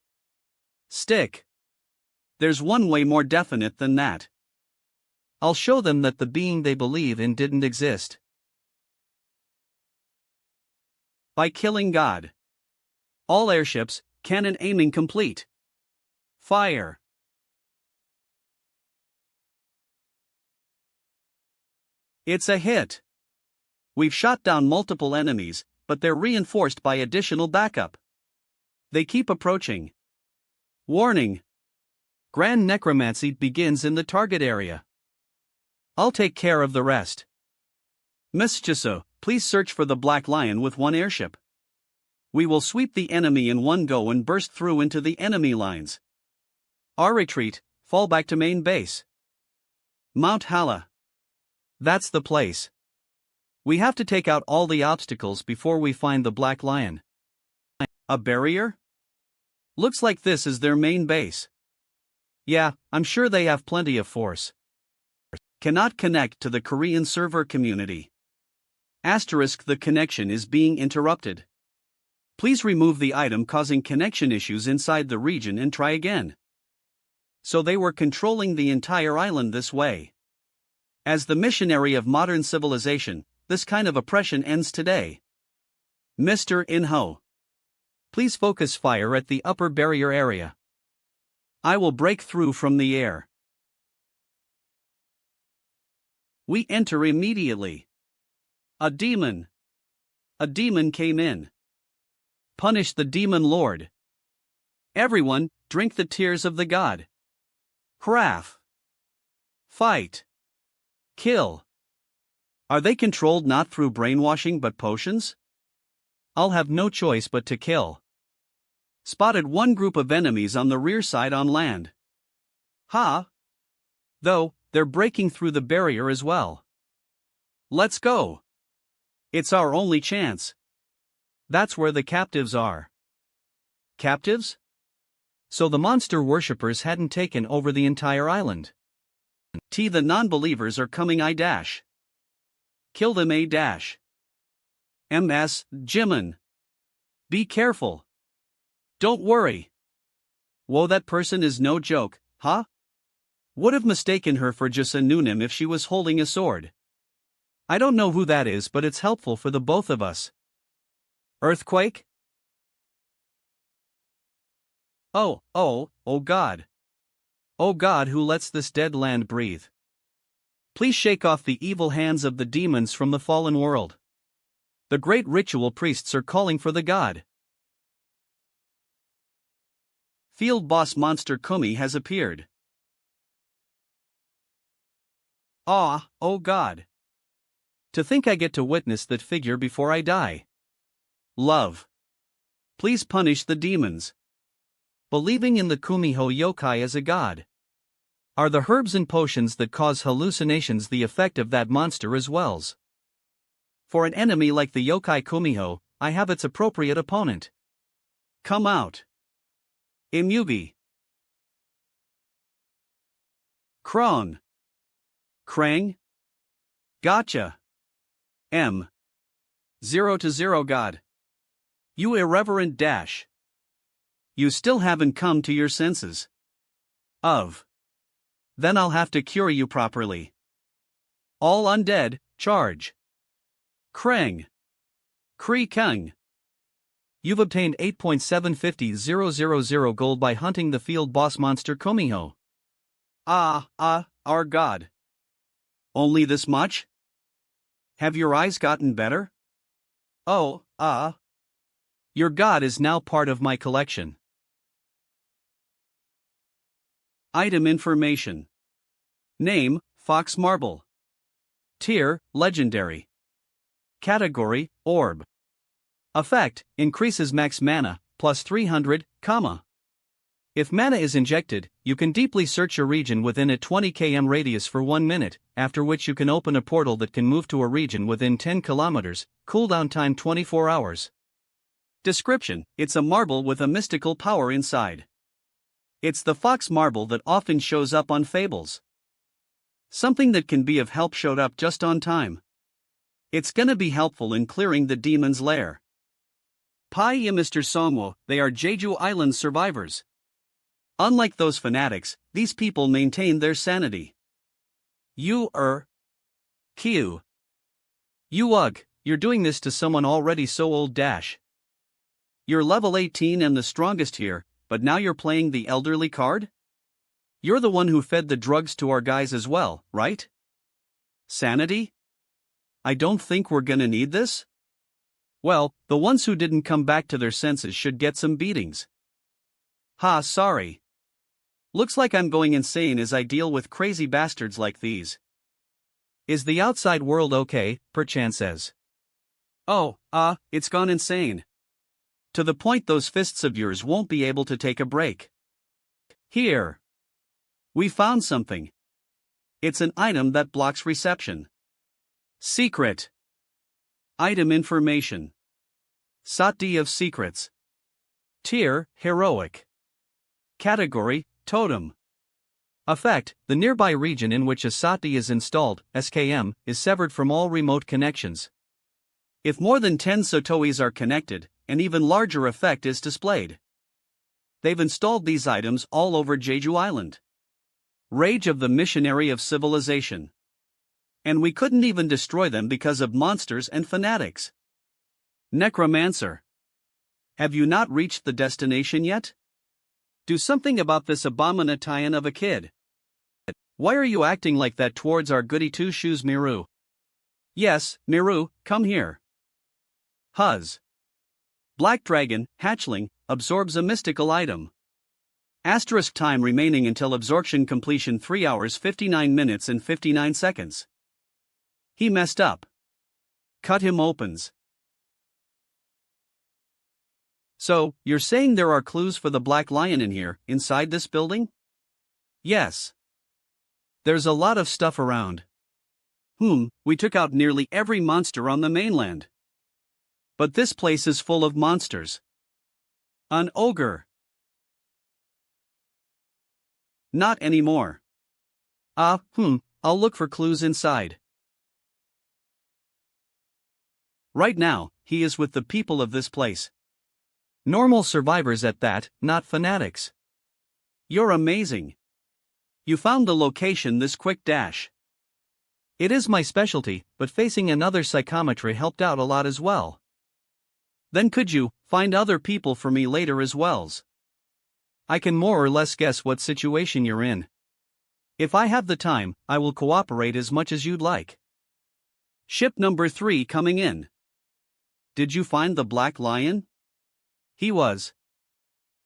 Stick. There's one way more definite than that. I'll show them that the being they believe in didn't exist. By killing God. All airships, cannon aiming complete. Fire. It's a hit. We've shot down multiple enemies, but they're reinforced by additional backup. They keep approaching. Warning. Grand necromancy begins in the target area. I'll take care of the rest. Miss Chiso, please search for the Black Lion with one airship. We will sweep the enemy in one go and burst through into the enemy lines. Our retreat, fall back to main base. Mount Hala. That's the place. We have to take out all the obstacles before we find the Black Lion. A barrier? Looks like this is their main base. Yeah, I'm sure they have plenty of force. Cannot connect to the Korean server community. Asterisk the connection is being interrupted. Please remove the item causing connection issues inside the region and try again. So they were controlling the entire island this way. As the missionary of modern civilization, this kind of oppression ends today. Mr. Inho. Please focus fire at the upper barrier area. I will break through from the air. We enter immediately. A demon. A demon came in. Punish the demon lord. Everyone, drink the tears of the god. Craft. Fight. Kill. Are they controlled not through brainwashing but potions? I'll have no choice but to kill. Spotted one group of enemies on the rear side on land. Ha! Though, they're breaking through the barrier as well. Let's go. It's our only chance. That's where the captives are. Captives? So the monster worshippers hadn't taken over the entire island. The non-believers are coming I dash. Kill them A dash. MS, Jimin. Be careful. Don't worry. Whoa, that person is no joke, huh? Would have mistaken her for just a Nunim if she was holding a sword. I don't know who that is, but it's helpful for the both of us. Earthquake? Oh God. Oh God, who lets this dead land breathe? Please shake off the evil hands of the demons from the fallen world. The great ritual priests are calling for the god. Field boss monster Kumi has appeared. Oh God. To think I get to witness that figure before I die. Love. Please punish the demons. Believing in the Kumiho yokai as a god. Are the herbs and potions that cause hallucinations the effect of that monster as wells? For an enemy like the yokai Kumiho, I have its appropriate opponent. Come out. Imugi. Krong. Krang. Gotcha. 0 to 0 God. You irreverent dash. You still haven't come to your senses. Then I'll have to cure you properly. All undead, charge. Krang. Kree Kung. You've obtained 8.750000 gold by hunting the field boss monster Kumiho. Our god. Only this much? Have your eyes gotten better? Your god is now part of my collection. Item information. Name, Fox Marble. Tier, Legendary. Category, Orb. Effect, increases max mana, plus 300, If mana is injected, you can deeply search a region within a 20 km radius for 1 minute, after which you can open a portal that can move to a region within 10 kilometers, cooldown time 24 hours. Description: it's a marble with a mystical power inside. It's the fox marble that often shows up on fables. Something that can be of help showed up just on time. It's gonna be helpful in clearing the demon's lair. Pai Mr. Songwo, they are Jeju Island survivors. Unlike those fanatics, these people maintain their sanity. Q. You're doing this to someone already so old dash. You're level 18 and the strongest here, but now you're playing the elderly card? You're the one who fed the drugs to our guys as well, right? Sanity? I don't think we're gonna need this? Well, the ones who didn't come back to their senses should get some beatings. Sorry. Looks like I'm going insane as I deal with crazy bastards like these. Is the outside world okay? Perchance says. It's gone insane. To the point those fists of yours won't be able to take a break. Here. We found something. It's an item that blocks reception. Secret. Item information. Sati of Secrets. Tier, Heroic. Category, Totem. Effect, the nearby region in which a Sati is installed, SKM, is severed from all remote connections. If more than 10 Sotois are connected, an even larger effect is displayed. They've installed these items all over Jeju Island. Rage of the missionary of civilization. And we couldn't even destroy them because of monsters and fanatics. Necromancer. Have you not reached the destination yet? Do something about this abomination of a kid. Why are you acting like that towards our goody two-shoes Miru? Yes, Miru, come here. Black Dragon, Hatchling, absorbs a mystical item. Asterisk time remaining until absorption completion 3 hours 59 minutes and 59 seconds. He messed up. Cut him opens. So, you're saying there are clues for the Black Lion in here, inside this building? Yes. There's a lot of stuff around. We took out nearly every monster on the mainland. But this place is full of monsters. An ogre. Not anymore. I'll look for clues inside. Right now, he is with the people of this place. Normal survivors at that, not fanatics. You're amazing. You found the location this quick dash. It is my specialty, but facing another psychometry helped out a lot as well. Then could you find other people for me later as wells? I can more or less guess what situation you're in. If I have the time, I will cooperate as much as you'd like. Ship number 3 coming in. Did you find the Black Lion? He was.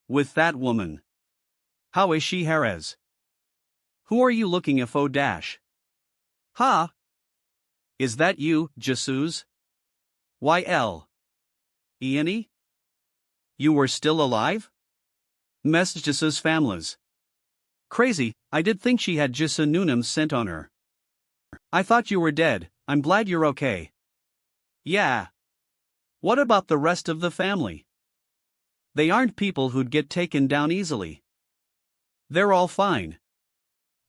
With that woman. How is she, Jerez? Who are you looking for dash? Ha! Is that you, Jesus? YL. Iani? You were still alive? Mes Jesus families. Crazy, I did think she had Jissa Nunam sent on her. I thought you were dead, I'm glad you're okay. Yeah. What about the rest of the family? They aren't people who'd get taken down easily. They're all fine.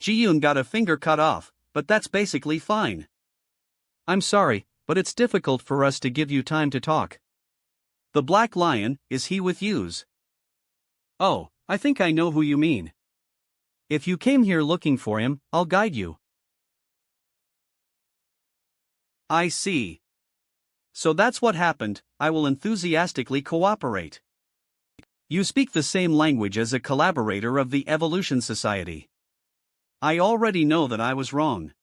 Jiyun got a finger cut off, but that's basically fine. I'm sorry, but it's difficult for us to give you time to talk. The Black Lion, is he with yous? Oh, I think I know who you mean. If you came here looking for him, I'll guide you. I see. So that's what happened, I will enthusiastically cooperate. You speak the same language as a collaborator of the Evolution Society. I already know that I was wrong.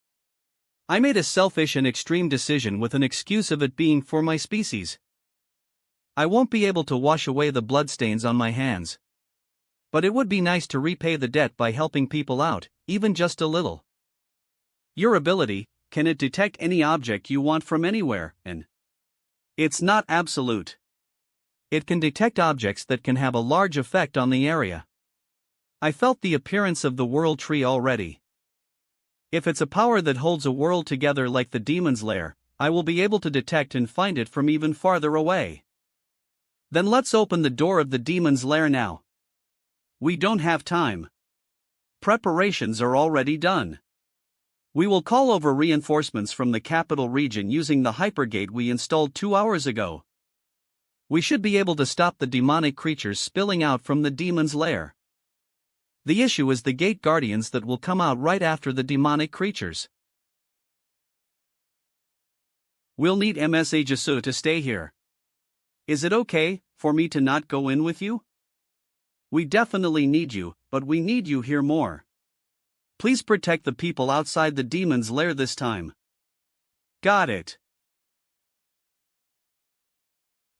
I made a selfish and extreme decision with an excuse of it being for my species. I won't be able to wash away the bloodstains on my hands. But it would be nice to repay the debt by helping people out, even just a little. Your ability, can it detect any object you want from anywhere, and it's not absolute. It can detect objects that can have a large effect on the area. I felt the appearance of the world tree already. If it's a power that holds a world together like the demon's lair, I will be able to detect and find it from even farther away. Then let's open the door of the demon's lair now. We don't have time. Preparations are already done. We will call over reinforcements from the capital region using the hypergate we installed 2 hours ago. We should be able to stop the demonic creatures spilling out from the demon's lair. The issue is the gate guardians that will come out right after the demonic creatures. We'll need MSA Jesu to stay here. Is it okay for me to not go in with you? We definitely need you, but we need you here more. Please protect the people outside the demon's lair this time. Got it.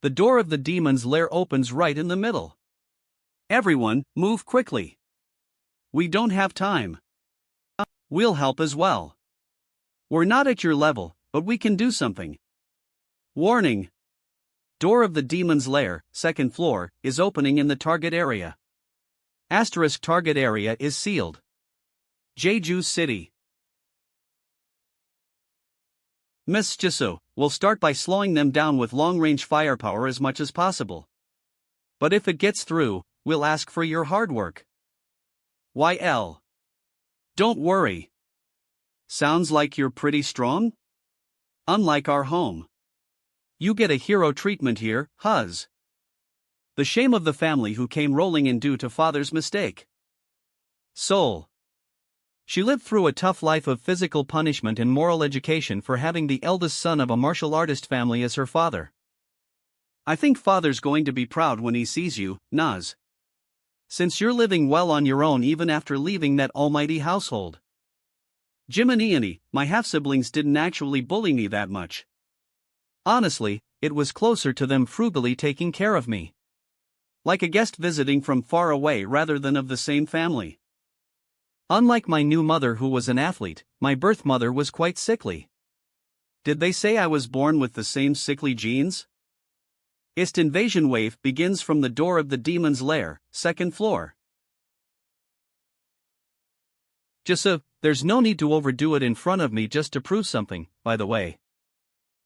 The door of the demon's lair opens right in the middle. Everyone, move quickly. We don't have time. We'll help as well. We're not at your level, but we can do something. Warning. Door of the demon's lair, 2nd floor, is opening in the target area. Asterisk target area is sealed. Jeju City. Miss Jisoo, we'll start by slowing them down with long-range firepower as much as possible. But if it gets through, we'll ask for your hard work. YL. Don't worry. Sounds like you're pretty strong? Unlike our home. You get a hero treatment here, huz. The shame of the family who came rolling in due to father's mistake. Soul. She lived through a tough life of physical punishment and moral education for having the eldest son of a martial artist family as her father. I think father's going to be proud when he sees you, Naz. Since you're living well on your own even after leaving that almighty household. Jim and Iani, my half-siblings didn't actually bully me that much. Honestly, it was closer to them frugally taking care of me. Like a guest visiting from far away rather than of the same family. Unlike my new mother who was an athlete, my birth mother was quite sickly. Did they say I was born with the same sickly genes? Ist invasion wave begins from the door of the demon's lair, 2nd floor. Jisoo, there's no need to overdo it in front of me just to prove something, by the way.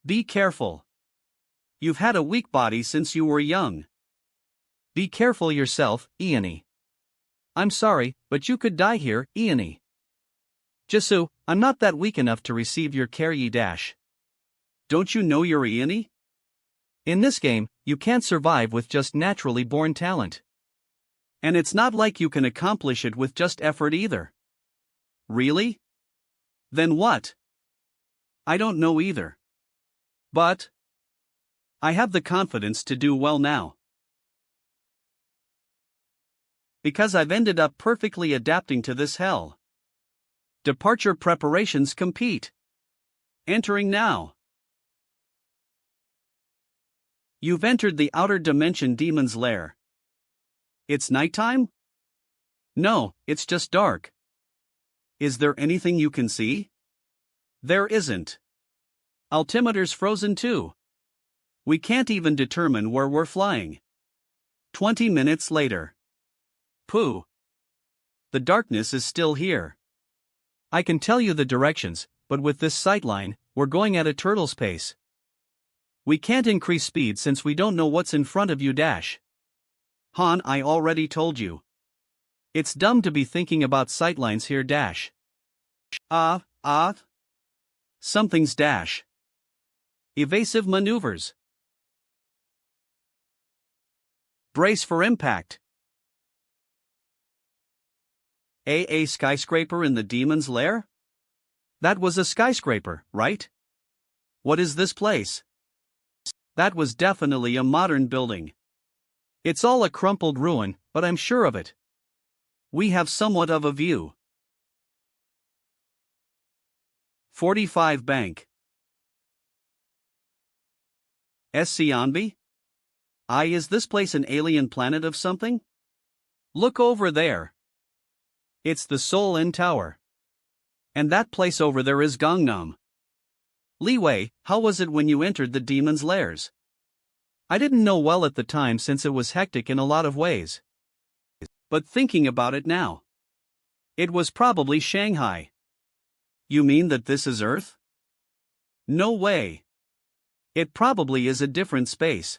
Be careful. You've had a weak body since you were young. Be careful yourself, Iani. I'm sorry, but you could die here, Iani. Jisu, I'm not that weak enough to receive your carry dash. Don't you know you're Iani? In this game, you can't survive with just naturally born talent. And it's not like you can accomplish it with just effort either. Really? Then what? I don't know either. But I have the confidence to do well now. Because I've ended up perfectly adapting to this hell. Departure preparations compete. Entering now. You've entered the outer dimension demon's lair. It's nighttime? No, it's just dark. Is there anything you can see? There isn't. Altimeter's frozen too. We can't even determine where we're flying. 20 minutes later. Pooh. The darkness is still here. I can tell you the directions, but with this sightline, we're going at a turtle's pace. We can't increase speed since we don't know what's in front of you dash. Han, I already told you. It's dumb to be thinking about sightlines here dash. Something's dash. Evasive maneuvers. Brace for impact. A skyscraper in the demon's lair? That was a skyscraper, right? What is this place? That was definitely a modern building. It's all a crumpled ruin, but I'm sure of it. We have somewhat of a view. 45 Bank. Sionbi? Is this place an alien planet of something? Look over there. It's the Seoul Inn Tower. And that place over there is Gangnam. Li Wei, how was it when you entered the demon's lairs? I didn't know well at the time since it was hectic in a lot of ways. But thinking about it now, it was probably Shanghai. You mean that this is Earth? No way. It probably is a different space.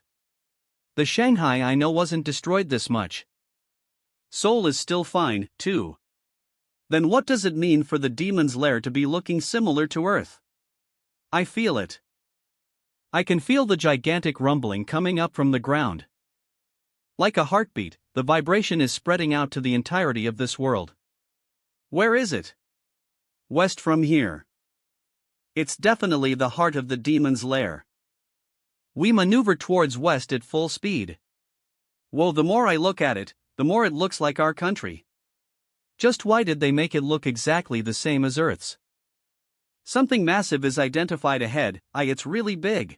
The Shanghai I know wasn't destroyed this much. Seoul is still fine, too. Then what does it mean for the demon's lair to be looking similar to Earth? I feel it. I can feel the gigantic rumbling coming up from the ground. Like a heartbeat, the vibration is spreading out to the entirety of this world. Where is it? West from here. It's definitely the heart of the demon's lair. We maneuver towards west at full speed. Whoa, the more I look at it, the more it looks like our country. Just why did they make it look exactly the same as Earth's? Something massive is identified ahead. It's really big.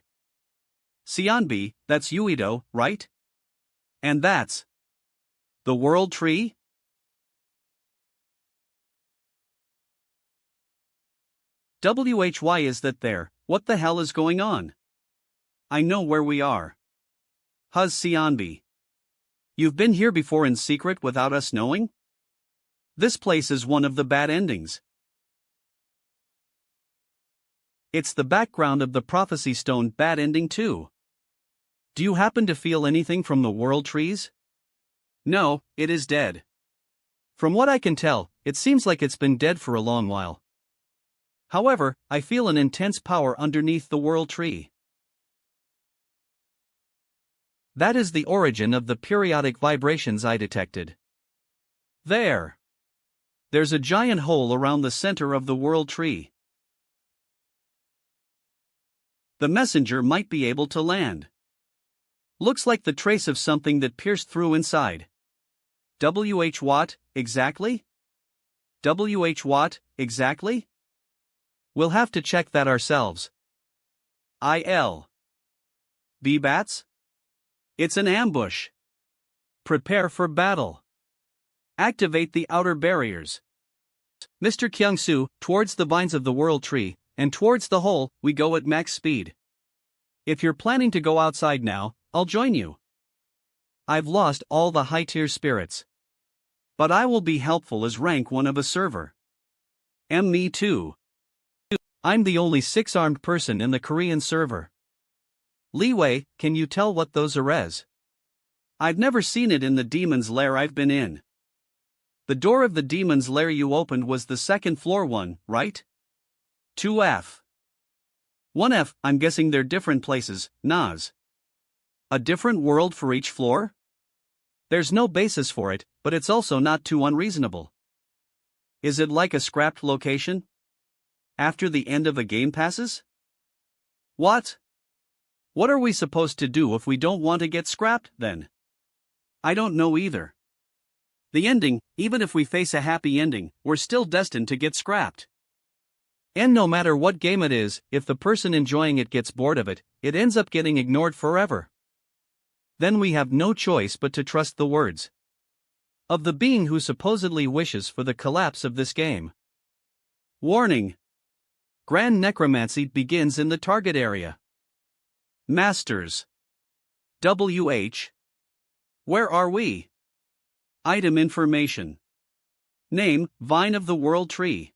Sionbi, that's Uido, right? And that's the World Tree? Why is that there? What the hell is going on? I know where we are. Huz Sionbi. You've been here before in secret without us knowing? This place is one of the bad endings. It's the background of the Prophecy Stone bad ending too. Do you happen to feel anything from the World Trees? No, it is dead. From what I can tell, it seems like it's been dead for a long while. However, I feel an intense power underneath the World Tree. That is the origin of the periodic vibrations I detected. There. There's a giant hole around the center of the World Tree. The messenger might be able to land. Looks like the trace of something that pierced through inside. What, exactly? What, exactly? We'll have to check that ourselves. B-bats? It's an ambush. Prepare for battle. Activate the outer barriers. Mr. Kyung-soo, towards the vines of the World Tree, and towards the hole, we go at max speed. If you're planning to go outside now, I'll join you. I've lost all the high-tier spirits. But I will be helpful as rank 1 of a server. Me too. I'm the only 6-armed person in the Korean server. Li Wei, can you tell what those are as? I've never seen it in the demon's lair I've been in. The door of the demon's lair you opened was the second floor one, right? 2F. 1F, I'm guessing they're different places, Nas. A different world for each floor? There's no basis for it, but it's also not too unreasonable. Is it like a scrapped location? After the end of a game passes? What? What are we supposed to do if we don't want to get scrapped, then? I don't know either. The ending, even if we face a happy ending, we're still destined to get scrapped. And no matter what game it is, if the person enjoying it gets bored of it, it ends up getting ignored forever. Then we have no choice but to trust the words of the being who supposedly wishes for the collapse of this game. Warning. Grand Necromancy begins in the target area. Masters. WH. Where are we? Item information. Name, Vine of the World Tree.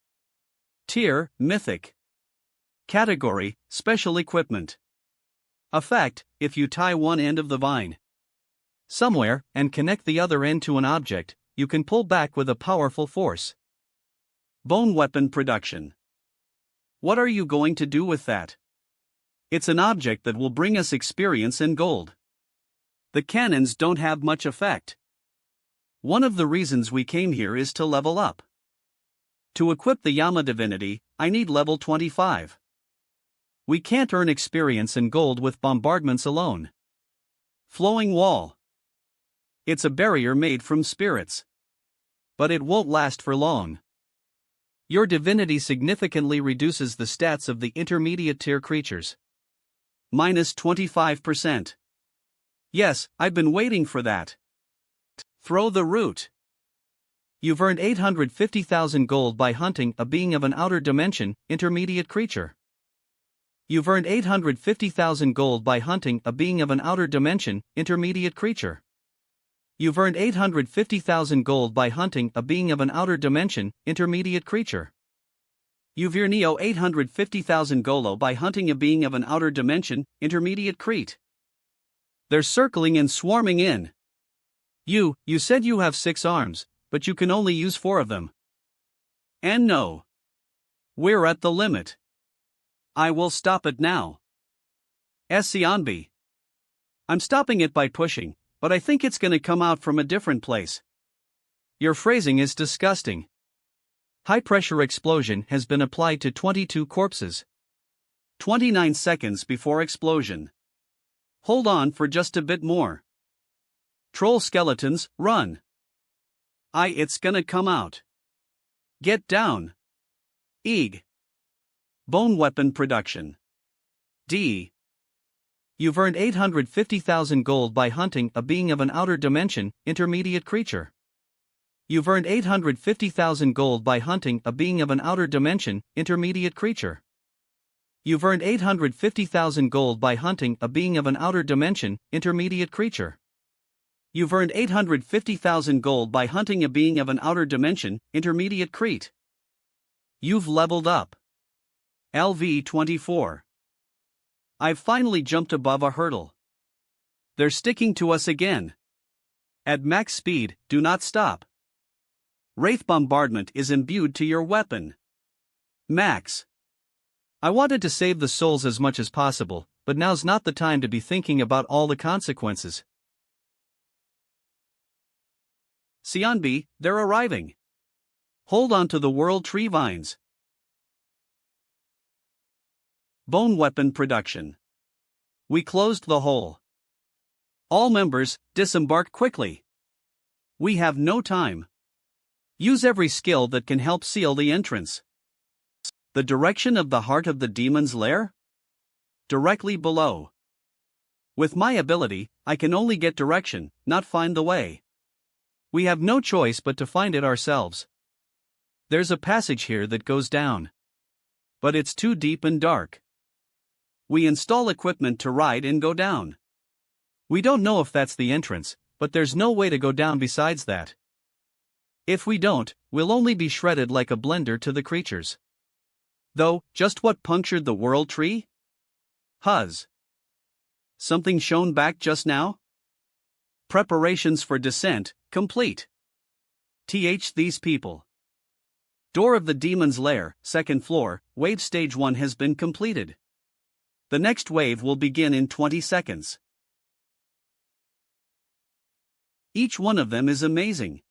Tier, Mythic. Category, Special Equipment. Effect, if you tie one end of the vine somewhere and connect the other end to an object, you can pull back with a powerful force. Bone weapon production. What are you going to do with that? It's an object that will bring us experience and gold. The cannons don't have much effect. One of the reasons we came here is to level up. To equip the Yama divinity, I need level 25. We can't earn experience and gold with bombardments alone. Flowing wall. It's a barrier made from spirits. But it won't last for long. Your divinity significantly reduces the stats of the intermediate tier creatures. Minus 25%. Yes, I've been waiting for that. Throw the root. You've earned 850,000 gold by hunting a being of an outer dimension, intermediate creature. You've earned 850,000 gold by hunting a being of an outer dimension, intermediate creature. You've earned 850,000 gold by hunting a being of an outer dimension, intermediate creature. You've earned 850,000 golo by hunting a being of an outer dimension, intermediate crete. They're circling and swarming in. You said you have 6 arms, but you can only use 4 of them. And no. We're at the limit. I will stop it now. Sionbi. I'm stopping it by pushing, but I think it's gonna come out from a different place. Your phrasing is disgusting. High-pressure explosion has been applied to 22 corpses. 29 seconds before explosion. Hold on for just a bit more. Troll skeletons, run. It's gonna come out. Get down. Eeg. Bone weapon production. D. You've earned 850,000 gold by hunting a being of an outer dimension, intermediate creature. You've earned 850,000 gold by hunting a being of an outer dimension, intermediate creature. You've earned 850,000 gold by hunting a being of an outer dimension, intermediate creature. You've earned 850,000 gold by hunting a being of an outer dimension, intermediate crete. You've leveled up. LV24. I've finally jumped above a hurdle. They're sticking to us again. At max speed, do not stop. Wraith bombardment is imbued to your weapon. Max. I wanted to save the souls as much as possible, but now's not the time to be thinking about all the consequences. Sionbi, they're arriving. Hold on to the world tree vines. Bone weapon production. We closed the hole. All members, disembark quickly. We have no time. Use every skill that can help seal the entrance. The direction of the heart of the demon's lair? Directly below. With my ability, I can only get direction, not find the way. We have no choice but to find it ourselves. There's a passage here that goes down. But it's too deep and dark. We install equipment to ride and go down. We don't know if that's the entrance, but there's no way to go down besides that. If we don't, we'll only be shredded like a blender to the creatures. Though, just what punctured the world tree? Huzz. Something shown back just now? Preparations for descent, complete. These people. Door of the Demon's Lair, second floor, wave stage 1 has been completed. The next wave will begin in 20 seconds. Each one of them is amazing.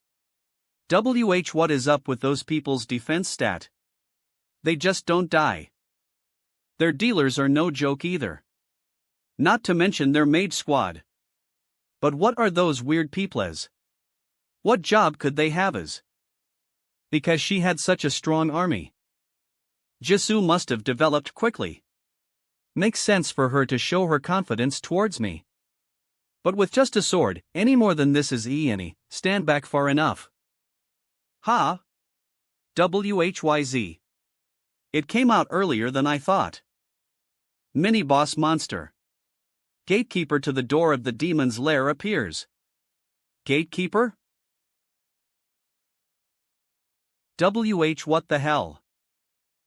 What is up with those people's defense stat? They just don't die. Their dealers are no joke either. Not to mention their mage squad. But what are those weird peoples? What job could they have as? Because she had such a strong army. Jisoo must have developed quickly. Makes sense for her to show her confidence towards me. But with just a sword, any more than this is any, stand back far enough. Ha! WHYZ. It came out earlier than I thought. Mini-boss monster. Gatekeeper to the door of the demon's lair appears. Gatekeeper? What the hell?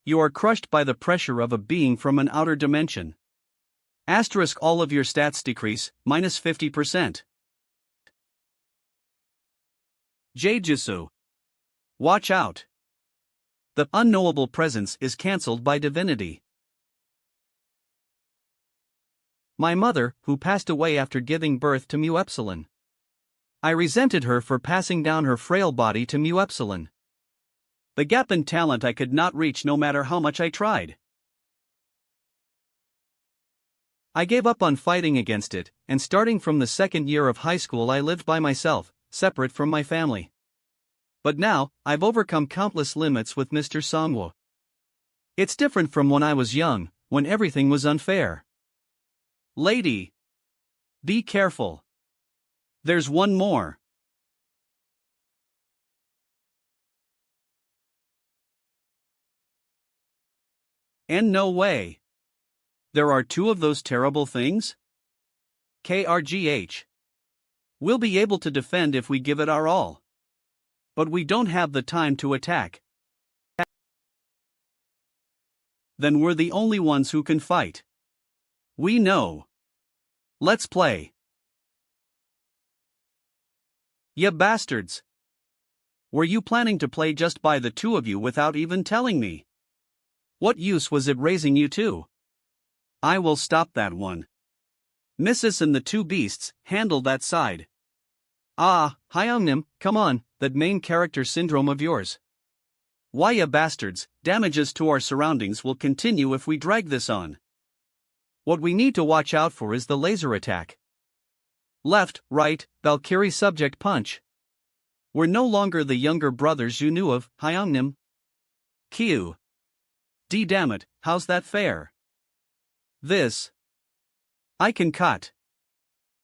You are crushed by the pressure of a being from an outer dimension. Asterisk all of your stats decrease, minus 50%. Jujutsu. Watch out. The unknowable presence is cancelled by divinity. My mother, who passed away after giving birth to Mu Epsilon. I resented her for passing down her frail body to Mu Epsilon. The gap in talent I could not reach no matter how much I tried. I gave up on fighting against it, and starting from the second year of high school I lived by myself, separate from my family. But now, I've overcome countless limits with Mr. Songwo. It's different from when I was young, when everything was unfair. Lady. Be careful. There's one more. And no way. There are two of those terrible things? KRGH. We'll be able to defend if we give it our all. But we don't have the time to attack. Then we're the only ones who can fight. We know. Let's play. Ya bastards. Were you planning to play just by the two of you without even telling me? What use was it raising you two? I will stop that one. Mrs. and the two beasts, handle that side. Ah, Hyungnim, come on, that main character syndrome of yours. Why ya bastards, damages to our surroundings will continue if we drag this on. What we need to watch out for is the laser attack. Left, right, Valkyrie subject punch. We're no longer the younger brothers you knew of, Hyungnim. Q. D damn it, how's that fair? This. I can cut.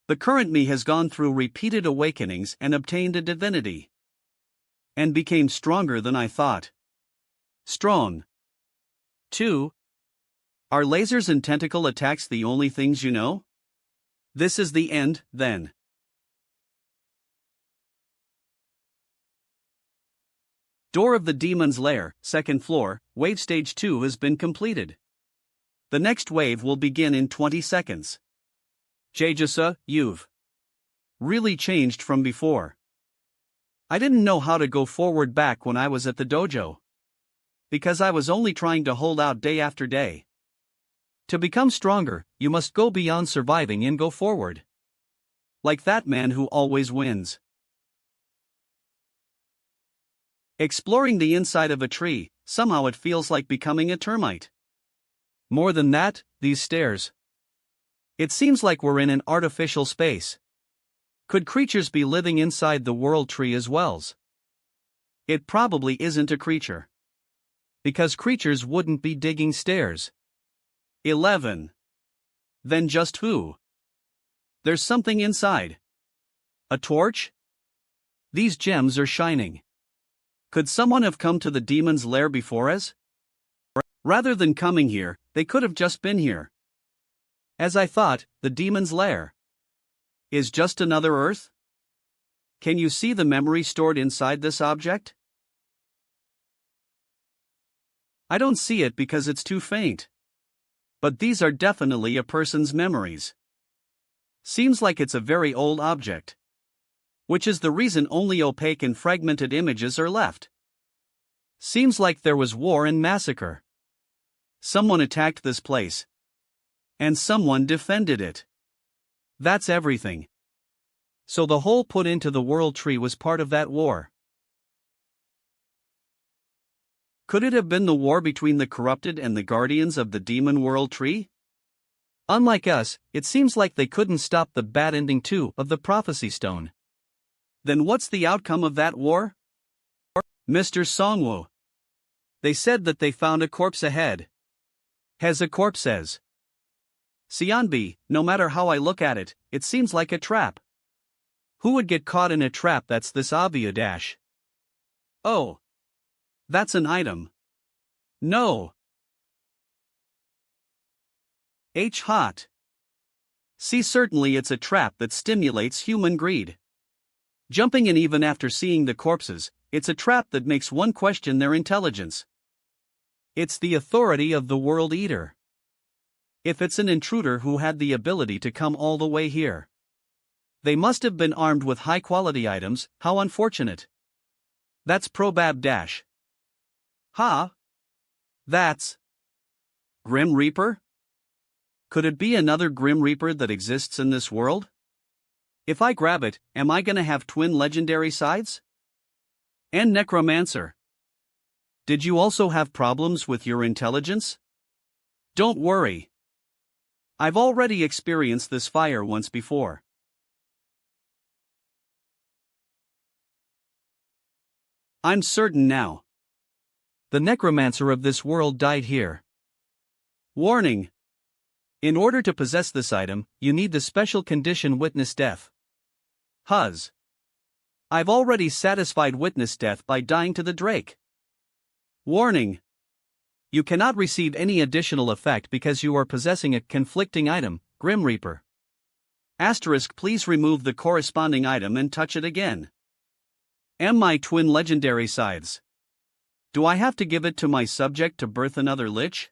The current me has gone through repeated awakenings and obtained a divinity. And became stronger than I thought. Strong. 2. Are lasers and tentacle attacks the only things you know? This is the end, then. Door of the Demon's Lair, second floor, wave stage 2 has been completed. The next wave will begin in 20 seconds. Jujutsu, you've really changed from before. I didn't know how to go forward back when I was at the dojo. Because I was only trying to hold out day after day. To become stronger, you must go beyond surviving and go forward. Like that man who always wins. Exploring the inside of a tree, somehow it feels like becoming a termite. More than that, these stairs. It seems like we're in an artificial space. Could creatures be living inside the world tree as well? It probably isn't a creature. Because creatures wouldn't be digging stairs. 11. Then just who? There's something inside. A torch? These gems are shining. Could someone have come to the demon's lair before us? Rather than coming here, they could have just been here. As I thought, the demon's lair is just another Earth? Can you see the memory stored inside this object? I don't see it because it's too faint. But these are definitely a person's memories. Seems like it's a very old object. Which is the reason only opaque and fragmented images are left. Seems like there was war and massacre. Someone attacked this place. And someone defended it. That's everything. So the hole put into the world tree was part of that war. Could it have been the war between the corrupted and the guardians of the demon world tree? Unlike us, it seems like they couldn't stop the bad ending too of the prophecy stone. Then what's the outcome of that war? Mr. Songwu. They said that they found a corpse ahead. Has a corpse says. Xianbi, no matter how I look at it, it seems like a trap. Who would get caught in a trap that's this obvious dash? Oh. That's an item. No. H hot. See, certainly it's a trap that stimulates human greed. Jumping in even after seeing the corpses, it's a trap that makes one question their intelligence. It's the authority of the World Eater. If it's an intruder who had the ability to come all the way here, they must have been armed with high-quality items. How unfortunate. That's Probab Dash. Ha! That's Grim Reaper? Could it be another Grim Reaper that exists in this world? If I grab it, am I gonna have twin legendary sides? And Necromancer. Did you also have problems with your intelligence? Don't worry. I've already experienced this fire once before. I'm certain now. The necromancer of this world died here. Warning. In order to possess this item, you need the special condition witness death. Huz. I've already satisfied witness death by dying to the Drake. Warning. You cannot receive any additional effect because you are possessing a conflicting item, Grim Reaper. Asterisk, please remove the corresponding item and touch it again. Am my twin legendary sides? Do I have to give it to my subject to birth another lich?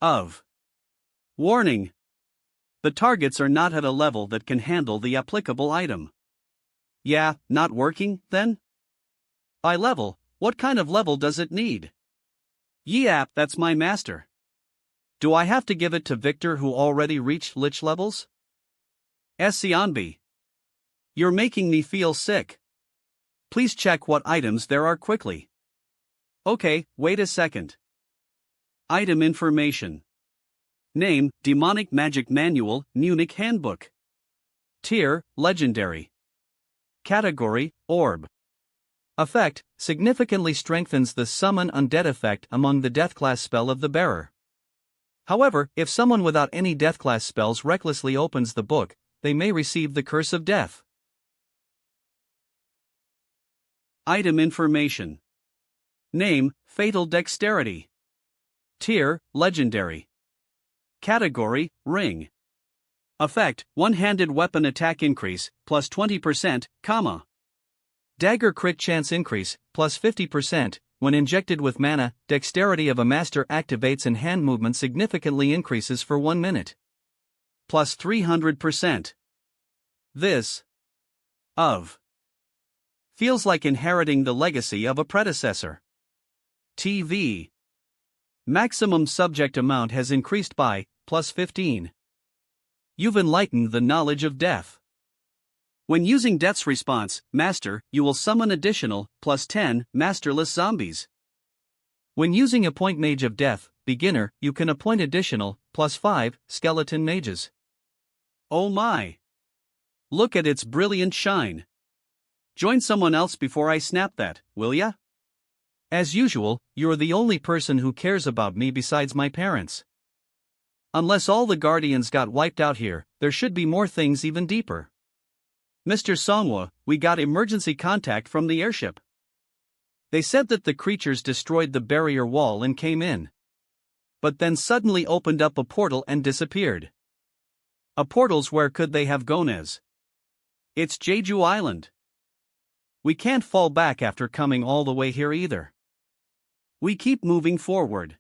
Of. Warning. The targets are not at a level that can handle the applicable item. Yeah, not working, then? By level, what kind of level does it need? Yep, that's my master. Do I have to give it to Victor who already reached lich levels? Xianbi. You're making me feel sick. Please check what items there are quickly. Okay, wait a second. Item information. Name, Demonic Magic Manual, Munich Handbook. Tier, Legendary. Category, Orb. Effect, significantly strengthens the Summon Undead effect among the Death class spell of the bearer. However, if someone without any Death class spells recklessly opens the book, they may receive the Curse of Death. Item information. Name, Fatal Dexterity. Tier, Legendary. Category, Ring. Effect, one-handed weapon attack increase, plus 20%, comma. Dagger crit chance increase, plus 50%, when injected with mana, dexterity of a master activates and hand movement significantly increases for 1 minute. Plus 300%. This. Of. Feels like inheriting the legacy of a predecessor. TV. Maximum subject amount has increased by, plus 15. You've enlightened the knowledge of death. When using Death's response, Master, you will summon additional, plus 10, masterless zombies. When using Appoint Mage of Death, Beginner, you can appoint additional, plus 5, skeleton mages. Oh my! Look at its brilliant shine. Join someone else before I snap that, will ya? As usual, you're the only person who cares about me besides my parents. Unless all the guardians got wiped out here, there should be more things even deeper. Mr. Songwa, we got emergency contact from the airship. They said that the creatures destroyed the barrier wall and came in. But then suddenly opened up a portal and disappeared. A portal's where could they have gone as? It's Jeju Island. We can't fall back after coming all the way here either. We keep moving forward.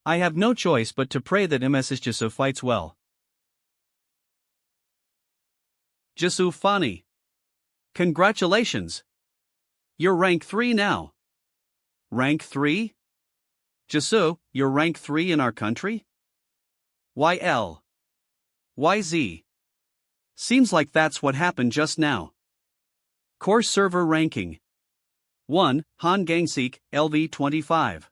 I have no choice but to pray that Mrs. Jisu fights well. Jisu Fani. Congratulations! You're rank 3 now. Rank 3? Jisu, you're rank 3 in our country? YL. YZ. Seems like that's what happened just now. Core server ranking. 1. Han Gangsik, LV 25.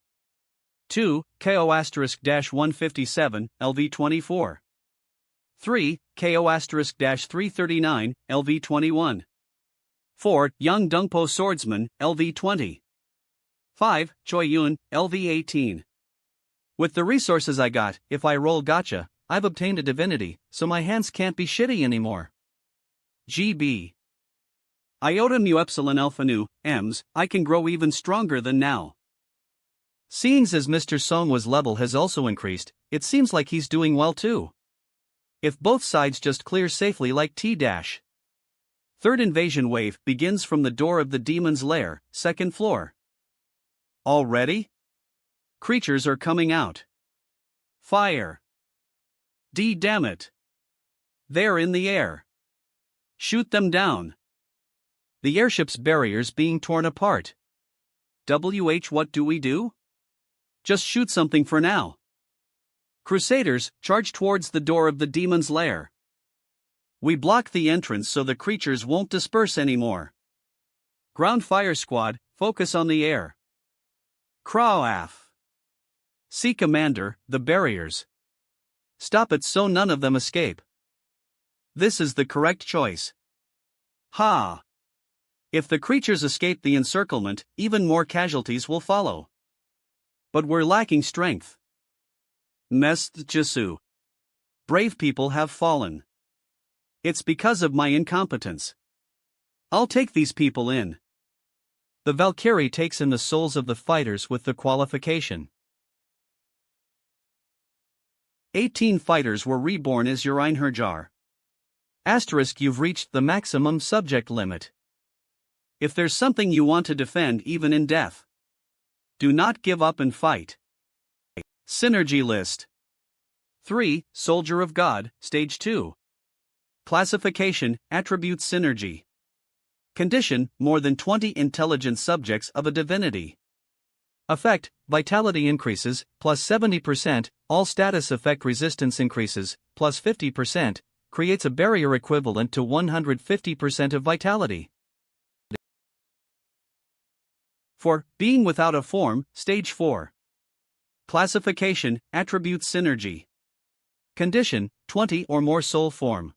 2. KO *-157, LV 24. 3. KO *-339, LV 21. 4. Young Dungpo Swordsman, LV 20. 5. Choi Yun, LV 18. With the resources I got, if I roll gacha, I've obtained a divinity, so my hands can't be shitty anymore. GB. Iota mu epsilon alpha nu, Ms, I can grow even stronger than now. Seeing as Mr. Songwa's level has also increased, it seems like he's doing well too. If both sides just clear safely like T-dash. Third invasion wave begins from the door of the demon's lair, second floor. Already? Creatures are coming out. Fire. Damn it. They're in the air. Shoot them down. The airship's barriers being torn apart. What do we do? Just shoot something for now. Crusaders, charge towards the door of the demon's lair. We block the entrance so the creatures won't disperse anymore. Ground fire squad, focus on the air. Crowaf. See commander, the barriers. Stop it so none of them escape. This is the correct choice. Ha! If the creatures escape the encirclement, even more casualties will follow. But we're lacking strength. Mest Jisu. Brave people have fallen. It's because of my incompetence. I'll take these people in. The Valkyrie takes in the souls of the fighters with the qualification. 18 fighters were reborn as Urineherjar. Asterisk, you've reached the maximum subject limit. If there's something you want to defend even in death, do not give up and fight. Synergy list. 3. Soldier of God, Stage 2. Classification, Attribute Synergy. Condition, more than 20 intelligent subjects of a divinity. Effect, vitality increases, plus 70%, all status effect resistance increases, plus 50%, creates a barrier equivalent to 150% of vitality. For being without a form, Stage 4. Classification, Attribute Synergy. Condition, 20 or more soul form.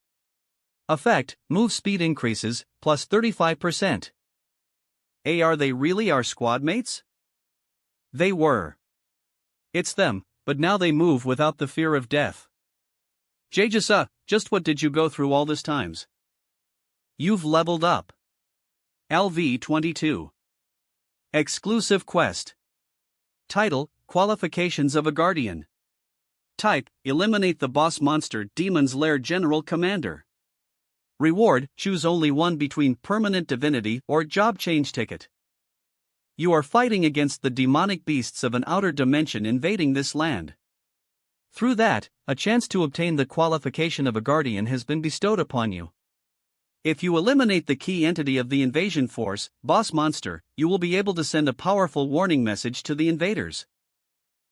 Effect, move speed increases, plus 35%. Are they really our squad mates? They were. It's them, but now they move without the fear of death. Jaejasa, just what did you go through all this times? You've leveled up. LV 22. Exclusive quest. Title, Qualifications of a Guardian. Type, eliminate the boss monster Demon's Lair General Commander. Reward, choose only one between permanent divinity or job change ticket. You are fighting against the demonic beasts of an outer dimension invading this land. Through that, a chance to obtain the qualification of a guardian has been bestowed upon you. If you eliminate the key entity of the invasion force, boss monster, you will be able to send a powerful warning message to the invaders.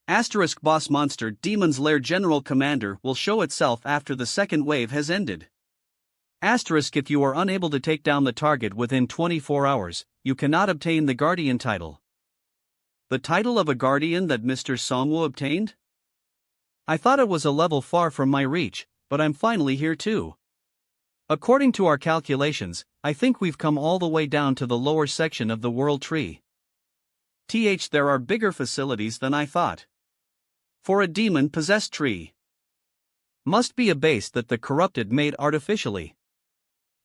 Asterisk boss monster Demon's Lair General Commander will show itself after the second wave has ended. Asterisk if you are unable to take down the target within 24 hours, you cannot obtain the Guardian title. The title of a Guardian that Mr. Songwu obtained? I thought it was a level far from my reach, but I'm finally here too. According to our calculations, I think we've come all the way down to the lower section of the world tree. There are bigger facilities than I thought. For a demon-possessed tree. Must be a base that the corrupted made artificially.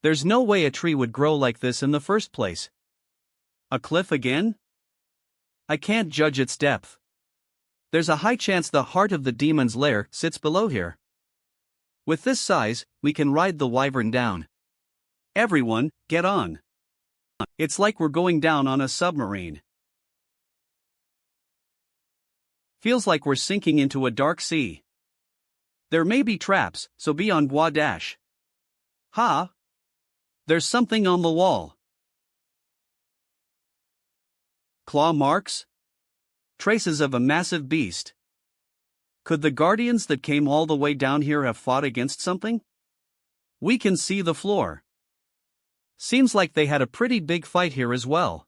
There's no way a tree would grow like this in the first place. A cliff again? I can't judge its depth. There's a high chance the heart of the demon's lair sits below here. With this size, we can ride the wyvern down. Everyone, get on. It's like we're going down on a submarine. Feels like we're sinking into a dark sea. There may be traps, so be on bois dash. Ha! There's something on the wall. Claw marks? Traces of a massive beast. Could the guardians that came all the way down here have fought against something? We can see the floor. Seems like they had a pretty big fight here as well.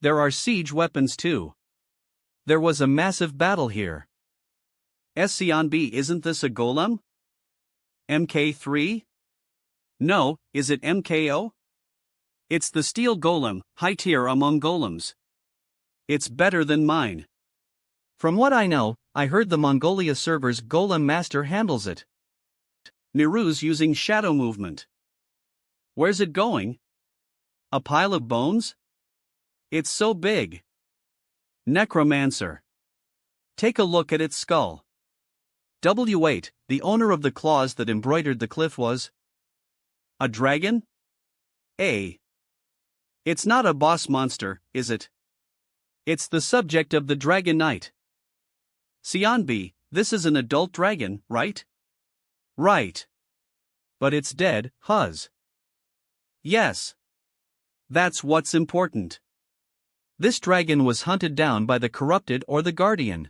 There are siege weapons too. There was a massive battle here. Sionb, isn't this a golem? MK3? No, is it MKO? It's the steel golem, high tier among golems. It's better than mine. From what I know, I heard the Mongolia server's golem master handles it. Niru's using shadow movement. Where's it going? A pile of bones? It's so big. Necromancer. Take a look at its skull. W8, the owner of the claws that embroidered the cliff was a dragon? A. It's not a boss monster, is it? It's the subject of the Dragon Knight. Sionb, this is an adult dragon, right? Right. But it's dead, Huz. Yes. That's what's important. This dragon was hunted down by the corrupted or the guardian.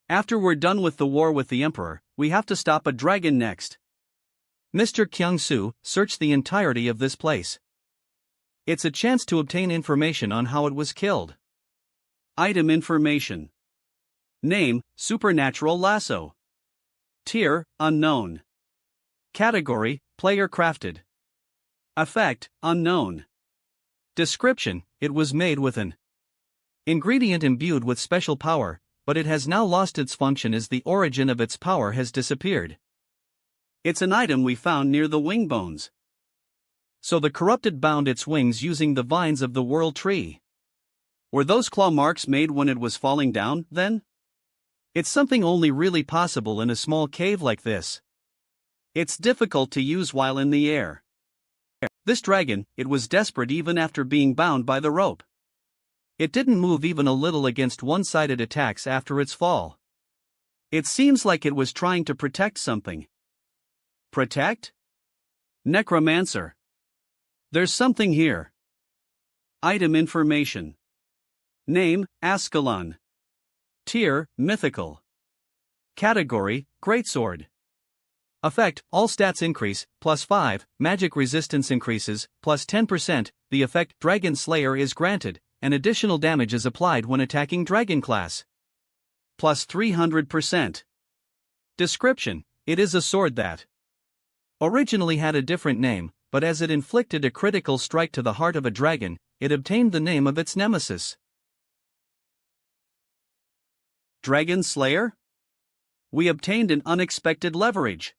After we're done with the war with the Emperor, we have to stop a dragon next. Mr. Kyung-soo, search the entirety of this place. It's a chance to obtain information on how it was killed. Item information. Name, Supernatural Lasso. Tier, Unknown. Category, Player Crafted. Effect, Unknown. Description, it was made with an ingredient imbued with special power, but it has now lost its function as the origin of its power has disappeared. It's an item we found near the wing bones. So the corrupted bound its wings using the vines of the world tree. Were those claw marks made when it was falling down, then? It's something only really possible in a small cave like this. It's difficult to use while in the air. This dragon, it was desperate even after being bound by the rope. It didn't move even a little against one-sided attacks after its fall. It seems like it was trying to protect something. Protect? Necromancer. There's something here. Item information. Name, Ascalon. Tier, Mythical. Category, Greatsword. Effect, all stats increase, +5, magic resistance increases, +10%, the effect Dragon Slayer is granted, and additional damage is applied when attacking Dragon class. +300%. Description, it is a sword that originally had a different name, but as it inflicted a critical strike to the heart of a dragon, it obtained the name of its nemesis. Dragon Slayer? We obtained an unexpected leverage.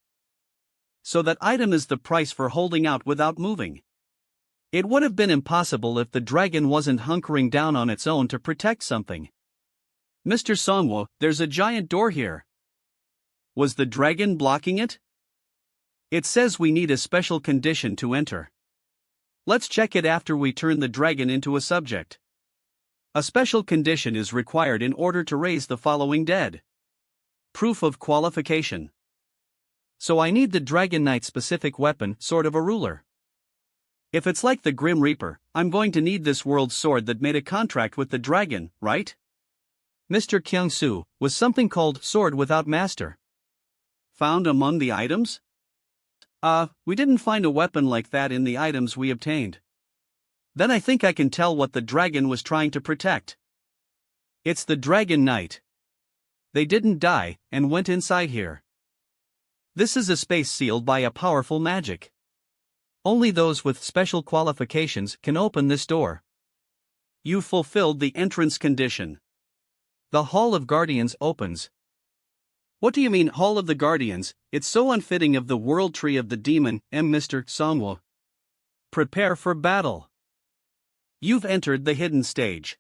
So that item is the price for holding out without moving. It would have been impossible if the dragon wasn't hunkering down on its own to protect something. Mr. Songwo, there's a giant door here. Was the dragon blocking it? It says we need a special condition to enter. Let's check it after we turn the dragon into a subject. A special condition is required in order to raise the following dead. Proof of qualification. So I need the Dragon Knight's specific weapon, sort of a ruler. If it's like the Grim Reaper, I'm going to need this world's sword that made a contract with the dragon, right? Mr. Kyung-soo, was something called Sword Without Master found among the items? We didn't find a weapon like that in the items we obtained. Then I think I can tell what the dragon was trying to protect. It's the Dragon Knight. They didn't die, and went inside here. This is a space sealed by a powerful magic. Only those with special qualifications can open this door. You fulfilled the entrance condition. The Hall of Guardians opens. What do you mean, Hall of the Guardians? It's so unfitting of the world tree of the demon, Mr. Songwo. Prepare for battle. You've entered the hidden stage.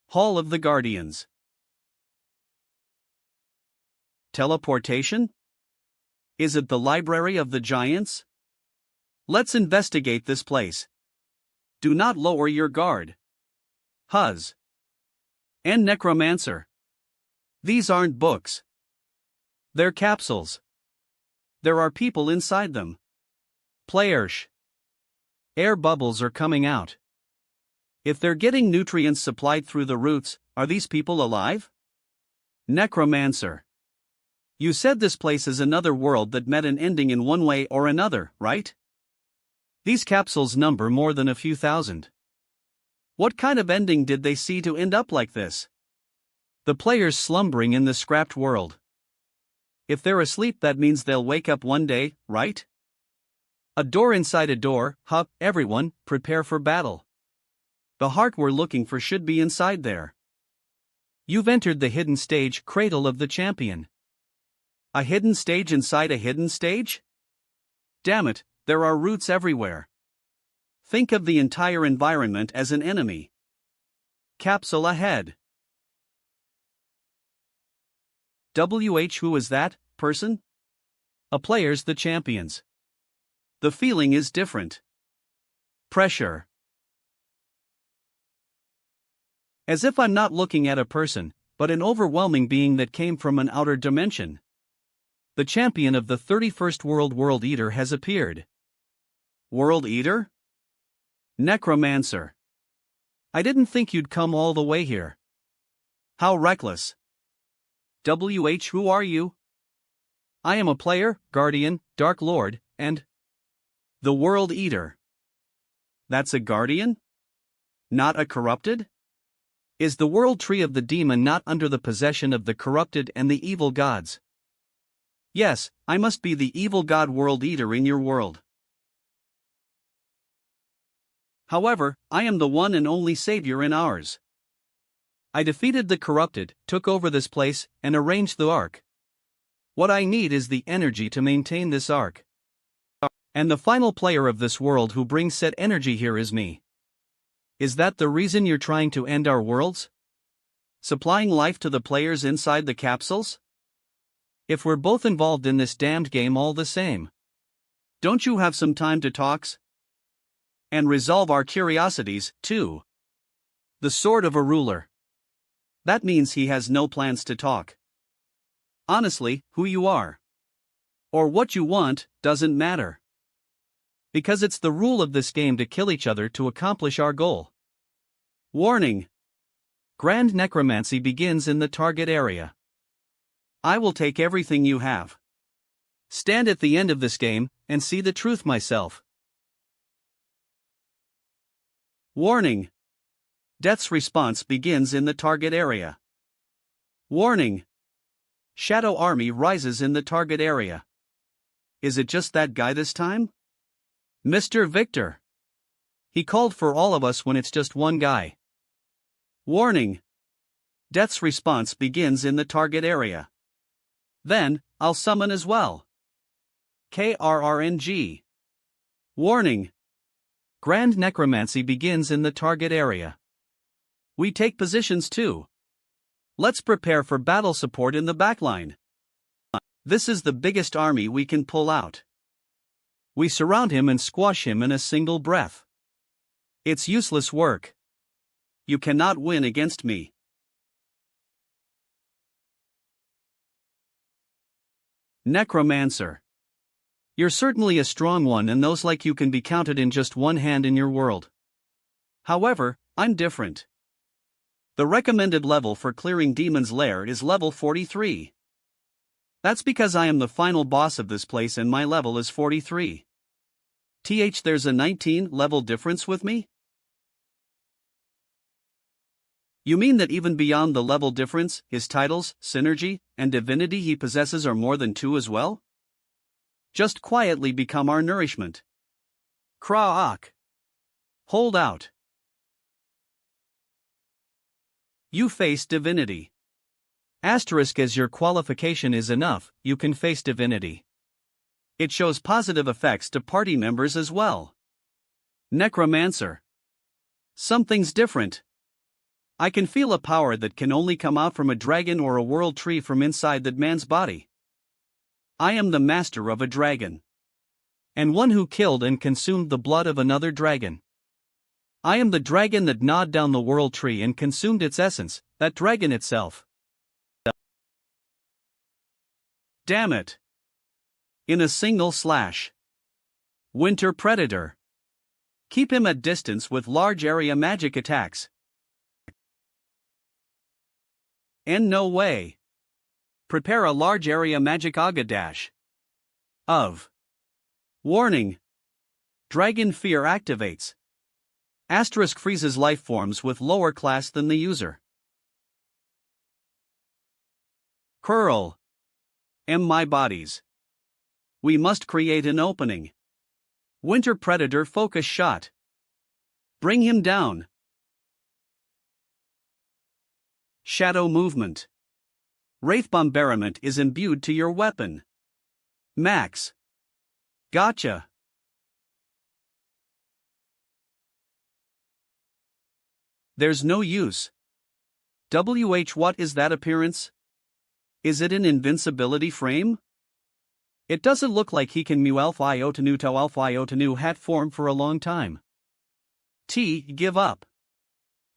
Hall of the Guardians. Teleportation? Is it the Library of the Giants? Let's investigate this place. Do not lower your guard. Huz. And Necromancer. These aren't books. They're capsules. There are people inside them. Players. Air bubbles are coming out. If they're getting nutrients supplied through the roots, are these people alive? Necromancer. You said this place is another world that met an ending in one way or another, right? These capsules number more than a few thousand. What kind of ending did they see to end up like this? The players slumbering in the scrapped world. If they're asleep, that means they'll wake up one day, right? A door inside a door, everyone, prepare for battle. The heart we're looking for should be inside there. You've entered the hidden stage, Cradle of the Champion. A hidden stage inside a hidden stage? Damn it, there are roots everywhere. Think of the entire environment as an enemy. Capsule ahead. Who is that person? A player's the champions. The feeling is different. Pressure. As if I'm not looking at a person, but an overwhelming being that came from an outer dimension. The champion of the 31st World Eater has appeared. World Eater? Necromancer. I didn't think you'd come all the way here. How reckless. Who are you? I am a player, guardian, dark lord, and the World Eater. That's a guardian? Not a corrupted? Is the world tree of the demon not under the possession of the corrupted and the evil gods? Yes, I must be the evil god World Eater in your world. However, I am the one and only savior in ours. I defeated the corrupted, took over this place, and arranged the ark. What I need is the energy to maintain this ark. And the final player of this world who brings said energy here is me. Is that the reason you're trying to end our worlds? Supplying life to the players inside the capsules? If we're both involved in this damned game all the same. Don't you have some time to talk? And resolve our curiosities, too. The sword of a ruler. That means he has no plans to talk. Honestly, who you are, or what you want, doesn't matter. Because it's the rule of this game to kill each other to accomplish our goal. Warning. Grand necromancy begins in the target area. I will take everything you have. Stand at the end of this game, and see the truth myself. Warning. Death's response begins in the target area. Warning. Shadow army rises in the target area. Is it just that guy this time? Mr. Victor. He called for all of us when it's just one guy. Warning. Death's response begins in the target area. Then, I'll summon as well. KRRNG. Warning. Grand necromancy begins in the target area. We take positions too. Let's prepare for battle support in the backline. This is the biggest army we can pull out. We surround him and squash him in a single breath. It's useless work. You cannot win against me. Necromancer. You're certainly a strong one, and those like you can be counted in just one hand in your world. However, I'm different. The recommended level for clearing Demon's Lair is level 43. That's because I am the final boss of this place and my level is 43. There's a 19 level difference with me? You mean that even beyond the level difference, his titles, synergy, and divinity he possesses are more than 2 as well? Just quietly become our nourishment. Kraak. Hold out. You face divinity. Asterisk as your qualification is enough, you can face divinity. It shows positive effects to party members as well. Necromancer. Something's different. I can feel a power that can only come out from a dragon or a world tree from inside that man's body. I am the master of a dragon. And one who killed and consumed the blood of another dragon. I am the dragon that gnawed down the world tree and consumed its essence, that dragon itself. Damn it. In a single slash. Winter Predator. Keep him at distance with large area magic attacks. And no way. Prepare a large area magic Aga dash. Of. Warning. Dragon Fear activates. Asterisk freezes life forms with lower class than the user. Curl. My bodies. We must create an opening. Winter Predator focus shot. Bring him down. Shadow movement. Wraith bombardment is imbued to your weapon. Max. Gotcha. There's no use. What is that appearance? Is it an invincibility frame? It doesn't look like he can mu alpha iota to alpha iota hat form for a long time. Give up.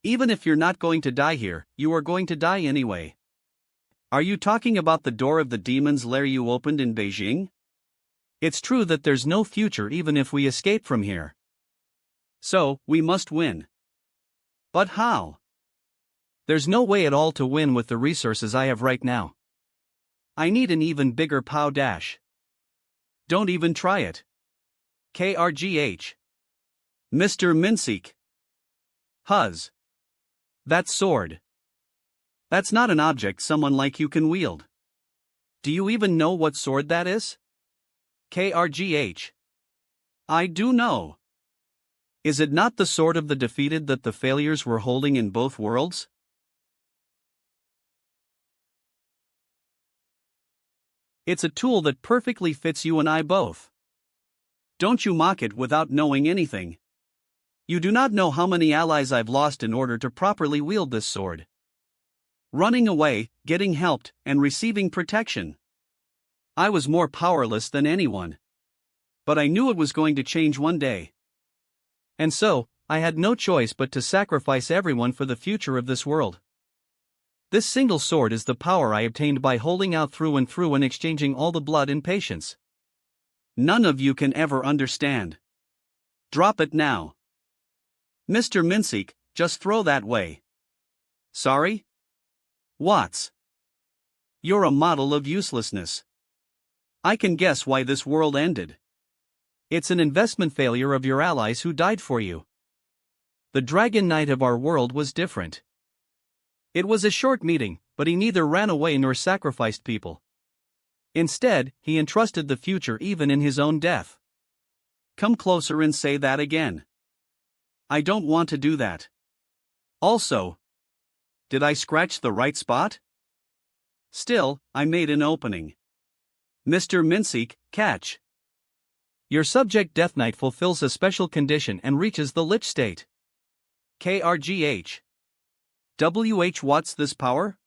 Even if you're not going to die here, you are going to die anyway. Are you talking about the door of the demon's lair you opened in Beijing? It's true that there's no future even if we escape from here. So, we must win. But how? There's no way at all to win with the resources I have right now. I need an even bigger POW dash. Don't even try it. KRGH. Mr. Minseek. Huz. That sword. That's not an object someone like you can wield. Do you even know what sword that is? KRGH. I do know. Is it not the sword of the defeated that the failures were holding in both worlds? It's a tool that perfectly fits you and I both. Don't you mock it without knowing anything. You do not know how many allies I've lost in order to properly wield this sword. Running away, getting helped, and receiving protection. I was more powerless than anyone. But I knew it was going to change one day. And so, I had no choice but to sacrifice everyone for the future of this world. This single sword is the power I obtained by holding out through and exchanging all the blood in patience. None of you can ever understand. Drop it now. Mr. Minseek, just throw that way. Sorry? Watts. You're a model of uselessness. I can guess why this world ended. It's an investment failure of your allies who died for you. The Dragon Knight of our world was different. It was a short meeting, but he neither ran away nor sacrificed people. Instead, he entrusted the future even in his own death. Come closer and say that again. I don't want to do that. Also, did I scratch the right spot? Still, I made an opening. Mr. Minseek, catch. Your subject Death Knight fulfills a special condition and reaches the Lich state. KRGH. What's this power?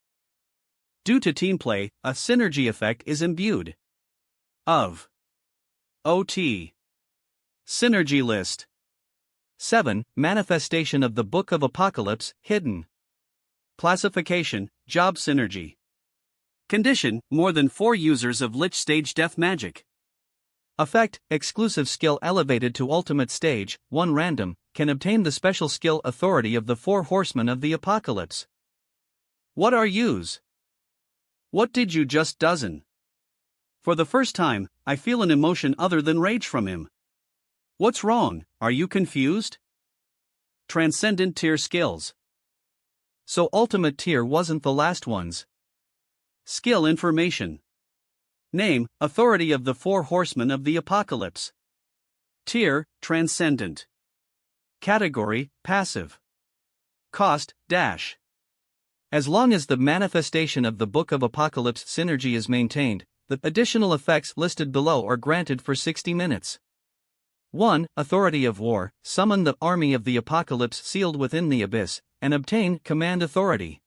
Due to team play, a synergy effect is imbued. Of. OT. Synergy list. 7. Manifestation of the Book of Apocalypse, hidden. Classification, Job Synergy. Condition, more than 4 users of Lich Stage Death Magic. Effect, exclusive skill elevated to ultimate stage, 1 random, can obtain the special skill authority of the 4 horsemen of the apocalypse. What are yous? What did you just dozen? For the first time, I feel an emotion other than rage from him. What's wrong, are you confused? Transcendent tier skills. So ultimate tier wasn't the last ones. Skill information. Name, authority of the 4 horsemen of the apocalypse. Tier, transcendent. Category, passive. Cost, dash. As long as the manifestation of the Book of Apocalypse synergy is maintained, the additional effects listed below are granted for 60 minutes. 1. Authority of War, summon the army of the apocalypse sealed within the abyss, and obtain command authority.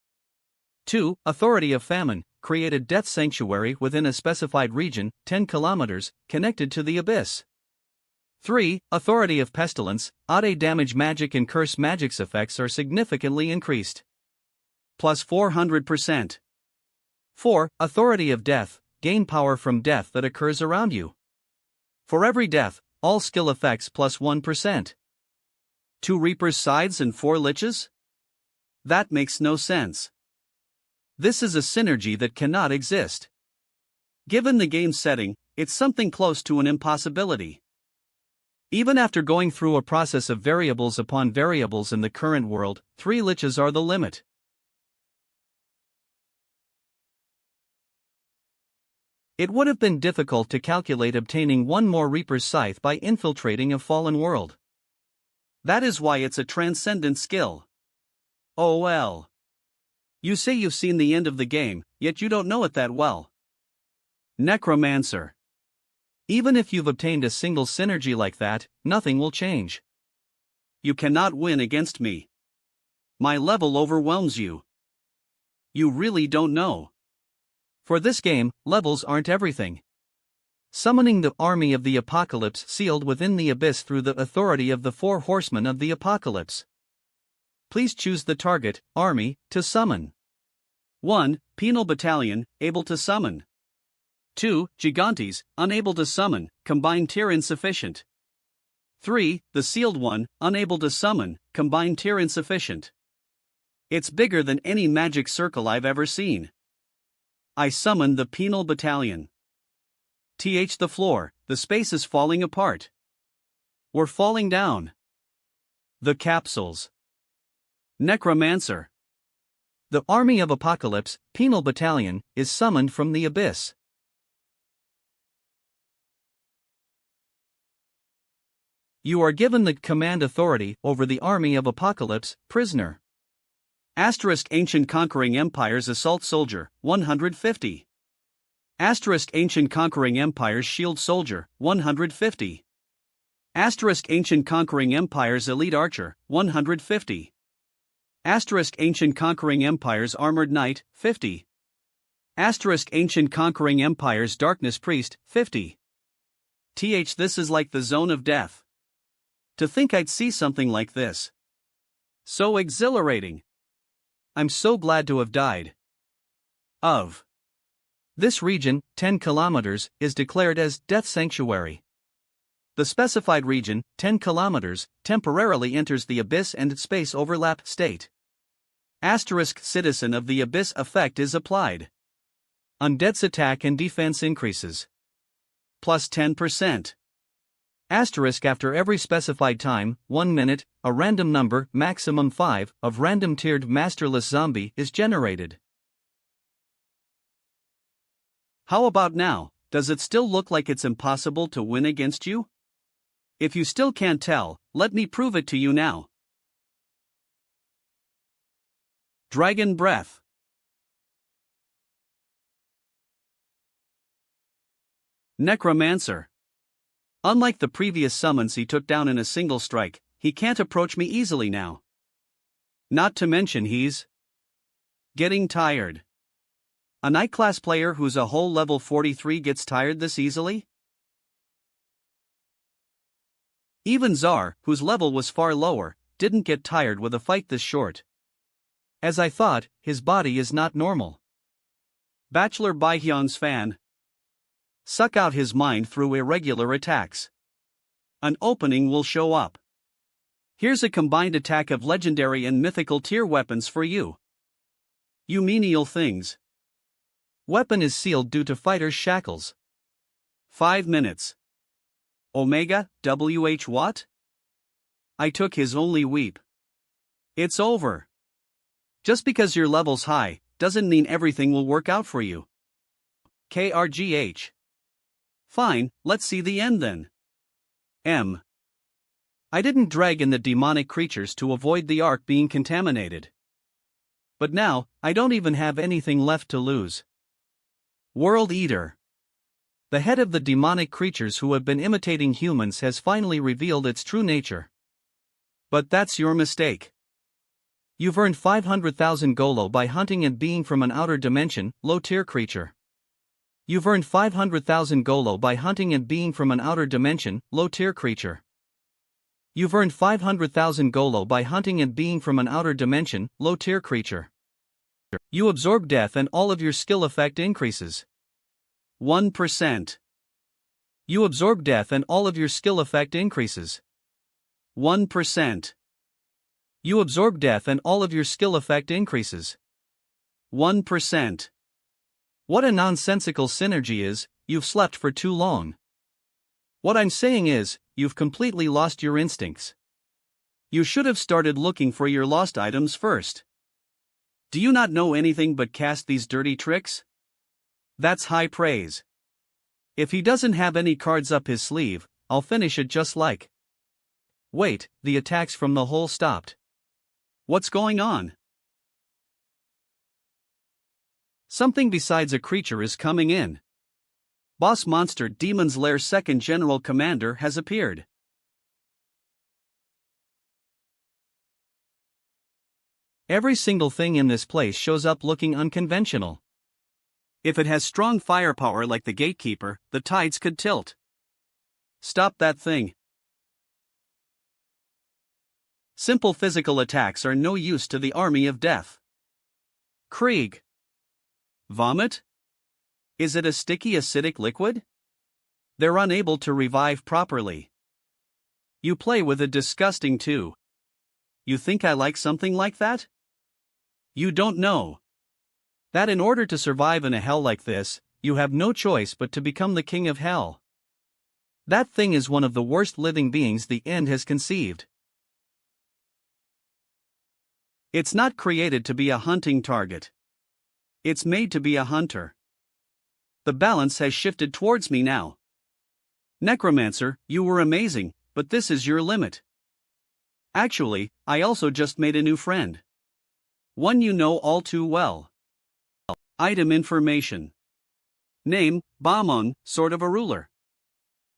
2. Authority of Famine, create a death sanctuary within a specified region, 10 kilometers, connected to the abyss. 3. Authority of Pestilence, AD damage magic and curse magic's effects are significantly increased. Plus 400%. 4. Authority of Death, gain power from death that occurs around you. For every death, all skill effects plus 1%. 2 Reaper's Scythes and 4 Liches? That makes no sense. This is a synergy that cannot exist. Given the game setting, it's something close to an impossibility. Even after going through a process of variables upon variables in the current world, 3 Liches are the limit. It would have been difficult to calculate obtaining 1 more Reaper's Scythe by infiltrating a fallen world. That is why it's a transcendent skill. Oh well. You say you've seen the end of the game, yet you don't know it that well. Necromancer. Even if you've obtained a single synergy like that, nothing will change. You cannot win against me. My level overwhelms you. You really don't know. For this game, levels aren't everything. Summoning the army of the apocalypse sealed within the abyss through the authority of the 4 horsemen of the apocalypse. Please choose the target, army, to summon. 1. Penal Battalion, able to summon. 2. Gigantes, unable to summon, combined tier insufficient. 3. The Sealed One, unable to summon, combined tier insufficient. It's bigger than any magic circle I've ever seen. I summoned the Penal Battalion. The floor, the space is falling apart. We're falling down. The capsules. Necromancer. The army of Apocalypse, Penal Battalion, is summoned from the abyss. You are given the command authority over the army of Apocalypse, prisoner. Ancient Conquering Empire's Assault Soldier, 150. Ancient Conquering Empire's Shield Soldier, 150. Ancient Conquering Empire's Elite Archer, 150. Ancient Conquering Empire's Armored Knight, 50. Ancient Conquering Empire's Darkness Priest, 50. This is like the zone of death. To think I'd see something like this. So exhilarating. I'm so glad to have died. This region, 10 kilometers, is declared as Death Sanctuary. The specified region, 10 kilometers, temporarily enters the Abyss and Space Overlap state. Citizen of the Abyss effect is applied. Undead's attack and defense increases. Plus 10%. After every specified time, 1 minute, a random number, maximum 5, of random tiered masterless zombie is generated. How about now? Does it still look like it's impossible to win against you? If you still can't tell, let me prove it to you now. Dragon Breath. Necromancer. Unlike the previous summons he took down in a single strike, he can't approach me easily now. Not to mention he's getting tired. A Knight class player who's a whole level 43 gets tired this easily? Even Czar, whose level was far lower, didn't get tired with a fight this short. As I thought, his body is not normal. Bachelor Baihyun's fan. Suck out his mind through irregular attacks. An opening will show up. Here's a combined attack of legendary and mythical tier weapons for you. You menial things. Weapon is sealed due to fighter's shackles. 5 minutes. Omega, WH what? I took his only weep. It's over. Just because your level's high, doesn't mean everything will work out for you. KRGH. Fine, let's see the end then. I didn't drag in the demonic creatures to avoid the ark being contaminated. But now, I don't even have anything left to lose. World Eater. The head of the demonic creatures who have been imitating humans has finally revealed its true nature. But that's your mistake. You've earned 500,000 Golo by hunting and being from an outer dimension, low-tier creature. You've earned 500,000 Golo by hunting and being from an outer dimension, low-tier creature. You've earned 500,000 Golo by hunting and being from an outer dimension, low-tier creature. You absorb death and all of your skill effect increases. 1%. You absorb death and all of your skill effect increases. 1%. You absorb death and all of your skill effect increases. 1%. What a nonsensical synergy is, you've slept for too long. What I'm saying is, you've completely lost your instincts. You should have started looking for your lost items first. Do you not know anything but cast these dirty tricks? That's high praise. If he doesn't have any cards up his sleeve, I'll finish it just like. Wait, the attacks from the hole stopped. What's going on? Something besides a creature is coming in. Boss monster Demon's Lair 2nd General Commander has appeared. Every single thing in this place shows up looking unconventional. If it has strong firepower like the Gatekeeper, the tides could tilt. Stop that thing. Simple physical attacks are no use to the army of death. Krieg. Vomit? Is it a sticky acidic liquid? They're unable to revive properly. You play with a disgusting too. You think I like something like that? You don't know that in order to survive in a hell like this, you have no choice but to become the king of hell. That thing is one of the worst living beings the end has conceived. It's not created to be a hunting target. It's made to be a hunter. The balance has shifted towards me now. Necromancer, you were amazing, but this is your limit. Actually, I also just made a new friend. One you know all too well. Item information. Name, Bamon, Sword of a Ruler.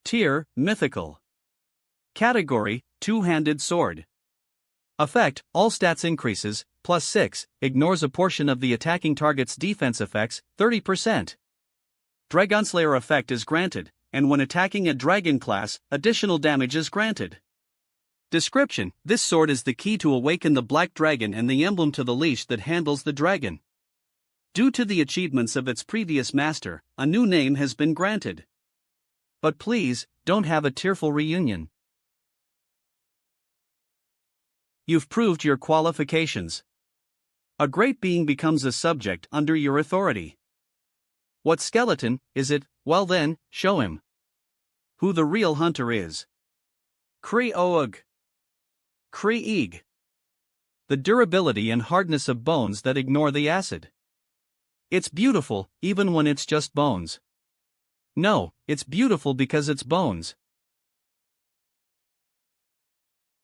Tier, Mythical. Category, Two-Handed Sword. Effect, all stats increases, +6, ignores a portion of the attacking target's defense effects, 30%. Dragonslayer effect is granted, and when attacking a dragon class, additional damage is granted. Description: this sword is the key to awaken the black dragon and the emblem to the leash that handles the dragon. Due to the achievements of its previous master, a new name has been granted. But please, don't have a tearful reunion. You've proved your qualifications. A great being becomes a subject under your authority. What skeleton is it? Well then, show him who the real hunter is. Kree-Oog. Kree-Eeg. The durability and hardness of bones that ignore the acid. It's beautiful, even when it's just bones. No, it's beautiful because it's bones.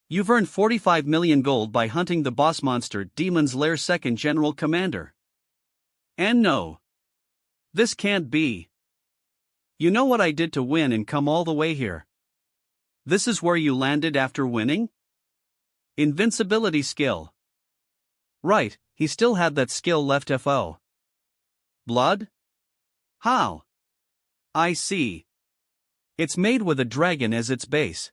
You've earned 45 million gold by hunting the boss monster Demon's Lair 2nd General Commander. And no. This can't be. You know what I did to win and come all the way here? This is where you landed after winning? Invincibility skill. Right, he still had that skill left. FO. Blood? How? I see. It's made with a dragon as its base.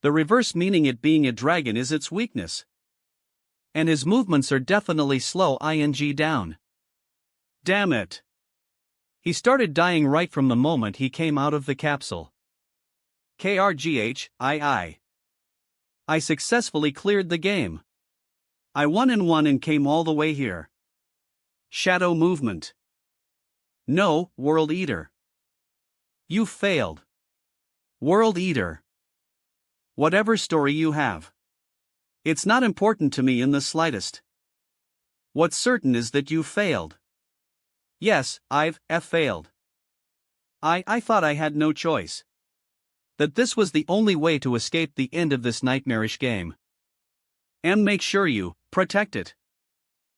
The reverse meaning it being a dragon is its weakness. And his movements are definitely slow. Down. Damn it. He started dying right from the moment he came out of the capsule. KRGH, I successfully cleared the game. I won and came all the way here. Shadow movement. No, World Eater. You failed. World Eater. Whatever story you have. It's not important to me in the slightest. What's certain is that you failed. Yes, I've failed. I thought I had no choice. That this was the only way to escape the end of this nightmarish game. And make sure you protect it.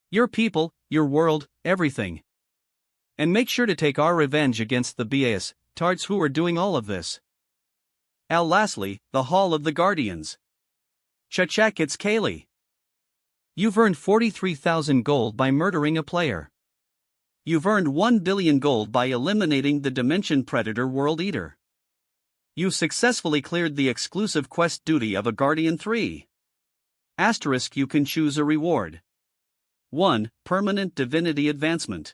Your people, your world, everything. And make sure to take our revenge against the BAS tards who are doing all of this. Lastly, the Hall of the Guardians. Chachak, it's Kaylee. You've earned 43,000 gold by murdering a player. You've earned 1 billion gold by eliminating the Dimension Predator World Eater. You've successfully cleared the exclusive quest duty of a Guardian 3. Asterisk, you can choose a reward. 1. Permanent Divinity Advancement.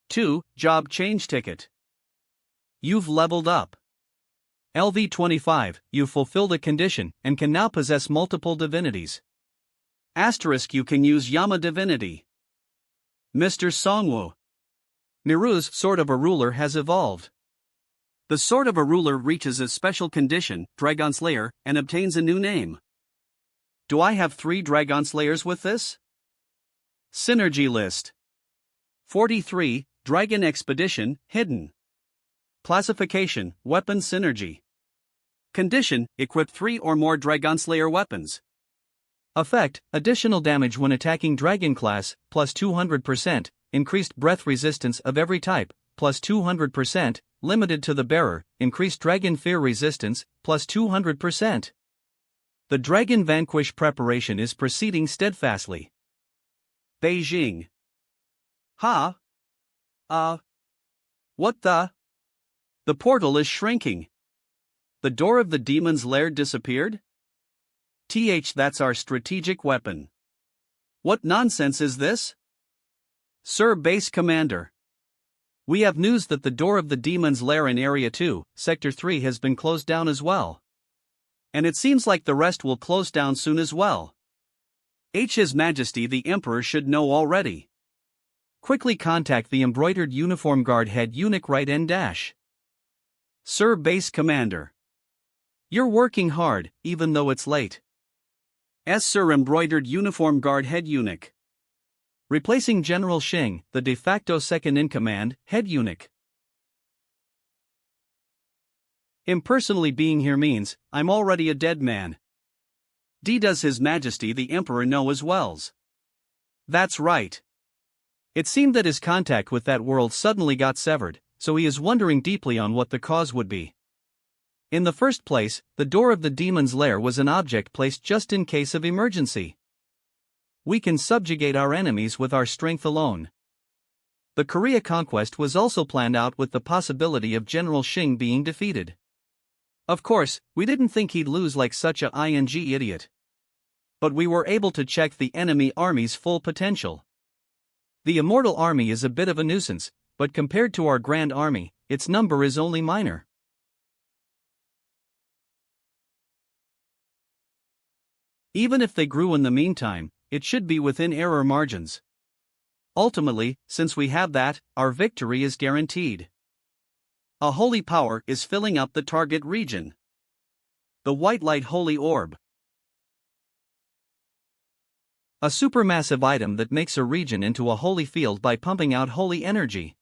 2. Job Change Ticket. You've leveled up. LV25, you've fulfilled a condition and can now possess multiple divinities. Asterisk you can use Yama Divinity. Mr. Songwoo. Miru's Sword of a Ruler has evolved. The Sword of a Ruler reaches a special condition, Dragon Slayer, and obtains a new name. Do I have 3 Dragon Slayers with this? Synergy list. 43, Dragon Expedition, Hidden. Classification, Weapon Synergy. Condition, equip 3 or more Dragon Slayer weapons. Effect, additional damage when attacking Dragon class, plus 200%, increased breath resistance of every type, plus 200%, limited to the bearer, increased Dragon Fear resistance, plus 200%. The Dragon Vanquish preparation is proceeding steadfastly. Beijing. Ha? What the? The portal is shrinking. The door of the demon's lair disappeared? That's our strategic weapon. What nonsense is this? Sir Base Commander. We have news that the door of the demon's lair in Area 2, Sector 3 has been closed down as well. And it seems like the rest will close down soon as well. His Majesty the Emperor should know already. Quickly contact the embroidered uniform guard head eunuch right end dash. Sir Base Commander. You're working hard, even though it's late. Sir Embroidered Uniform Guard Head Eunuch. Replacing General Xing, the de facto second-in-command, head eunuch. Impersonally being here means, I'm already a dead man. Does His Majesty the Emperor know as wells? That's right. It seemed that his contact with that world suddenly got severed, so he is wondering deeply on what the cause would be. In the first place, the door of the demon's lair was an object placed just in case of emergency. We can subjugate our enemies with our strength alone. The Korea conquest was also planned out with the possibility of General Xing being defeated. Of course, we didn't think he'd lose like such a idiot. But we were able to check the enemy army's full potential. The Immortal Army is a bit of a nuisance, but compared to our Grand Army, its number is only minor. Even if they grew in the meantime, it should be within error margins. Ultimately, since we have that, our victory is guaranteed. A holy power is filling up the target region. The White Light Holy Orb. A supermassive item that makes a region into a holy field by pumping out holy energy.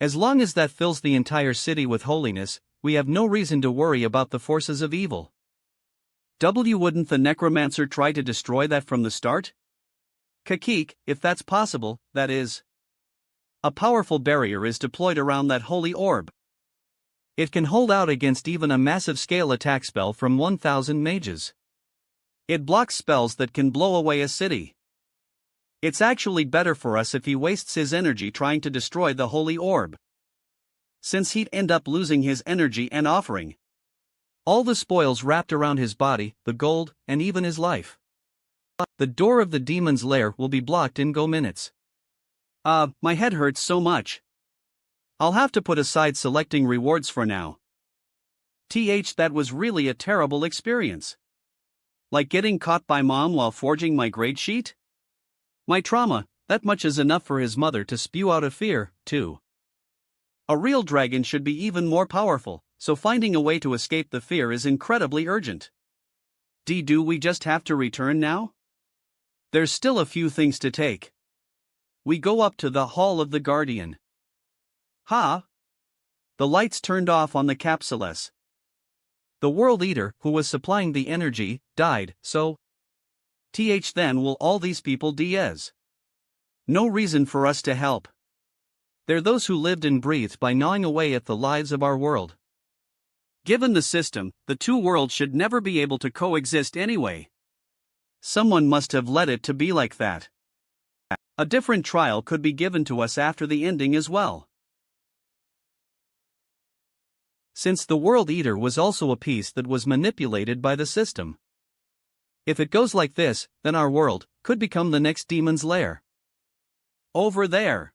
As long as that fills the entire city with holiness, we have no reason to worry about the forces of evil. Wouldn't the Necromancer try to destroy that from the start? Kakik, if that's possible, that is. A powerful barrier is deployed around that holy orb. It can hold out against even a massive scale attack spell from 1,000 mages. It blocks spells that can blow away a city. It's actually better for us if he wastes his energy trying to destroy the holy orb, since he'd end up losing his energy and offering all the spoils wrapped around his body, the gold, and even his life. The door of the demon's lair will be blocked in go minutes. My head hurts so much. I'll have to put aside selecting rewards for now. That was really a terrible experience. Like getting caught by Mom while forging my grade sheet? My trauma, that much is enough for his mother to spew out a fear, too. A real dragon should be even more powerful, so finding a way to escape the fear is incredibly urgent. Do we just have to return now? There's still a few things to take. We go up to the Hall of the Guardian. Ha! The lights turned off on the capsules. The World Eater, who was supplying the energy, died, so then will all these people DS. No reason for us to help. They're those who lived and breathed by gnawing away at the lives of our world. Given the system, the two worlds should never be able to coexist anyway. Someone must have let it to be like that. A different trial could be given to us after the ending as well. Since the World Eater was also a piece that was manipulated by the system. If it goes like this, then our world could become the next demon's lair. Over there.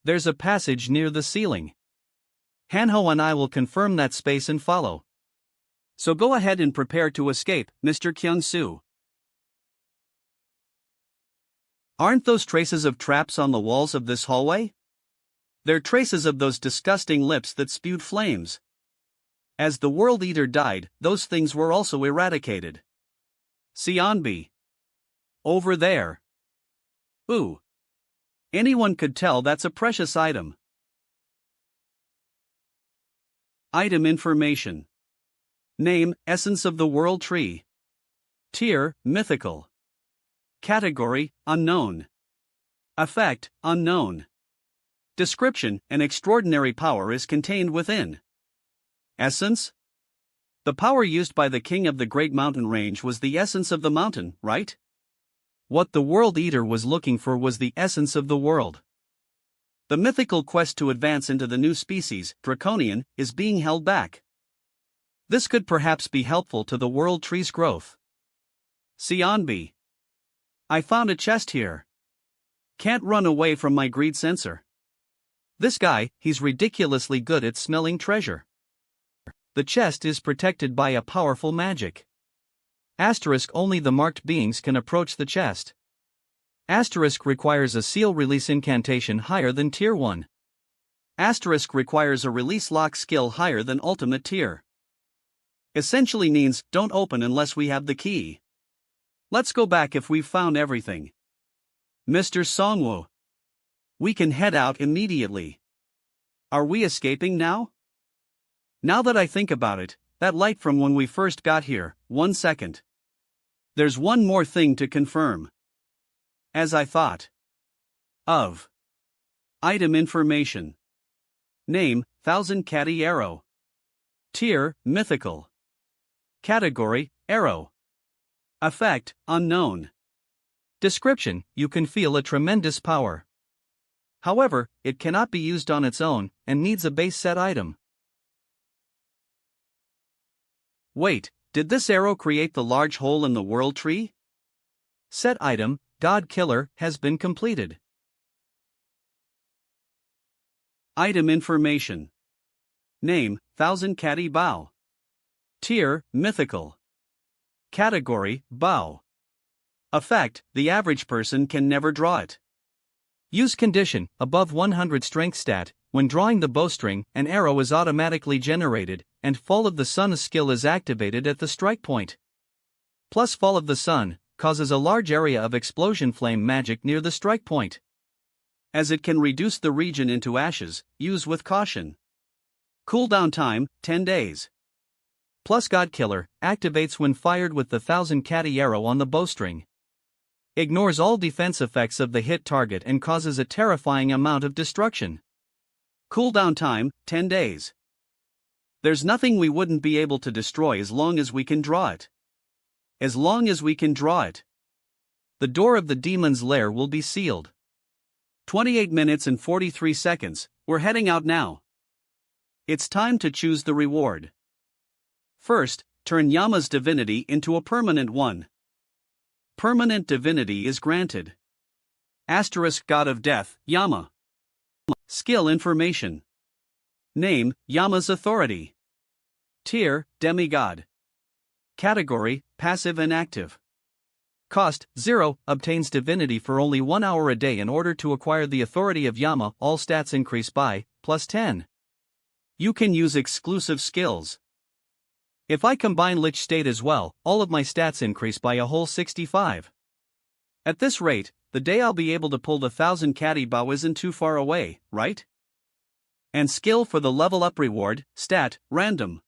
There's a passage near the ceiling. Hanho and I will confirm that space and follow. So go ahead and prepare to escape, Mr. Kyung-soo. Aren't those traces of traps on the walls of this hallway? They're traces of those disgusting lips that spewed flames. As the World Eater died, those things were also eradicated. Sionbi. Over there. Ooh. Anyone could tell that's a precious item. Item information. Name, Essence of the World Tree. Tier, Mythical. Category, Unknown. Effect, Unknown. Description, an extraordinary power is contained within. Essence? The power used by the king of the Great Mountain Range was the essence of the mountain, right? What the World Eater was looking for was the essence of the world. The mythical quest to advance into the new species, Draconian, is being held back. This could perhaps be helpful to the World Tree's growth. Sionbi. I found a chest here. Can't run away from my greed sensor. This guy, he's ridiculously good at smelling treasure. The chest is protected by a powerful magic. Asterisk only the marked beings can approach the chest. Asterisk requires a seal release incantation higher than tier 1. Asterisk requires a release lock skill higher than ultimate tier. Essentially means don't open unless we have the key. Let's go back if we've found everything. Mr. Songwoo. We can head out immediately. Are we escaping now? Now that I think about it, that light from when we first got here, 1 second. There's one more thing to confirm. As I thought. Of. Item information. Name, Thousand Catty Arrow. Tier, Mythical. Category, Arrow. Effect, Unknown. Description, you can feel a tremendous power. However, it cannot be used on its own, and needs a base set item. Wait, did this arrow create the large hole in the world tree? Set item, God Killer, has been completed. Item information. Name, Thousand Catty Bow. Tier, Mythical. Category, Bow. Effect, the average person can never draw it. Use condition, above 100 strength stat, when drawing the bowstring, an arrow is automatically generated, and Fall of the Sun skill is activated at the strike point. Plus Fall of the Sun causes a large area of explosion flame magic near the strike point. As it can reduce the region into ashes, use with caution. Cooldown time, 10 days. Plus God Killer activates when fired with the Thousand Catty Arrow on the bowstring. Ignores all defense effects of the hit target and causes a terrifying amount of destruction. Cooldown time, 10 days. There's nothing we wouldn't be able to destroy as long as we can draw it. As long as we can draw it. The door of the demon's lair will be sealed. 28 minutes and 43 seconds, we're heading out now. It's time to choose the reward. First, turn Yama's divinity into a permanent one. Permanent divinity is granted. Asterisk God of Death, Yama. Skill information. Name, Yama's Authority. Tier, Demigod. Category, Passive and Active. Cost, 0, obtains divinity for only 1 hour a day in order to acquire the authority of Yama, all stats increase by, +10. You can use exclusive skills. If I combine Lich State as well, all of my stats increase by a whole 65. At this rate, the day I'll be able to pull the Thousand Catty Bow isn't too far away, right? And skill for the level up reward, stat, random.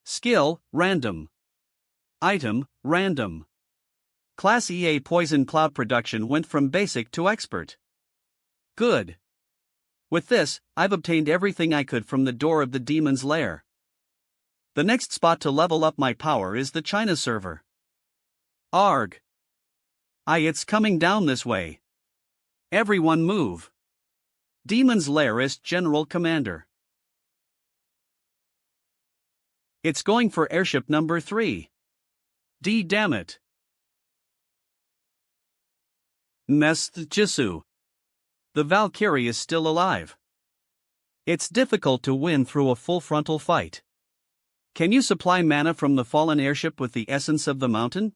Skill, random. Item, random. Class EA Poison Cloud production went from basic to expert. Good. With this, I've obtained everything I could from the door of the demon's lair. The next spot to level up my power is the China server. Arg. It's coming down this way. Everyone move. Demon's Lairist General Commander. It's going for airship number 3. Damn it. Mest Jisoo. The Valkyrie is still alive. It's difficult to win through a full frontal fight. Can you supply mana from the fallen airship with the essence of the mountain?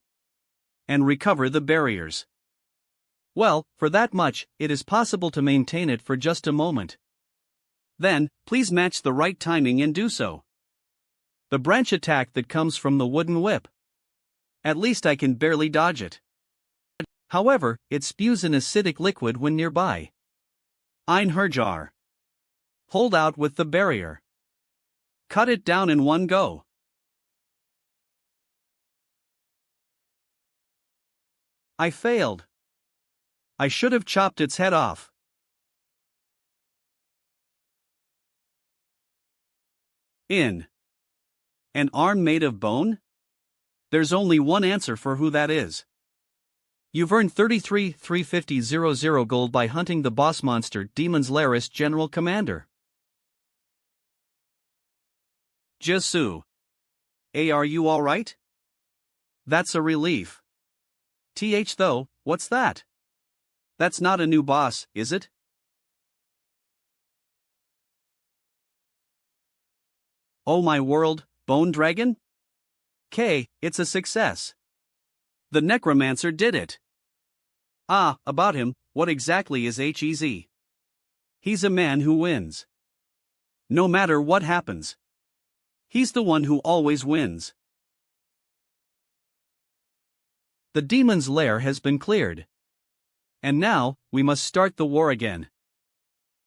And recover the barriers. Well, for that much, it is possible to maintain it for just a moment. Then, please match the right timing and do so. The branch attack that comes from the wooden whip. At least I can barely dodge it. However, it spews an acidic liquid when nearby. Einherjar. Hold out with the barrier. Cut it down in one go. I failed. I should have chopped its head off. An arm made of bone? There's only one answer for who that is. You've earned 33,350 gold by hunting the boss monster Demon's Lair's General Commander. Jisu. Are you alright? That's a relief. Though, what's that? That's not a new boss, is it? Oh my world, Bone Dragon? It's a success. The Necromancer did it. About him, what exactly is HEZ? He's a man who wins. No matter what happens. He's the one who always wins. The Demon's Lair has been cleared. And now, we must start the war again.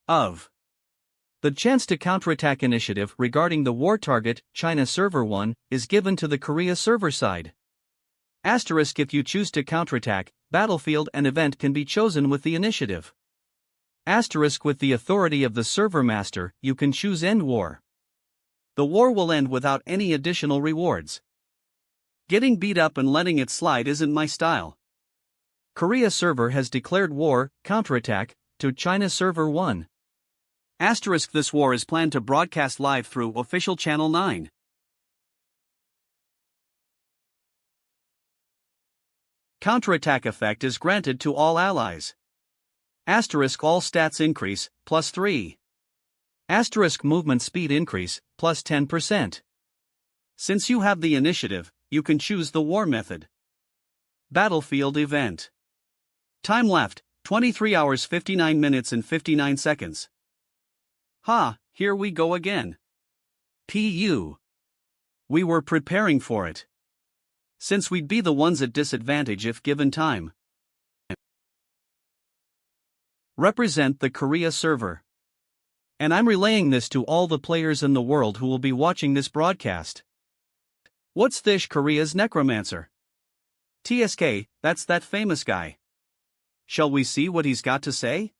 The chance to counterattack initiative regarding the war target, China Server 1, is given to the Korea server side. Asterisk if you choose to counterattack, battlefield and event can be chosen with the initiative. Asterisk with the authority of the server master, you can choose end war. The war will end without any additional rewards. Getting beat up and letting it slide isn't my style. Korea server has declared war, counterattack, to China Server 1. Asterisk this war is planned to broadcast live through official channel 9. Counterattack effect is granted to all allies. Asterisk all stats increase, +3. Asterisk movement speed increase, +10%. Since you have the initiative, you can choose the war method. Battlefield event. Time left, 23 hours 59 minutes and 59 seconds. Here we go again. PU. We were preparing for it. Since we'd be the ones at disadvantage if given time. Represent the Korea server. And I'm relaying this to all the players in the world who will be watching this broadcast. What's this Korea's Necromancer? TSK, that's that famous guy. Shall we see what he's got to say?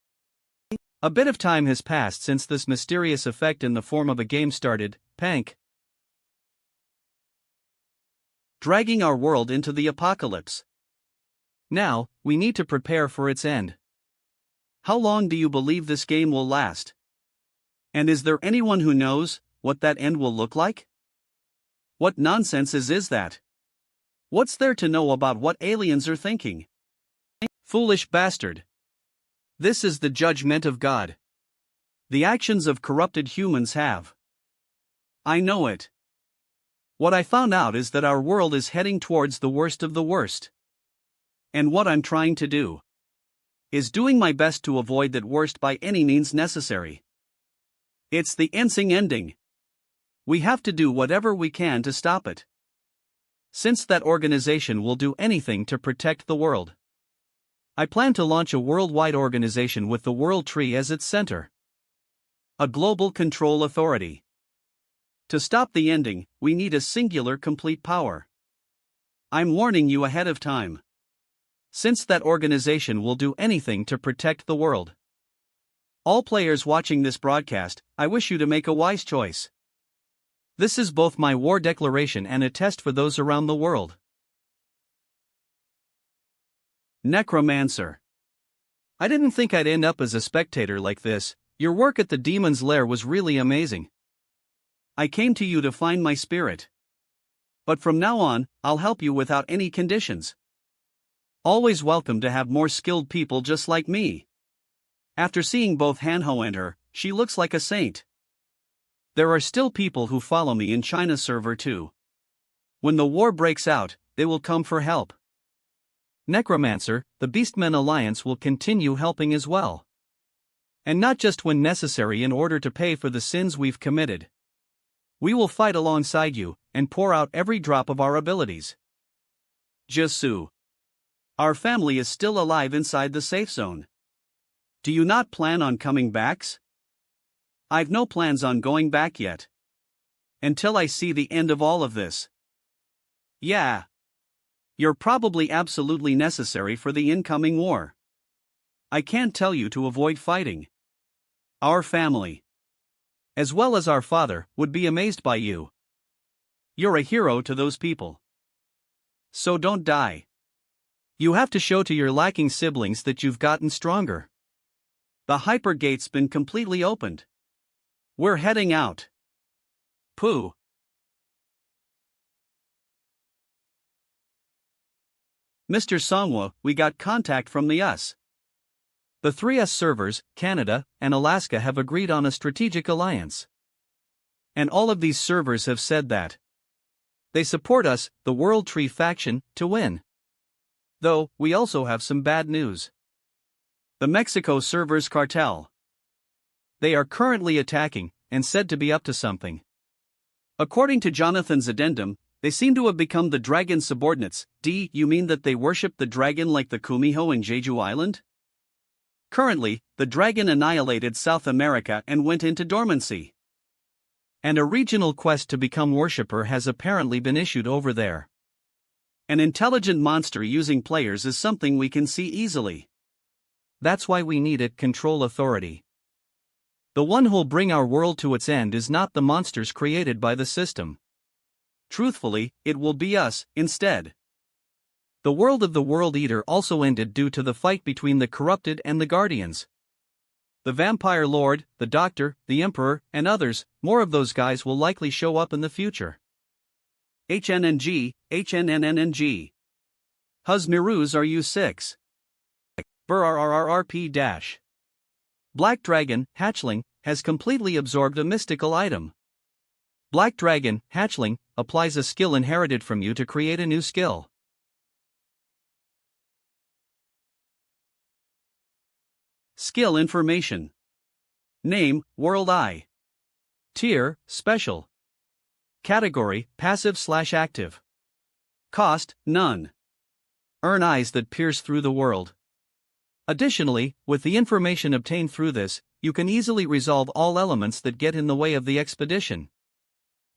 A bit of time has passed since this mysterious effect in the form of a game started, Pank. Dragging our world into the apocalypse. Now, we need to prepare for its end. How long do you believe this game will last? And is there anyone who knows what that end will look like? What nonsense is that? What's there to know about what aliens are thinking? Foolish bastard. This is the judgment of God. The actions of corrupted humans have. I know it. What I found out is that our world is heading towards the worst of the worst. And what I'm trying to do is doing my best to avoid that worst by any means necessary. It's the ending. We have to do whatever we can to stop it. Since that organization will do anything to protect the world. I plan to launch a worldwide organization with the World Tree as its center. A global control authority. To stop the ending, we need a singular complete power. I'm warning you ahead of time. Since that organization will do anything to protect the world. All players watching this broadcast, I wish you to make a wise choice. This is both my war declaration and a test for those around the world. Necromancer. I didn't think I'd end up as a spectator like this. Your work at the Demon's Lair was really amazing. I came to you to find my spirit. But from now on, I'll help you without any conditions. Always welcome to have more skilled people just like me. After seeing both Manhua and her, she looks like a saint. There are still people who follow me in China server too. When the war breaks out, they will come for help. Necromancer, the Beastmen Alliance will continue helping as well. And not just when necessary in order to pay for the sins we've committed. We will fight alongside you, and pour out every drop of our abilities. Jisu. Our family is still alive inside the safe zone. Do you not plan on coming back? I've no plans on going back yet. Until I see the end of all of this. Yeah. You're probably absolutely necessary for the incoming war. I can't tell you to avoid fighting. Our family, as well as our father, would be amazed by you. You're a hero to those people. So don't die. You have to show to your lacking siblings that you've gotten stronger. The hyper gate's been completely opened. We're heading out. Pooh. Mr. Songwa, we got contact from the US. The 3S servers, Canada, and Alaska have agreed on a strategic alliance. And all of these servers have said that they support us, the World Tree faction, to win. Though, we also have some bad news. The Mexico servers cartel. They are currently attacking, and said to be up to something. According to Jonathan's addendum, they seem to have become the dragon subordinates. You mean that they worship the dragon like the Kumiho in Jeju Island? Currently, the dragon annihilated South America and went into dormancy. And a regional quest to become worshipper has apparently been issued over there. An intelligent monster using players is something we can see easily. That's why we need it, control authority. The one who'll bring our world to its end is not the monsters created by the system. Truthfully, it will be us, instead. The world of the World Eater also ended due to the fight between the corrupted and the Guardians. The Vampire Lord, the Doctor, the Emperor, and others, more of those guys will likely show up in the future. HNNG. Huz Miruz are you 6? BRRRRP-. Black Dragon, Hatchling, has completely absorbed a mystical item. Black Dragon, Hatchling, applies a skill inherited from you to create a new skill. Skill information. Name, World Eye. Tier, Special. Category, Passive/Active. Cost, none. Earn eyes that pierce through the world. Additionally, with the information obtained through this, you can easily resolve all elements that get in the way of the expedition.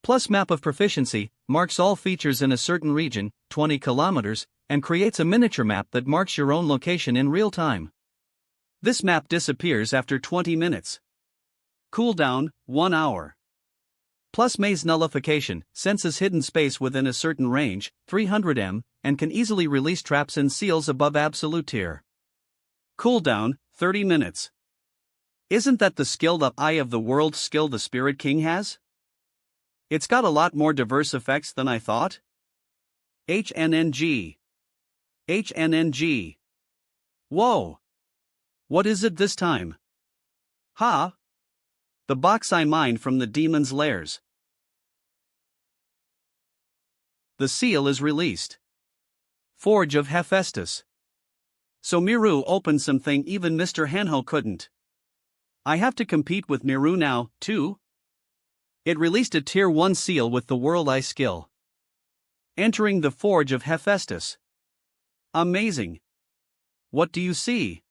Plus Map of Proficiency, marks all features in a certain region, 20 kilometers, and creates a miniature map that marks your own location in real time. This map disappears after 20 minutes. Cooldown, 1 hour. Plus Maze Nullification, senses hidden space within a certain range, 300 m, and can easily release traps and seals above absolute tier. Cooldown, 30 minutes. Isn't that the skilled up Eye of the World skill the Spirit King has? It's got a lot more diverse effects than I thought. HNNG. Whoa. What is it this time? Ha! The box I mined from the demon's lairs. The seal is released. Forge of Hephaestus. So Miru opened something even Mr. Hanho couldn't. I have to compete with Miru now, too? It released a Tier 1 seal with the World Eye skill. Entering the Forge of Hephaestus. Amazing. What do you see?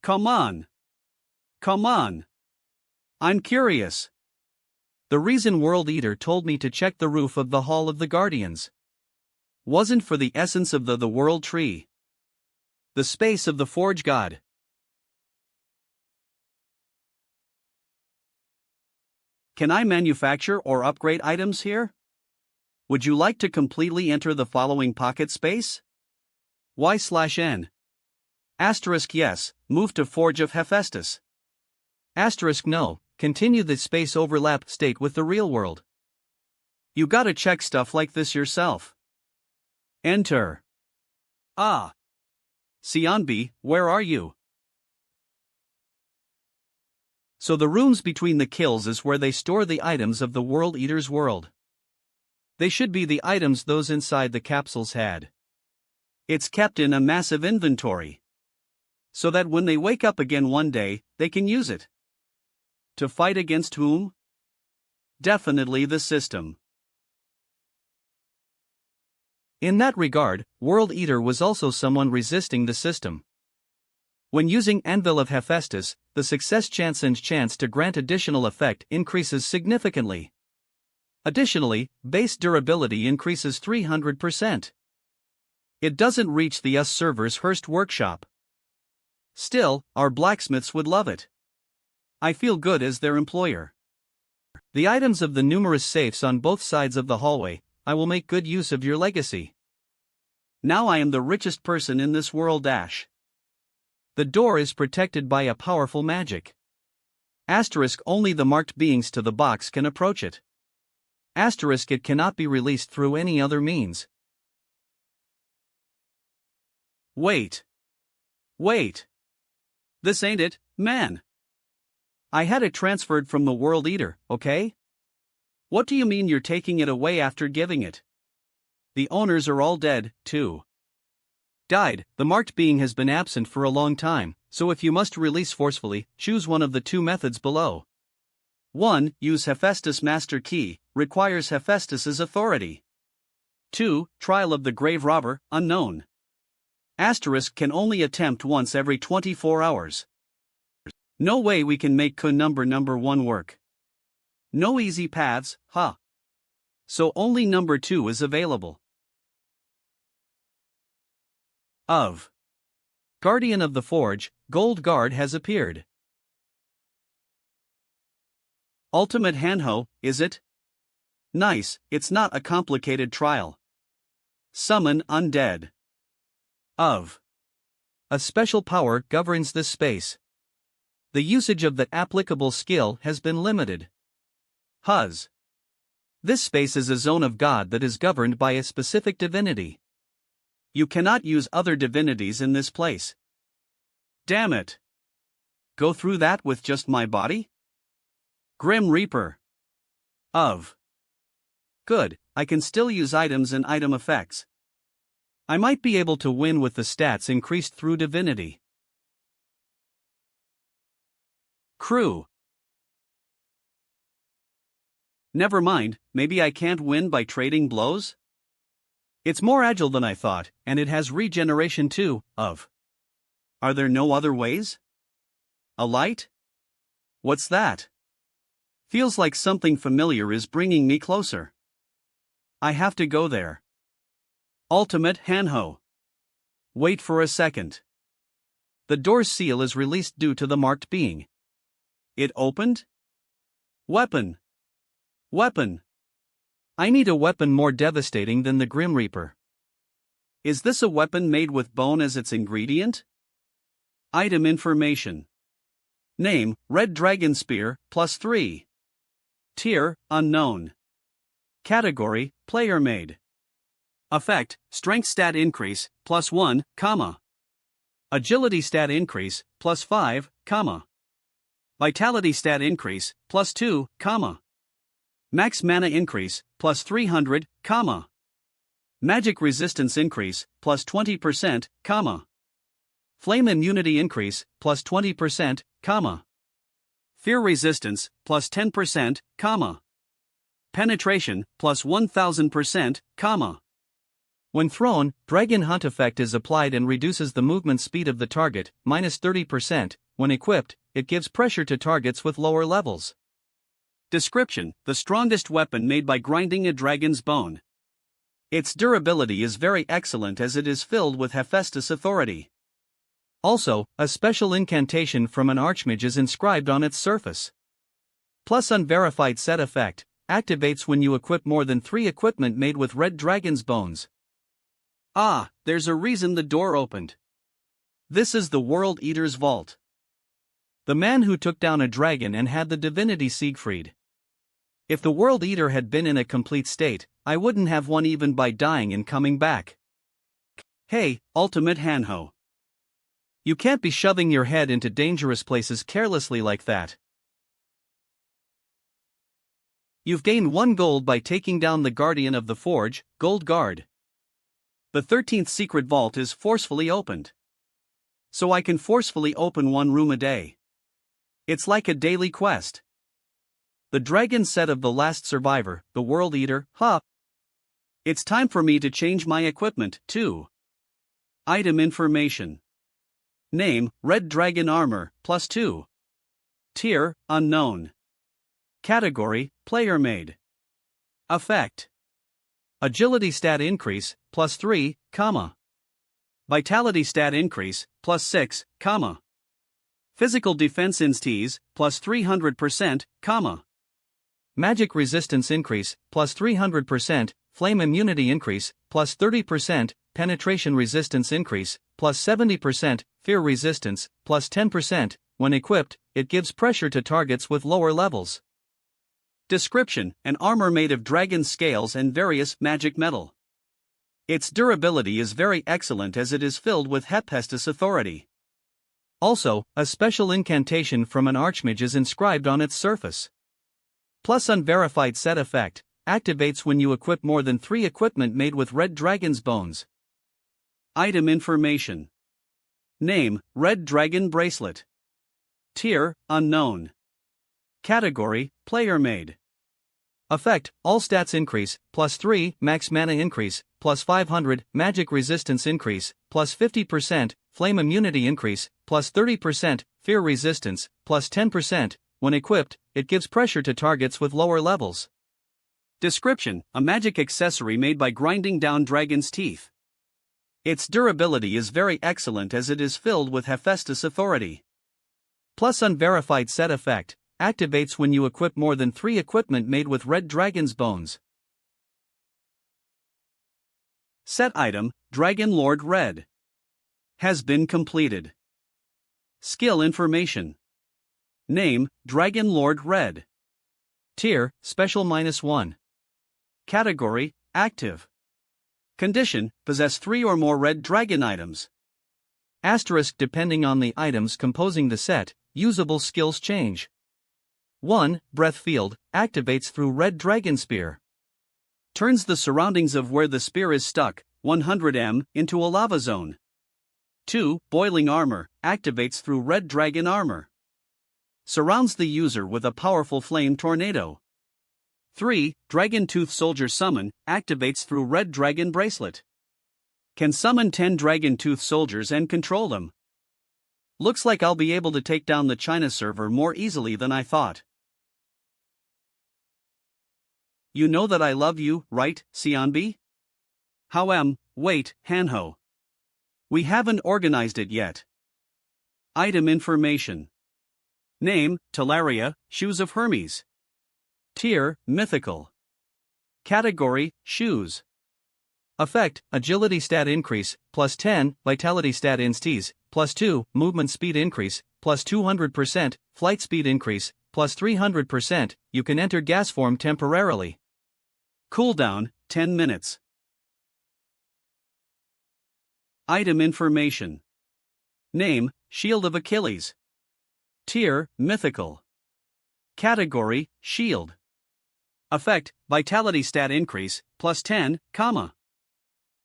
Come on. I'm curious. The reason World Eater told me to check the roof of the Hall of the Guardians wasn't for the essence of the World Tree. The space of the Forge God. Can I manufacture or upgrade items here? Would you like to completely enter the following pocket space? Y/N. Asterisk yes, move to Forge of Hephaestus. Asterisk no, continue the space overlap state with the real world. You gotta check stuff like this yourself. Enter. Ah. Sionbi, where are you? So the rooms between the kills is where they store the items of the World Eater's world. They should be the items those inside the capsules had. It's kept in a massive inventory, so that when they wake up again one day, they can use it. To fight against whom? Definitely the system. In that regard, World Eater was also someone resisting the system. When using Anvil of Hephaestus, the success chance and chance to grant additional effect increases significantly. Additionally, base durability increases 300%. It doesn't reach the US server's Hearst workshop. Still, our blacksmiths would love it. I feel good as their employer. The items of the numerous safes on both sides of the hallway, I will make good use of your legacy. Now I am the richest person in this world. The door is protected by a powerful magic. Asterisk only the marked beings to the box can approach it. Asterisk it cannot be released through any other means. Wait. This ain't it, man. I had it transferred from the World Eater, okay? What do you mean you're taking it away after giving it? The owners are all dead, too. Died, the marked being has been absent for a long time, so if you must release forcefully, choose one of the two methods below. 1. Use Hephaestus Master Key, requires Hephaestus's authority. 2. Trial of the Grave Robber, unknown. Asterisk can only attempt once every 24 hours. No way we can make number 1 work. No easy paths, huh? So only number 2 is available. Of Guardian of the Forge, Gold Guard has appeared. Ultimate Manhua, is it? Nice, it's not a complicated trial. Summon undead. Of a special power governs this space. The usage of that applicable skill has been limited. Huz. This space is a zone of God that is governed by a specific divinity. You cannot use other divinities in this place. Damn it. Go through that with just my body? Grim Reaper. Of Good, I can still use items and item effects. I might be able to win with the stats increased through divinity. Crew. Never mind, maybe I can't win by trading blows? It's more agile than I thought, and it has regeneration too. Of Are there no other ways? A light? What's that? Feels like something familiar is bringing me closer. I have to go there. Ultimate Manhua. Wait for a second. The door's seal is released due to the marked being. It opened? Weapon. I need a weapon more devastating than the Grim Reaper. Is this a weapon made with bone as its ingredient? Item information. Name, Red Dragon Spear, +3. Tier, unknown. Category, player made. Effect, Strength stat increase, +1, Agility stat increase, +5, Vitality stat increase, +2, Max mana increase, +300, Magic resistance increase, +20%, Flame immunity increase, +20%, Fear resistance, +10%, Penetration, +1000%, When thrown, Dragon Hunt effect is applied and reduces the movement speed of the target, -30%. When equipped, it gives pressure to targets with lower levels. Description: the strongest weapon made by grinding a dragon's bone. Its durability is very excellent as it is filled with Hephaestus authority. Also, a special incantation from an archmage is inscribed on its surface. Plus unverified set effect, activates when you equip more than 3 equipment made with red dragon's bones. Ah, there's a reason the door opened. This is the World Eater's vault. The man who took down a dragon and had the divinity Siegfried. If the World Eater had been in a complete state, I wouldn't have won even by dying and coming back. Hey, Ultimate Manhua. You can't be shoving your head into dangerous places carelessly like that. You've gained 1 gold by taking down the Guardian of the Forge, Gold Guard. The 13th secret vault is forcefully opened. So I can forcefully open one room a day. It's like a daily quest. The dragon set of the last survivor, the World Eater, huh? It's time for me to change my equipment, too. Item information. Name, Red Dragon Armor, +2. Tier, Unknown. Category, Player Made. Effect. Agility stat increase, +3, Vitality stat increase, +6, Physical defense instees, +300%, Magic resistance increase, +300%, Flame immunity increase, +30%, Penetration resistance increase, +70%, Fear resistance, +10%. When equipped, it gives pressure to targets with lower levels. Description: an armor made of dragon scales and various magic metal. Its durability is very excellent as it is filled with Hephaestus authority. Also, a special incantation from an archmage is inscribed on its surface. Plus unverified set effect, activates when you equip more than 3 equipment made with red dragon's bones. Item information. Name, Red Dragon Bracelet. Tier, Unknown. Category, Player Made. Effect, all stats increase, +3, max mana increase, +500, magic resistance increase, +50%, flame immunity increase, +30%, fear resistance, +10%. When equipped, it gives pressure to targets with lower levels. Description: a magic accessory made by grinding down dragon's teeth. Its durability is very excellent as it is filled with Hephaestus authority. Plus unverified set effect, activates when you equip more than 3 equipment made with red dragon's bones. Set item, Dragon Lord Red. Has been completed. Skill information. Name, Dragon Lord Red. Tier, Special -1. Category, Active. Condition, possess 3 or more red dragon items. Asterisk: depending on the items composing the set, usable skills change. 1. Breath Field, activates through Red Dragon Spear. Turns the surroundings of where the spear is stuck, 100 m, into a lava zone. 2. Boiling Armor, activates through Red Dragon Armor. Surrounds the user with a powerful flame tornado. 3. Dragon Tooth Soldier Summon, activates through Red Dragon Bracelet. Can summon 10 Dragon Tooth Soldiers and control them. Looks like I'll be able to take down the China server more easily than I thought. You know that I love you, right, Xianbi? Wait, Hanho. We haven't organized it yet. Item information. Name, Talaria, Shoes of Hermes. Tier, Mythical. Category, Shoes. Effect, agility stat increase, +10, vitality stat instees, +2, movement speed increase, +200%, flight speed increase, +300%, you can enter gas form temporarily. Cooldown, 10 minutes. Item information. Name, Shield of Achilles. Tier, Mythical. Category, Shield. Effect, vitality stat increase, +10,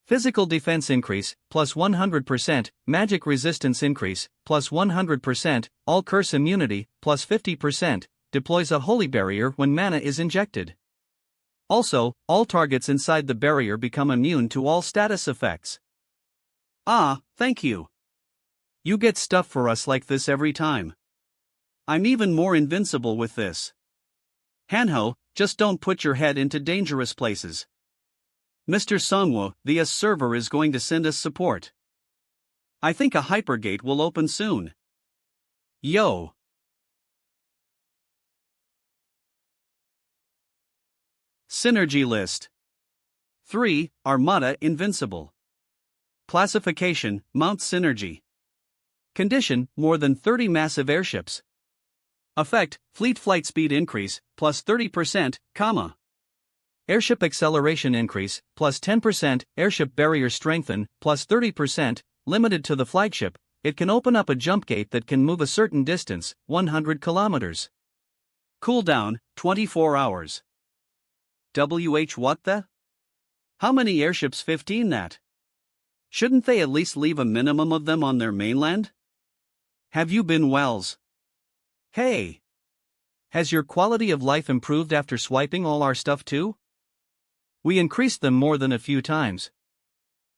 Physical defense increase, +100%, magic resistance increase, +100%, all curse immunity, +50%, deploys a holy barrier when mana is injected. Also, all targets inside the barrier become immune to all status effects. Ah, thank you. You get stuff for us like this every time. I'm even more invincible with this. Hanho, just don't put your head into dangerous places. Mr. Sonwo, the S server is going to send us support. I think a hypergate will open soon. Yo. Synergy list. 3. Armada Invincible. Classification, Mount Synergy. Condition, more than 30 massive airships. Effect, fleet flight speed increase, +30%, Airship acceleration increase, +10%, airship barrier strengthen, +30%, limited to the flagship, it can open up a jump gate that can move a certain distance, 100 kilometers. Cooldown, 24 hours. What the? How many airships 15 that? Shouldn't they at least leave a minimum of them on their mainland? Have you been Wells? Hey! Has your quality of life improved after swiping all our stuff too? We increased them more than a few times.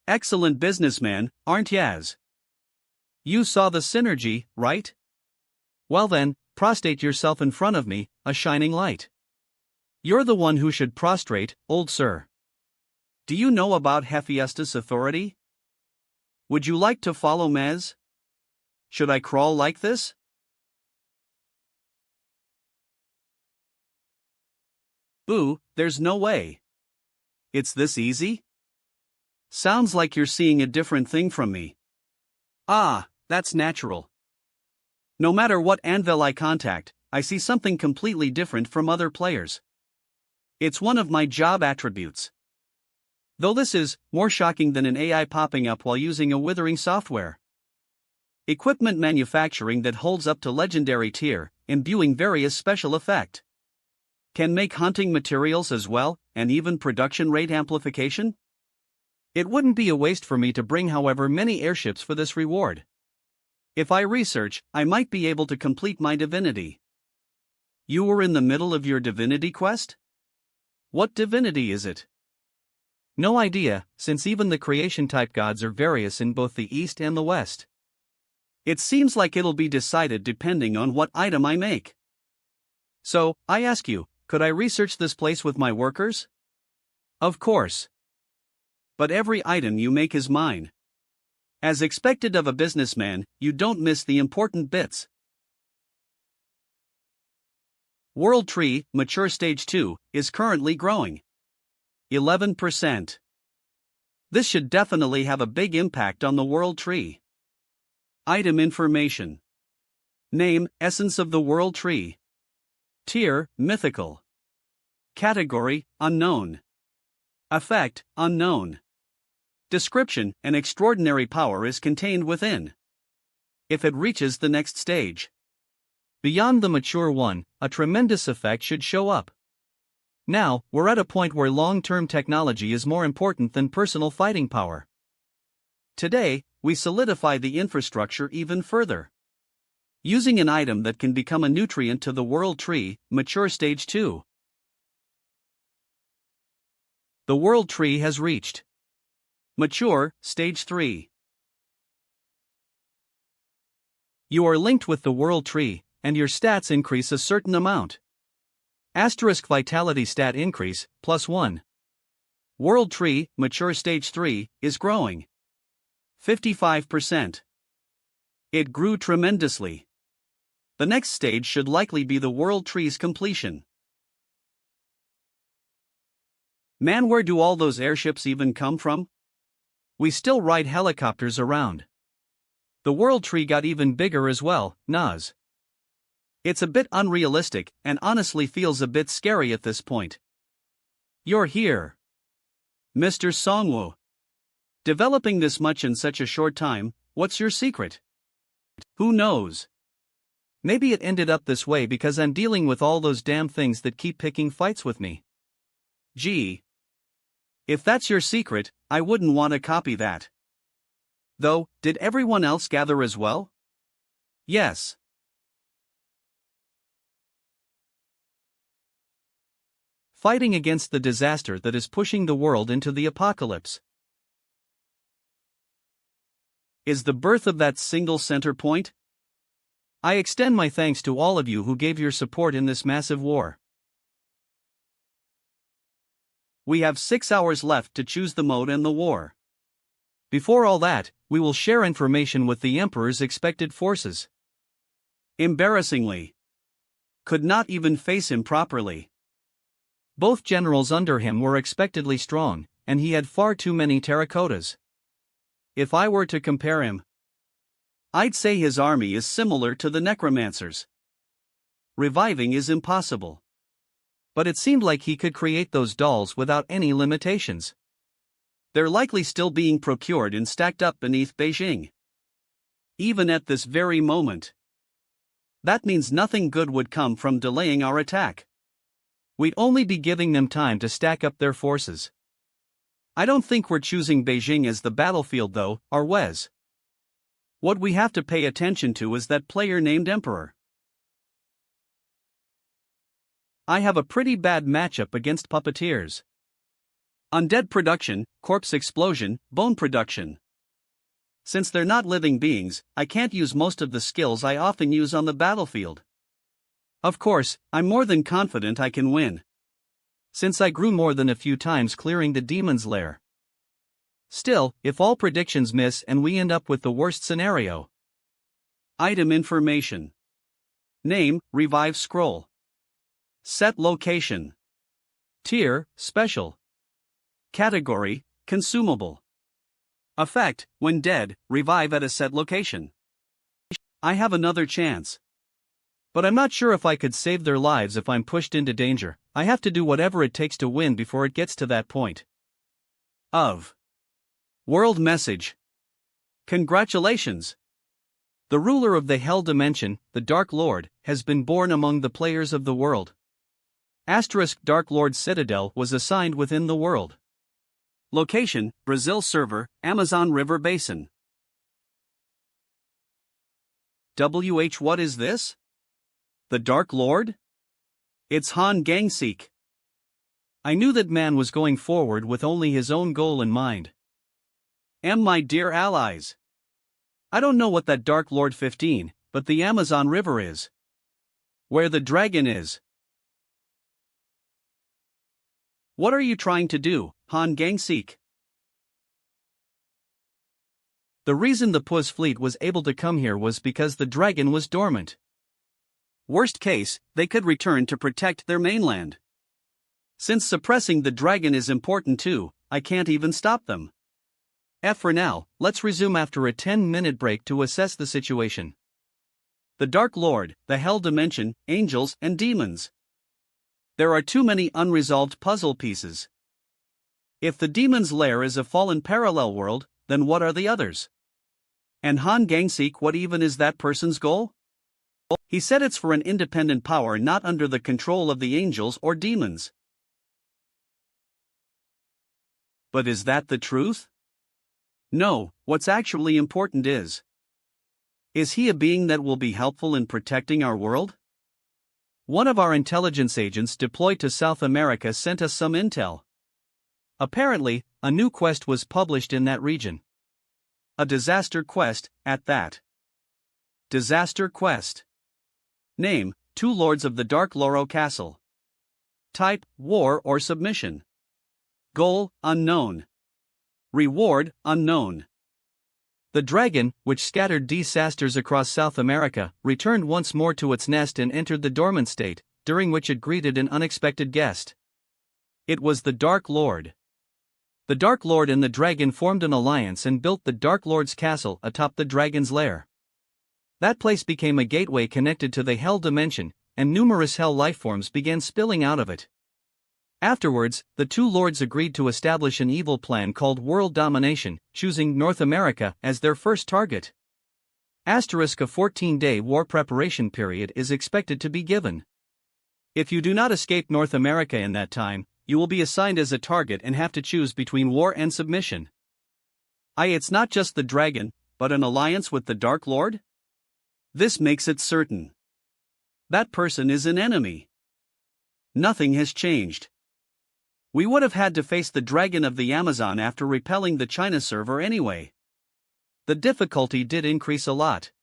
Excellent businessman, aren't yas? You saw the synergy, right? Well then, prostrate yourself in front of me, a shining light. You're the one who should prostrate, old sir. Do you know about Hephaestus' authority? Would you like to follow Mez? Should I crawl like this? Boo, there's no way. It's this easy? Sounds like you're seeing a different thing from me. Ah, that's natural. No matter what anvil I contact, I see something completely different from other players. It's one of my job attributes. Though this is more shocking than an AI popping up while using a withering software. Equipment manufacturing that holds up to legendary tier, imbuing various special effect. Can make hunting materials as well, and even production rate amplification? It wouldn't be a waste for me to bring however many airships for this reward. If I research, I might be able to complete my divinity. You were in the middle of your divinity quest? What divinity is it? No idea, since even the creation-type gods are various in both the East and the West. It seems like it'll be decided depending on what item I make. So, I ask you, could I research this place with my workers? Of course. But every item you make is mine. As expected of a businessman, you don't miss the important bits. World Tree, Mature Stage 2, is currently growing. 11%. This should definitely have a big impact on the World Tree. Item information. Name, Essence of the World Tree. Tier, Mythical. Category, Unknown. Effect, Unknown. Description, an extraordinary power is contained within. If it reaches the next stage. Beyond the mature one, a tremendous effect should show up. Now, we're at a point where long-term technology is more important than personal fighting power. Today, we solidify the infrastructure even further. Using an item that can become a nutrient to the World Tree, Mature Stage 2. The World Tree has reached Mature, Stage 3. You are linked with the World Tree, and your stats increase a certain amount. Asterisk Vitality Stat Increase, +1. World Tree, Mature Stage 3, is growing. 55%. It grew tremendously. The next stage should likely be the World Tree's completion. Man, where do all those airships even come from? We still ride helicopters around. The World Tree got even bigger as well, Nas. It's a bit unrealistic and honestly feels a bit scary at this point. You're here, Mr. Songwoo. Developing this much in such a short time, what's your secret? Who knows? Maybe it ended up this way because I'm dealing with all those damn things that keep picking fights with me. Gee. If that's your secret, I wouldn't want to copy that. Though, did everyone else gather as well? Yes. Fighting against the disaster that is pushing the world into the apocalypse. Is the birth of that single center point? I extend my thanks to all of you who gave your support in this massive war. We have 6 hours left to choose the mode and the war. Before all that, we will share information with the Emperor's expected forces. Embarrassingly. Could not even face him properly. Both generals under him were expectedly strong, and he had far too many terracottas. If I were to compare him, I'd say his army is similar to the Necromancers. Reviving is impossible. But it seemed like he could create those dolls without any limitations. They're likely still being procured and stacked up beneath Beijing. Even at this very moment. That means nothing good would come from delaying our attack. We'd only be giving them time to stack up their forces. I don't think we're choosing Beijing as the battlefield though, are Wes. What we have to pay attention to is that player named Emperor. I have a pretty bad matchup against puppeteers. Undead production, corpse explosion, bone production. Since they're not living beings, I can't use most of the skills I often use on the battlefield. Of course, I'm more than confident I can win, since I grew more than a few times clearing the demon's lair. Still, if all predictions miss and we end up with the worst scenario. Item information. Name, Revive Scroll. Set location. Tier, Special. Category, Consumable. Effect, when dead, revive at a set location. I have another chance. But I'm not sure if I could save their lives if I'm pushed into danger. I have to do whatever it takes to win before it gets to that point. World Message. Congratulations! The ruler of the Hell Dimension, the Dark Lord, has been born among the players of the world. Dark Lord Citadel was assigned within the world. Location, Brazil server, Amazon River Basin. What is this? The Dark Lord? It's Han Gangseek. I knew that man was going forward with only his own goal in mind. My dear allies. I don't know what that Dark Lord 15, but the Amazon River is. Where the dragon is. What are you trying to do, Han Gangseek? The reason the Puss fleet was able to come here was because the dragon was dormant. Worst case, they could return to protect their mainland. Since suppressing the dragon is important too, I can't even stop them. For now, let's resume after a 10-minute break to assess the situation. The Dark Lord, the Hell Dimension, angels and demons. There are too many unresolved puzzle pieces. If the demon's lair is a fallen parallel world, then what are the others? And Han Gangseek, what even is that person's goal? He said it's for an independent power not under the control of the angels or demons. But is that the truth? No, what's actually important is he a being that will be helpful in protecting our world? One of our intelligence agents deployed to South America sent us some intel. Apparently, a new quest was published in that region. A disaster quest, at that. Disaster quest. Name, 2 Lords of the Dark Loro Castle. Type, war or submission. Goal, unknown. Reward, unknown. The dragon, which scattered disasters across South America, returned once more to its nest and entered the dormant state, during which it greeted an unexpected guest. It was the Dark Lord. The Dark Lord and the dragon formed an alliance and built the Dark Lord's castle atop the dragon's lair. That place became a gateway connected to the Hell Dimension, and numerous Hell lifeforms began spilling out of it. Afterwards, the 2 lords agreed to establish an evil plan called world domination, choosing North America as their first target. A 14-day war preparation period is expected to be given. If you do not escape North America in that time, you will be assigned as a target and have to choose between war and submission. It's not just the dragon, but an alliance with the Dark Lord? This makes it certain. That person is an enemy. Nothing has changed. We would have had to face the dragon of the Amazon after repelling the China server anyway. The difficulty did increase a lot.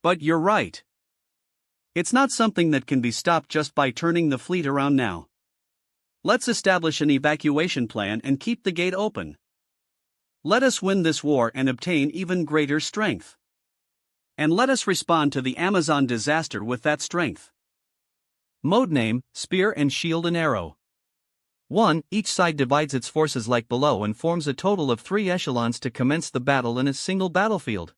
But you're right. It's not something that can be stopped just by turning the fleet around now. Let's establish an evacuation plan and keep the gate open. Let us win this war and obtain even greater strength. And let us respond to the Amazon disaster with that strength. Mode name, Spear and Shield and Arrow. 1. Each side divides its forces like below and forms a total of 3 echelons to commence the battle in a single battlefield.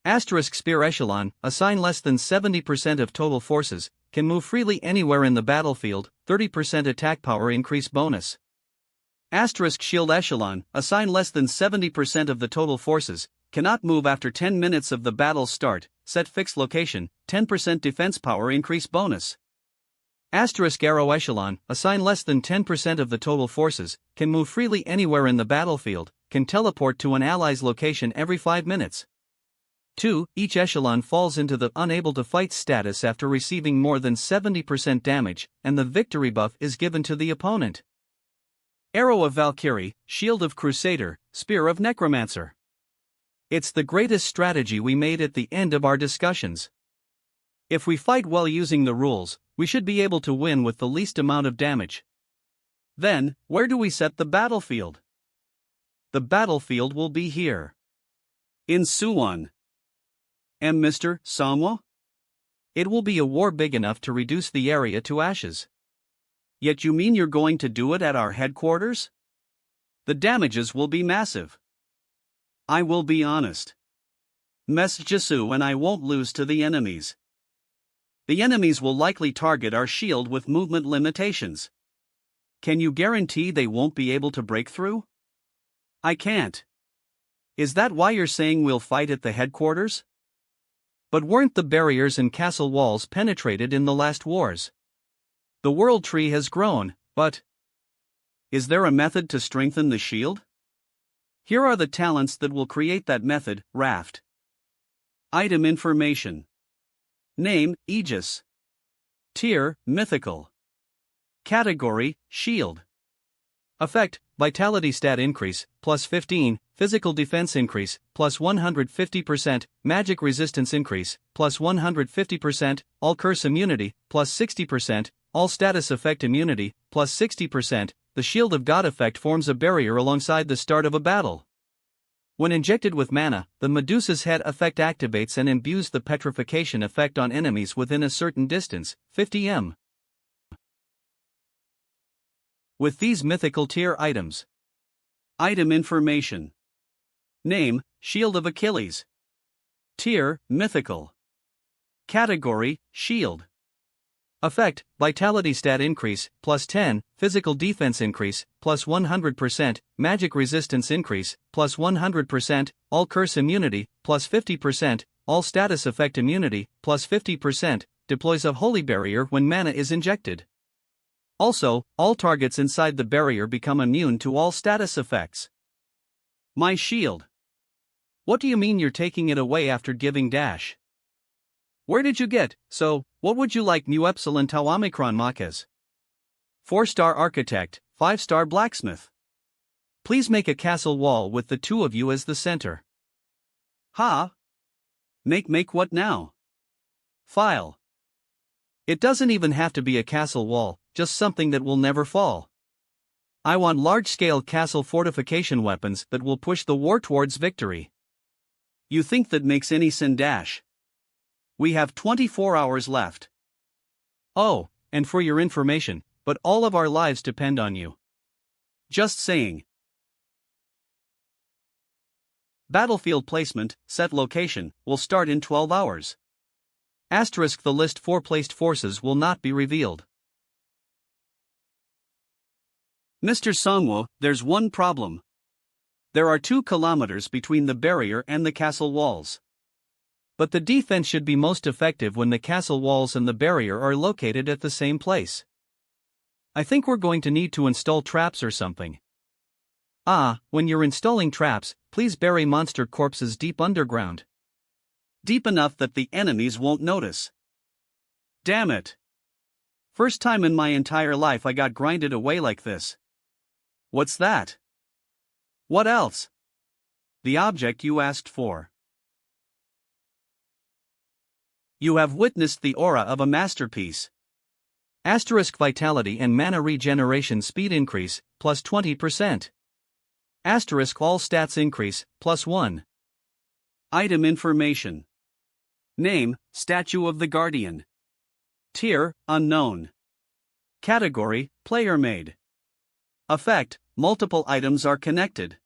Spear echelon, assign less than 70% of total forces, can move freely anywhere in the battlefield, 30% attack power increase bonus. Shield echelon, assign less than 70% of the total forces, cannot move after 10 minutes of the battle's start, set fixed location, 10% defense power increase bonus. Asterisk arrow echelon, assign less than 10% of the total forces, can move freely anywhere in the battlefield, can teleport to an ally's location every 5 minutes. 2. Each echelon falls into the unable to fight status after receiving more than 70% damage, and the victory buff is given to the opponent. Arrow of Valkyrie, Shield of Crusader, Spear of Necromancer. It's the greatest strategy we made at the end of our discussions. If we fight well using the rules, we should be able to win with the least amount of damage. Then, where do we set the battlefield? The battlefield will be here. In Suwon. And Mr. Manhua? It will be a war big enough to reduce the area to ashes. Yet you mean you're going to do it at our headquarters? The damages will be massive. I will be honest. Mess Jisu and I won't lose to the enemies. The enemies will likely target our shield with movement limitations. Can you guarantee they won't be able to break through? I can't. Is that why you're saying we'll fight at the headquarters? But weren't the barriers and castle walls penetrated in the last wars? The world tree has grown, but is there a method to strengthen the shield? Here are the talents that will create that method. Raft. Item information. Name, Aegis. Tier, Mythical. Category, Shield. Effect, Vitality stat increase, plus 15, Physical defense increase, plus 150%, Magic resistance increase, plus 150%, All curse immunity, plus 60%, All status effect immunity, plus 60%, the Shield of God effect forms a barrier alongside the start of a battle. When injected with mana, the Medusa's Head effect activates and imbues the petrification effect on enemies within a certain distance, 50 m. With these mythical tier items. Item information. Name, Shield of Achilles. Tier, Mythical. Category, Shield. Effect, Vitality stat increase, plus 10, Physical defense increase, plus 100%, Magic resistance increase, plus 100%, All curse immunity, plus 50%, All status effect immunity, plus 50%, deploys a holy barrier when mana is injected. Also, all targets inside the barrier become immune to all status effects. My shield. What do you mean you're taking it away after giving dash? Where did you get, so, what would you like Mu Epsilon Tau Omicron Machas? 4-star Architect, 5-star Blacksmith. Please make a castle wall with the two of you as the center. Ha? Make what now? File. It doesn't even have to be a castle wall, just something that will never fall. I want large-scale castle fortification weapons that will push the war towards victory. You think that makes any sense? Dash. We have 24 hours left. Oh, and for your information, but all of our lives depend on you. Just saying. Battlefield placement, set location, will start in 12 hours. Asterisk the list 4 placed forces will not be revealed. Mr. Manhua, there's one problem. There are 2 kilometers between the barrier and the castle walls. But the defense should be most effective when the castle walls and the barrier are located at the same place. I think we're going to need to install traps or something. When you're installing traps, please bury monster corpses deep underground. Deep enough that the enemies won't notice. Damn it. First time in my entire life I got grinded away like this. What's that? What else? The object you asked for. You have witnessed the aura of a masterpiece. Asterisk vitality and mana regeneration speed increase, plus 20%. Asterisk all stats increase, plus 1. Item information. Name, Statue of the Guardian. Tier, Unknown. Category, Player Made. Effect, multiple items are connected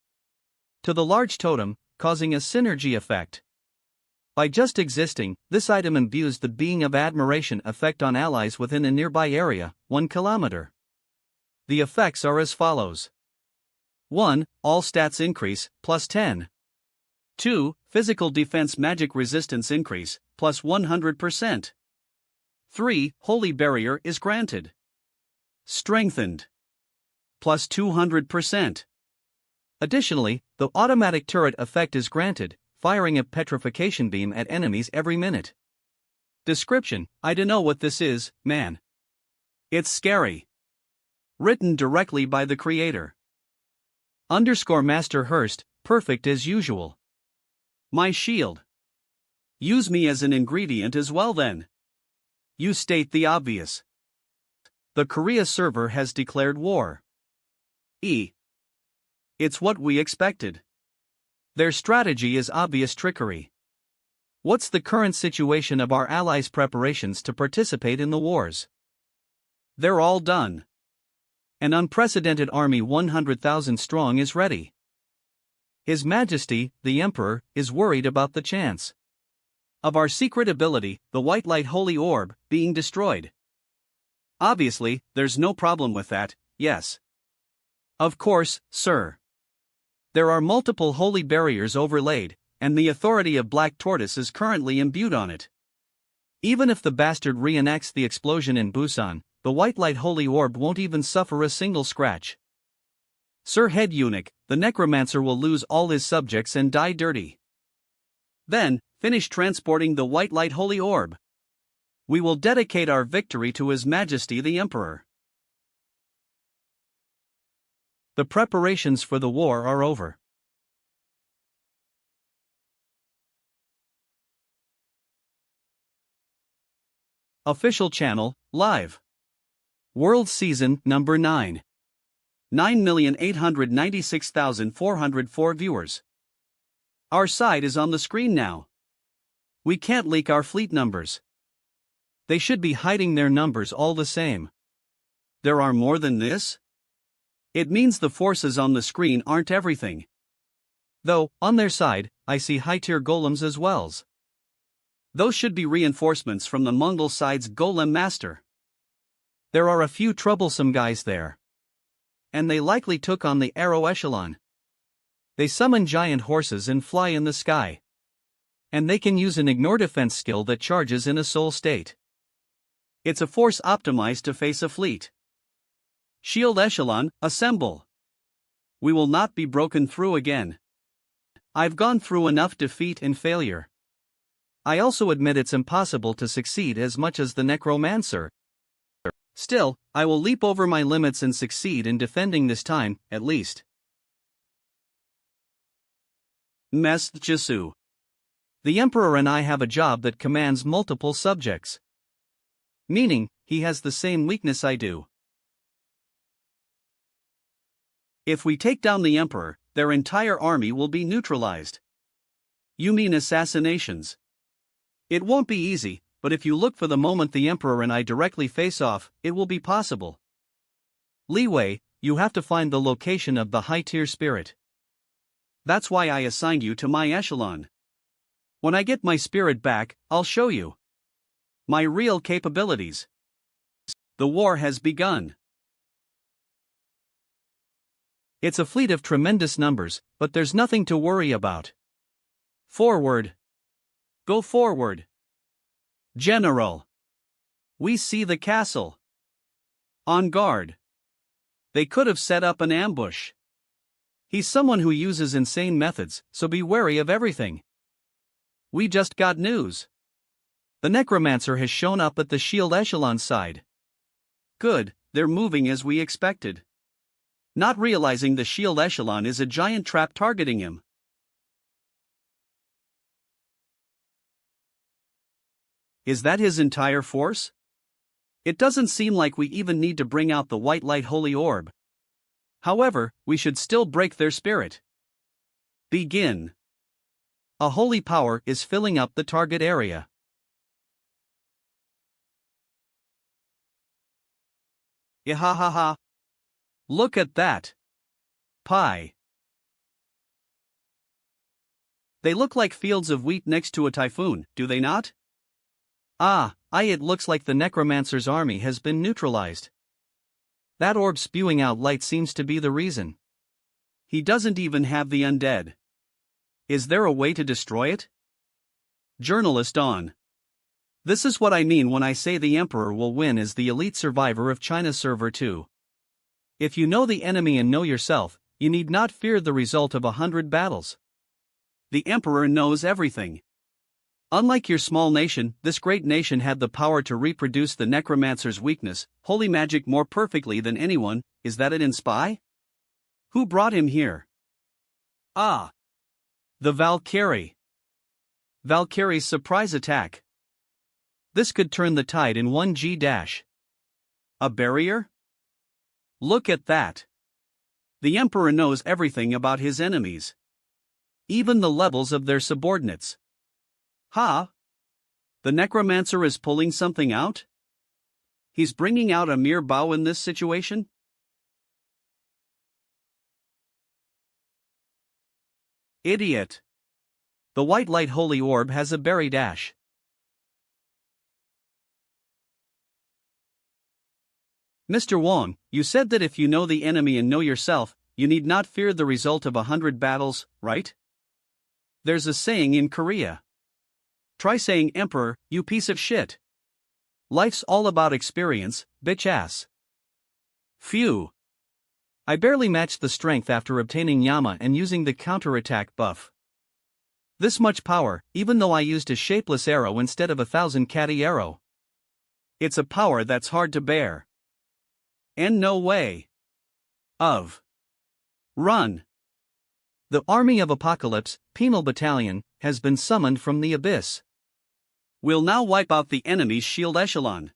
to the large totem, causing a synergy effect. By just existing, this item imbues the Being of Admiration effect on allies within a nearby area, 1 kilometer. The effects are as follows. 1. All stats increase, plus 10. 2. Physical defense magic resistance increase, plus 100%. 3. Holy Barrier is granted. Strengthened. Plus 200%. Additionally, the automatic turret effect is granted, firing a petrification beam at enemies every minute. Description: I dunno what this is, man. It's scary. Written directly by the creator. Master Hurst, perfect as usual. My shield. Use me as an ingredient as well then. You state the obvious. The Korea server has declared war. It's what we expected. Their strategy is obvious trickery. What's the current situation of our allies' preparations to participate in the wars? They're all done. An unprecedented army 100,000 strong is ready. His Majesty, the Emperor, is worried about the chance of our secret ability, the White Light Holy Orb, being destroyed. Obviously, there's no problem with that, yes. Of course, sir. There are multiple holy barriers overlaid, and the authority of Black Tortoise is currently imbued on it. Even if the bastard reenacts the explosion in Busan, the White Light Holy Orb won't even suffer a single scratch. Sir Head Eunuch, the Necromancer will lose all his subjects and die dirty. Then, finish transporting the White Light Holy Orb. We will dedicate our victory to His Majesty the Emperor. The preparations for the war are over. Official channel, live. World Season number 9. 9,896,404 viewers. Our side is on the screen now. We can't leak our fleet numbers. They should be hiding their numbers all the same. There are more than this? It means the forces on the screen aren't everything. Though, on their side, I see high-tier golems as well. Those should be reinforcements from the Mongol side's golem master. There are a few troublesome guys there. And they likely took on the arrow echelon. They summon giant horses and fly in the sky. And they can use an ignore defense skill that charges in a soul state. It's a force optimized to face a fleet. Shield echelon, assemble. We will not be broken through again. I've gone through enough defeat and failure. I also admit it's impossible to succeed as much as the Necromancer. Still, I will leap over my limits and succeed in defending this time, at least. Mess Jisu. The Emperor and I have a job that commands multiple subjects. Meaning, he has the same weakness I do. If we take down the Emperor, their entire army will be neutralized. You mean assassinations? It won't be easy, but if you look for the moment the Emperor and I directly face off, it will be possible. Leeway, you have to find the location of the high-tier spirit. That's why I assigned you to my echelon. When I get my spirit back, I'll show you my real capabilities. The war has begun. It's a fleet of tremendous numbers, but there's nothing to worry about. Forward. Go forward. General. We see the castle. On guard. They could have set up an ambush. He's someone who uses insane methods, so be wary of everything. We just got news. The Necromancer has shown up at the shield echelon side. Good, they're moving as we expected. Not realizing the shield echelon is a giant trap targeting him. Is that his entire force? It doesn't seem like we even need to bring out the White Light Holy Orb. However, we should still break their spirit. Begin. A holy power is filling up the target area. Yahahaha. Look at that. Pie. They look like fields of wheat next to a typhoon, do they not? It looks like the Necromancer's army has been neutralized. That orb spewing out light seems to be the reason. He doesn't even have the undead. Is there a way to destroy it? Journalist on. This is what I mean when I say the Emperor will win as the elite survivor of China Server 2. If you know the enemy and know yourself, you need not fear the result of 100 battles. The Emperor knows everything. Unlike your small nation, this great nation had the power to reproduce the Necromancer's weakness, holy magic, more perfectly than anyone. Is that it in spy? Who brought him here? Ah! The Valkyrie. Valkyrie's surprise attack. This could turn the tide in 1G dash. A barrier? Look at that. The Emperor knows everything about his enemies. Even the levels of their subordinates. Ha! The Necromancer is pulling something out? He's bringing out a mere bow in this situation? Idiot. The white light holy orb has a berry dash. Mr. Wong, you said that if you know the enemy and know yourself, you need not fear the result of 100 battles, right? There's a saying in Korea. Try saying Emperor, you piece of shit. Life's all about experience, bitch ass. Phew. I barely matched the strength after obtaining Yama and using the counterattack buff. This much power, even though I used a shapeless arrow instead of 1,000 catty arrow. It's a power that's hard to bear. And no way. Of. Run. The Army of Apocalypse, Penal Battalion, has been summoned from the abyss. We'll now wipe out the enemy's shield echelon.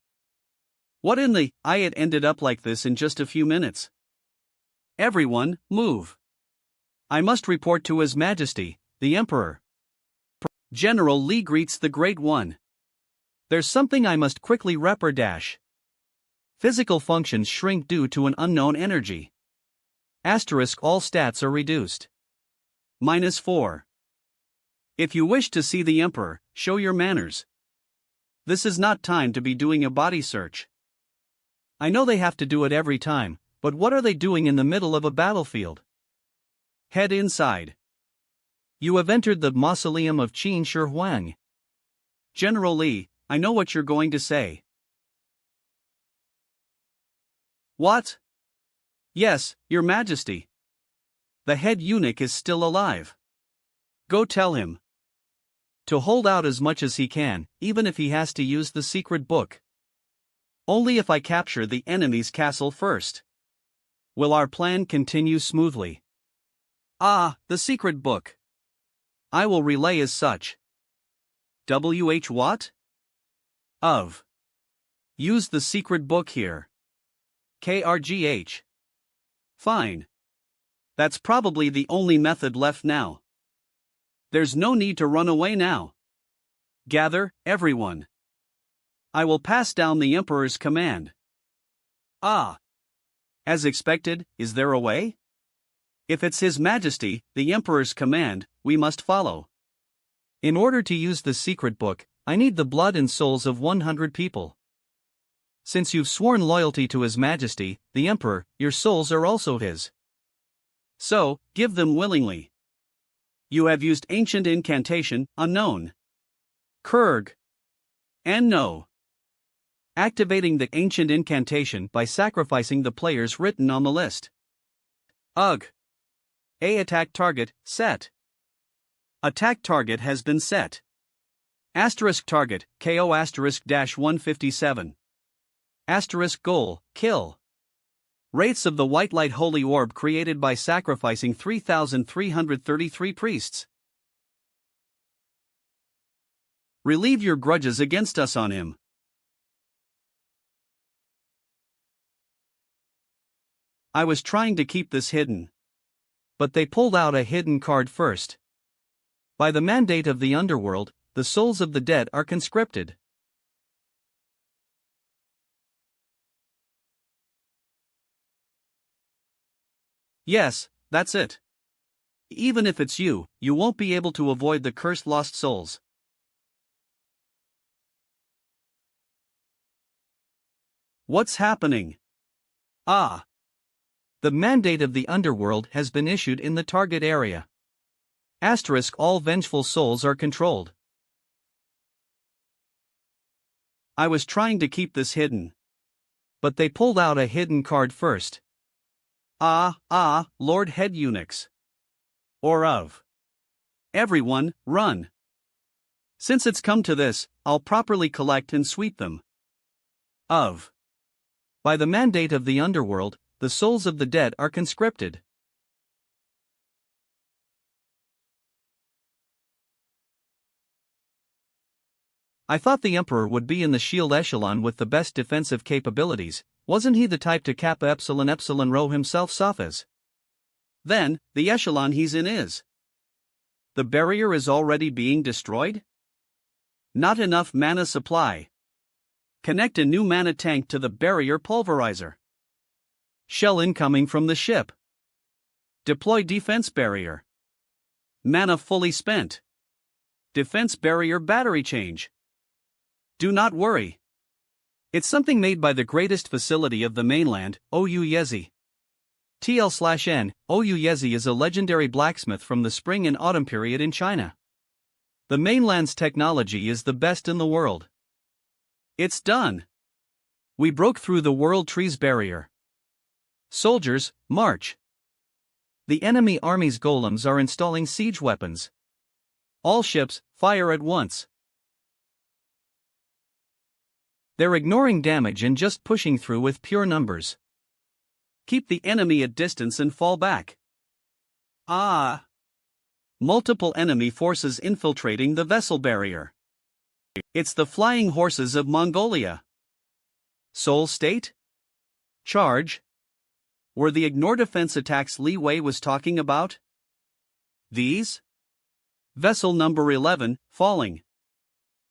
What in the, it ended up like this in just a few minutes. Everyone, move. I must report to His Majesty, the Emperor. General Li greets the Great One. There's something I must quickly dash. Physical functions shrink due to an unknown energy. Asterisk, all stats are reduced. -4. If you wish to see the Emperor, show your manners. This is not time to be doing a body search. I know they have to do it every time, but what are they doing in the middle of a battlefield? Head inside. You have entered the mausoleum of Qin Shi Huang. General Li, I know what you're going to say. What? Yes, Your Majesty. The head eunuch is still alive. Go tell him to hold out as much as he can, even if he has to use the secret book. Only if I capture the enemy's castle first will our plan continue smoothly. Ah, the secret book. I will relay as such. WH what? Of. Use the secret book here. KRGH. Fine. That's probably the only method left now. There's no need to run away now. Gather, everyone. I will pass down the Emperor's command. Ah. As expected, is there a way? If it's His Majesty, the Emperor's command, we must follow. In order to use the secret book, I need the blood and souls of 100 people. Since you've sworn loyalty to His Majesty, the Emperor, your souls are also his. So, give them willingly. You have used ancient incantation, unknown. Kurg. And no. Activating the ancient incantation by sacrificing the players written on the list. Ugh. A attack target, set. Attack target has been set. Asterisk target, KO asterisk -157. Asterisk goal, kill. Wraiths of the white light holy orb created by sacrificing 3,333 priests. Relieve your grudges against us on him. I was trying to keep this hidden. But they pulled out a hidden card first. By the mandate of the underworld, the souls of the dead are conscripted. Yes, that's it. Even if it's you, you won't be able to avoid the cursed lost souls. What's happening? Ah. The mandate of the underworld has been issued in the target area. Asterisk, all vengeful souls are controlled. I was trying to keep this hidden. But they pulled out a hidden card first. Lord Head Eunuchs. Or of. Everyone, run. Since it's come to this, I'll properly collect and sweep them. Of. By the mandate of the underworld, the souls of the dead are conscripted. I thought the Emperor would be in the shield echelon with the best defensive capabilities. Wasn't he the type to Kappa Epsilon Epsilon Rho himself Sophas? Then, the echelon he's in is. The barrier is already being destroyed? Not enough mana supply. Connect a new mana tank to the barrier pulverizer. Shell incoming from the ship. Deploy defense barrier. Mana fully spent. Defense barrier battery change. Do not worry. It's something made by the greatest facility of the mainland, Oyu Yezi. TL/N, Oyu Yezi is a legendary blacksmith from the spring and autumn period in China. The mainland's technology is the best in the world. It's done. We broke through the World Trees barrier. Soldiers, march. The enemy army's golems are installing siege weapons. All ships, fire at once. They're ignoring damage and just pushing through with pure numbers. Keep the enemy at distance and fall back. Multiple enemy forces infiltrating the vessel barrier. It's the flying horses of Mongolia. Soul State? Charge? Were the ignore defense attacks Li Wei was talking about? These? Vessel number 11, falling.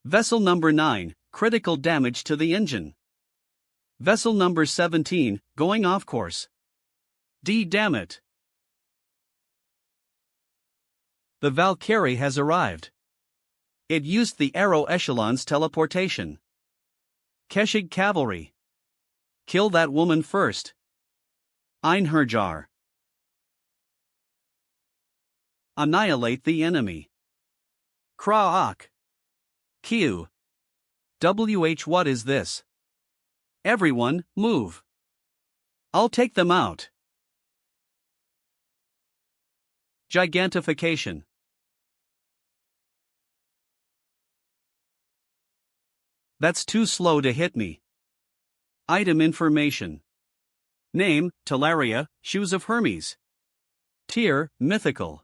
Vessel number 9, critical damage to the engine. Vessel number 17, going off course. Damn it. The Valkyrie has arrived. It used the Arrow Echelon's teleportation. Keshig Cavalry. Kill that woman first. Einherjar. Annihilate the enemy. Kraak. Q. What is this? Everyone, move. I'll take them out. Gigantification. That's too slow to hit me. Item information. Name, Talaria, Shoes of Hermes. Tier, Mythical.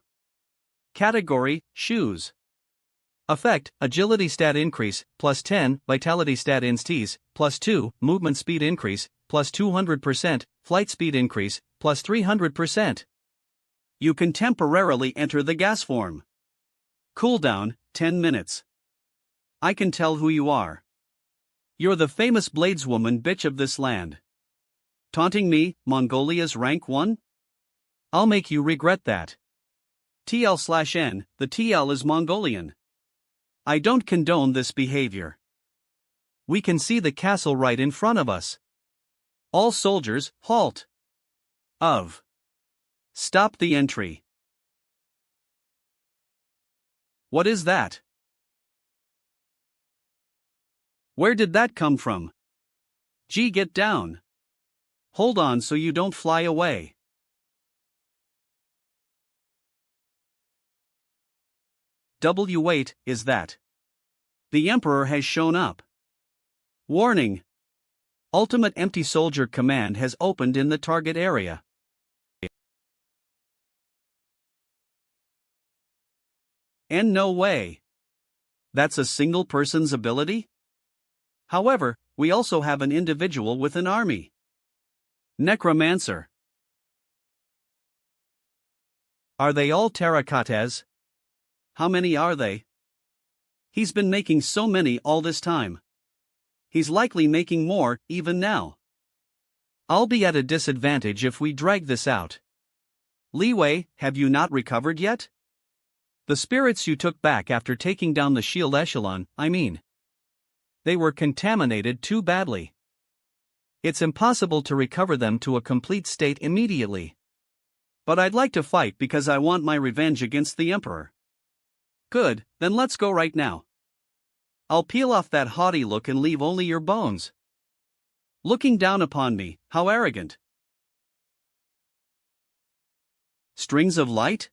Category, Shoes. Effect, Agility stat increase, plus 10, Vitality stat instes, plus 2, Movement speed increase, plus 200%, Flight speed increase, plus 300%. You can temporarily enter the gas form. Cooldown, 10 minutes. I can tell who you are. You're the famous bladeswoman bitch of this land. Taunting me, Mongolia's rank 1? I'll make you regret that. TL/N, the TL is Mongolian. I don't condone this behavior. We can see the castle right in front of us. All soldiers, halt. Of. Stop the entry. What is that? Where did that come from? Gee, get down. Hold on so you don't fly away. Wait, is that? The Emperor has shown up. Warning. Ultimate Empty Soldier command has opened in the target area. And no way. That's a single person's ability? However, we also have an individual with an army. Necromancer. Are they all terracottas? How many are they? He's been making so many all this time. He's likely making more, even now. I'll be at a disadvantage if we drag this out. Li Wei, have you not recovered yet? The spirits you took back after taking down the shield echelon, I mean. They were contaminated too badly. It's impossible to recover them to a complete state immediately. But I'd like to fight because I want my revenge against the Emperor. Good, then let's go right now. I'll peel off that haughty look and leave only your bones. Looking down upon me, how arrogant. Strings of light?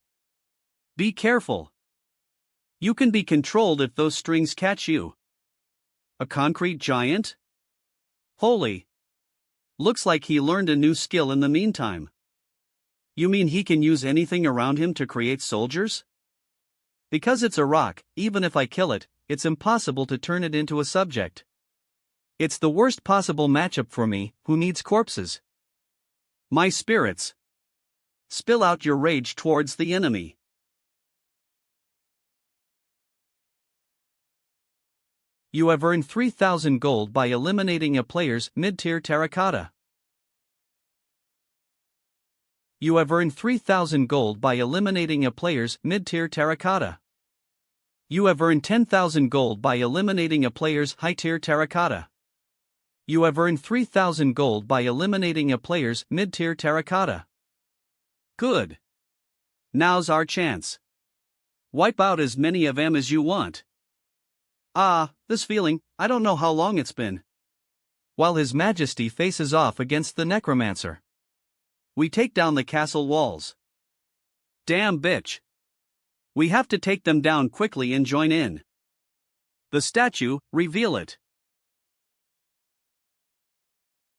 Be careful. You can be controlled if those strings catch you. A concrete giant? Holy. Looks like he learned a new skill in the meantime. You mean he can use anything around him to create soldiers? Because it's a rock, even if I kill it, it's impossible to turn it into a subject. It's the worst possible matchup for me, who needs corpses. My spirits. Spill out your rage towards the enemy. You have earned 3,000 gold by eliminating a player's mid-tier terracotta. You have earned 3,000 gold by eliminating a player's mid-tier terracotta. You have earned 10,000 gold by eliminating a player's high-tier terracotta. You have earned 3,000 gold by eliminating a player's mid-tier terracotta. Good. Now's our chance. Wipe out as many of them as you want. Ah, this feeling, I don't know how long it's been. While His Majesty faces off against the Necromancer. We take down the castle walls. Damn bitch. We have to take them down quickly and join in. The statue, reveal it.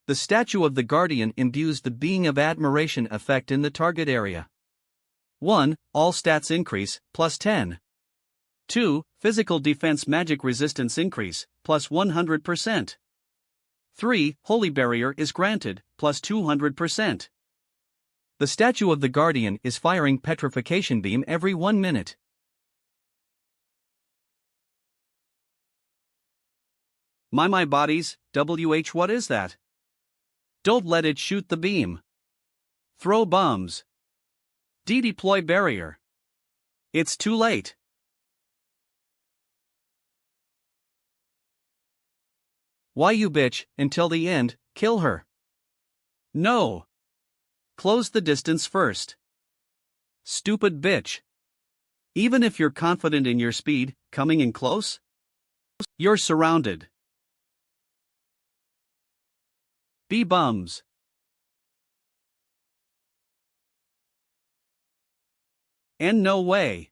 The statue of the Guardian imbues the Being of Admiration effect in the target area. 1. All stats increase, plus 10. 2. Physical defense magic resistance increase, plus 100%. 3. Holy Barrier is granted, plus 200%. The statue of the Guardian is firing Petrification Beam every 1 minute. My bodies, WH, what is that? Don't let it shoot the beam. Throw bombs. Deploy barrier. It's too late. Why you bitch, until the end, kill her. No. Close the distance first. Stupid bitch. Even if you're confident in your speed, coming in close? You're surrounded. Be bums. And no way.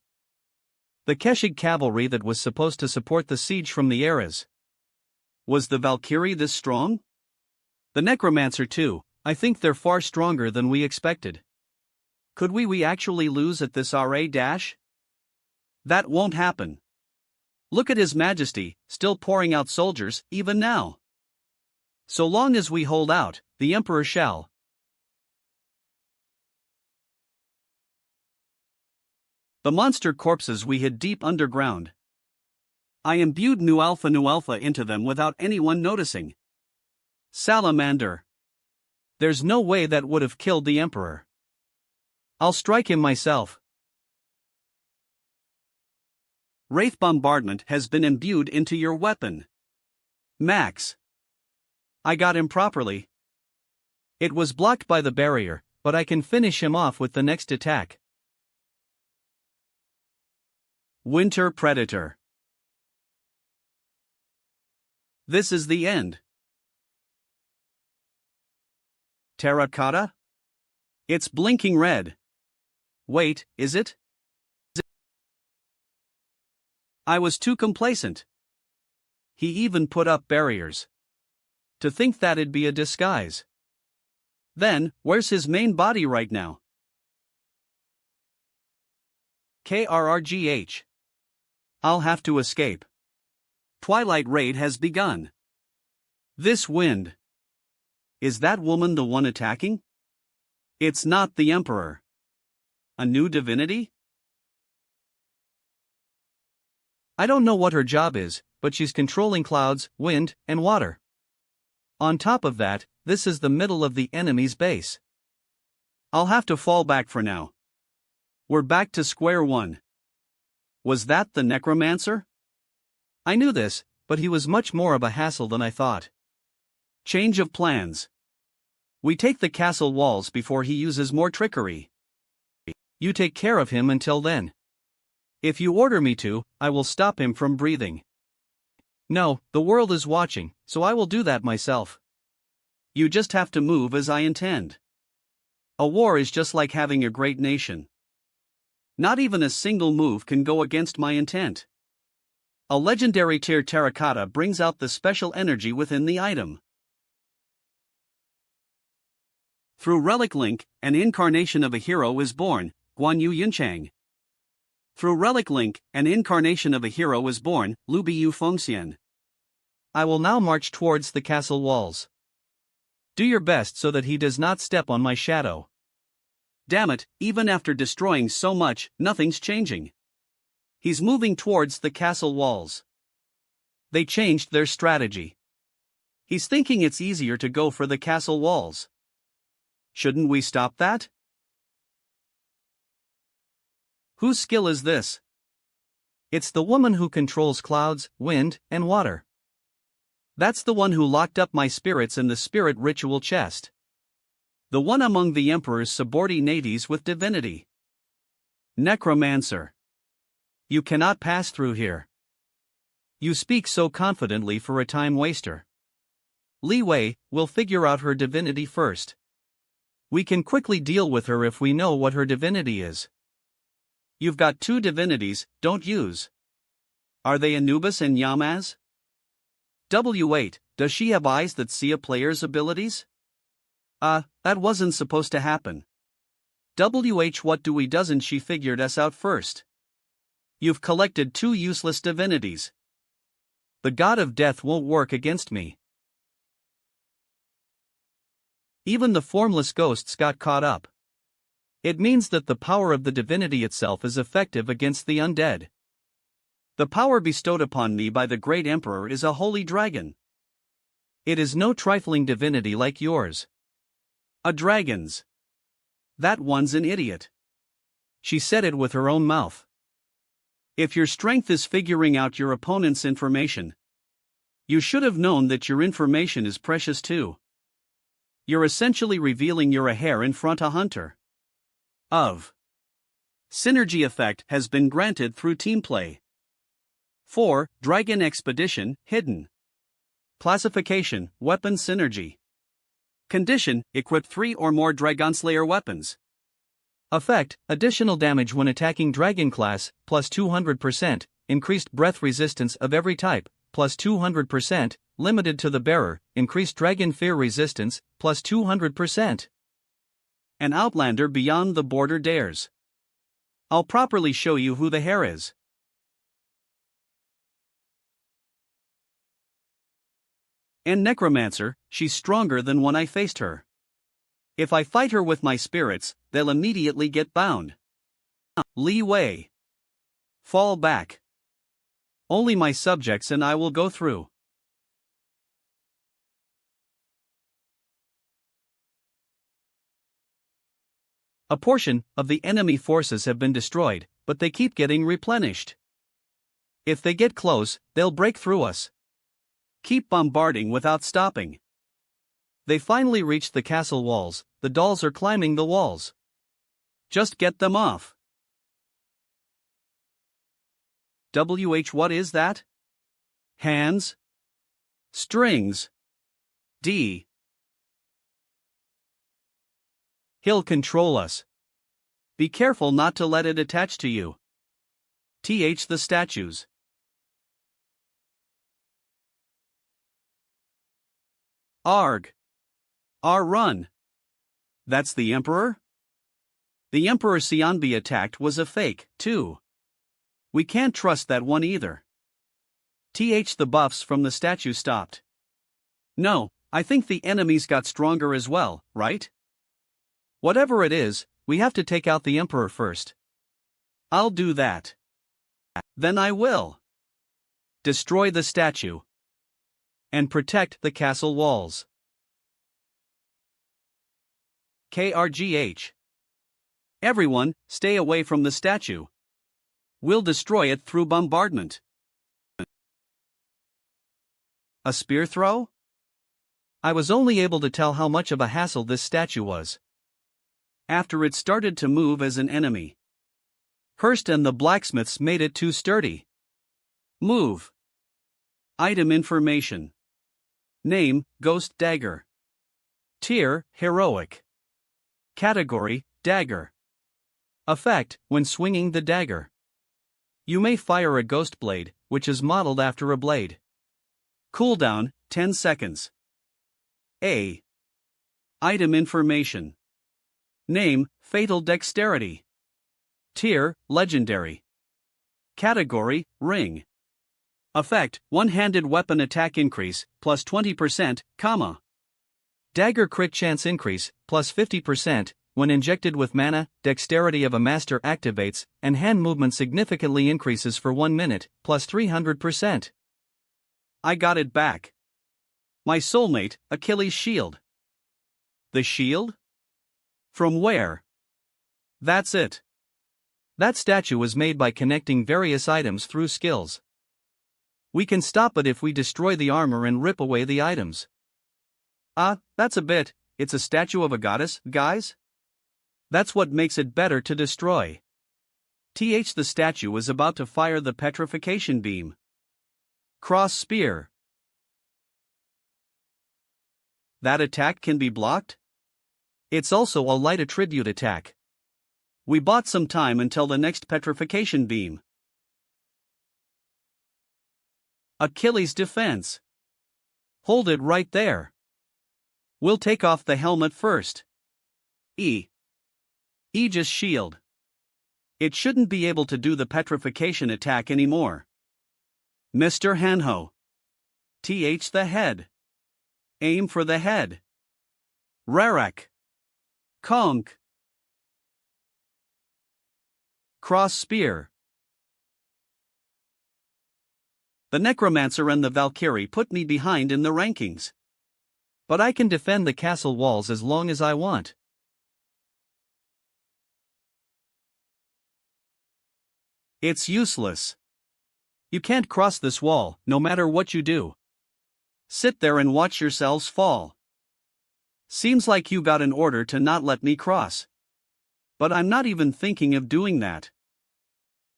The Keshig cavalry that was supposed to support the siege from the eras. Was the Valkyrie this strong? The Necromancer too, I think they're far stronger than we expected. Could we actually lose at this RA dash? That won't happen. Look at His Majesty, still pouring out soldiers, even now. So long as we hold out, the Emperor shall. The monster corpses we hid deep underground. I imbued new alpha into them without anyone noticing. Salamander. There's no way that would have killed the Emperor. I'll strike him myself. Wraith Bombardment has been imbued into your weapon. Max. I got him properly. It was blocked by the barrier, but I can finish him off with the next attack. Winter Predator. This is the end. Terracotta? It's blinking red. Wait, is it? I was too complacent. He even put up barriers. To think that'd be a disguise. Then, where's his main body right now? KRRGH. I'll have to escape. Twilight Raid has begun. This wind. Is that woman the one attacking? It's not the Emperor. A new divinity? I don't know what her job is, but she's controlling clouds, wind, and water. On top of that, this is the middle of the enemy's base. I'll have to fall back for now. We're back to square one. Was that the Necromancer? I knew this, but he was much more of a hassle than I thought. Change of plans. We take the castle walls before he uses more trickery. You take care of him until then. If you order me to, I will stop him from breathing. No, the world is watching, so I will do that myself. You just have to move as I intend. A war is just like having a great nation. Not even a single move can go against my intent. A legendary tier terracotta brings out the special energy within the item. Through Relic Link, an incarnation of a hero is born, Guan Yu Yunchang. Through Relic Link, an incarnation of a hero is born, Lu Biyu Fengxian. I will now march towards the castle walls. Do your best so that he does not step on my shadow. Damn it, even after destroying so much, nothing's changing. He's moving towards the castle walls. They changed their strategy. He's thinking it's easier to go for the castle walls. Shouldn't we stop that? Whose skill is this? It's the woman who controls clouds, wind, and water. That's the one who locked up my spirits in the spirit ritual chest. The one among the Emperor's subordinates with divinity. Necromancer. You cannot pass through here. You speak so confidently for a time waster. Li Wei will figure out her divinity first. We can quickly deal with her if we know what her divinity is. You've got two divinities, don't use. Are they Anubis and Yamaz? W8, does she have eyes that see a player's abilities? That wasn't supposed to happen. What do we doesn't she figured us out first? You've collected two useless divinities. The god of death won't work against me. Even the formless ghosts got caught up. It means that the power of the divinity itself is effective against the undead. The power bestowed upon me by the great emperor is a holy dragon. It is no trifling divinity like yours. A dragon's. That one's an idiot. She said it with her own mouth. If your strength is figuring out your opponent's information, you should have known that your information is precious too. You're essentially revealing you're a hare in front a hunter. Synergy effect has been granted through team play. 4. Dragon Expedition, hidden. Classification, Weapon Synergy. Condition, equip 3 or more Dragonslayer weapons. Effect, additional damage when attacking dragon class, plus 200%, increased breath resistance of every type, plus 200%, limited to the bearer, increased dragon fear resistance, plus 200%. An outlander beyond the border dares. I'll properly show you who the hare is. And Necromancer, she's stronger than when I faced her. If I fight her with my spirits, they'll immediately get bound. Li Wei. Fall back. Only my subjects and I will go through. A portion of the enemy forces have been destroyed, but they keep getting replenished. If they get close, they'll break through us. Keep bombarding without stopping. They finally reached the castle walls, the dolls are climbing the walls. Just get them off. What is that? Hands? Strings? D. He'll control us. Be careful not to let it attach to you. The statues. Arg. Run. That's the Emperor? The Emperor Xianbi attacked was a fake, too. We can't trust that one either. The buffs from the statue stopped. No, I think the enemies got stronger as well, right? Whatever it is, we have to take out the Emperor first. I'll do that. Then I will. Destroy the statue. And protect the castle walls. KRGH. Everyone, stay away from the statue. We'll destroy it through bombardment. A spear throw? I was only able to tell how much of a hassle this statue was after it started to move as an enemy. Hurst and the blacksmiths made it too sturdy. Move. Item information. Name, Ghost Dagger. Tier, Heroic. Category, Dagger. Effect, when swinging the dagger. You may fire a ghost blade, which is modeled after a blade. Cooldown, 10 seconds. A. Item information. Name, Fatal Dexterity. Tier, Legendary. Category, Ring. Effect, one-handed weapon attack increase, plus 20%, comma. Dagger crit chance increase, plus 50%, when injected with mana, dexterity of a master activates, and hand movement significantly increases for 1 minute, plus 300%. I got it back. My soulmate, Achilles' shield. The shield? From where? That's it. That statue was made by connecting various items through skills. We can stop it if we destroy the armor and rip away the items. That's a bit, it's a statue of a goddess, guys? That's what makes it better to destroy. The statue is about to fire the petrification beam. Cross spear. That attack can be blocked? It's also a light attribute attack. We bought some time until the next petrification beam. Achilles' defense. Hold it right there. We'll take off the helmet first. Aegis shield. It shouldn't be able to do the petrification attack anymore. Mr. Hanho. The head. Aim for the head. Rarak. Conk. Cross spear. The Necromancer and the Valkyrie put me behind in the rankings. But I can defend the castle walls as long as I want. It's useless. You can't cross this wall, no matter what you do. Sit there and watch yourselves fall. Seems like you got an order to not let me cross. But I'm not even thinking of doing that.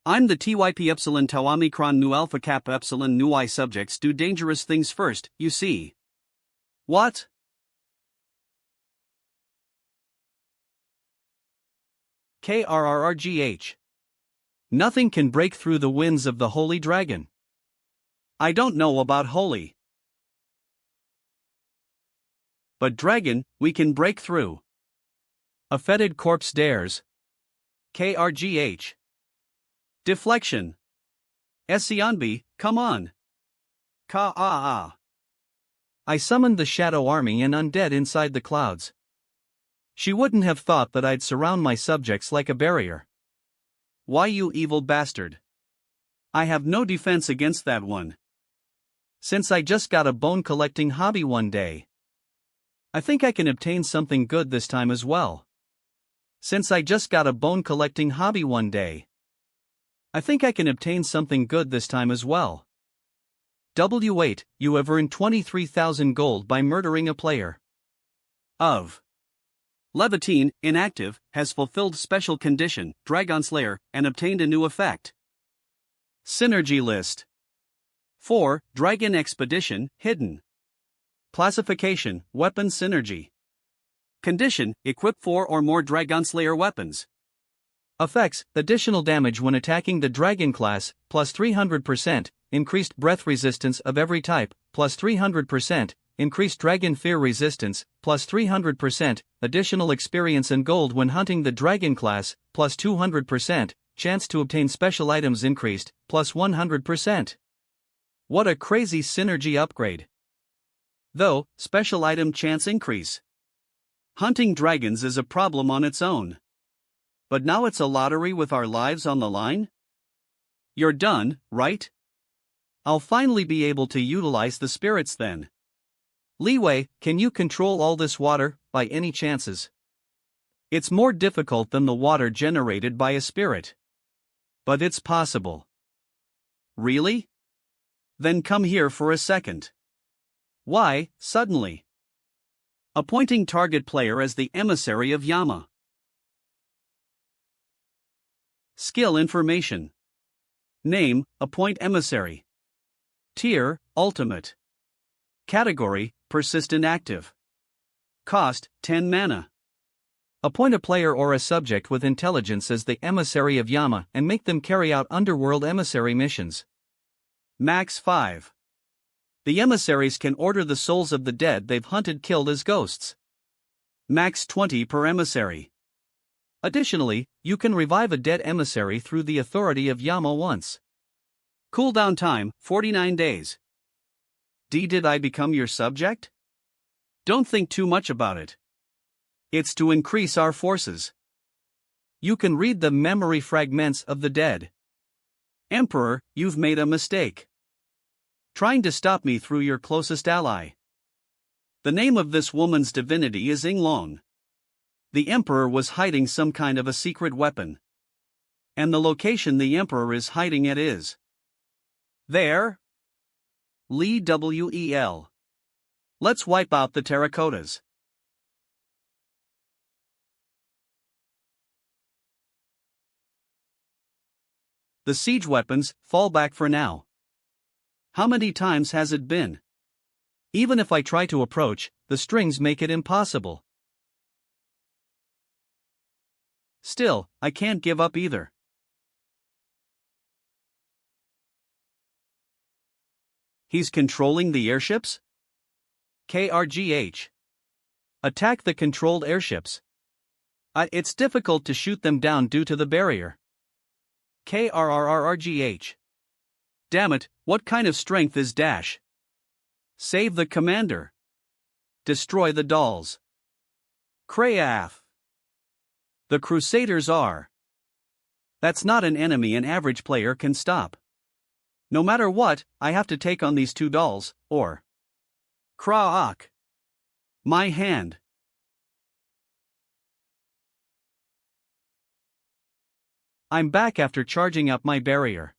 I'm the TYP Epsilon Tau Omicron Nu Alpha Kappa Epsilon Nu I subjects do dangerous things first, you see. What? KRRRGH. Nothing can break through the winds of the Holy Dragon. I don't know about holy. But dragon, we can break through. A fetid corpse dares. KRGH. Deflection. Essionbi, come on. Ka-ah-ah. I summoned the shadow army and undead inside the clouds. She wouldn't have thought that I'd surround my subjects like a barrier. Why, you evil bastard? I have no defense against that one. Since I just got a bone collecting hobby one day. I think I can obtain something good this time as well. Since I just got a bone collecting hobby one day. I think I can obtain something good this time as well. W8, you have earned 23,000 gold by murdering a player. Of. Levitine, inactive, has fulfilled special condition, Dragon Slayer, and obtained a new effect. Synergy list. 4. Dragon Expedition, hidden. Classification, Weapon Synergy. Condition, equip 4 or more Dragon Slayer weapons. Effects, additional damage when attacking the dragon class, plus 300%, increased breath resistance of every type, plus 300%, increased dragon fear resistance, plus 300%, additional experience and gold when hunting the dragon class, plus 200%, chance to obtain special items increased, plus 100%. What a crazy synergy upgrade. Though, special item chance increase. Hunting dragons is a problem on its own. But now it's a lottery with our lives on the line? You're done, right? I'll finally be able to utilize the spirits then. Leeway, can you control all this water, by any chances? It's more difficult than the water generated by a spirit. But it's possible. Really? Then come here for a second. Why, suddenly? Appointing target player as the emissary of Yama. Skill information. Name, appoint emissary. Tier, Ultimate. Category, Persistent Active. Cost, 10 mana. Appoint a player or a subject with intelligence as the emissary of Yama and make them carry out underworld emissary missions. Max 5. The emissaries can order the souls of the dead they've hunted killed as ghosts. Max 20 per emissary. Additionally, you can revive a dead emissary through the authority of Yama once. Cooldown time, 49 days. Did I become your subject? Don't think too much about it. It's to increase our forces. You can read the memory fragments of the dead. Emperor, you've made a mistake. Trying to stop me through your closest ally. The name of this woman's divinity is Inglong. The Emperor was hiding some kind of a secret weapon. And the location the Emperor is hiding it is there. Lee Wel. Let's wipe out the terracottas. The siege weapons, fall back for now. How many times has it been? Even if I try to approach, the strings make it impossible. Still, I can't give up either. He's controlling the airships? KRGH. Attack the controlled airships. It's difficult to shoot them down due to the barrier. KRRRGH. Damn it, what kind of strength is Dash? Save the commander. Destroy the dolls. Krayaf. The Crusaders are. That's not an enemy an average player can stop. No matter what, I have to take on these two dolls, or Kraak. My hand. I'm back after charging up my barrier.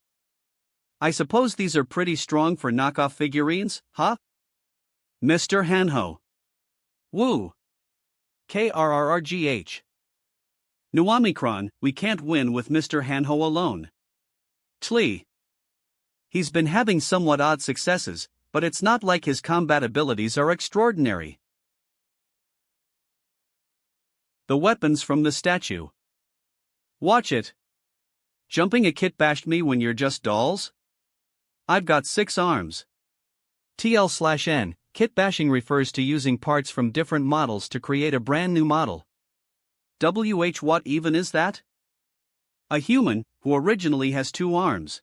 I suppose these are pretty strong for knockoff figurines, huh? Mr. Hanho. Woo. KRRRGH. Nuomicron, we can't win with Mr. Hanho alone. Tlee. He's been having somewhat odd successes, but it's not like his combat abilities are extraordinary. The weapons from the statue. Watch it. Jumping a kit bashed me when you're just dolls? I've got 6 arms. TL/N, kit bashing refers to using parts from different models to create a brand new model. What even is that? A human, who originally has 2 arms.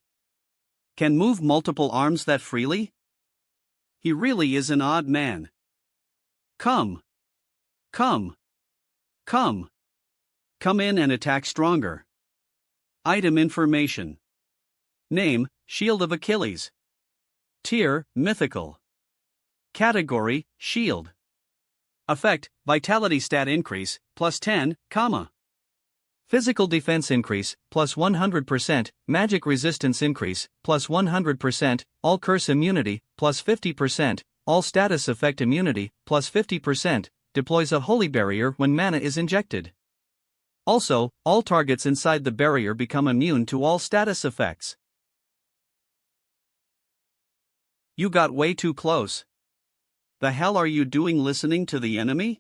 Can move multiple arms that freely? He really is an odd man. Come. Come. Come. Come in and attack stronger. Item information. Name, Shield of Achilles. Tier, Mythical. Category, Shield. Effect, Vitality stat increase, plus 10, Physical defense increase, plus 100%, magic resistance increase, plus 100%, all curse immunity, plus 50%, all status effect immunity, plus 50%, deploys a holy barrier when mana is injected. Also, all targets inside the barrier become immune to all status effects. You got way too close. The hell are you doing listening to the enemy?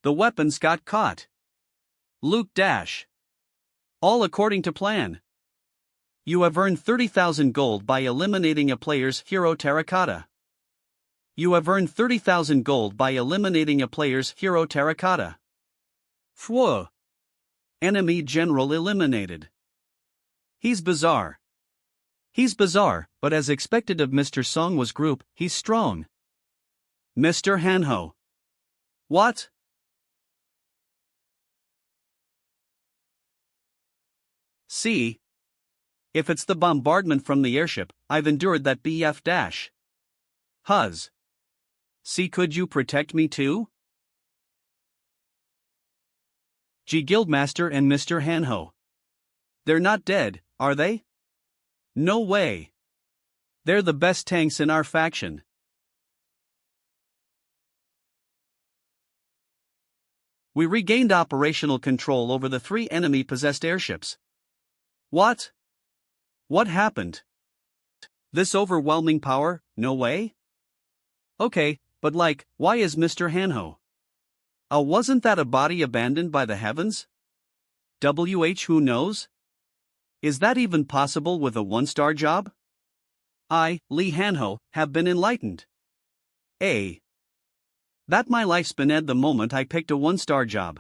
The weapons got caught. Luke Dash. All according to plan. You have earned 30,000 gold by eliminating a player's hero terracotta. You have earned 30,000 gold by eliminating a player's hero terracotta. Phew. Enemy general eliminated. He's bizarre. He's bizarre, but as expected of Mr. Songwa's group, he's strong. Mr. Hanho. What? See? If it's the bombardment from the airship, I've endured that BF dash. Huz. See, could you protect me too? G. Guildmaster and Mr. Hanho. They're not dead, are they? No way. They're the best tanks in our faction. We regained operational control over the 3 enemy-possessed airships. What? What happened? This overwhelming power? No way? Okay, but why is Mr. Hanho? Wasn't that a body abandoned by the heavens? Who knows? Is that even possible with a one-star job? I, Lee Hanho, have been enlightened. That my life's been ed the moment I picked a one-star job.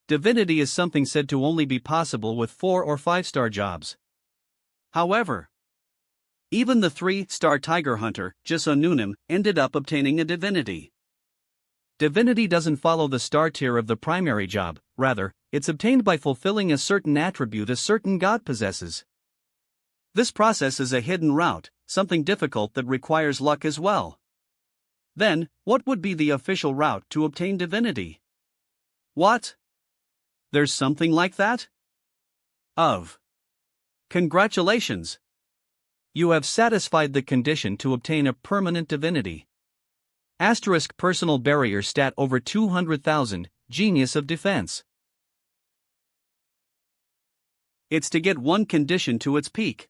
Divinity is something said to only be possible with 4 or 5-star jobs. However, even the 3-star tiger hunter, Jisonunim, ended up obtaining a divinity. Divinity doesn't follow the star tier of the primary job, rather, it's obtained by fulfilling a certain attribute a certain god possesses. This process is a hidden route, something difficult that requires luck as well. Then, what would be the official route to obtain divinity? What? There's something like that? Congratulations! You have satisfied the condition to obtain a permanent divinity. Asterisk personal barrier stat over 200,000, genius of defense. It's to get one condition to its peak.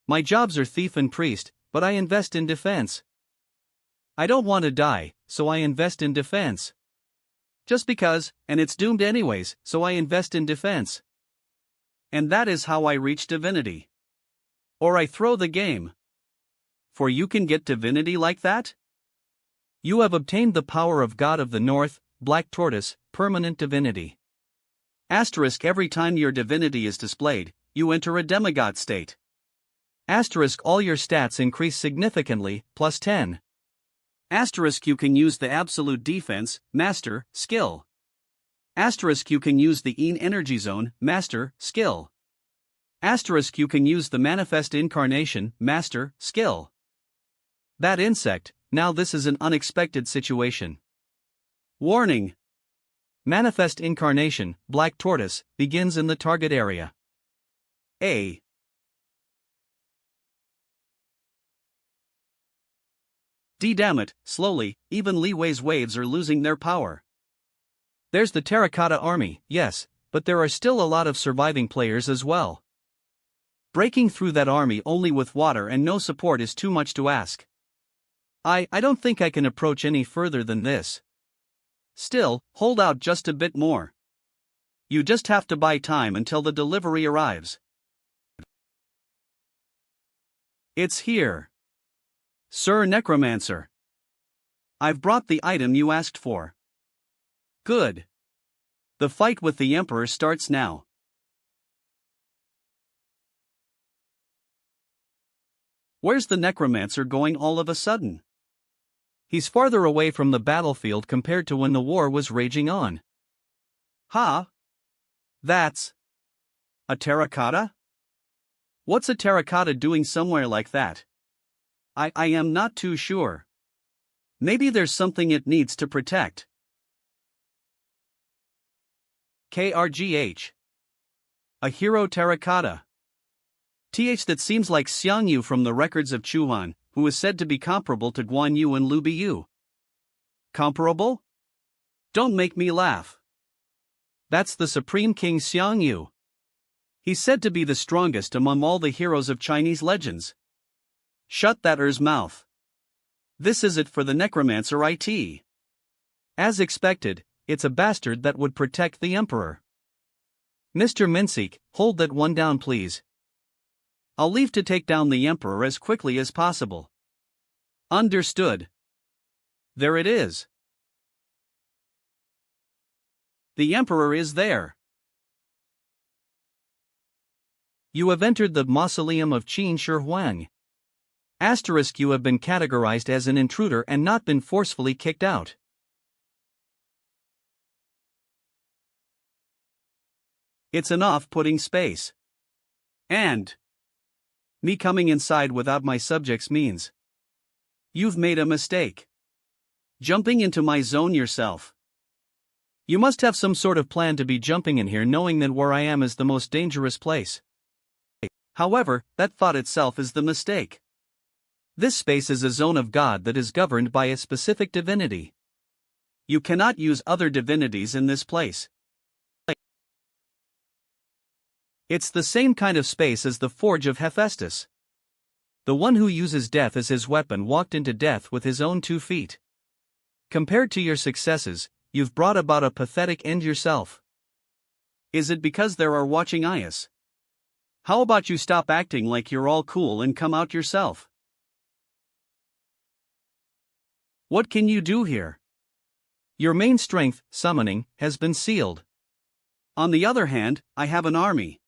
My jobs are thief and priest, but I invest in defense. I don't want to die, so I invest in defense. Just because, and it's doomed anyways, so I invest in defense. And that is how I reach divinity. Or I throw the game. For you can get divinity like that? You have obtained the power of God of the North, Black Tortoise, permanent divinity. Asterisk every time your divinity is displayed, you enter a demigod state. Asterisk all your stats increase significantly, plus 10. Asterisk you can use the absolute defense, master, skill. Asterisk you can use the Een energy zone, master, skill. Asterisk you can use the manifest incarnation, master, skill. That insect, now this is an unexpected situation. Warning! Manifest incarnation, Black Tortoise, begins in the target area. Damn it, slowly, even Leeway's waves are losing their power. There's the Terracotta Army, yes, but there are still a lot of surviving players as well. Breaking through that army only with water and no support is too much to ask. I don't think I can approach any further than this. Still, hold out just a bit more. You just have to buy time until the delivery arrives. It's here. Sir Necromancer. I've brought the item you asked for. Good. The fight with the Emperor starts now. Where's the Necromancer going all of a sudden? He's farther away from the battlefield compared to when the war was raging on. That's a terracotta? What's a terracotta doing somewhere like that? I am not too sure. Maybe there's something it needs to protect. KRGH. A hero terracotta. That seems like Xiang Yu from the records of Chuan, who is said to be comparable to Guan Yu and Lu Biyu. Comparable? Don't make me laugh. That's the Supreme King Xiang Yu. He's said to be the strongest among all the heroes of Chinese legends. Shut that mouth. This is it for the Necromancer IT. As expected, it's a bastard that would protect the Emperor. Mr. Minseek, hold that one down please. I'll leave to take down the Emperor as quickly as possible. Understood. There it is. The Emperor is there. You have entered the mausoleum of Qin Shi Huang. Asterisk you have been categorized as an intruder and not been forcefully kicked out. It's an off-putting space. And me coming inside without my subjects means you've made a mistake. Jumping into my zone yourself. You must have some sort of plan to be jumping in here knowing that where I am is the most dangerous place. However, that thought itself is the mistake. This space is a zone of God that is governed by a specific divinity. You cannot use other divinities in this place. It's the same kind of space as the Forge of Hephaestus. The one who uses death as his weapon walked into death with his own 2 feet. Compared to your successes, you've brought about a pathetic end yourself. Is it because there are watching eyes? How about you stop acting like you're all cool and come out yourself? What can you do here? Your main strength, summoning, has been sealed. On the other hand, I have an army.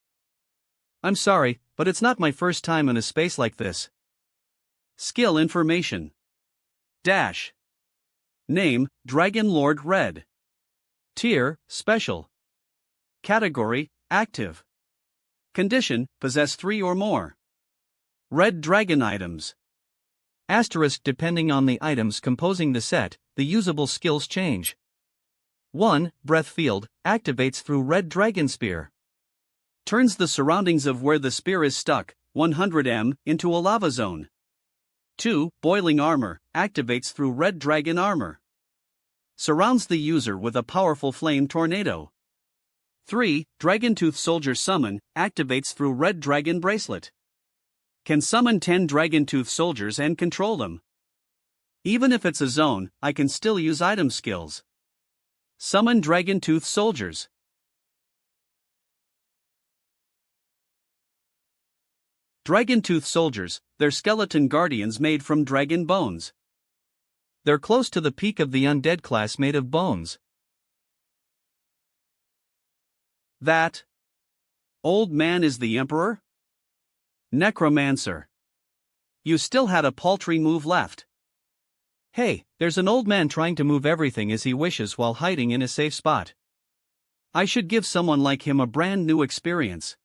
I'm sorry, but it's not my first time in a space like this. Skill information. Dash. Name, Dragon Lord Red. Tier, Special. Category, Active. Condition, possess 3 or more. Red Dragon items. Asterisk depending on the items composing the set, the usable skills change. 1. Breath Field, activates through Red Dragon Spear. Turns the surroundings of where the spear is stuck, 100 m, into a lava zone. 2. Boiling Armor, activates through Red Dragon Armor. Surrounds the user with a powerful flame tornado. 3. Dragontooth Soldier Summon, activates through Red Dragon Bracelet. Can summon 10 Dragontooth soldiers and control them. Even if it's a zone, I can still use item skills. Summon Dragontooth Soldiers. Dragontooth Soldiers, they're skeleton guardians made from dragon bones. They're close to the peak of the undead class made of bones. That old man is the Emperor? Necromancer. You still had a paltry move left. Hey, there's an old man trying to move everything as he wishes while hiding in a safe spot. I should give someone like him a brand new experience.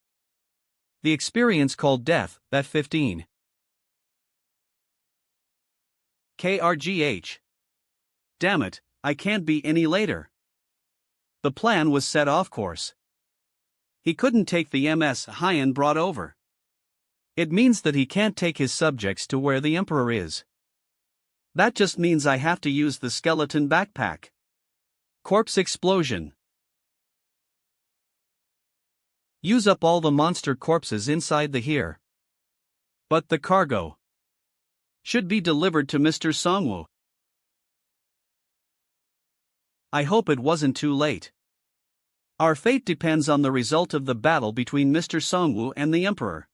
The experience called death, that 15. KRGH. Damn it, I can't be any later. The plan was set off course. He couldn't take the MS Hyan brought over. It means that he can't take his subjects to where the Emperor is. That just means I have to use the skeleton backpack. Corpse explosion. Use up all the monster corpses inside the here. But the cargo should be delivered to Mr. Songwoo. I hope it wasn't too late. Our fate depends on the result of the battle between Mr. Songwoo and the Emperor.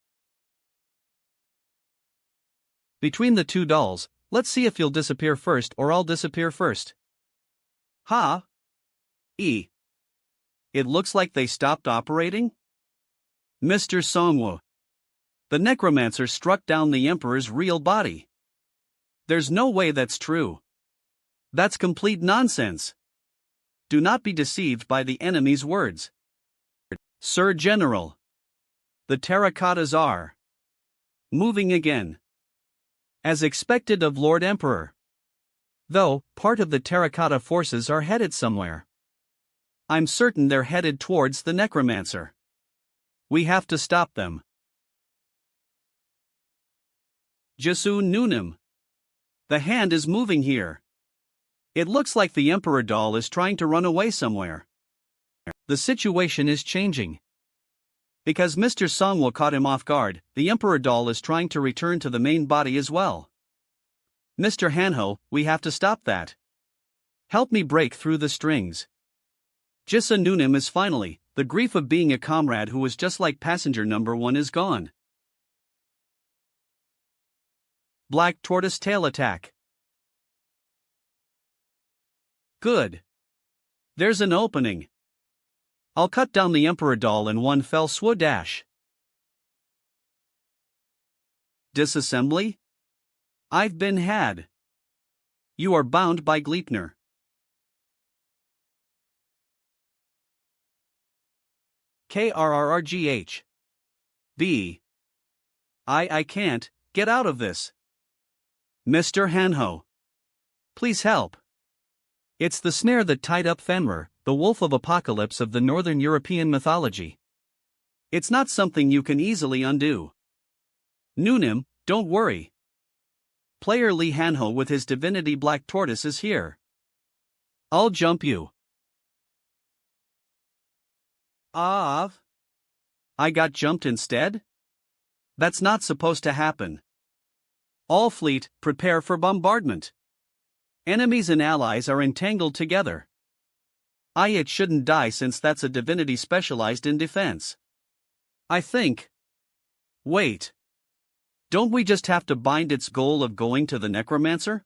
Between the 2 dolls, let's see if you'll disappear first or I'll disappear first. Ha! It looks like they stopped operating? Mr. Songwoo. The Necromancer struck down the Emperor's real body. There's no way that's true. That's complete nonsense. Do not be deceived by the enemy's words. Sir General. The terracottas are moving again. As expected of Lord Emperor. Though, part of the terracotta forces are headed somewhere. I'm certain they're headed towards the Necromancer. We have to stop them. Jisu Nunim. The hand is moving here. It looks like the Emperor doll is trying to run away somewhere. The situation is changing. Because Mr. Songwoo caught him off guard, the Emperor doll is trying to return to the main body as well. Mr. Hanho, we have to stop that. Help me break through the strings. Jissa Nunim is finally, the grief of being a comrade who was just like passenger number 1 is gone. Black Tortoise Tail Attack. Good. There's an opening. I'll cut down the Emperor doll in one fell swoop dash. Disassembly? I've been had. You are bound by Gleipnir. KRRRGH. B. I can't get out of this. Mr. Hanho. Please help. It's the snare that tied up Fenrir, the wolf of apocalypse of the Northern European mythology. It's not something you can easily undo. Nunim, don't worry. Player Lee Hanho with his divinity Black Tortoise is here. I'll jump you. I got jumped instead? That's not supposed to happen. All fleet, prepare for bombardment. Enemies and allies are entangled together. It shouldn't die since that's a divinity specialized in defense. I think. Wait. Don't we just have to bind its goal of going to the Necromancer?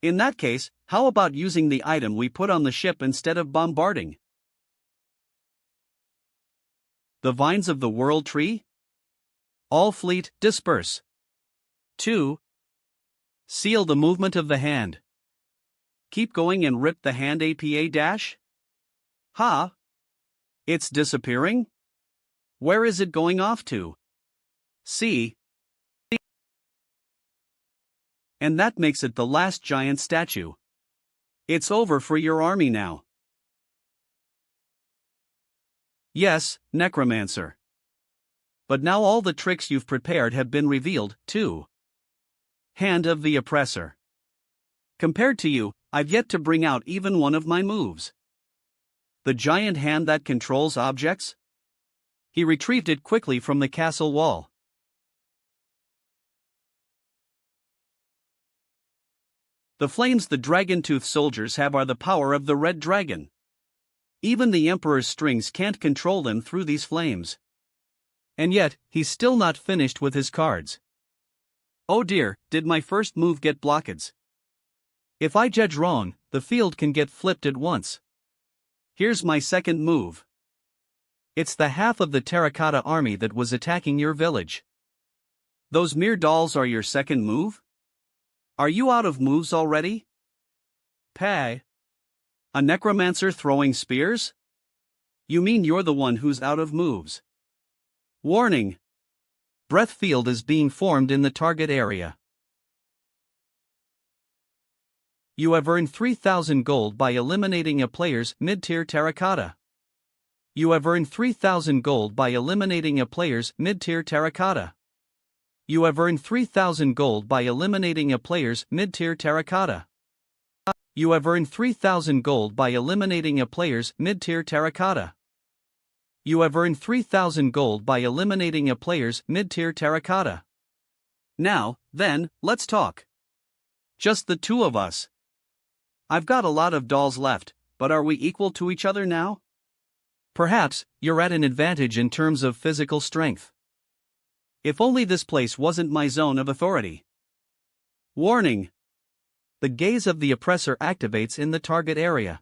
In that case, how about using the item we put on the ship instead of bombarding? The Vines of the World Tree? All fleet, disperse. 2. Seal the movement of the hand. Keep going and rip the hand APA dash? Ha! It's disappearing? Where is it going off to? See? And that makes it the last giant statue. It's over for your army now. Yes, Necromancer. But now all the tricks you've prepared have been revealed, too. Hand of the Oppressor. Compared to you, I've yet to bring out even one of my moves. The giant hand that controls objects? He retrieved it quickly from the castle wall. The flames the dragon-tooth soldiers have are the power of the red dragon. Even the Emperor's strings can't control them through these flames. And yet, he's still not finished with his cards. Oh dear, did my first move get blockades? If I judge wrong, the field can get flipped at once. Here's my second move. It's the half of the terracotta army that was attacking your village. Those mere dolls are your second move? Are you out of moves already? Pay. A necromancer throwing spears? You mean you're the one who's out of moves? Warning! Breath field is being formed in the target area. You have earned 3,000 gold by eliminating a player's mid-tier terracotta. You have earned 3,000 gold by eliminating a player's mid-tier terracotta. You have earned 3,000 gold by eliminating a player's mid-tier terracotta. You have earned 3,000 gold by eliminating a player's mid-tier terracotta. You have earned 3,000 gold by eliminating a player's mid-tier terracotta. Now, then, let's talk. Just the two of us. I've got a lot of dolls left, but are we equal to each other now? Perhaps, you're at an advantage in terms of physical strength. If only this place wasn't my zone of authority. Warning! The gaze of the oppressor activates in the target area.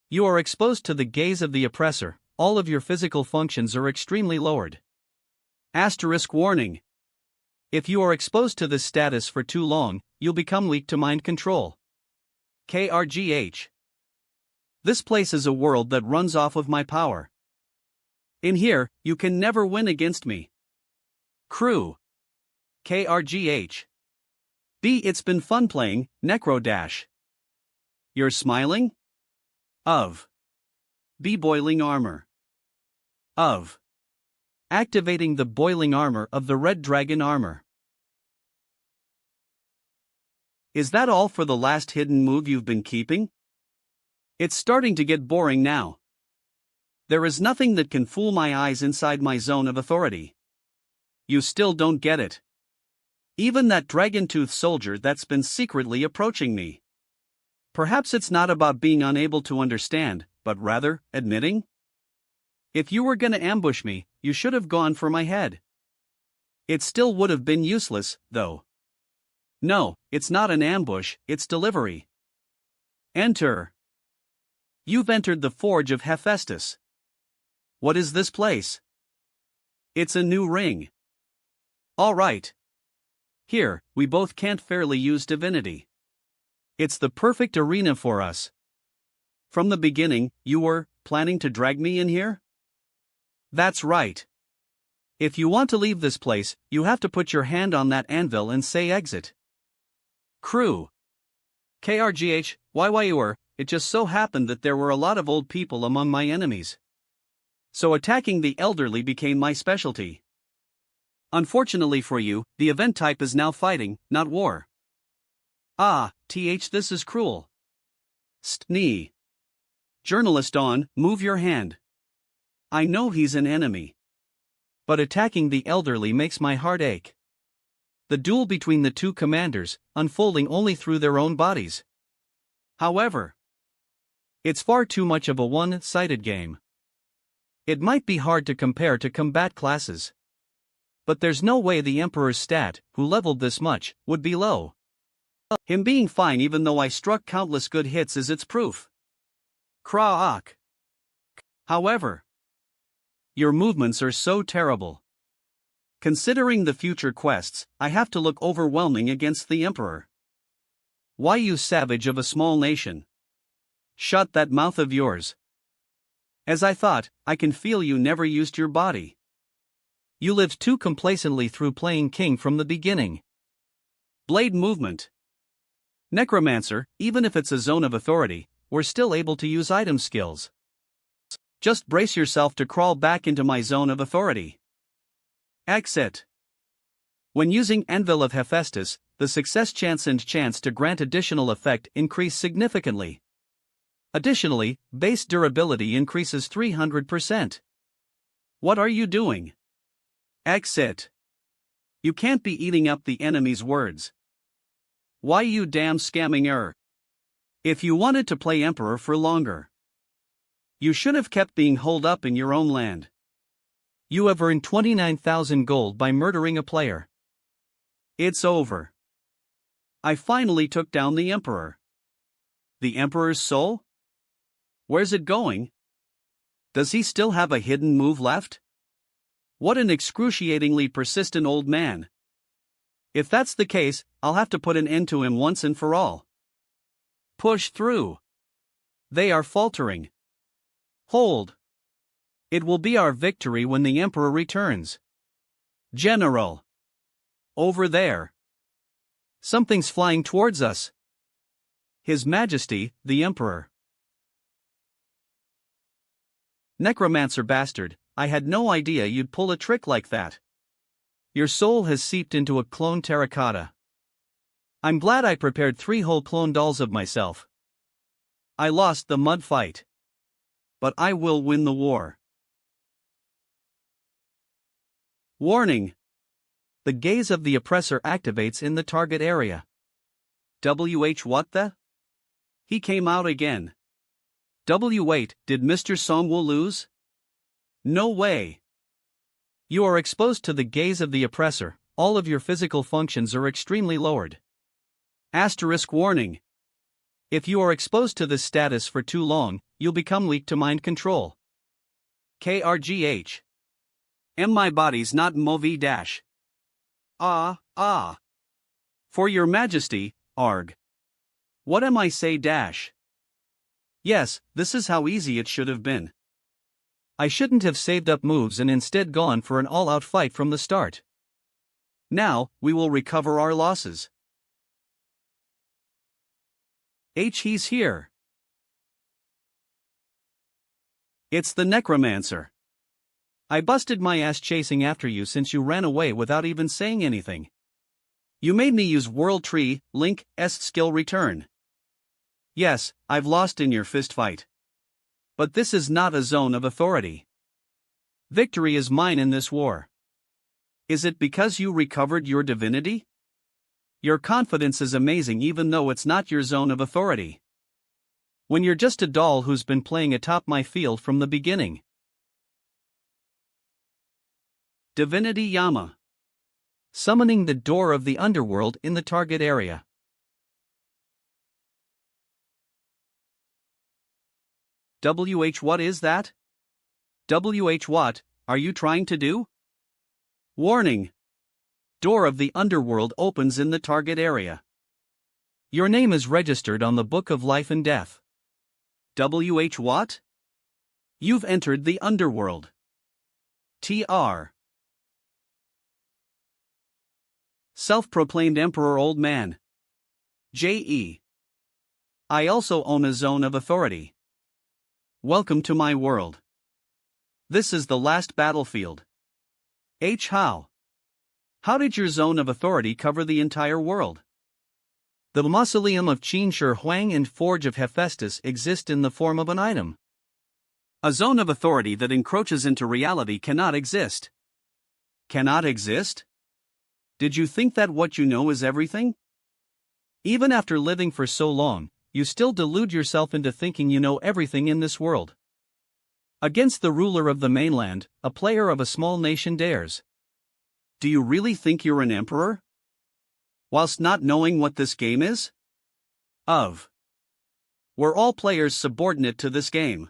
You are exposed to the gaze of the oppressor, all of your physical functions are extremely lowered. Asterisk warning. If you are exposed to this status for too long, you'll become weak to mind control. KRGH. This place is a world that runs off of my power. In here, you can never win against me. Crew. KRGH. It's been fun playing, Necro Dash. You're smiling? Of. Boiling armor. Of. Activating the boiling armor of the red dragon armor. Is that all for the last hidden move you've been keeping? It's starting to get boring now. There is nothing that can fool my eyes inside my zone of authority. You still don't get it. Even that dragon-tooth soldier that's been secretly approaching me. Perhaps it's not about being unable to understand, but rather, admitting? If you were gonna ambush me, you should have gone for my head. It still would have been useless, though. No, it's not an ambush, it's delivery. Enter. You've entered the Forge of Hephaestus. What is this place? It's a new ring. All right. Here, we both can't fairly use divinity. It's the perfect arena for us. From the beginning, you were planning to drag me in here? That's right. If you want to leave this place, you have to put your hand on that anvil and say exit. Crew. KRGH, YYUR, it just so happened that there were a lot of old people among my enemies. So attacking the elderly became my specialty. Unfortunately for you, the event type is now fighting, not war. This is cruel. Knee. Journalist on, move your hand. I know he's an enemy. But attacking the elderly makes my heart ache. the duel between the two commanders, unfolding only through their own bodies. However, it's far too much of a one-sided game. It might be hard to compare to combat classes. But there's no way the Emperor's stat, who leveled this much, would be low. Him being fine even though I struck countless good hits is its proof. Kraak. However, your movements are so terrible. Considering the future quests, I have to look overwhelming against the Emperor. Why, you savage of a small nation? Shut that mouth of yours. As I thought, I can feel you never used your body. You lived too complacently through playing king from the beginning. Blade movement. Necromancer, even if it's a zone of authority, we're still able to use item skills. Just brace yourself to crawl back into my zone of authority. Exit. When using Anvil of Hephaestus, the success chance and chance to grant additional effect increase significantly. Additionally, base durability increases 300%. What are you doing? Exit. You can't be eating up the enemy's words. Why, you damn scamming error. If you wanted to play Emperor for longer, you should have kept being holed up in your own land. You have earned 29,000 gold by murdering a player. It's over. I finally took down the Emperor. The Emperor's soul? Where's it going? Does he still have a hidden move left? What an excruciatingly persistent old man. If that's the case, I'll have to put an end to him once and for all. Push through. They are faltering. Hold. It will be our victory when the Emperor returns. General. Over there. Something's flying towards us. His Majesty, the Emperor. Necromancer bastard, I had no idea you'd pull a trick like that. Your soul has seeped into a clone terracotta. I'm glad I prepared 3 whole clone dolls of myself. I lost the mud fight. But I will win the war. Warning. The gaze of the oppressor activates in the target area. What the? He came out again. Wait, did Mr. Songwoo lose? No way. You are exposed to the gaze of the oppressor, all of your physical functions are extremely lowered. Asterisk warning. If you are exposed to this status for too long, you'll become weak to mind control. KRGH. My body's not movi dash. For your majesty, arg. What am I say dash? Yes, this is how easy it should have been. I shouldn't have saved up moves and instead gone for an all-out fight from the start. Now, we will recover our losses. He's here. It's the Necromancer. I busted my ass chasing after you since you ran away without even saying anything. You made me use World Tree, Link, skill return. Yes, I've lost in your fist fight. But this is not a zone of authority. Victory is mine in this war. Is it because you recovered your divinity? Your confidence is amazing even though it's not your zone of authority. When you're just a doll who's been playing atop my field from the beginning. Divinity Yama. Summoning the door of the underworld in the target area. What is that? What are you trying to do? Warning. Door of the underworld opens in the target area. Your name is registered on the Book of Life and Death. What? You've entered the underworld. TR. Self-proclaimed Emperor Old Man. JE. I also own a zone of authority. Welcome to my world. This is the last battlefield. How? How did your zone of authority cover the entire world? The Mausoleum of Qin Shi Huang and Forge of Hephaestus exist in the form of an item. A zone of authority that encroaches into reality cannot exist. Cannot exist? Did you think that what you know is everything? Even after living for so long, you still delude yourself into thinking you know everything in this world. Against the ruler of the mainland, a player of a small nation dares. Do you really think you're an emperor? Whilst not knowing what this game is? We're all players subordinate to this game.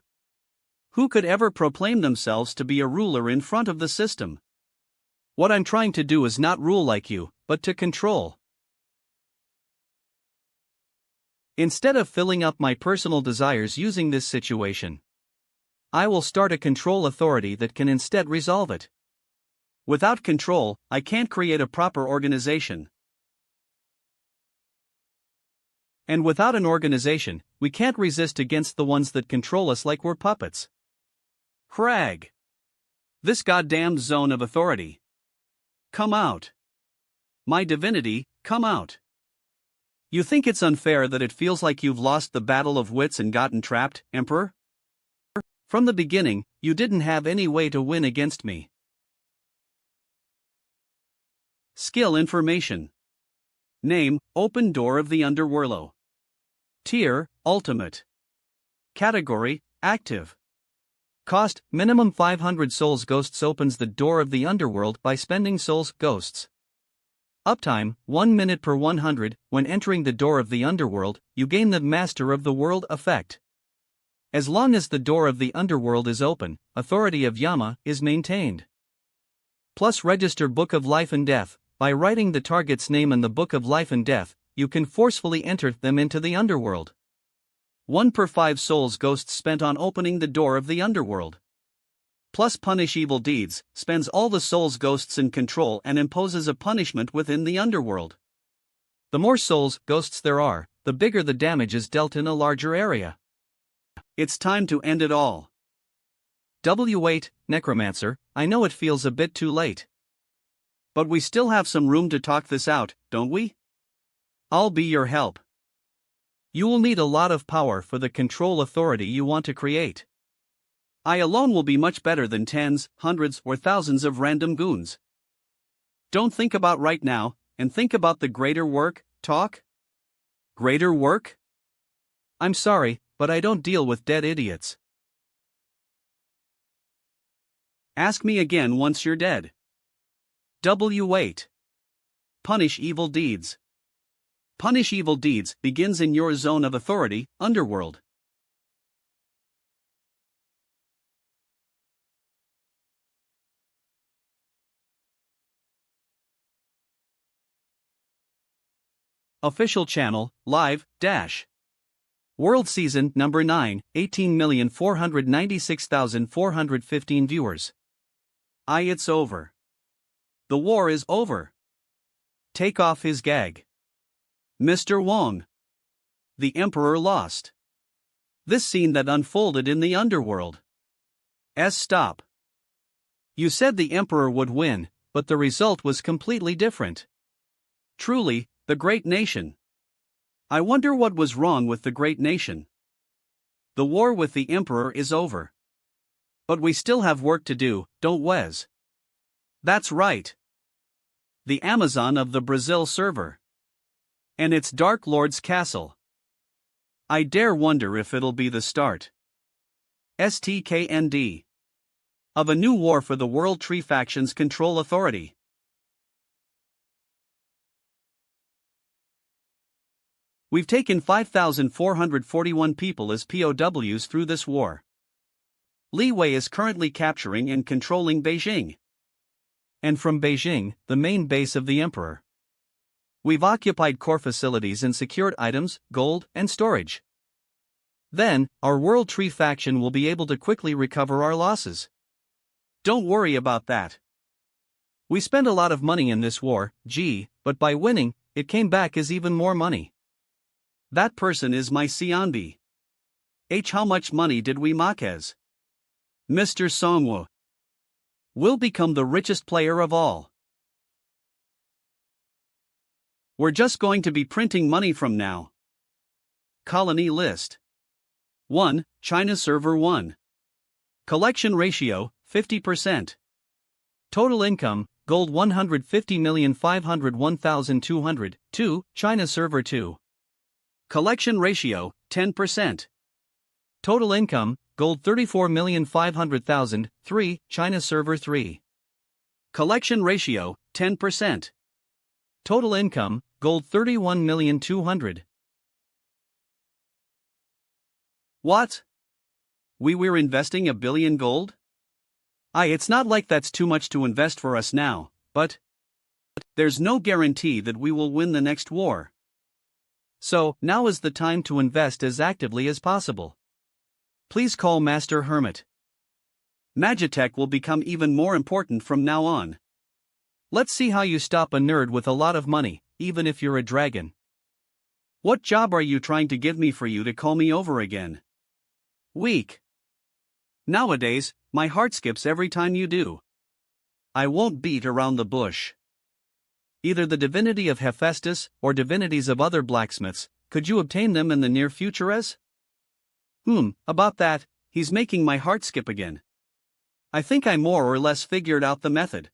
Who could ever proclaim themselves to be a ruler in front of the system? What I'm trying to do is not rule like you, but to control. Instead of filling up my personal desires using this situation, I will start a control authority that can instead resolve it. Without control, I can't create a proper organization. And without an organization, we can't resist against the ones that control us like we're puppets. Crag! This goddamned zone of authority. Come out. My divinity, come out. You think it's unfair that it feels like you've lost the battle of wits and gotten trapped, Emperor? From the beginning, you didn't have any way to win against me. Skill information. Name, Open Door of the Underworld. Tier, Ultimate. Category, Active. Cost, minimum 500 souls. Ghosts opens the door of the underworld by spending souls. Ghosts. Uptime, 1 minute per 100. When entering the door of the underworld, you gain the Master of the World effect. As long as the door of the underworld is open, authority of Yama is maintained. Plus register Book of Life and Death. By writing the target's name in the Book of Life and Death, you can forcefully enter them into the underworld. 1 per 5 souls ghosts spent on opening the door of the underworld. Plus punish evil deeds, spends all the souls ghosts in control and imposes a punishment within the underworld. The more souls ghosts there are, the bigger the damage is dealt in a larger area. It's time to end it all. Wait, Necromancer, I know it feels a bit too late. But we still have some room to talk this out, don't we? I'll be your help. You will need a lot of power for the control authority you want to create. I alone will be much better than tens, hundreds, or thousands of random goons. Don't think about right now, and think about the greater work, talk? Greater work? I'm sorry, but I don't deal with dead idiots. Ask me again once you're dead. Wait. Punish evil deeds. Punish evil deeds begins in your zone of authority, Underworld. Official channel, live, dash. World Season Number 9, 18,496,415 viewers. It's over. The war is over. Take off his gag. Mr. Wong. The Emperor lost. This scene that unfolded in the underworld. Stop. You said the Emperor would win, but the result was completely different. Truly, the great nation. I wonder what was wrong with the great nation. The war with the Emperor is over. But we still have work to do, don't we? That's right. The Amazon of the Brazil server. And its Dark Lord's castle. I dare wonder if it'll be the start. STKND. Of a new war for the World Tree Faction's control authority. We've taken 5,441 people as POWs through this war. Li Wei is currently capturing and controlling Beijing. And from Beijing, the main base of the Emperor. We've occupied core facilities and secured items, gold, and storage. Then, our World Tree faction will be able to quickly recover our losses. Don't worry about that. We spent a lot of money in this war, but by winning, it came back as even more money. That person is my Xianbi. How much money did we make as? Mr. Songwu. We'll become the richest player of all. We're just going to be printing money from now. Colony list. 1. China Server 1. Collection ratio, 50%. Total income, gold 150,501,200, 2, China server 2. Collection ratio, 10%. Total income, gold 34,500,000, 3, China server 3. Collection ratio, 10%. Total income, gold 31,200,000. What? We were investing 1 billion gold? It's not like that's too much to invest for us now, but there's no guarantee that we will win the next war. So, now is the time to invest as actively as possible. Please call Master Hermit. Magitech will become even more important from now on. Let's see how you stop a nerd with a lot of money, even if you're a dragon. What job are you trying to give me for you to call me over again? Weak. Nowadays, my heart skips every time you do. I won't beat around the bush. Either the divinity of Hephaestus, or divinities of other blacksmiths, could you obtain them in the near future as? About that, he's making my heart skip again. I think I more or less figured out the method.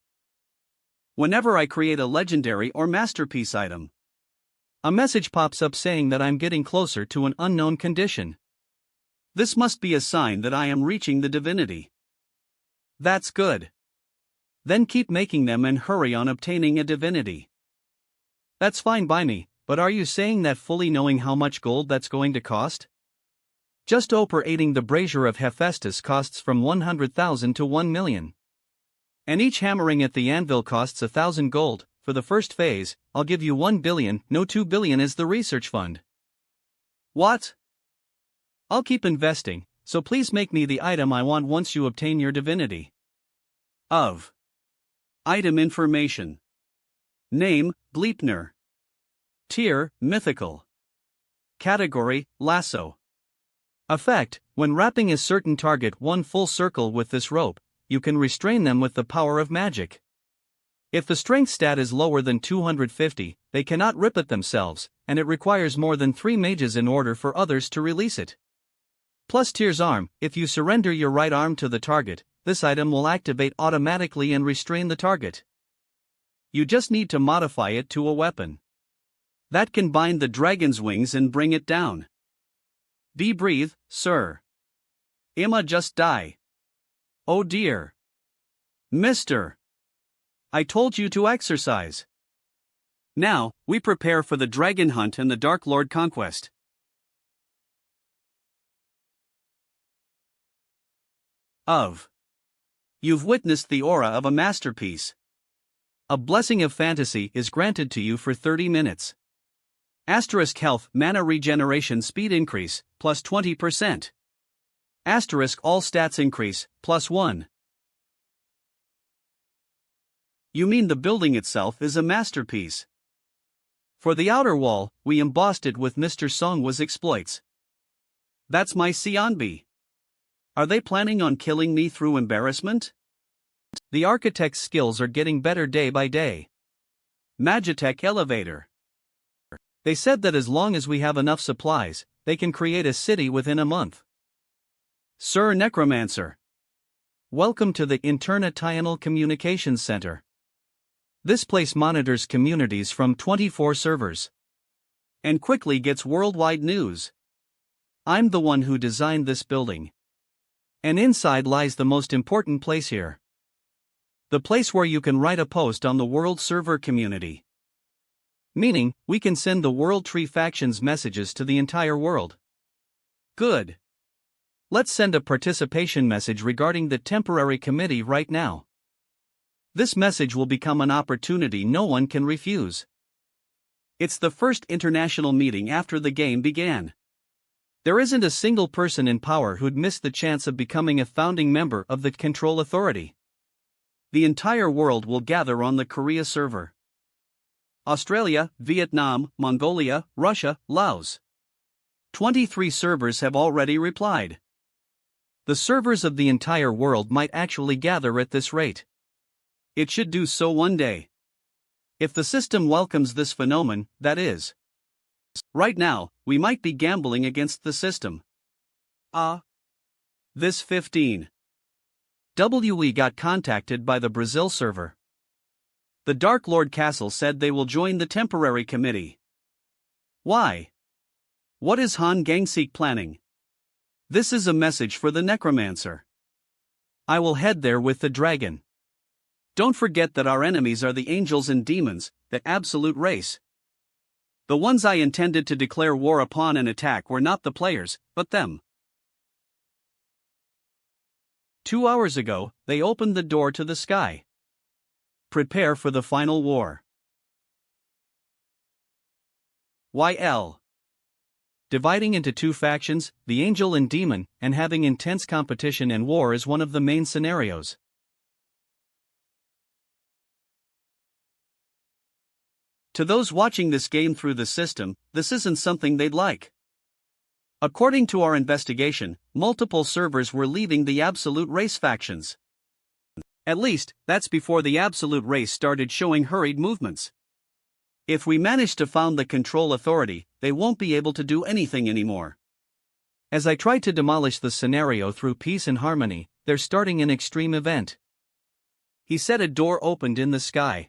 Whenever I create a legendary or masterpiece item, a message pops up saying that I'm getting closer to an unknown condition. This must be a sign that I am reaching the divinity. That's good. Then keep making them and hurry on obtaining a divinity. That's fine by me, but are you saying that fully knowing how much gold that's going to cost? Just operating the brazier of Hephaestus costs from 100,000 to 1 million. And each hammering at the anvil costs 1,000 gold. For the first phase, I'll give you 1 billion, no 2 billion is the research fund. What? I'll keep investing, so please make me the item I want once you obtain your divinity. Of. Item information. Name, Bleepner. Tier, mythical. Category, lasso. Effect, when wrapping a certain target one full circle with this rope, you can restrain them with the power of magic. If the strength stat is lower than 250, they cannot rip it themselves, and it requires more than 3 mages in order for others to release it. Plus Tier's arm, if you surrender your right arm to the target, this item will activate automatically and restrain the target. You just need to modify it to a weapon. That can bind the dragon's wings and bring it down. Breathe, sir. Imma just die. Oh dear. Mister. I told you to exercise. Now, we prepare for the dragon hunt and the Dark Lord conquest. Of. You've witnessed the aura of a masterpiece. A blessing of fantasy is granted to you for 30 minutes. Asterisk health, mana regeneration speed increase, plus 20%. Asterisk all stats increase, plus 1. You mean the building itself is a masterpiece? For the outer wall, we embossed it with Mr. Songwa's exploits. That's my Sionbi. Are they planning on killing me through embarrassment? The architect's skills are getting better day by day. Magitech elevator. They said that as long as we have enough supplies, they can create a city within a month. Sir Necromancer. Welcome to the International Communications Center. This place monitors communities from 24 servers. And quickly gets worldwide news. I'm the one who designed this building. And inside lies the most important place here. The place where you can write a post on the world server community. Meaning, we can send the World Tree factions messages to the entire world. Good. Let's send a participation message regarding the temporary committee right now. This message will become an opportunity no one can refuse. It's the first international meeting after the game began. There isn't a single person in power who'd miss the chance of becoming a founding member of the Control Authority. The entire world will gather on the Korea server. Australia, Vietnam, Mongolia, Russia, Laos. 23 servers have already replied. The servers of the entire world might actually gather at this rate. It should do so one day. If the system welcomes this phenomenon, that is. Right now, we might be gambling against the system. This 15. WE got contacted by the Brazil server. The Dark Lord Castle said they will join the temporary committee. Why? What is Han Gangsik planning? This is a message for the Necromancer. I will head there with the dragon. Don't forget that our enemies are the angels and demons, the absolute race. The ones I intended to declare war upon and attack were not the players, but them. 2 hours ago, they opened the door to the sky. Prepare for the final war. YL. Dividing into two factions, the angel and demon, and having intense competition and war is one of the main scenarios. To those watching this game through the system, this isn't something they'd like. According to our investigation, multiple servers were leaving the Absolute Race factions. At least, that's before the Absolute Race started showing hurried movements. If we manage to found the Control Authority, they won't be able to do anything anymore. As I try to demolish the scenario through peace and harmony, they're starting an extreme event. He said a door opened in the sky.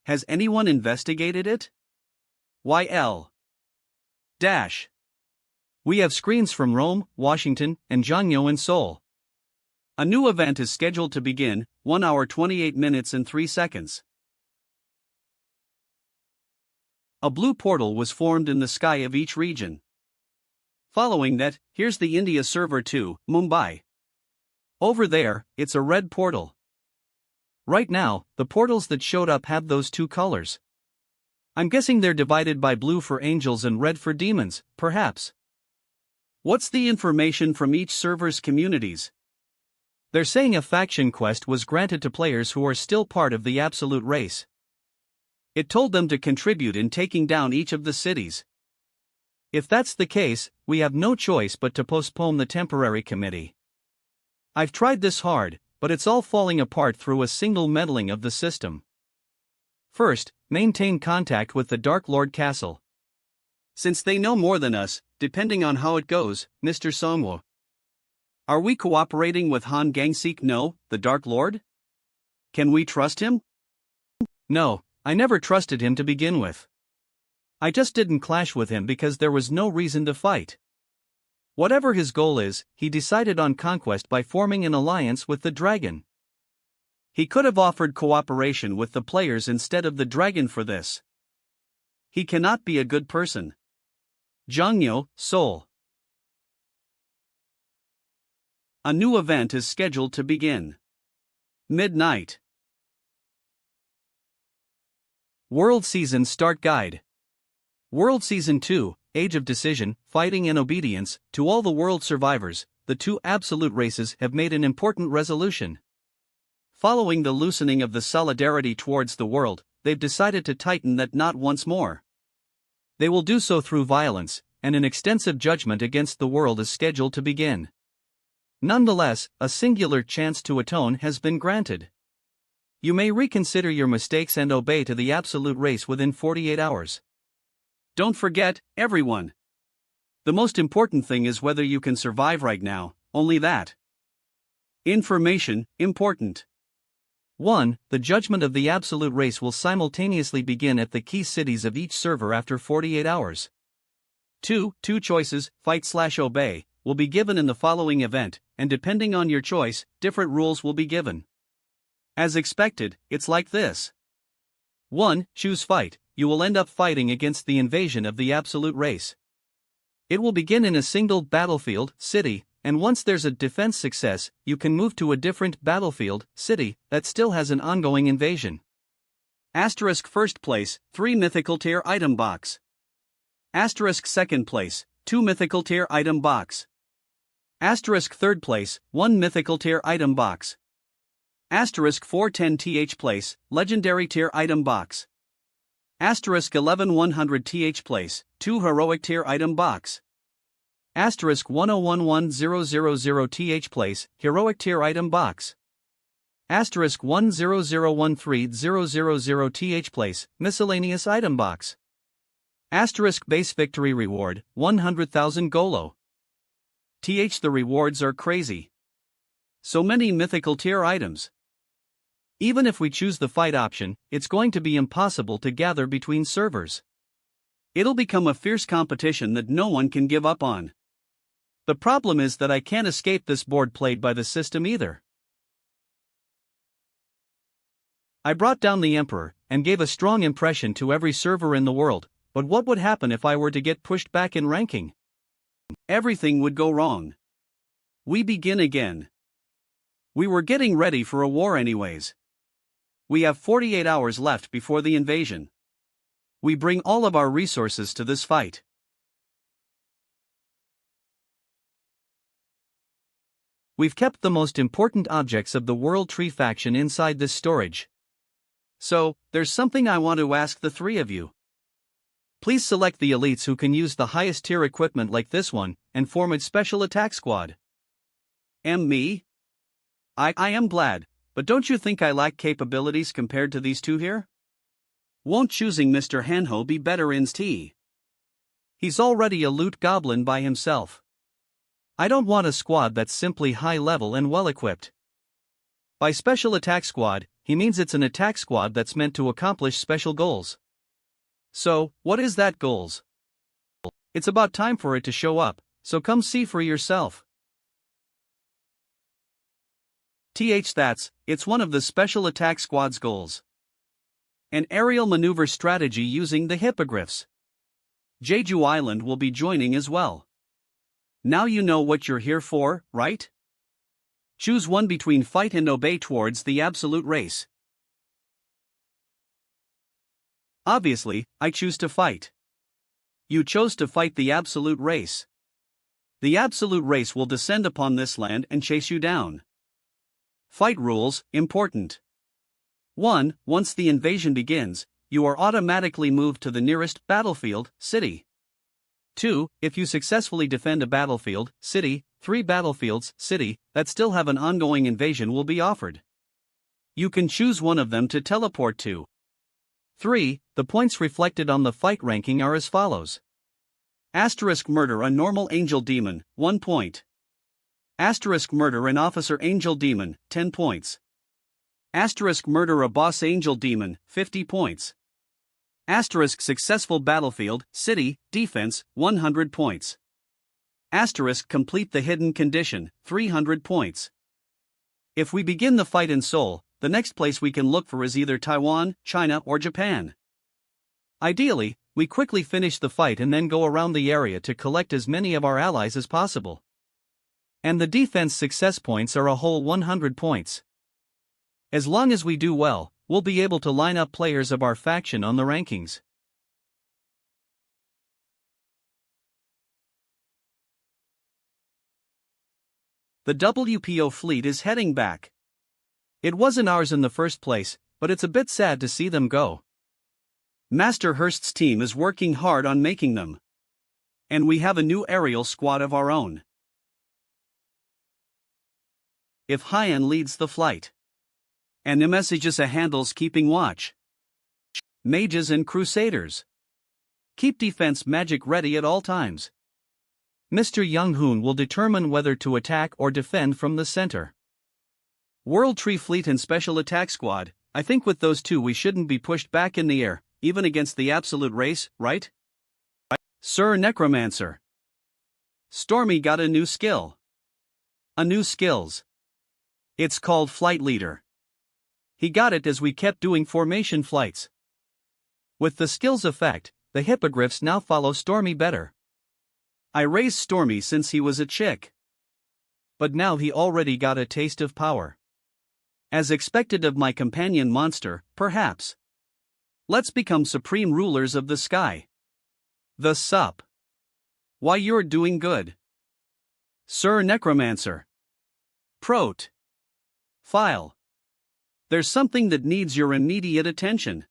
Has anyone investigated it? YL. Dash. We have screens from Rome, Washington, and Jiangyo in Seoul. A new event is scheduled to begin, 1 hour 28 minutes and 3 seconds. A blue portal was formed in the sky of each region. Following that, here's the India server to Mumbai. Over there, it's a red portal. Right now, the portals that showed up have those two colors. I'm guessing they're divided by blue for angels and red for demons, perhaps. What's the information from each server's communities? They're saying a faction quest was granted to players who are still part of the Absolute Race. It told them to contribute in taking down each of the cities. If that's the case, we have no choice but to postpone the temporary committee. I've tried this hard, but it's all falling apart through a single meddling of the system. First, maintain contact with the Dark Lord Castle. Since they know more than us, depending on how it goes, Mr. Songwo. Are we cooperating with Han Gangsik? No, the Dark Lord? Can we trust him? No, I never trusted him to begin with. I just didn't clash with him because there was no reason to fight. Whatever his goal is, he decided on conquest by forming an alliance with the dragon. He could have offered cooperation with the players instead of the dragon for this. He cannot be a good person. Jiangyo, Seoul. A new event is scheduled to begin. Midnight. World Season Start Guide. World Season 2, Age of Decision, Fighting and Obedience. To all the world survivors, the two absolute races have made an important resolution. Following the loosening of the solidarity towards the world, they've decided to tighten that knot once more. They will do so through violence, and an extensive judgment against the world is scheduled to begin. Nonetheless, a singular chance to atone has been granted. You may reconsider your mistakes and obey to the absolute race within 48 hours. Don't forget, everyone. The most important thing is whether you can survive right now, only that. Information, important. 1. The judgment of the absolute race will simultaneously begin at the key cities of each server after 48 hours. 2. Two choices, fight/obey, will be given in the following event, and depending on your choice, different rules will be given. As expected, it's like this. 1. Choose fight. You will end up fighting against the invasion of the absolute race. It will begin in a single battlefield, city, and once there's a defense success, you can move to a different battlefield, city, that still has an ongoing invasion. Asterisk first place, 3 mythical tier item box. Asterisk second place, 2 mythical tier item box. Asterisk third place, 1 mythical tier item box. Asterisk 410th place, legendary tier item box. Asterisk 11100th place, 2 heroic tier item box. Asterisk 1011000th place, heroic tier item box. Asterisk 100130000th place, miscellaneous item box. Asterisk base victory reward, 100,000 Golo. The rewards are crazy. So many mythical tier items. Even if we choose the fight option, it's going to be impossible to gather between servers. It'll become a fierce competition that no one can give up on. The problem is that I can't escape this board played by the system either. I brought down the Emperor, and gave a strong impression to every server in the world, but what would happen if I were to get pushed back in ranking? Everything would go wrong. We begin again. We were getting ready for a war anyways. We have 48 hours left before the invasion. We bring all of our resources to this fight. We've kept the most important objects of the World Tree faction inside this storage. So, there's something I want to ask the three of you. Please select the elites who can use the highest tier equipment like this one, and form a special attack squad. Me? I am glad, but don't you think I lack capabilities compared to these two here? Won't choosing Mr. Hanho be better in tea? He's already a loot goblin by himself. I don't want a squad that's simply high level and well equipped. By special attack squad, he means it's an attack squad that's meant to accomplish special goals. So, what is that goals? It's about time for it to show up, so come see for yourself. It's one of the special attack squad's goals. An aerial maneuver strategy using the hippogriffs. Jeju Island will be joining as well. Now you know what you're here for, right? Choose one between fight and obey towards the absolute race. Obviously, I choose to fight. You chose to fight the absolute race. The absolute race will descend upon this land and chase you down. Fight rules, important. 1. Once the invasion begins, you are automatically moved to the nearest battlefield, city. 2. If you successfully defend a battlefield, city, 3 battlefields, city, that still have an ongoing invasion will be offered. You can choose one of them to teleport to. 3. The points reflected on the fight ranking are as follows. Murder a normal angel demon, 1 point. Murder an officer angel demon, 10 points. Murder a boss angel demon, 50 points. Successful battlefield, city, defense, 100 points. Complete the hidden condition, 300 points. If we begin the fight in Seoul, the next place we can look for is either Taiwan, China, or Japan. Ideally, we quickly finish the fight and then go around the area to collect as many of our allies as possible. And the defense success points are a whole 100 points. As long as we do well, we'll be able to line up players of our faction on the rankings. The WPO fleet is heading back. It wasn't ours in the first place, but it's a bit sad to see them go. Master Hurst's team is working hard on making them. And we have a new aerial squad of our own. If Hyan leads the flight. And Nemesijasa handles keeping watch. Mages and Crusaders. Keep defense magic ready at all times. Mr. Young-hoon will determine whether to attack or defend from the center. World Tree Fleet and Special Attack Squad, I think with those two we shouldn't be pushed back in the air, even against the absolute race, right? Sir Necromancer. Stormy got a new skill. A new skills. It's called Flight Leader. He got it as we kept doing formation flights. With the skills effect, the hippogriffs now follow Stormy better. I raised Stormy since he was a chick. But now he already got a taste of power. As expected of my companion monster, perhaps. Let's become supreme rulers of the sky. The sup. Why you're doing good. Sir Necromancer. Prot. File. There's something that needs your immediate attention.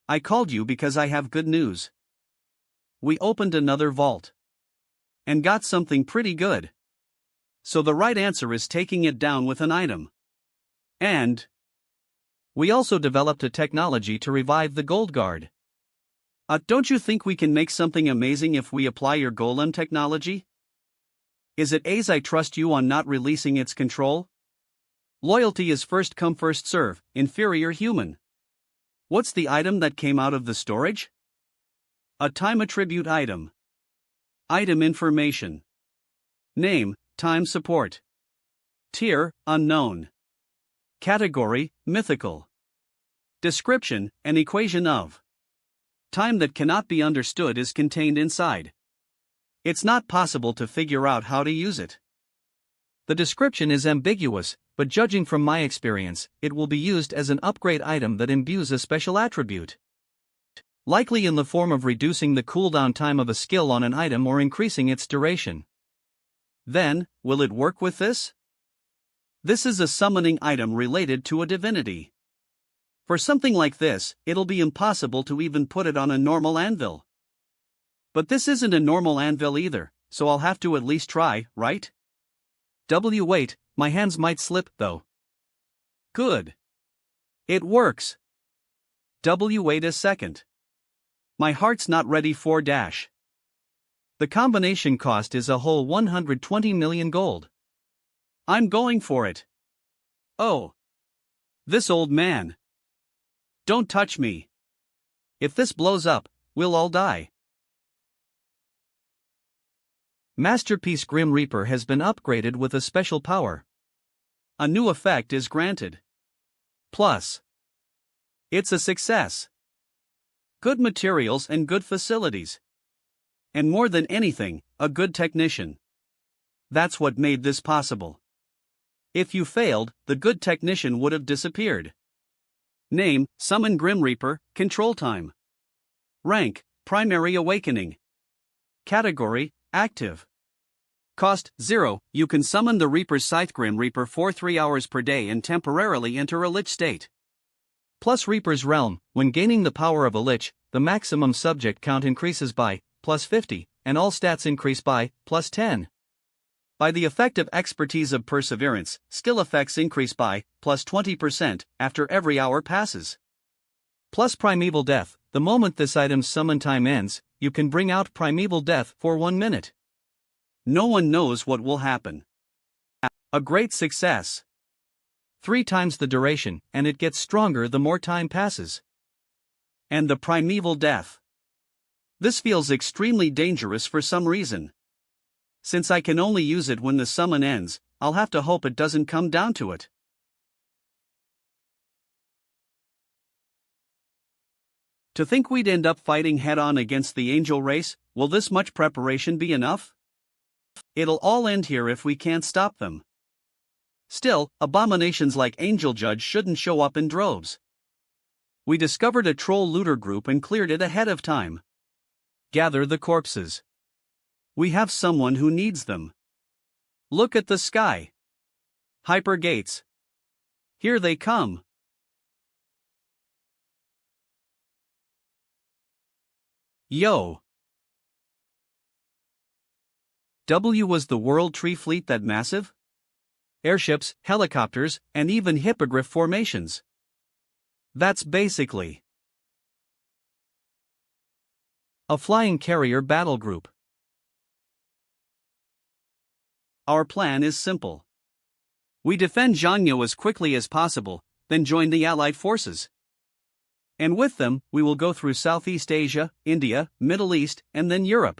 I called you because I have good news. We opened another vault. And got something pretty good. So the right answer is taking it down with an item. And we also developed a technology to revive the Gold Guard. Don't you think we can make something amazing if we apply your golem technology? Is it as I trust you on not releasing its control? Loyalty is first come first serve, inferior human. What's the item that came out of the storage? A time attribute item. Item information. Name, time support. Tier, unknown. Category, mythical. Description, an equation of time that cannot be understood is contained inside. It's not possible to figure out how to use it. The description is ambiguous, but judging from my experience, it will be used as an upgrade item that imbues a special attribute. Likely in the form of reducing the cooldown time of a skill on an item or increasing its duration. Then, will it work with this? This is a summoning item related to a divinity. For something like this, it'll be impossible to even put it on a normal anvil. But this isn't a normal anvil either, so I'll have to at least try, right? Wait, my hands might slip, though. Good. It works. Wait a second. My heart's not ready for dash. The combination cost is a whole 120 million gold. I'm going for it. Oh. This old man. Don't touch me. If this blows up, we'll all die. Masterpiece Grim Reaper has been upgraded with a special power. A new effect is granted. Plus. It's a success. Good materials and good facilities. And more than anything, a good technician. That's what made this possible. If you failed, the good technician would have disappeared. Name, Summon Grim Reaper, Control Time. Rank, Primary Awakening. Category, Active. Cost, 0, you can summon the Reaper's Scythe Grim Reaper for 3 hours per day and temporarily enter a Lich state. Plus Reaper's Realm, when gaining the power of a Lich, the maximum subject count increases by, plus 50, and all stats increase by, plus 10. By the effect of Expertise of Perseverance, skill effects increase by, plus 20%, after every hour passes. Plus Primeval Death, the moment this item's summon time ends, you can bring out Primeval Death for 1 minute. No one knows what will happen. A great success. 3 times the duration, and it gets stronger the more time passes. And the Primeval Death. This feels extremely dangerous for some reason. Since I can only use it when the summon ends, I'll have to hope it doesn't come down to it. To think we'd end up fighting head-on against the angel race, will this much preparation be enough? It'll all end here if we can't stop them. Still, abominations like Angel Judge shouldn't show up in droves. We discovered a troll looter group and cleared it ahead of time. Gather the corpses. We have someone who needs them. Look at the sky. Hyper gates. Here they come. Yo. Was the World Tree Fleet that massive? Airships, helicopters, and even hippogriff formations. That's basically a flying carrier battle group. Our plan is simple. We defend Zhangyo as quickly as possible, then join the Allied forces. And with them, we will go through Southeast Asia, India, Middle East, and then Europe.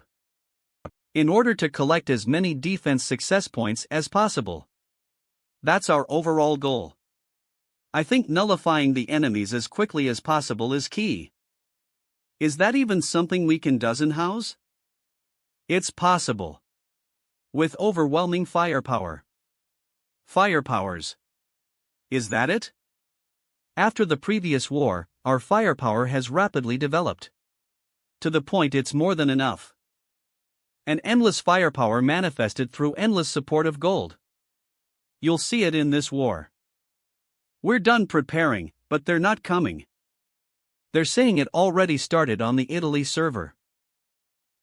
In order to collect as many defense success points as possible. That's our overall goal. I think nullifying the enemies as quickly as possible is key. Is that even something we can dozen-house? It's possible. With overwhelming firepower. Firepowers. Is that it? After the previous war, our firepower has rapidly developed. To the point it's more than enough. An endless firepower manifested through endless support of gold. You'll see it in this war. We're done preparing, but they're not coming. They're saying it already started on the Italy server.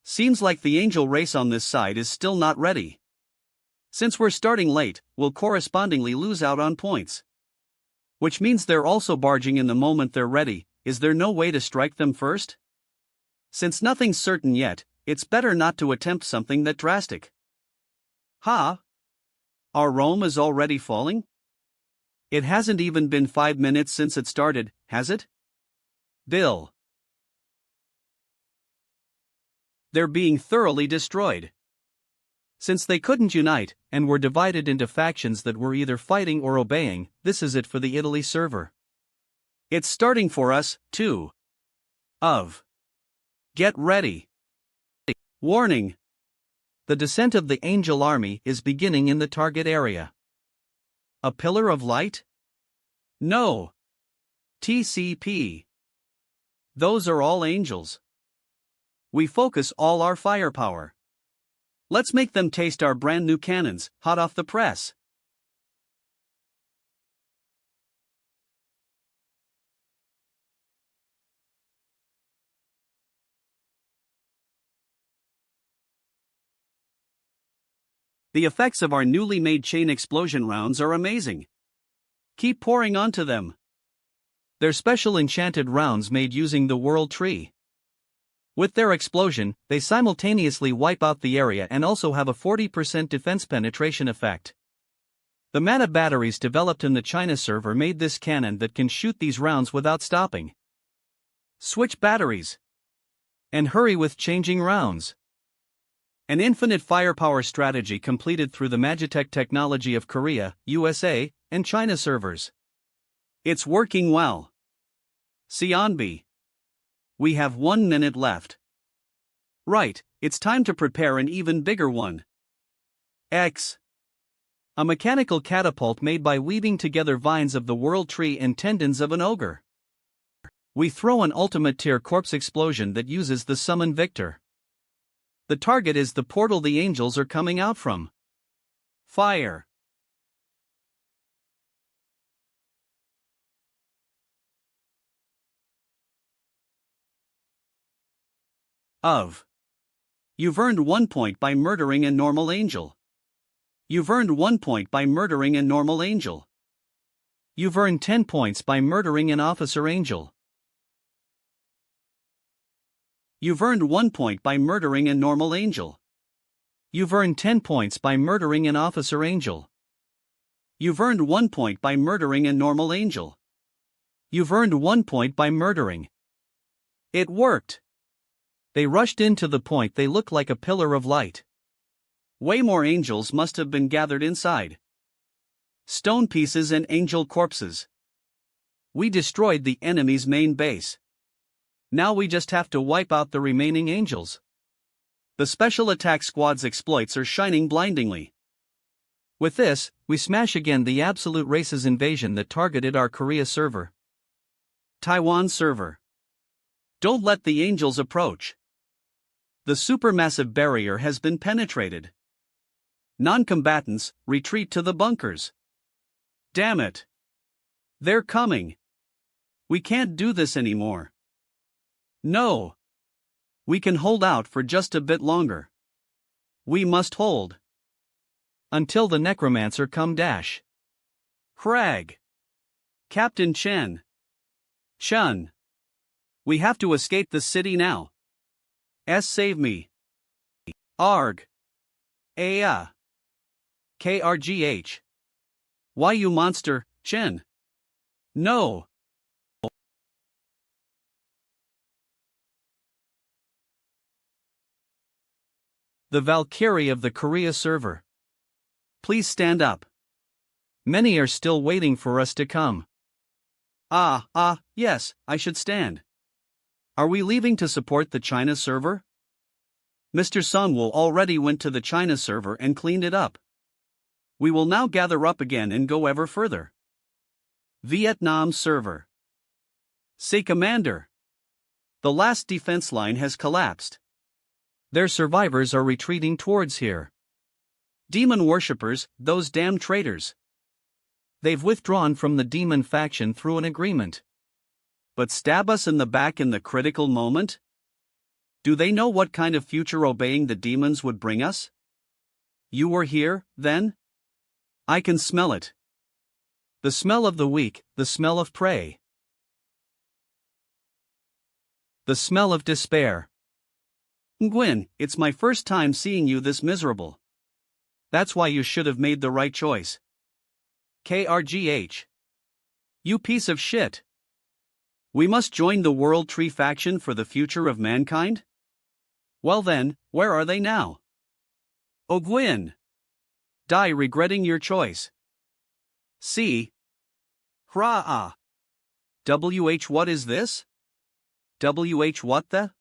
Seems like the angel race on this side is still not ready. Since we're starting late, we'll correspondingly lose out on points. Which means they're also barging in the moment they're ready. Is there no way to strike them first? Since nothing's certain yet, it's better not to attempt something that drastic. Ha! Our Rome is already falling? It hasn't even been 5 minutes since it started, has it? Bill. They're being thoroughly destroyed. Since they couldn't unite, and were divided into factions that were either fighting or obeying, this is it for the Italy server. It's starting for us, too. Get ready. Warning. The descent of the Angel Army is beginning in the target area. A pillar of light? No. TCP. Those are all angels. We focus all our firepower. Let's make them taste our brand new cannons, hot off the press. The effects of our newly made chain explosion rounds are amazing. Keep pouring onto them. They're special enchanted rounds made using the World Tree. With their explosion, they simultaneously wipe out the area and also have a 40% defense penetration effect. The mana batteries developed in the China server made this cannon that can shoot these rounds without stopping. Switch batteries. And hurry with changing rounds. An infinite firepower strategy completed through the Magitech technology of Korea, USA, and China servers. It's working well. Sionbi. We have 1 minute left. Right, it's time to prepare an even bigger one. X. A mechanical catapult made by weaving together vines of the World Tree and tendons of an ogre. We throw an ultimate tier corpse explosion that uses the Summon Victor. The target is the portal the angels are coming out from. Fire. You've earned 1 point by murdering a normal angel. You've earned 1 point by murdering a normal angel. You've earned 10 points by murdering an officer angel. You've earned 1 point by murdering a normal angel. You've earned 10 points by murdering an officer angel. You've earned 1 point by murdering a normal angel. You've earned 1 point by murdering. It worked. They rushed in to the point they look like a pillar of light. Way more angels must have been gathered inside. Stone pieces and angel corpses. We destroyed the enemy's main base. Now we just have to wipe out the remaining angels. The special attack squad's exploits are shining blindingly. With this, we smash again the absolute races invasion that targeted our Korea server. Taiwan server. Don't let the angels approach. The supermassive barrier has been penetrated. Non-combatants, retreat to the bunkers. Damn it. They're coming. We can't do this anymore. No. We can hold out for just a bit longer. We must hold. Until the Necromancer come dash. Crag. Captain Chen. Chun. We have to escape the city now. Save me. Arg. Aya. KRGH. Why you monster, Chen? No. The Valkyrie of the Korea server. Please stand up. Many are still waiting for us to come. Yes, I should stand. Are we leaving to support the China server? Mr. Sunwoo already went to the China server and cleaned it up. We will now gather up again and go ever further. Vietnam server. Say Commander. The last defense line has collapsed. Their survivors are retreating towards here. Demon worshippers, those damn traitors. They've withdrawn from the demon faction through an agreement. But stab us in the back in the critical moment? Do they know what kind of future obeying the demons would bring us? You were here, then? I can smell it. The smell of the weak, the smell of prey. The smell of despair. Nguyen, it's my first time seeing you this miserable. That's why you should have made the right choice. KRGH. You piece of shit. We must join the World Tree faction for the future of mankind? Well then, where are they now? Ogwin. Die regretting your choice. C. Hraa. WH what is this? WH what the?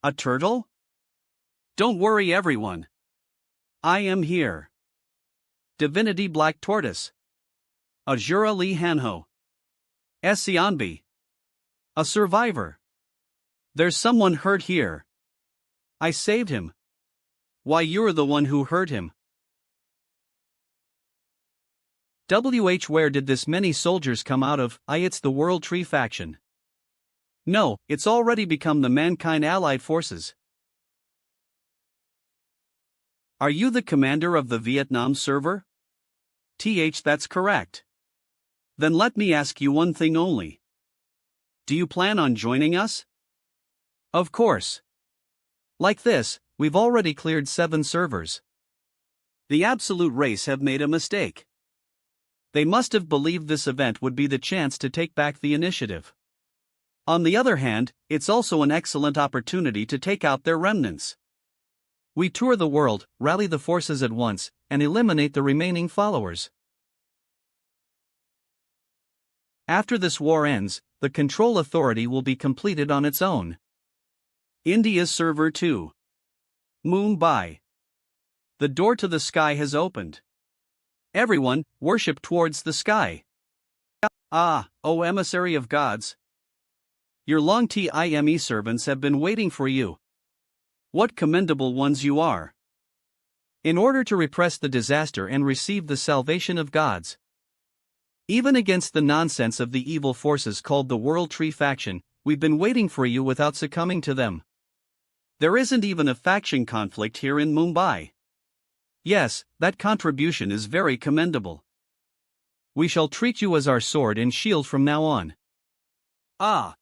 A turtle? Don't worry everyone. I am here. Divinity Black Tortoise. Azura Li Hanho. Essianbi. A survivor. There's someone hurt here. I saved him. Why you're the one who hurt him. Where did this many soldiers come out of? It's the World Tree faction. No, it's already become the Mankind Allied Forces. Are you the commander of the Vietnam server? That's correct. Then let me ask you one thing only. Do you plan on joining us? Of course. Like this, we've already cleared 7 servers. The Absolute Race have made a mistake. They must have believed this event would be the chance to take back the initiative. On the other hand, it's also an excellent opportunity to take out their remnants. We tour the world, rally the forces at once, and eliminate the remaining followers. After this war ends, the control authority will be completed on its own. India's Server 2. Mumbai. The door to the sky has opened. Everyone, worship towards the sky. Ah, O emissary of gods. Your long time servants have been waiting for you. What commendable ones you are. In order to repress the disaster and receive the salvation of gods. Even against the nonsense of the evil forces called the World Tree faction, we've been waiting for you without succumbing to them. There isn't even a faction conflict here in Mumbai. Yes, that contribution is very commendable. We shall treat you as our sword and shield from now on. Ah!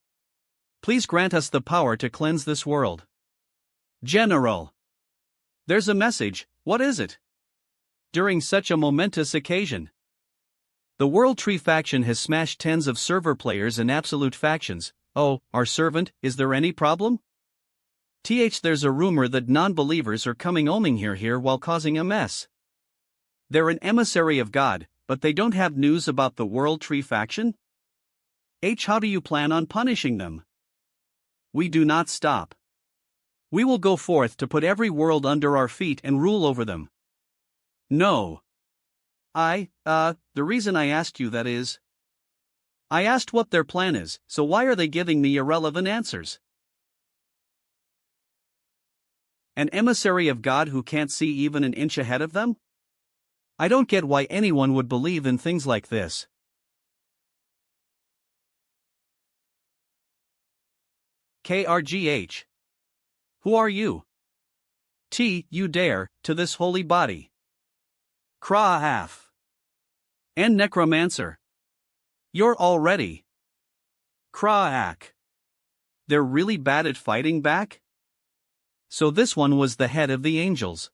Please grant us the power to cleanse this world. General! There's a message, what is it? During such a momentous occasion. The World Tree faction has smashed tens of server players and absolute factions. Oh, our servant, is there any problem? There's a rumor that non-believers are coming oming here while causing a mess. They're an emissary of God, but they don't have news about the World Tree faction? How do you plan on punishing them? We do not stop. We will go forth to put every world under our feet and rule over them. No. The reason I asked you that is... I asked what their plan is, so why are they giving me irrelevant answers? An emissary of God who can't see even an inch ahead of them? I don't get why anyone would believe in things like this. KRGH. Who are you? You dare, to this holy body. Krahaf. And Necromancer. You're already. Kraak. They're really bad at fighting back? So this one was the head of the angels.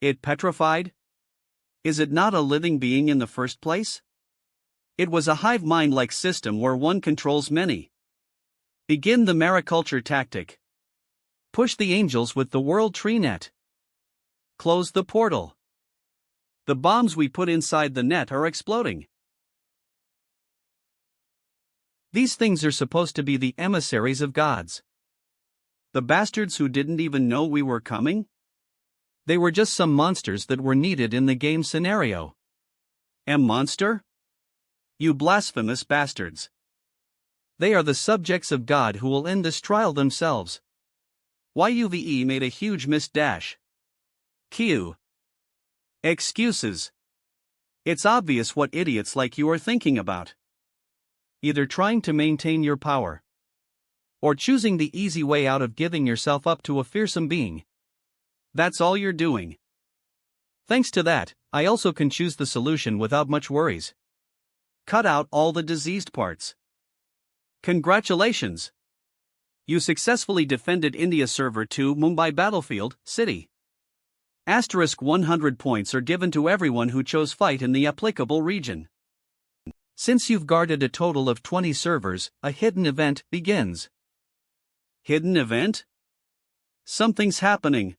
It petrified? Is it not a living being in the first place? It was a hive mind-like system where one controls many. Begin the mariculture tactic. Push the angels with the World Tree net. Close the portal. The bombs we put inside the net are exploding. These things are supposed to be the emissaries of gods. The bastards who didn't even know we were coming? They were just some monsters that were needed in the game scenario. Monster? You blasphemous bastards. They are the subjects of God who will end this trial themselves. YUVE made a huge missed dash. Q. Excuses. It's obvious what idiots like you are thinking about. Either trying to maintain your power, or choosing the easy way out of giving yourself up to a fearsome being. That's all you're doing. Thanks to that, I also can choose the solution without much worries. Cut out all the diseased parts. Congratulations! You successfully defended India Server 2 Mumbai Battlefield, City. *100 points are given to everyone who chose fight in the applicable region. Since you've guarded a total of 20 servers, a hidden event begins. Hidden event? Something's happening.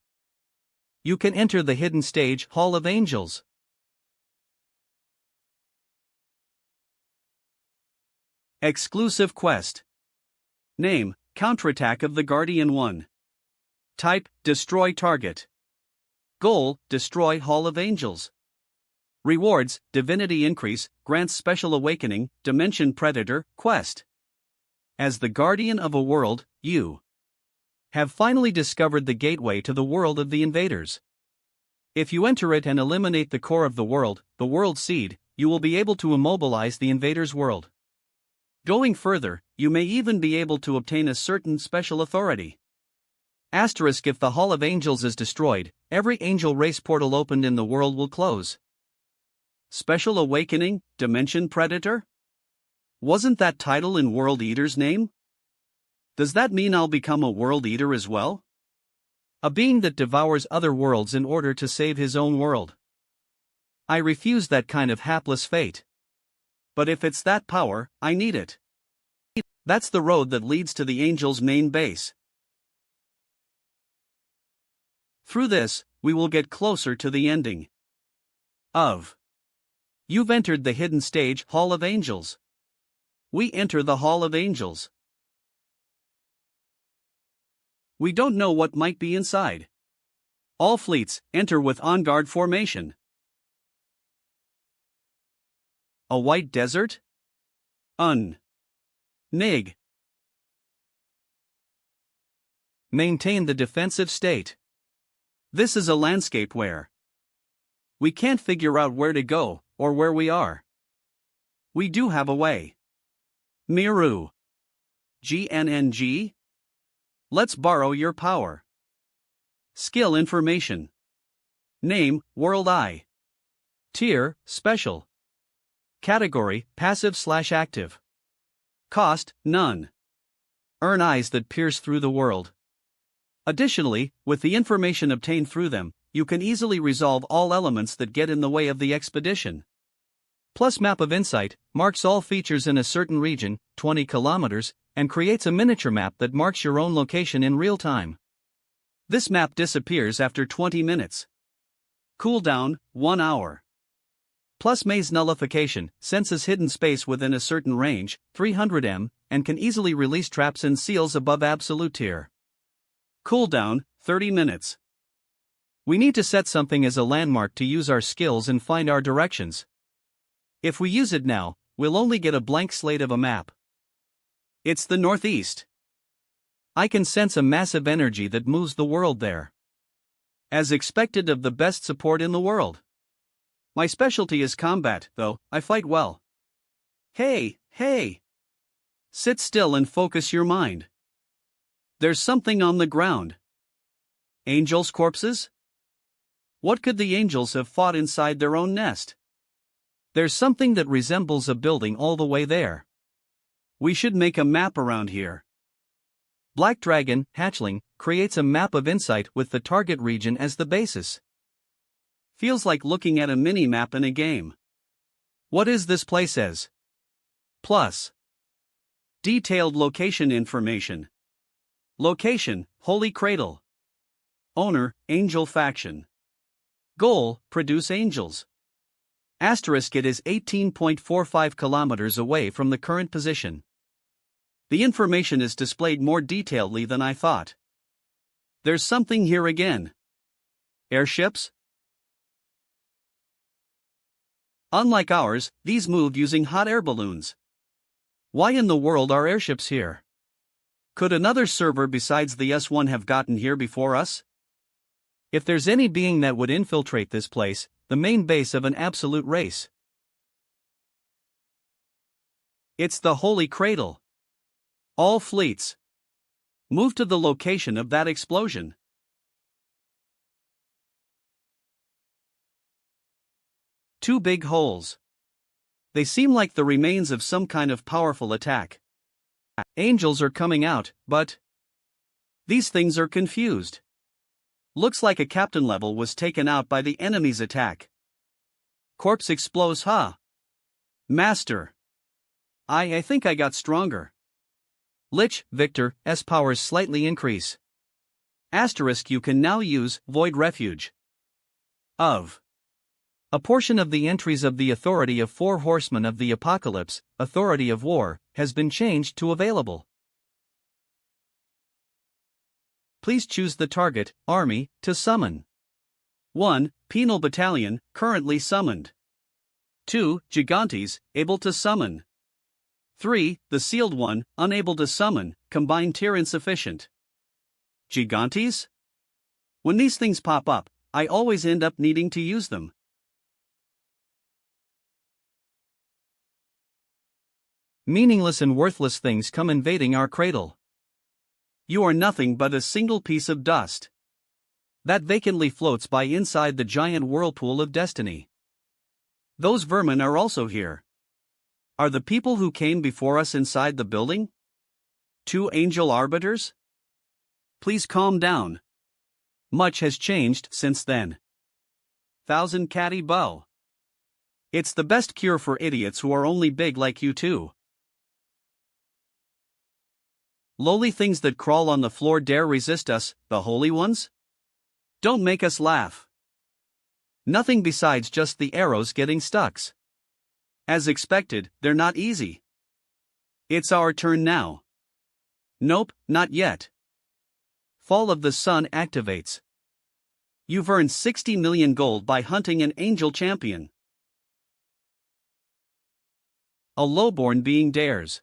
You can enter the hidden stage Hall of Angels. Exclusive quest. Name, Counterattack of the Guardian 1. Type, Destroy Target. Goal, Destroy Hall of Angels. Rewards, Divinity Increase, grants Special Awakening, Dimension Predator, Quest. As the Guardian of a world, you have finally discovered the gateway to the world of the invaders. If you enter it and eliminate the core of the world seed, you will be able to immobilize the invaders' world. Going further, you may even be able to obtain a certain special authority. Asterisk: if the Hall of Angels is destroyed, every angel race portal opened in the world will close. Special Awakening, Dimension Predator? Wasn't that title in World Eater's name? Does that mean I'll become a World Eater as well? A being that devours other worlds in order to save his own world. I refuse that kind of hapless fate. But if it's that power, I need it. That's the road that leads to the Angels' main base. Through this, we will get closer to the ending of. You've entered the hidden stage Hall of Angels. We enter the Hall of Angels. We don't know what might be inside. All fleets, enter with on guard formation. A white desert? Nig. Maintain the defensive state. This is a landscape where we can't figure out where to go, or where we are. We do have a way. Miru. GNNG? Let's borrow your power. Skill information. Name, World Eye. Tier, Special. Category, Passive/Active. Cost, none. Earn eyes that pierce through the world. Additionally, with the information obtained through them, you can easily resolve all elements that get in the way of the expedition. Plus Map of Insight, marks all features in a certain region, 20 kilometers, and creates a miniature map that marks your own location in real time. This map disappears after 20 minutes. Cooldown, 1 hour. Plus Maze Nullification, senses hidden space within a certain range, 300 m, and can easily release traps and seals above absolute tier. Cooldown, 30 minutes. We need to set something as a landmark to use our skills and find our directions. If we use it now, we'll only get a blank slate of a map. It's the northeast. I can sense a massive energy that moves the world there. As expected of the best support in the world. My specialty is combat, though, I fight well. Hey! Sit still and focus your mind. There's something on the ground. Angels' corpses? What could the angels have fought inside their own nest? There's something that resembles a building all the way there. We should make a map around here. Black Dragon, Hatchling, creates a map of insight with the target region as the basis. Feels like looking at a mini-map in a game. What is this place as? Plus. Detailed location information. Location, Holy Cradle. Owner, Angel Faction. Goal, produce angels. Asterisk: it is 18.45 kilometers away from the current position. The information is displayed more detailedly than I thought. There's something here again. Airships? Unlike ours, these moved using hot air balloons. Why in the world are airships here? Could another server besides the S1 have gotten here before us? If there's any being that would infiltrate this place, the main base of an absolute race. It's the Holy Cradle. All fleets. Move to the location of that explosion. Two big holes. They seem like the remains of some kind of powerful attack. Angels are coming out, but these things are confused. Looks like a captain level was taken out by the enemy's attack. Corpse explodes, huh? Master. I think I got stronger. Lich, Victor, S powers slightly increase. Asterisk, you can now use Void Refuge. Of. A portion of the entries of the Authority of Four Horsemen of the Apocalypse, Authority of War, has been changed to available. Please choose the target, army, to summon. 1. Penal Battalion, currently summoned. 2. Gigantes, able to summon. 3. The Sealed One, unable to summon, combined tier insufficient. Gigantes? When these things pop up, I always end up needing to use them. Meaningless and worthless things come invading our cradle. You are nothing but a single piece of dust that vacantly floats by inside the giant whirlpool of destiny. Those vermin are also here. Are the people who came before us inside the building? 2 angel arbiters? Please calm down. Much has changed since then. 1000 catty bow. It's the best cure for idiots who are only big like you too. Lowly things that crawl on the floor dare resist us, the holy ones? Don't make us laugh. Nothing besides just the arrows getting stuck. As expected, they're not easy. It's our turn now. Nope, not yet. Fall of the Sun activates. You've earned 60 million gold by hunting an angel champion. A lowborn being dares.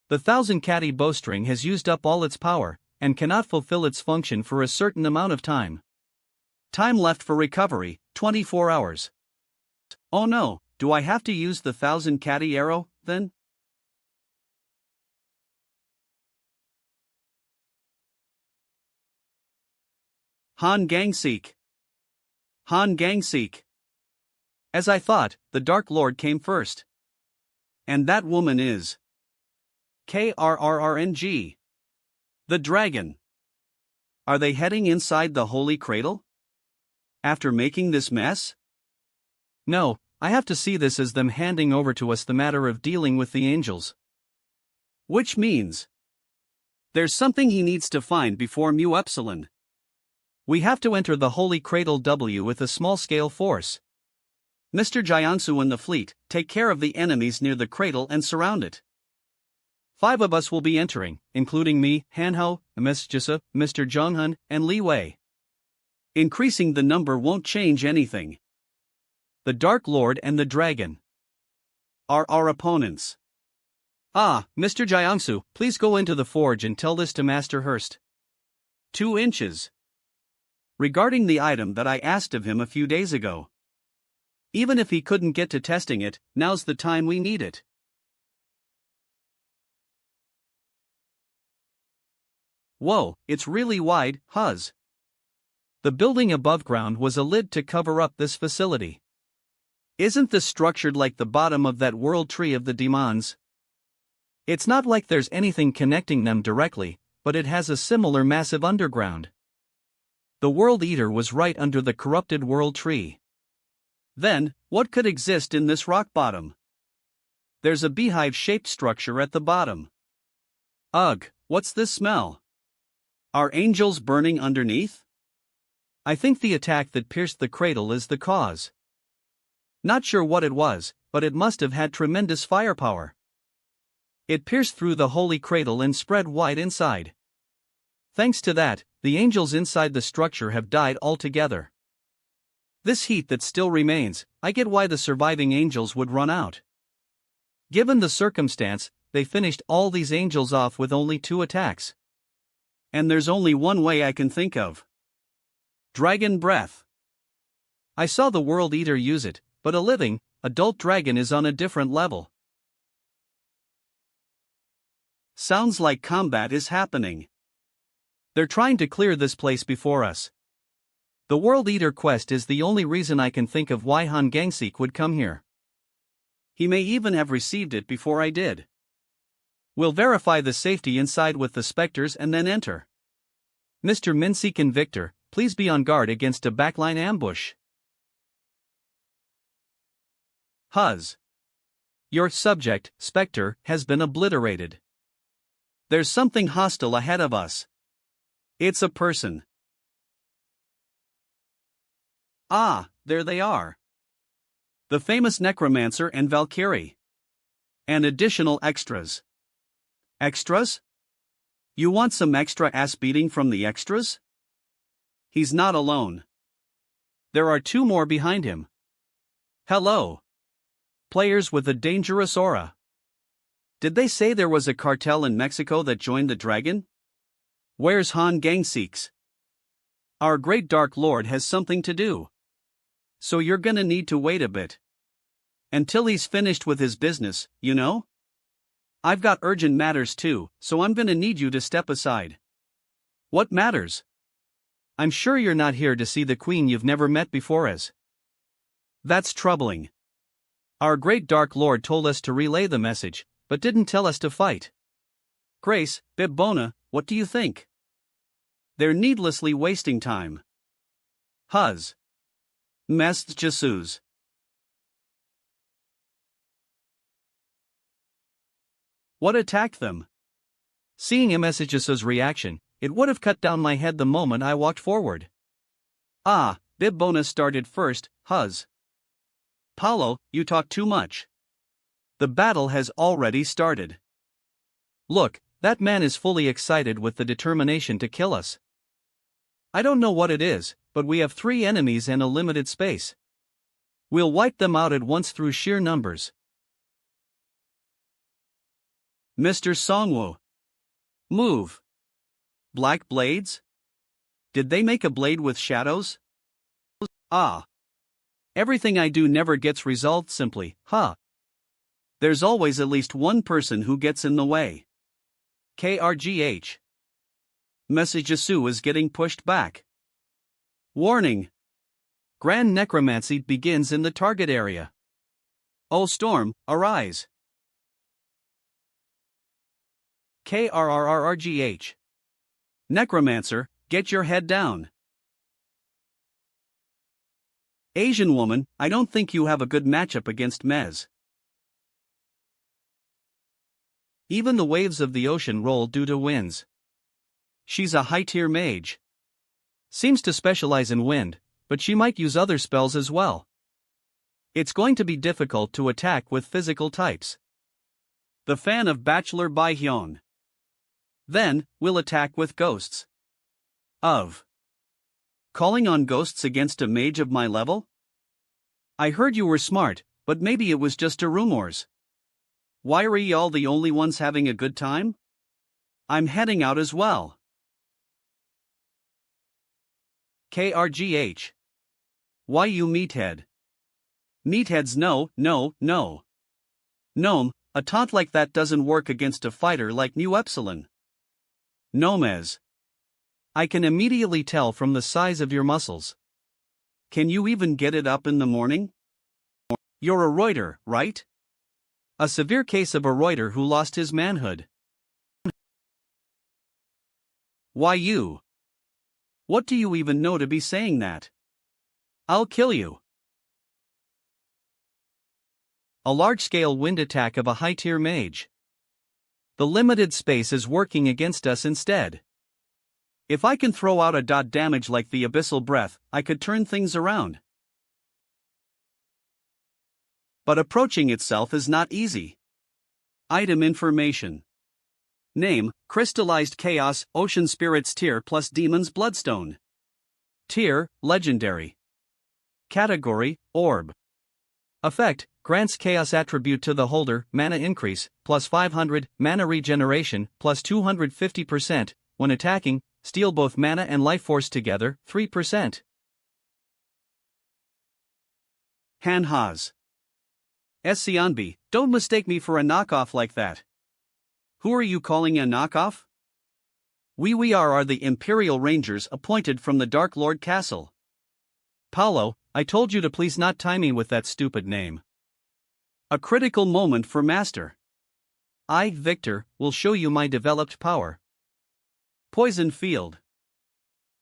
The 1000 catty bowstring has used up all its power, and cannot fulfill its function for a certain amount of time. Time left for recovery, 24 hours. Oh no, do I have to use the 1000 catty arrow, then? Han Gangseek. Han Gangseek. As I thought, the Dark Lord came first. And that woman is KRRRNG. The dragon. Are they heading inside the Holy Cradle? After making this mess? No, I have to see this as them handing over to us the matter of dealing with the angels. Which means there's something he needs to find before Mu Epsilon. We have to enter the Holy Cradle W with a small-scale force. Mr. Jiangsu and the fleet, take care of the enemies near the cradle and surround it. 5 of us will be entering, including me, Hanhao, Ms. Jisa, Mr. Zhonghun, and Li Wei. Increasing the number won't change anything. The Dark Lord and the Dragon are our opponents. Ah, Mr. Jiangsu, please go into the forge and tell this to Master Hurst. 2 inches. Regarding the item that I asked of him a few days ago. Even if he couldn't get to testing it, now's the time we need it. Whoa, it's really wide, Huz. The building above ground was a lid to cover up this facility. Isn't this structured like the bottom of that world tree of the demons? It's not like there's anything connecting them directly, but it has a similar massive underground. The World Eater was right under the corrupted world tree. Then, what could exist in this rock bottom? There's a beehive-shaped structure at the bottom. Ugh, what's this smell? Are angels burning underneath? I think the attack that pierced the cradle is the cause. Not sure what it was, but it must have had tremendous firepower. It pierced through the holy cradle and spread wide inside. Thanks to that, the angels inside the structure have died altogether. This heat that still remains, I get why the surviving angels would run out. Given the circumstance, they finished all these angels off with only 2 attacks. And there's only one way I can think of. Dragon breath. I saw the World Eater use it, but a living, adult dragon is on a different level. Sounds like combat is happening. They're trying to clear this place before us. The World Eater quest is the only reason I can think of why Han Gangseek would come here. He may even have received it before I did. We'll verify the safety inside with the specters and then enter. Mr. Minseek and Victor, please be on guard against a backline ambush. Huz. Your subject, Spectre, has been obliterated. There's something hostile ahead of us. It's a person. Ah, there they are. The famous Necromancer and Valkyrie. And additional extras. Extras? You want some extra ass beating from the extras? He's not alone. There are two more behind him. Hello. Players with a dangerous aura. Did they say there was a cartel in Mexico that joined the dragon? Where's Han Gangseeks? Our great Dark Lord has something to do. So you're gonna need to wait a bit. Until he's finished with his business, you know? I've got urgent matters too, so I'm gonna need you to step aside. What matters? I'm sure you're not here to see the queen you've never met before as. That's troubling. Our great Dark Lord told us to relay the message, but didn't tell us to fight. Grace, Bibbona, what do you think? They're needlessly wasting time. Huz. Mes Jesus. What attacked them? Seeing Message's reaction, it would have cut down my head the moment I walked forward. Ah, Bibbona started first, Huz. Paulo, you talk too much. The battle has already started. Look, that man is fully excited with the determination to kill us. I don't know what it is, but we have 3 enemies and a limited space. We'll wipe them out at once through sheer numbers. Mr. Songwoo. Move. Black blades? Did they make a blade with shadows? Ah. Everything I do never gets resolved simply, huh? There's always at least one person who gets in the way. KRGH. Messagesu is getting pushed back. Warning. Grand necromancy begins in the target area. O storm, arise. KRRRRGH. Necromancer, get your head down. Asian woman, I don't think you have a good matchup against Mez. Even the waves of the ocean roll due to winds. She's a high-tier mage. Seems to specialize in wind, but she might use other spells as well. It's going to be difficult to attack with physical types. The fan of Bachelor Bai Hyun. Then, we'll attack with ghosts. Calling on ghosts against a mage of my level? I heard you were smart, but maybe it was just a rumors. Why are y'all the only ones having a good time? I'm heading out as well. KRGH. Why you meathead? Meatheads no. Gnome, a taunt like that doesn't work against a fighter like New Epsilon. Gnomes. I can immediately tell from the size of your muscles. Can you even get it up in the morning? You're a Reuter, right? A severe case of a Reuter who lost his manhood. Why you? What do you even know to be saying that? I'll kill you. A large-scale wind attack of a high-tier mage. The limited space is working against us instead. If I can throw out a dot damage like the abyssal breath, I could turn things around. But approaching itself is not easy. Item information. Name, Crystallized Chaos, Ocean Spirits Tier plus Demon's Bloodstone. Tier, Legendary. Category, Orb. Effect, grants Chaos attribute to the holder, mana increase, plus 500, mana regeneration, plus 250%, when attacking, steal both mana and life force together, 3%. Hanhaz. Essianbi, don't mistake me for a knockoff like that. Who are you calling a knockoff? We are the Imperial Rangers appointed from the Dark Lord Castle. Paulo, I told you to please not tie me with that stupid name. A critical moment for Master. I, Victor, will show you my developed power. Poison Field.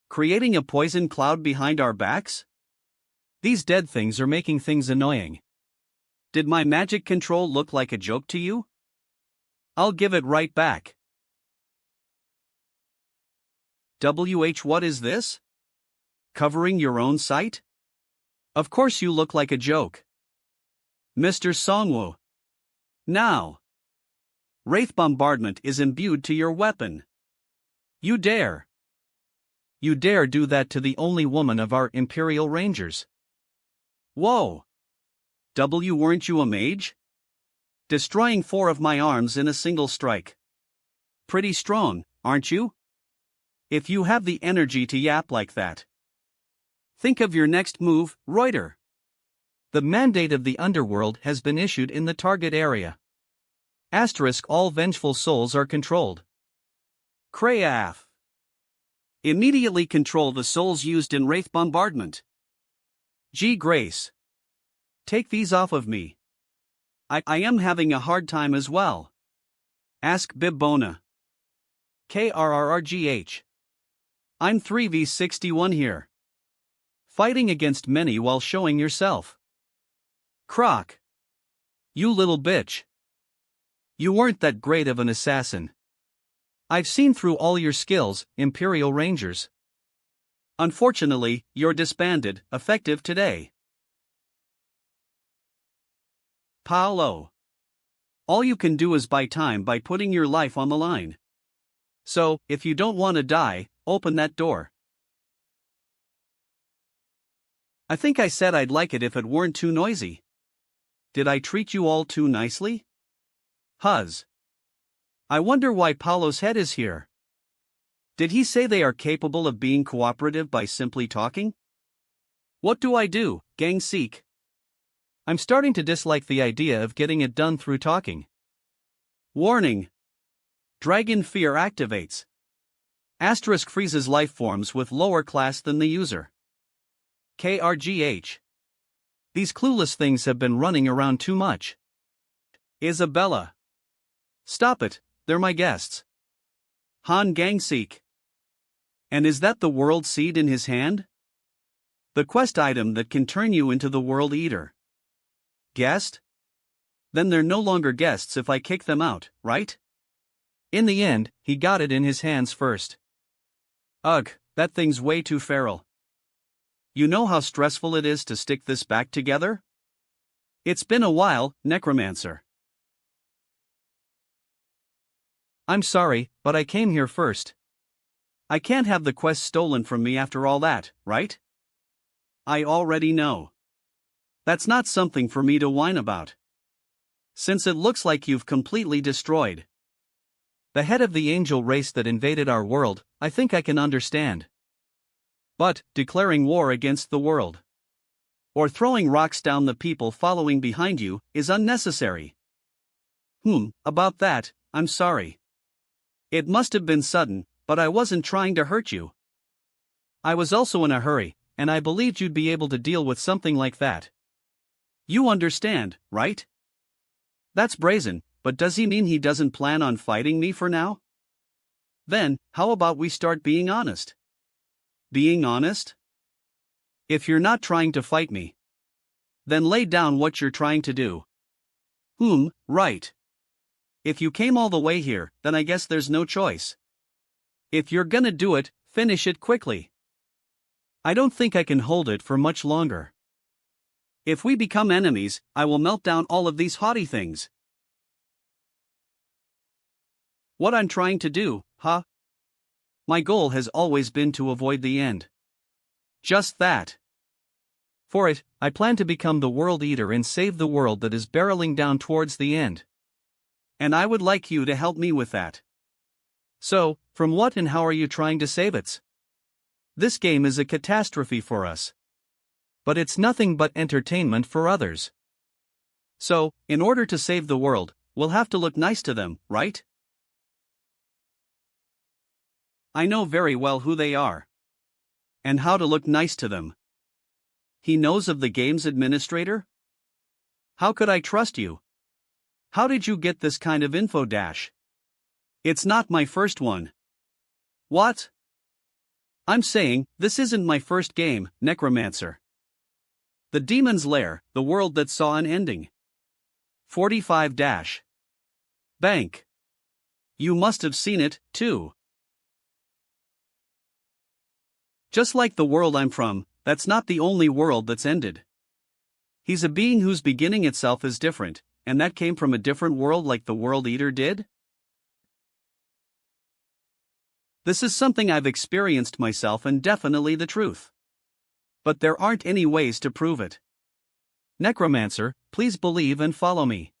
Creating a poison cloud behind our backs? These dead things are making things annoying. Did my magic control look like a joke to you? I'll give it right back. What is this? Covering your own sight? Of course you look like a joke. Mr. Songwoo. Now. Wraith bombardment is imbued to your weapon. You dare. You dare do that to the only woman of our Imperial Rangers. Whoa. Weren't you a mage? Destroying 4 of my arms in a single strike. Pretty strong, aren't you? If you have the energy to yap like that. Think of your next move, Reuter. The mandate of the underworld has been issued in the target area. * All vengeful souls are controlled. Krayaf. Immediately control the souls used in Wraith bombardment. G. Grace. Take these off of me. I am having a hard time as well. Ask Bibbona. KRRRGH. I'm 3v61 here. Fighting against many while showing yourself. Croc. You little bitch. You weren't that great of an assassin. I've seen through all your skills, Imperial Rangers. Unfortunately, you're disbanded, effective today. Paolo. All you can do is buy time by putting your life on the line. So, if you don't want to die, open that door. I think I said I'd like it if it weren't too noisy. Did I treat you all too nicely? Huzz. I wonder why Paolo's head is here. Did he say they are capable of being cooperative by simply talking? What do I do, Gang Seek? I'm starting to dislike the idea of getting it done through talking. Warning. Dragon Fear activates. * freezes life forms with lower class than the user. KRGH. These clueless things have been running around too much. Isabella. Stop it, they're my guests. Han Gangseek. And is that the world seed in his hand? The quest item that can turn you into the World Eater. Guest? Then they're no longer guests if I kick them out, right? In the end, he got it in his hands first. Ugh, that thing's way too feral. You know how stressful it is to stick this back together? It's been a while, Necromancer. I'm sorry, but I came here first. I can't have the quest stolen from me after all that, right? I already know. That's not something for me to whine about. Since it looks like you've completely destroyed the head of the angel race that invaded our world, I think I can understand. But, declaring war against the world, or throwing rocks down the people following behind you, is unnecessary. About that, I'm sorry. It must have been sudden, but I wasn't trying to hurt you. I was also in a hurry, and I believed you'd be able to deal with something like that. You understand, right? That's brazen, but does he mean he doesn't plan on fighting me for now? Then, how about we start being honest? Being honest? If you're not trying to fight me, then lay down what you're trying to do. Right. If you came all the way here, then I guess there's no choice. If you're gonna do it, finish it quickly. I don't think I can hold it for much longer. If we become enemies, I will melt down all of these haughty things. What I'm trying to do, huh? My goal has always been to avoid the end. Just that. For it, I plan to become the World Eater and save the world that is barreling down towards the end. And I would like you to help me with that. So, from what and how are you trying to save it? This game is a catastrophe for us. But it's nothing but entertainment for others. So, in order to save the world, we'll have to look nice to them, right? I know very well who they are. And how to look nice to them. He knows of the game's administrator? How could I trust you? How did you get this kind of info dash? It's not my first one. What? I'm saying, this isn't my first game, Necromancer. The Demon's Lair, the world that saw an ending. 45 dash. Bank. You must have seen it, too. Just like the world I'm from, that's not the only world that's ended. He's a being whose beginning itself is different, and that came from a different world like the World Eater did? This is something I've experienced myself and definitely the truth. But there aren't any ways to prove it. Necromancer, please believe and follow me.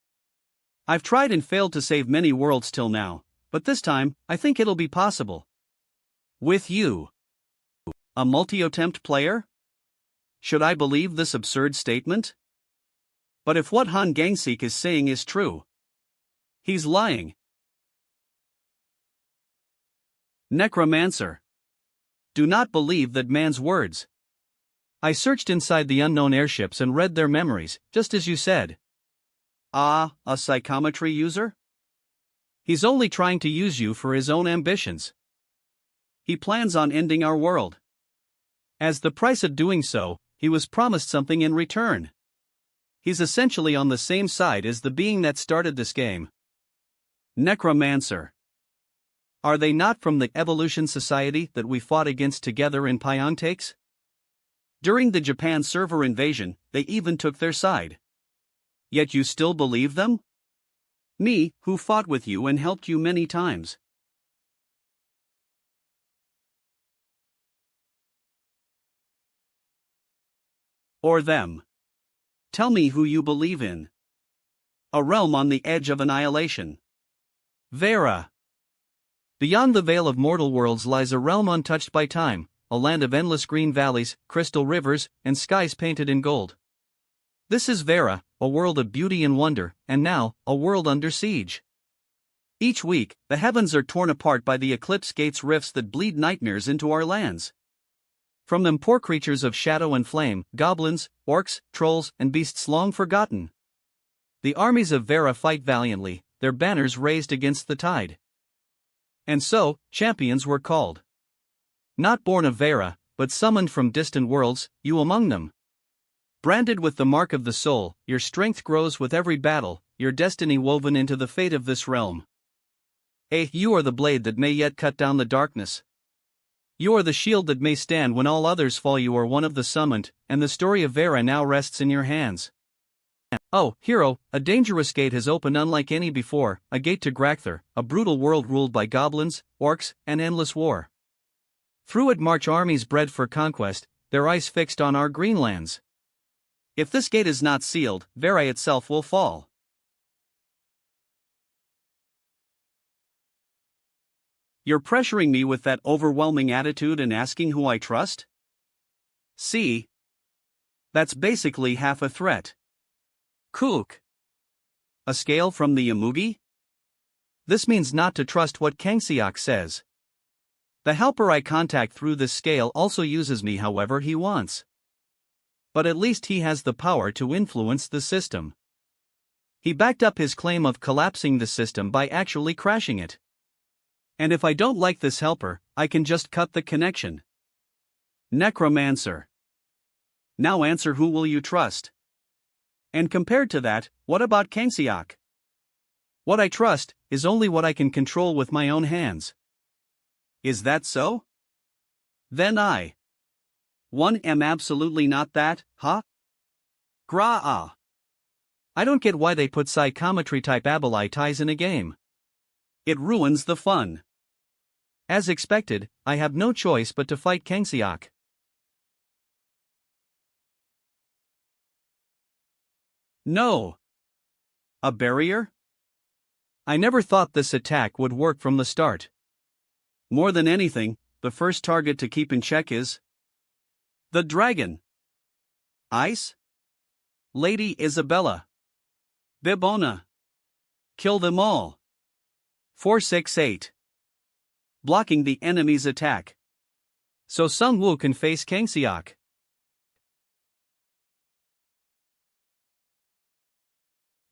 I've tried and failed to save many worlds till now, but this time, I think it'll be possible. With you. A multi-attempt player? Should I believe this absurd statement? But if what Han Gangsik is saying is true, he's lying. Necromancer. Do not believe that man's words. I searched inside the unknown airships and read their memories, just as you said. Ah, a psychometry user? He's only trying to use you for his own ambitions. He plans on ending our world. As the price of doing so, he was promised something in return. He's essentially on the same side as the being that started this game. Necromancer. Are they not from the Evolution Society that we fought against together in Piontakes? During the Japan server invasion, they even took their side. Yet you still believe them? Me, who fought with you and helped you many times. Or them. Tell me who you believe in. A realm on the edge of annihilation. Vera. Beyond the veil of mortal worlds lies a realm untouched by time, a land of endless green valleys, crystal rivers, and skies painted in gold. This is Vera, a world of beauty and wonder, and now, a world under siege. Each week, the heavens are torn apart by the eclipse gates rifts that bleed nightmares into our lands. From them poor creatures of shadow and flame, goblins, orcs, trolls, and beasts long forgotten. The armies of Vera fight valiantly, their banners raised against the tide. And so, champions were called. Not born of Vera, but summoned from distant worlds, you among them. Branded with the mark of the soul, your strength grows with every battle, your destiny woven into the fate of this realm. You are the blade that may yet cut down the darkness. You are the shield that may stand when all others fall. You are one of the summoned, and the story of Vera now rests in your hands. Oh, hero, a dangerous gate has opened unlike any before, a gate to Grakther, a brutal world ruled by goblins, orcs, and endless war. Through it march armies bred for conquest, their eyes fixed on our greenlands. If this gate is not sealed, Vera itself will fall. You're pressuring me with that overwhelming attitude and asking who I trust? See? That's basically half a threat. Kook. A scale from the Yamugi? This means not to trust what Kangsiok says. The helper I contact through this scale also uses me however he wants. But at least he has the power to influence the system. He backed up his claim of collapsing the system by actually crashing it. And if I don't like this helper, I can just cut the connection. Necromancer. Now answer, who will you trust? And compared to that, what about Kangsiok? What I trust is only what I can control with my own hands. Is that so? Then I am absolutely not that, huh? Gra-ah. I don't get why they put psychometry type ability ties in a game. It ruins the fun. As expected, I have no choice but to fight Kangsiok. No. A barrier? I never thought this attack would work from the start. More than anything, the first target to keep in check is the dragon. Ice? Lady Isabella. Bibona. Kill them all. 468. Blocking the enemy's attack. So Sung Woo can face Kangsiok.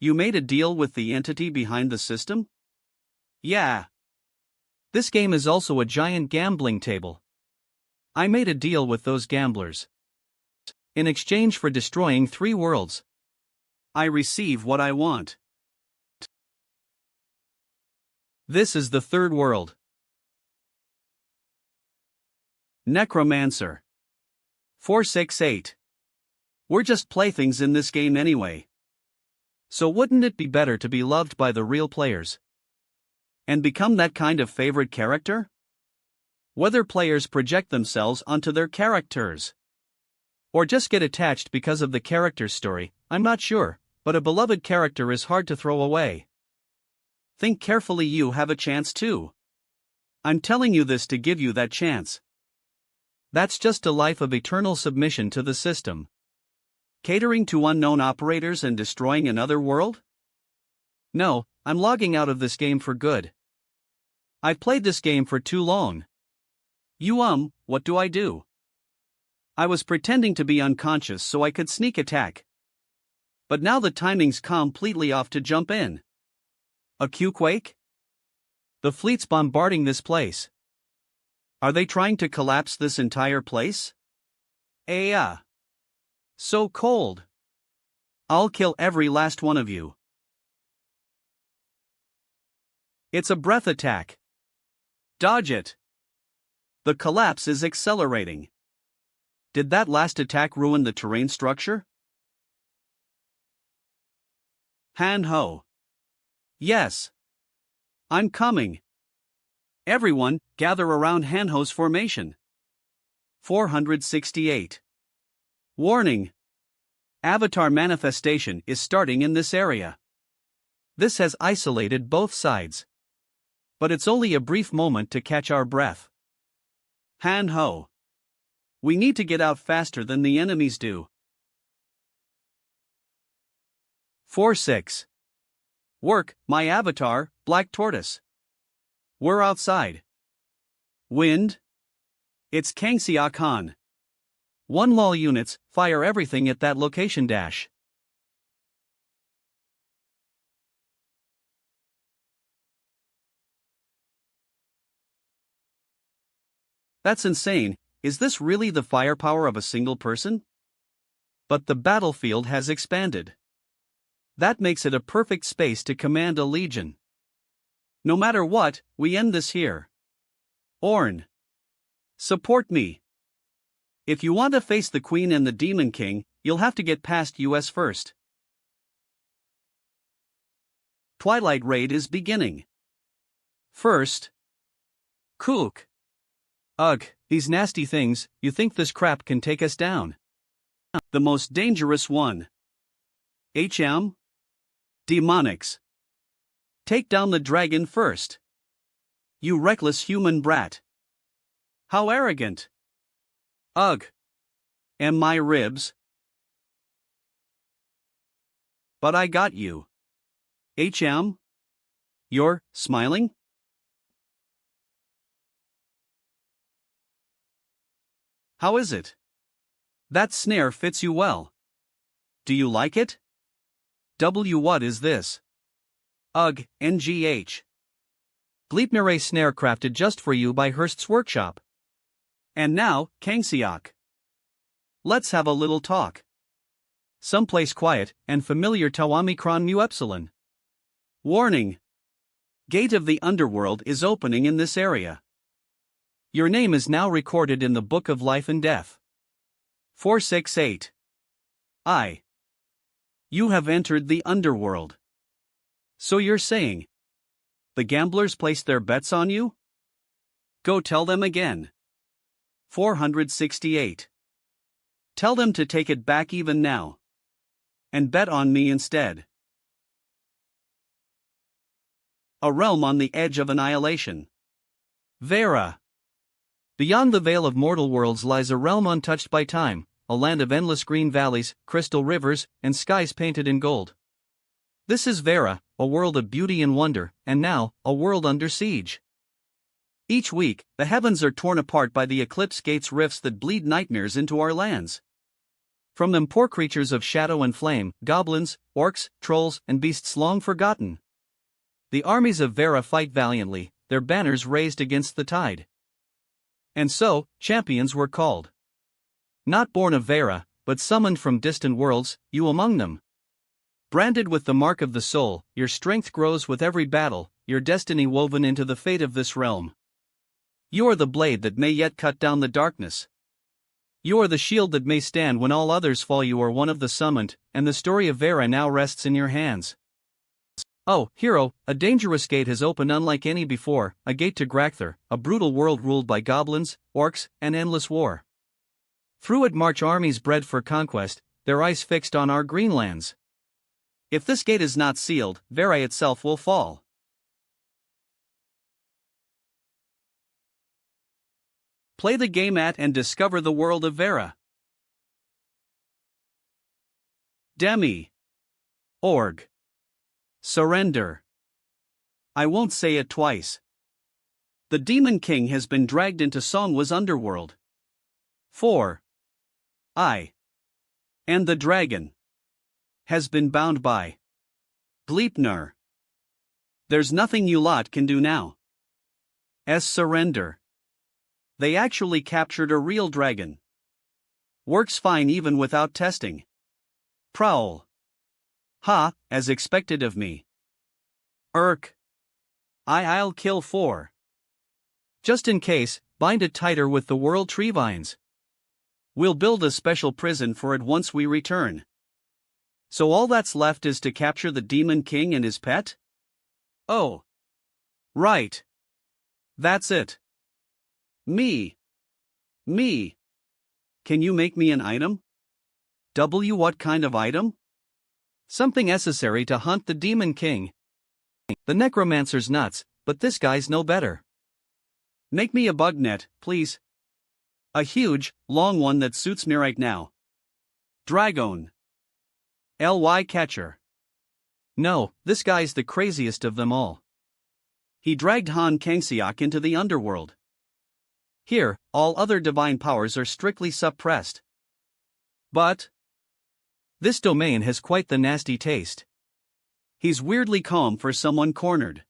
You made a deal with the entity behind the system? Yeah. This game is also a giant gambling table. I made a deal with those gamblers. In exchange for destroying 3 worlds, I receive what I want. This is the third world. Necromancer. 468. We're just playthings in this game anyway. So wouldn't it be better to be loved by the real players? And become that kind of favorite character? Whether players project themselves onto their characters, or just get attached because of the character's story, I'm not sure, but a beloved character is hard to throw away. Think carefully, you have a chance too. I'm telling you this to give you that chance. That's just a life of eternal submission to the system. Catering to unknown operators and destroying another world? No, I'm logging out of this game for good. I've played this game for too long. What do I do? I was pretending to be unconscious so I could sneak attack. But now the timing's completely off to jump in. A Q-quake? The fleet's bombarding this place. Are they trying to collapse this entire place? So cold. I'll kill every last one of you. It's a breath attack. Dodge it. The collapse is accelerating. Did that last attack ruin the terrain structure? Han-ho. Yes. I'm coming. Everyone, gather around Han-ho's formation. 468. Warning. Avatar manifestation is starting in this area. This has isolated both sides. But it's only a brief moment to catch our breath. Han-ho. We need to get out faster than the enemies do. 4-6. Work, my avatar, Black Tortoise. We're outside. Wind? It's Kangxia Khan. 1 lol units, fire everything at that location dash. That's insane. Is this really the firepower of a single person? But the battlefield has expanded. That makes it a perfect space to command a legion. No matter what, we end this here. Orn. Support me. If you want to face the Queen and the Demon King, you'll have to get past US first. Twilight Raid is beginning. First. Kook. Ugh, these nasty things, you think this crap can take us down? The most dangerous one. Demonics. Take down the dragon first. You reckless human brat. How arrogant. Ugh. And my ribs. But I got you. You're smiling? How is it? That snare fits you well. Do you like it? What is this? Ugh, NGH. Gleipnir snare crafted just for you by Hurst's workshop. And now, Kangxiok. Let's have a little talk. Someplace quiet and familiar Tawami Mu Epsilon. Warning. Gate of the Underworld is opening in this area. Your name is now recorded in the Book of Life and Death. 468. You have entered the underworld. So you're saying the gamblers placed their bets on you? Go tell them again. 468. Tell them to take it back even now. And bet on me instead. A realm on the edge of annihilation. Vera. Beyond the veil of mortal worlds lies a realm untouched by time, a land of endless green valleys, crystal rivers, and skies painted in gold. This is Vera, a world of beauty and wonder, and now, a world under siege. Each week, the heavens are torn apart by the eclipse gate's rifts that bleed nightmares into our lands. From them poor creatures of shadow and flame, goblins, orcs, trolls, and beasts long forgotten. The armies of Vera fight valiantly, their banners raised against the tide. And so, champions were called. Not born of Vera, but summoned from distant worlds, you among them. Branded with the mark of the soul, your strength grows with every battle, your destiny woven into the fate of this realm. You are the blade that may yet cut down the darkness. You are the shield that may stand when all others fall. You are one of the summoned, and the story of Vera now rests in your hands. Oh, hero, a dangerous gate has opened unlike any before, a gate to Grakther, a brutal world ruled by goblins, orcs, and endless war. Through it march armies bred for conquest, their eyes fixed on our green lands. If this gate is not sealed, Vera itself will fall. Play the game at and discover the world of Vera. Demi. Org. Surrender. I won't say it twice. The Demon King has been dragged into Songwa's underworld. 4. And the dragon has been bound by Gleipnir. There's nothing you lot can do now. Surrender. They actually captured a real dragon. Works fine even without testing. Prowl. Ha, as expected of me. I'll kill 4. Just in case, bind it tighter with the world tree vines. We'll build a special prison for it once we return. So all that's left is to capture the Demon King and his pet? Oh. Right. That's it. Me. Can you make me an item? What kind of item? Something necessary to hunt the Demon King. The Necromancer's nuts, but this guy's no better. Make me a bug net, please. A huge, long one that suits me right now. Dragon. LY catcher. No, this guy's the craziest of them all. He dragged Han Kangseok into the underworld. Here, all other divine powers are strictly suppressed. But this domain has quite the nasty taste. He's weirdly calm for someone cornered.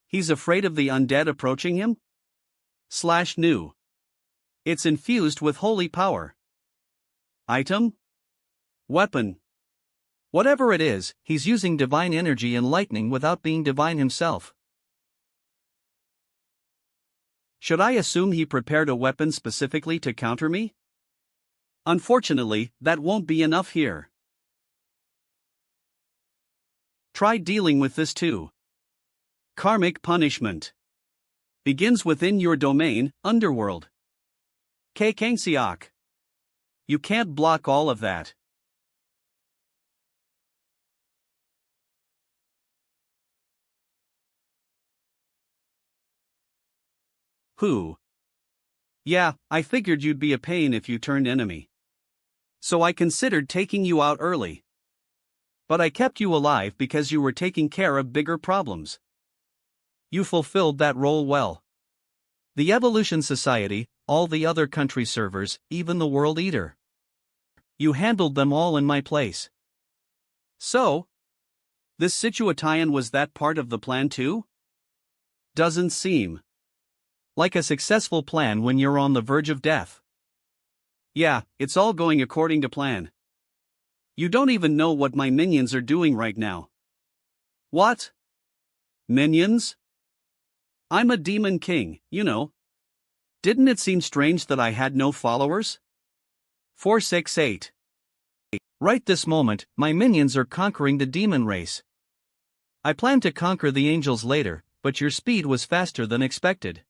He's afraid of the undead approaching him? /new. It's infused with holy power. Item? Weapon. Whatever it is, he's using divine energy and lightning without being divine himself. Should I assume he prepared a weapon specifically to counter me? Unfortunately, that won't be enough here. Try dealing with this too. Karmic punishment. Begins within your domain, Underworld. Kangseok. You can't block all of that. Who? Yeah, I figured you'd be a pain if you turned enemy. So I considered taking you out early. But I kept you alive because you were taking care of bigger problems. You fulfilled that role well. The Evolution Society, all the other country servers, even the World Eater. You handled them all in my place. So? This situation was that part of the plan too? Doesn't seem like a successful plan when you're on the verge of death. Yeah, it's all going according to plan. You don't even know what my minions are doing right now. What? Minions? I'm a Demon King, you know. Didn't it seem strange that I had no followers? 468. Right this moment, my minions are conquering the demon race. I plan to conquer the angels later, but your speed was faster than expected.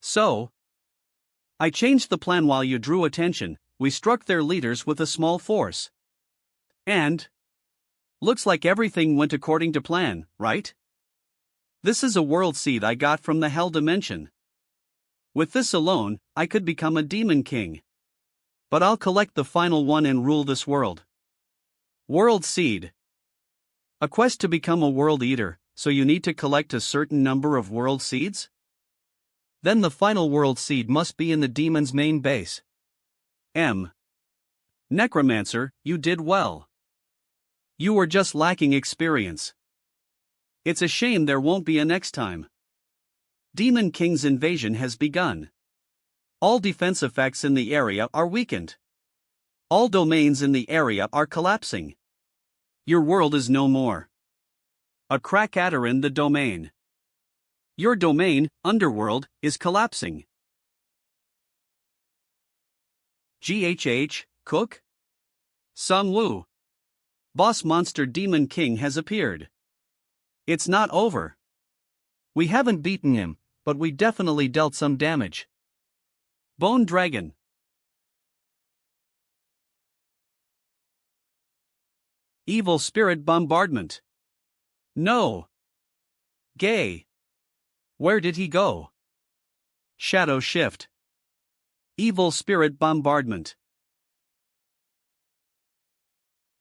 So, I changed the plan while you drew attention. We struck their leaders with a small force. And looks like everything went according to plan, right? This is a world seed I got from the Hell Dimension. With this alone, I could become a Demon King. But I'll collect the final one and rule this world. World Seed. A quest to become a World Eater, so you need to collect a certain number of World Seeds? Then the final World Seed must be in the demon's main base. Necromancer, you did well. You were just lacking experience. It's a shame there won't be a next time. Demon King's invasion has begun. All defense effects in the area are weakened. All domains in the area are collapsing. Your world is no more. A crack adder in the domain. Your domain, Underworld, is collapsing. GHH, Cook? Sung Woo. Boss Monster Demon King has appeared. It's not over. We haven't beaten him, but we definitely dealt some damage. Bone Dragon. Evil Spirit Bombardment. No. Gay. Where did he go? Shadow Shift. Evil Spirit Bombardment.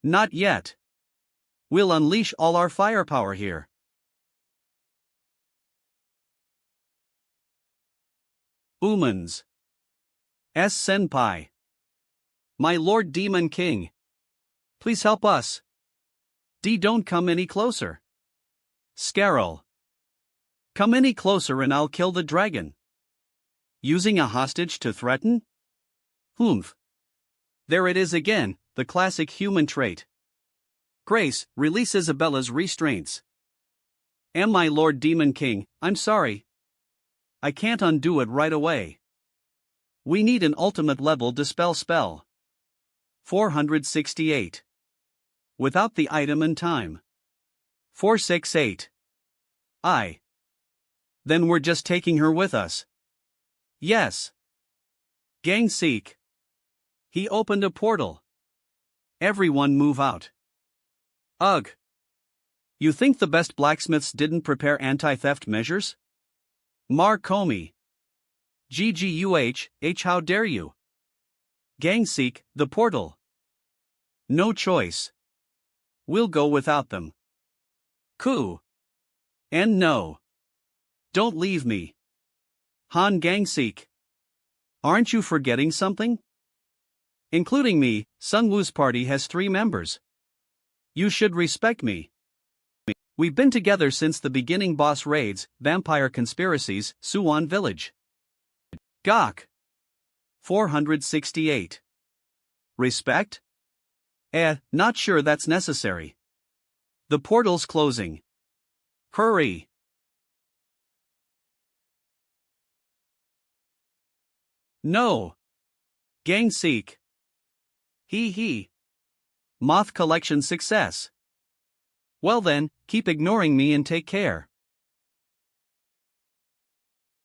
Not yet. We'll unleash all our firepower here. Umans. S. Senpai. My Lord Demon King. Please help us. Don't come any closer. Scarol. Come any closer and I'll kill the dragon. Using a hostage to threaten? Humph. There it is again, the classic human trait. Grace, release Isabella's restraints. My Lord Demon King, I'm sorry. I can't undo it right away. We need an ultimate level dispel spell. 468. Without the item and time. 468. Then we're just taking her with us. Yes. Gang Seek. He opened a portal. Everyone move out. Ugh. You think the best blacksmiths didn't prepare anti-theft measures? Mar Comey. GGUH, how dare you? Gang Seek, the portal. No choice. We'll go without them. Coup. And no. Don't leave me. Han Gangseek. Aren't you forgetting something? Including me, Sung Woo's party has 3 members. You should respect me. We've been together since the beginning boss raids, vampire conspiracies, Suwon Village. Gok. 468. Respect? Not sure that's necessary. The portal's closing. Hurry. No. Gang Seek. He. Moth collection success. Well then, keep ignoring me and take care.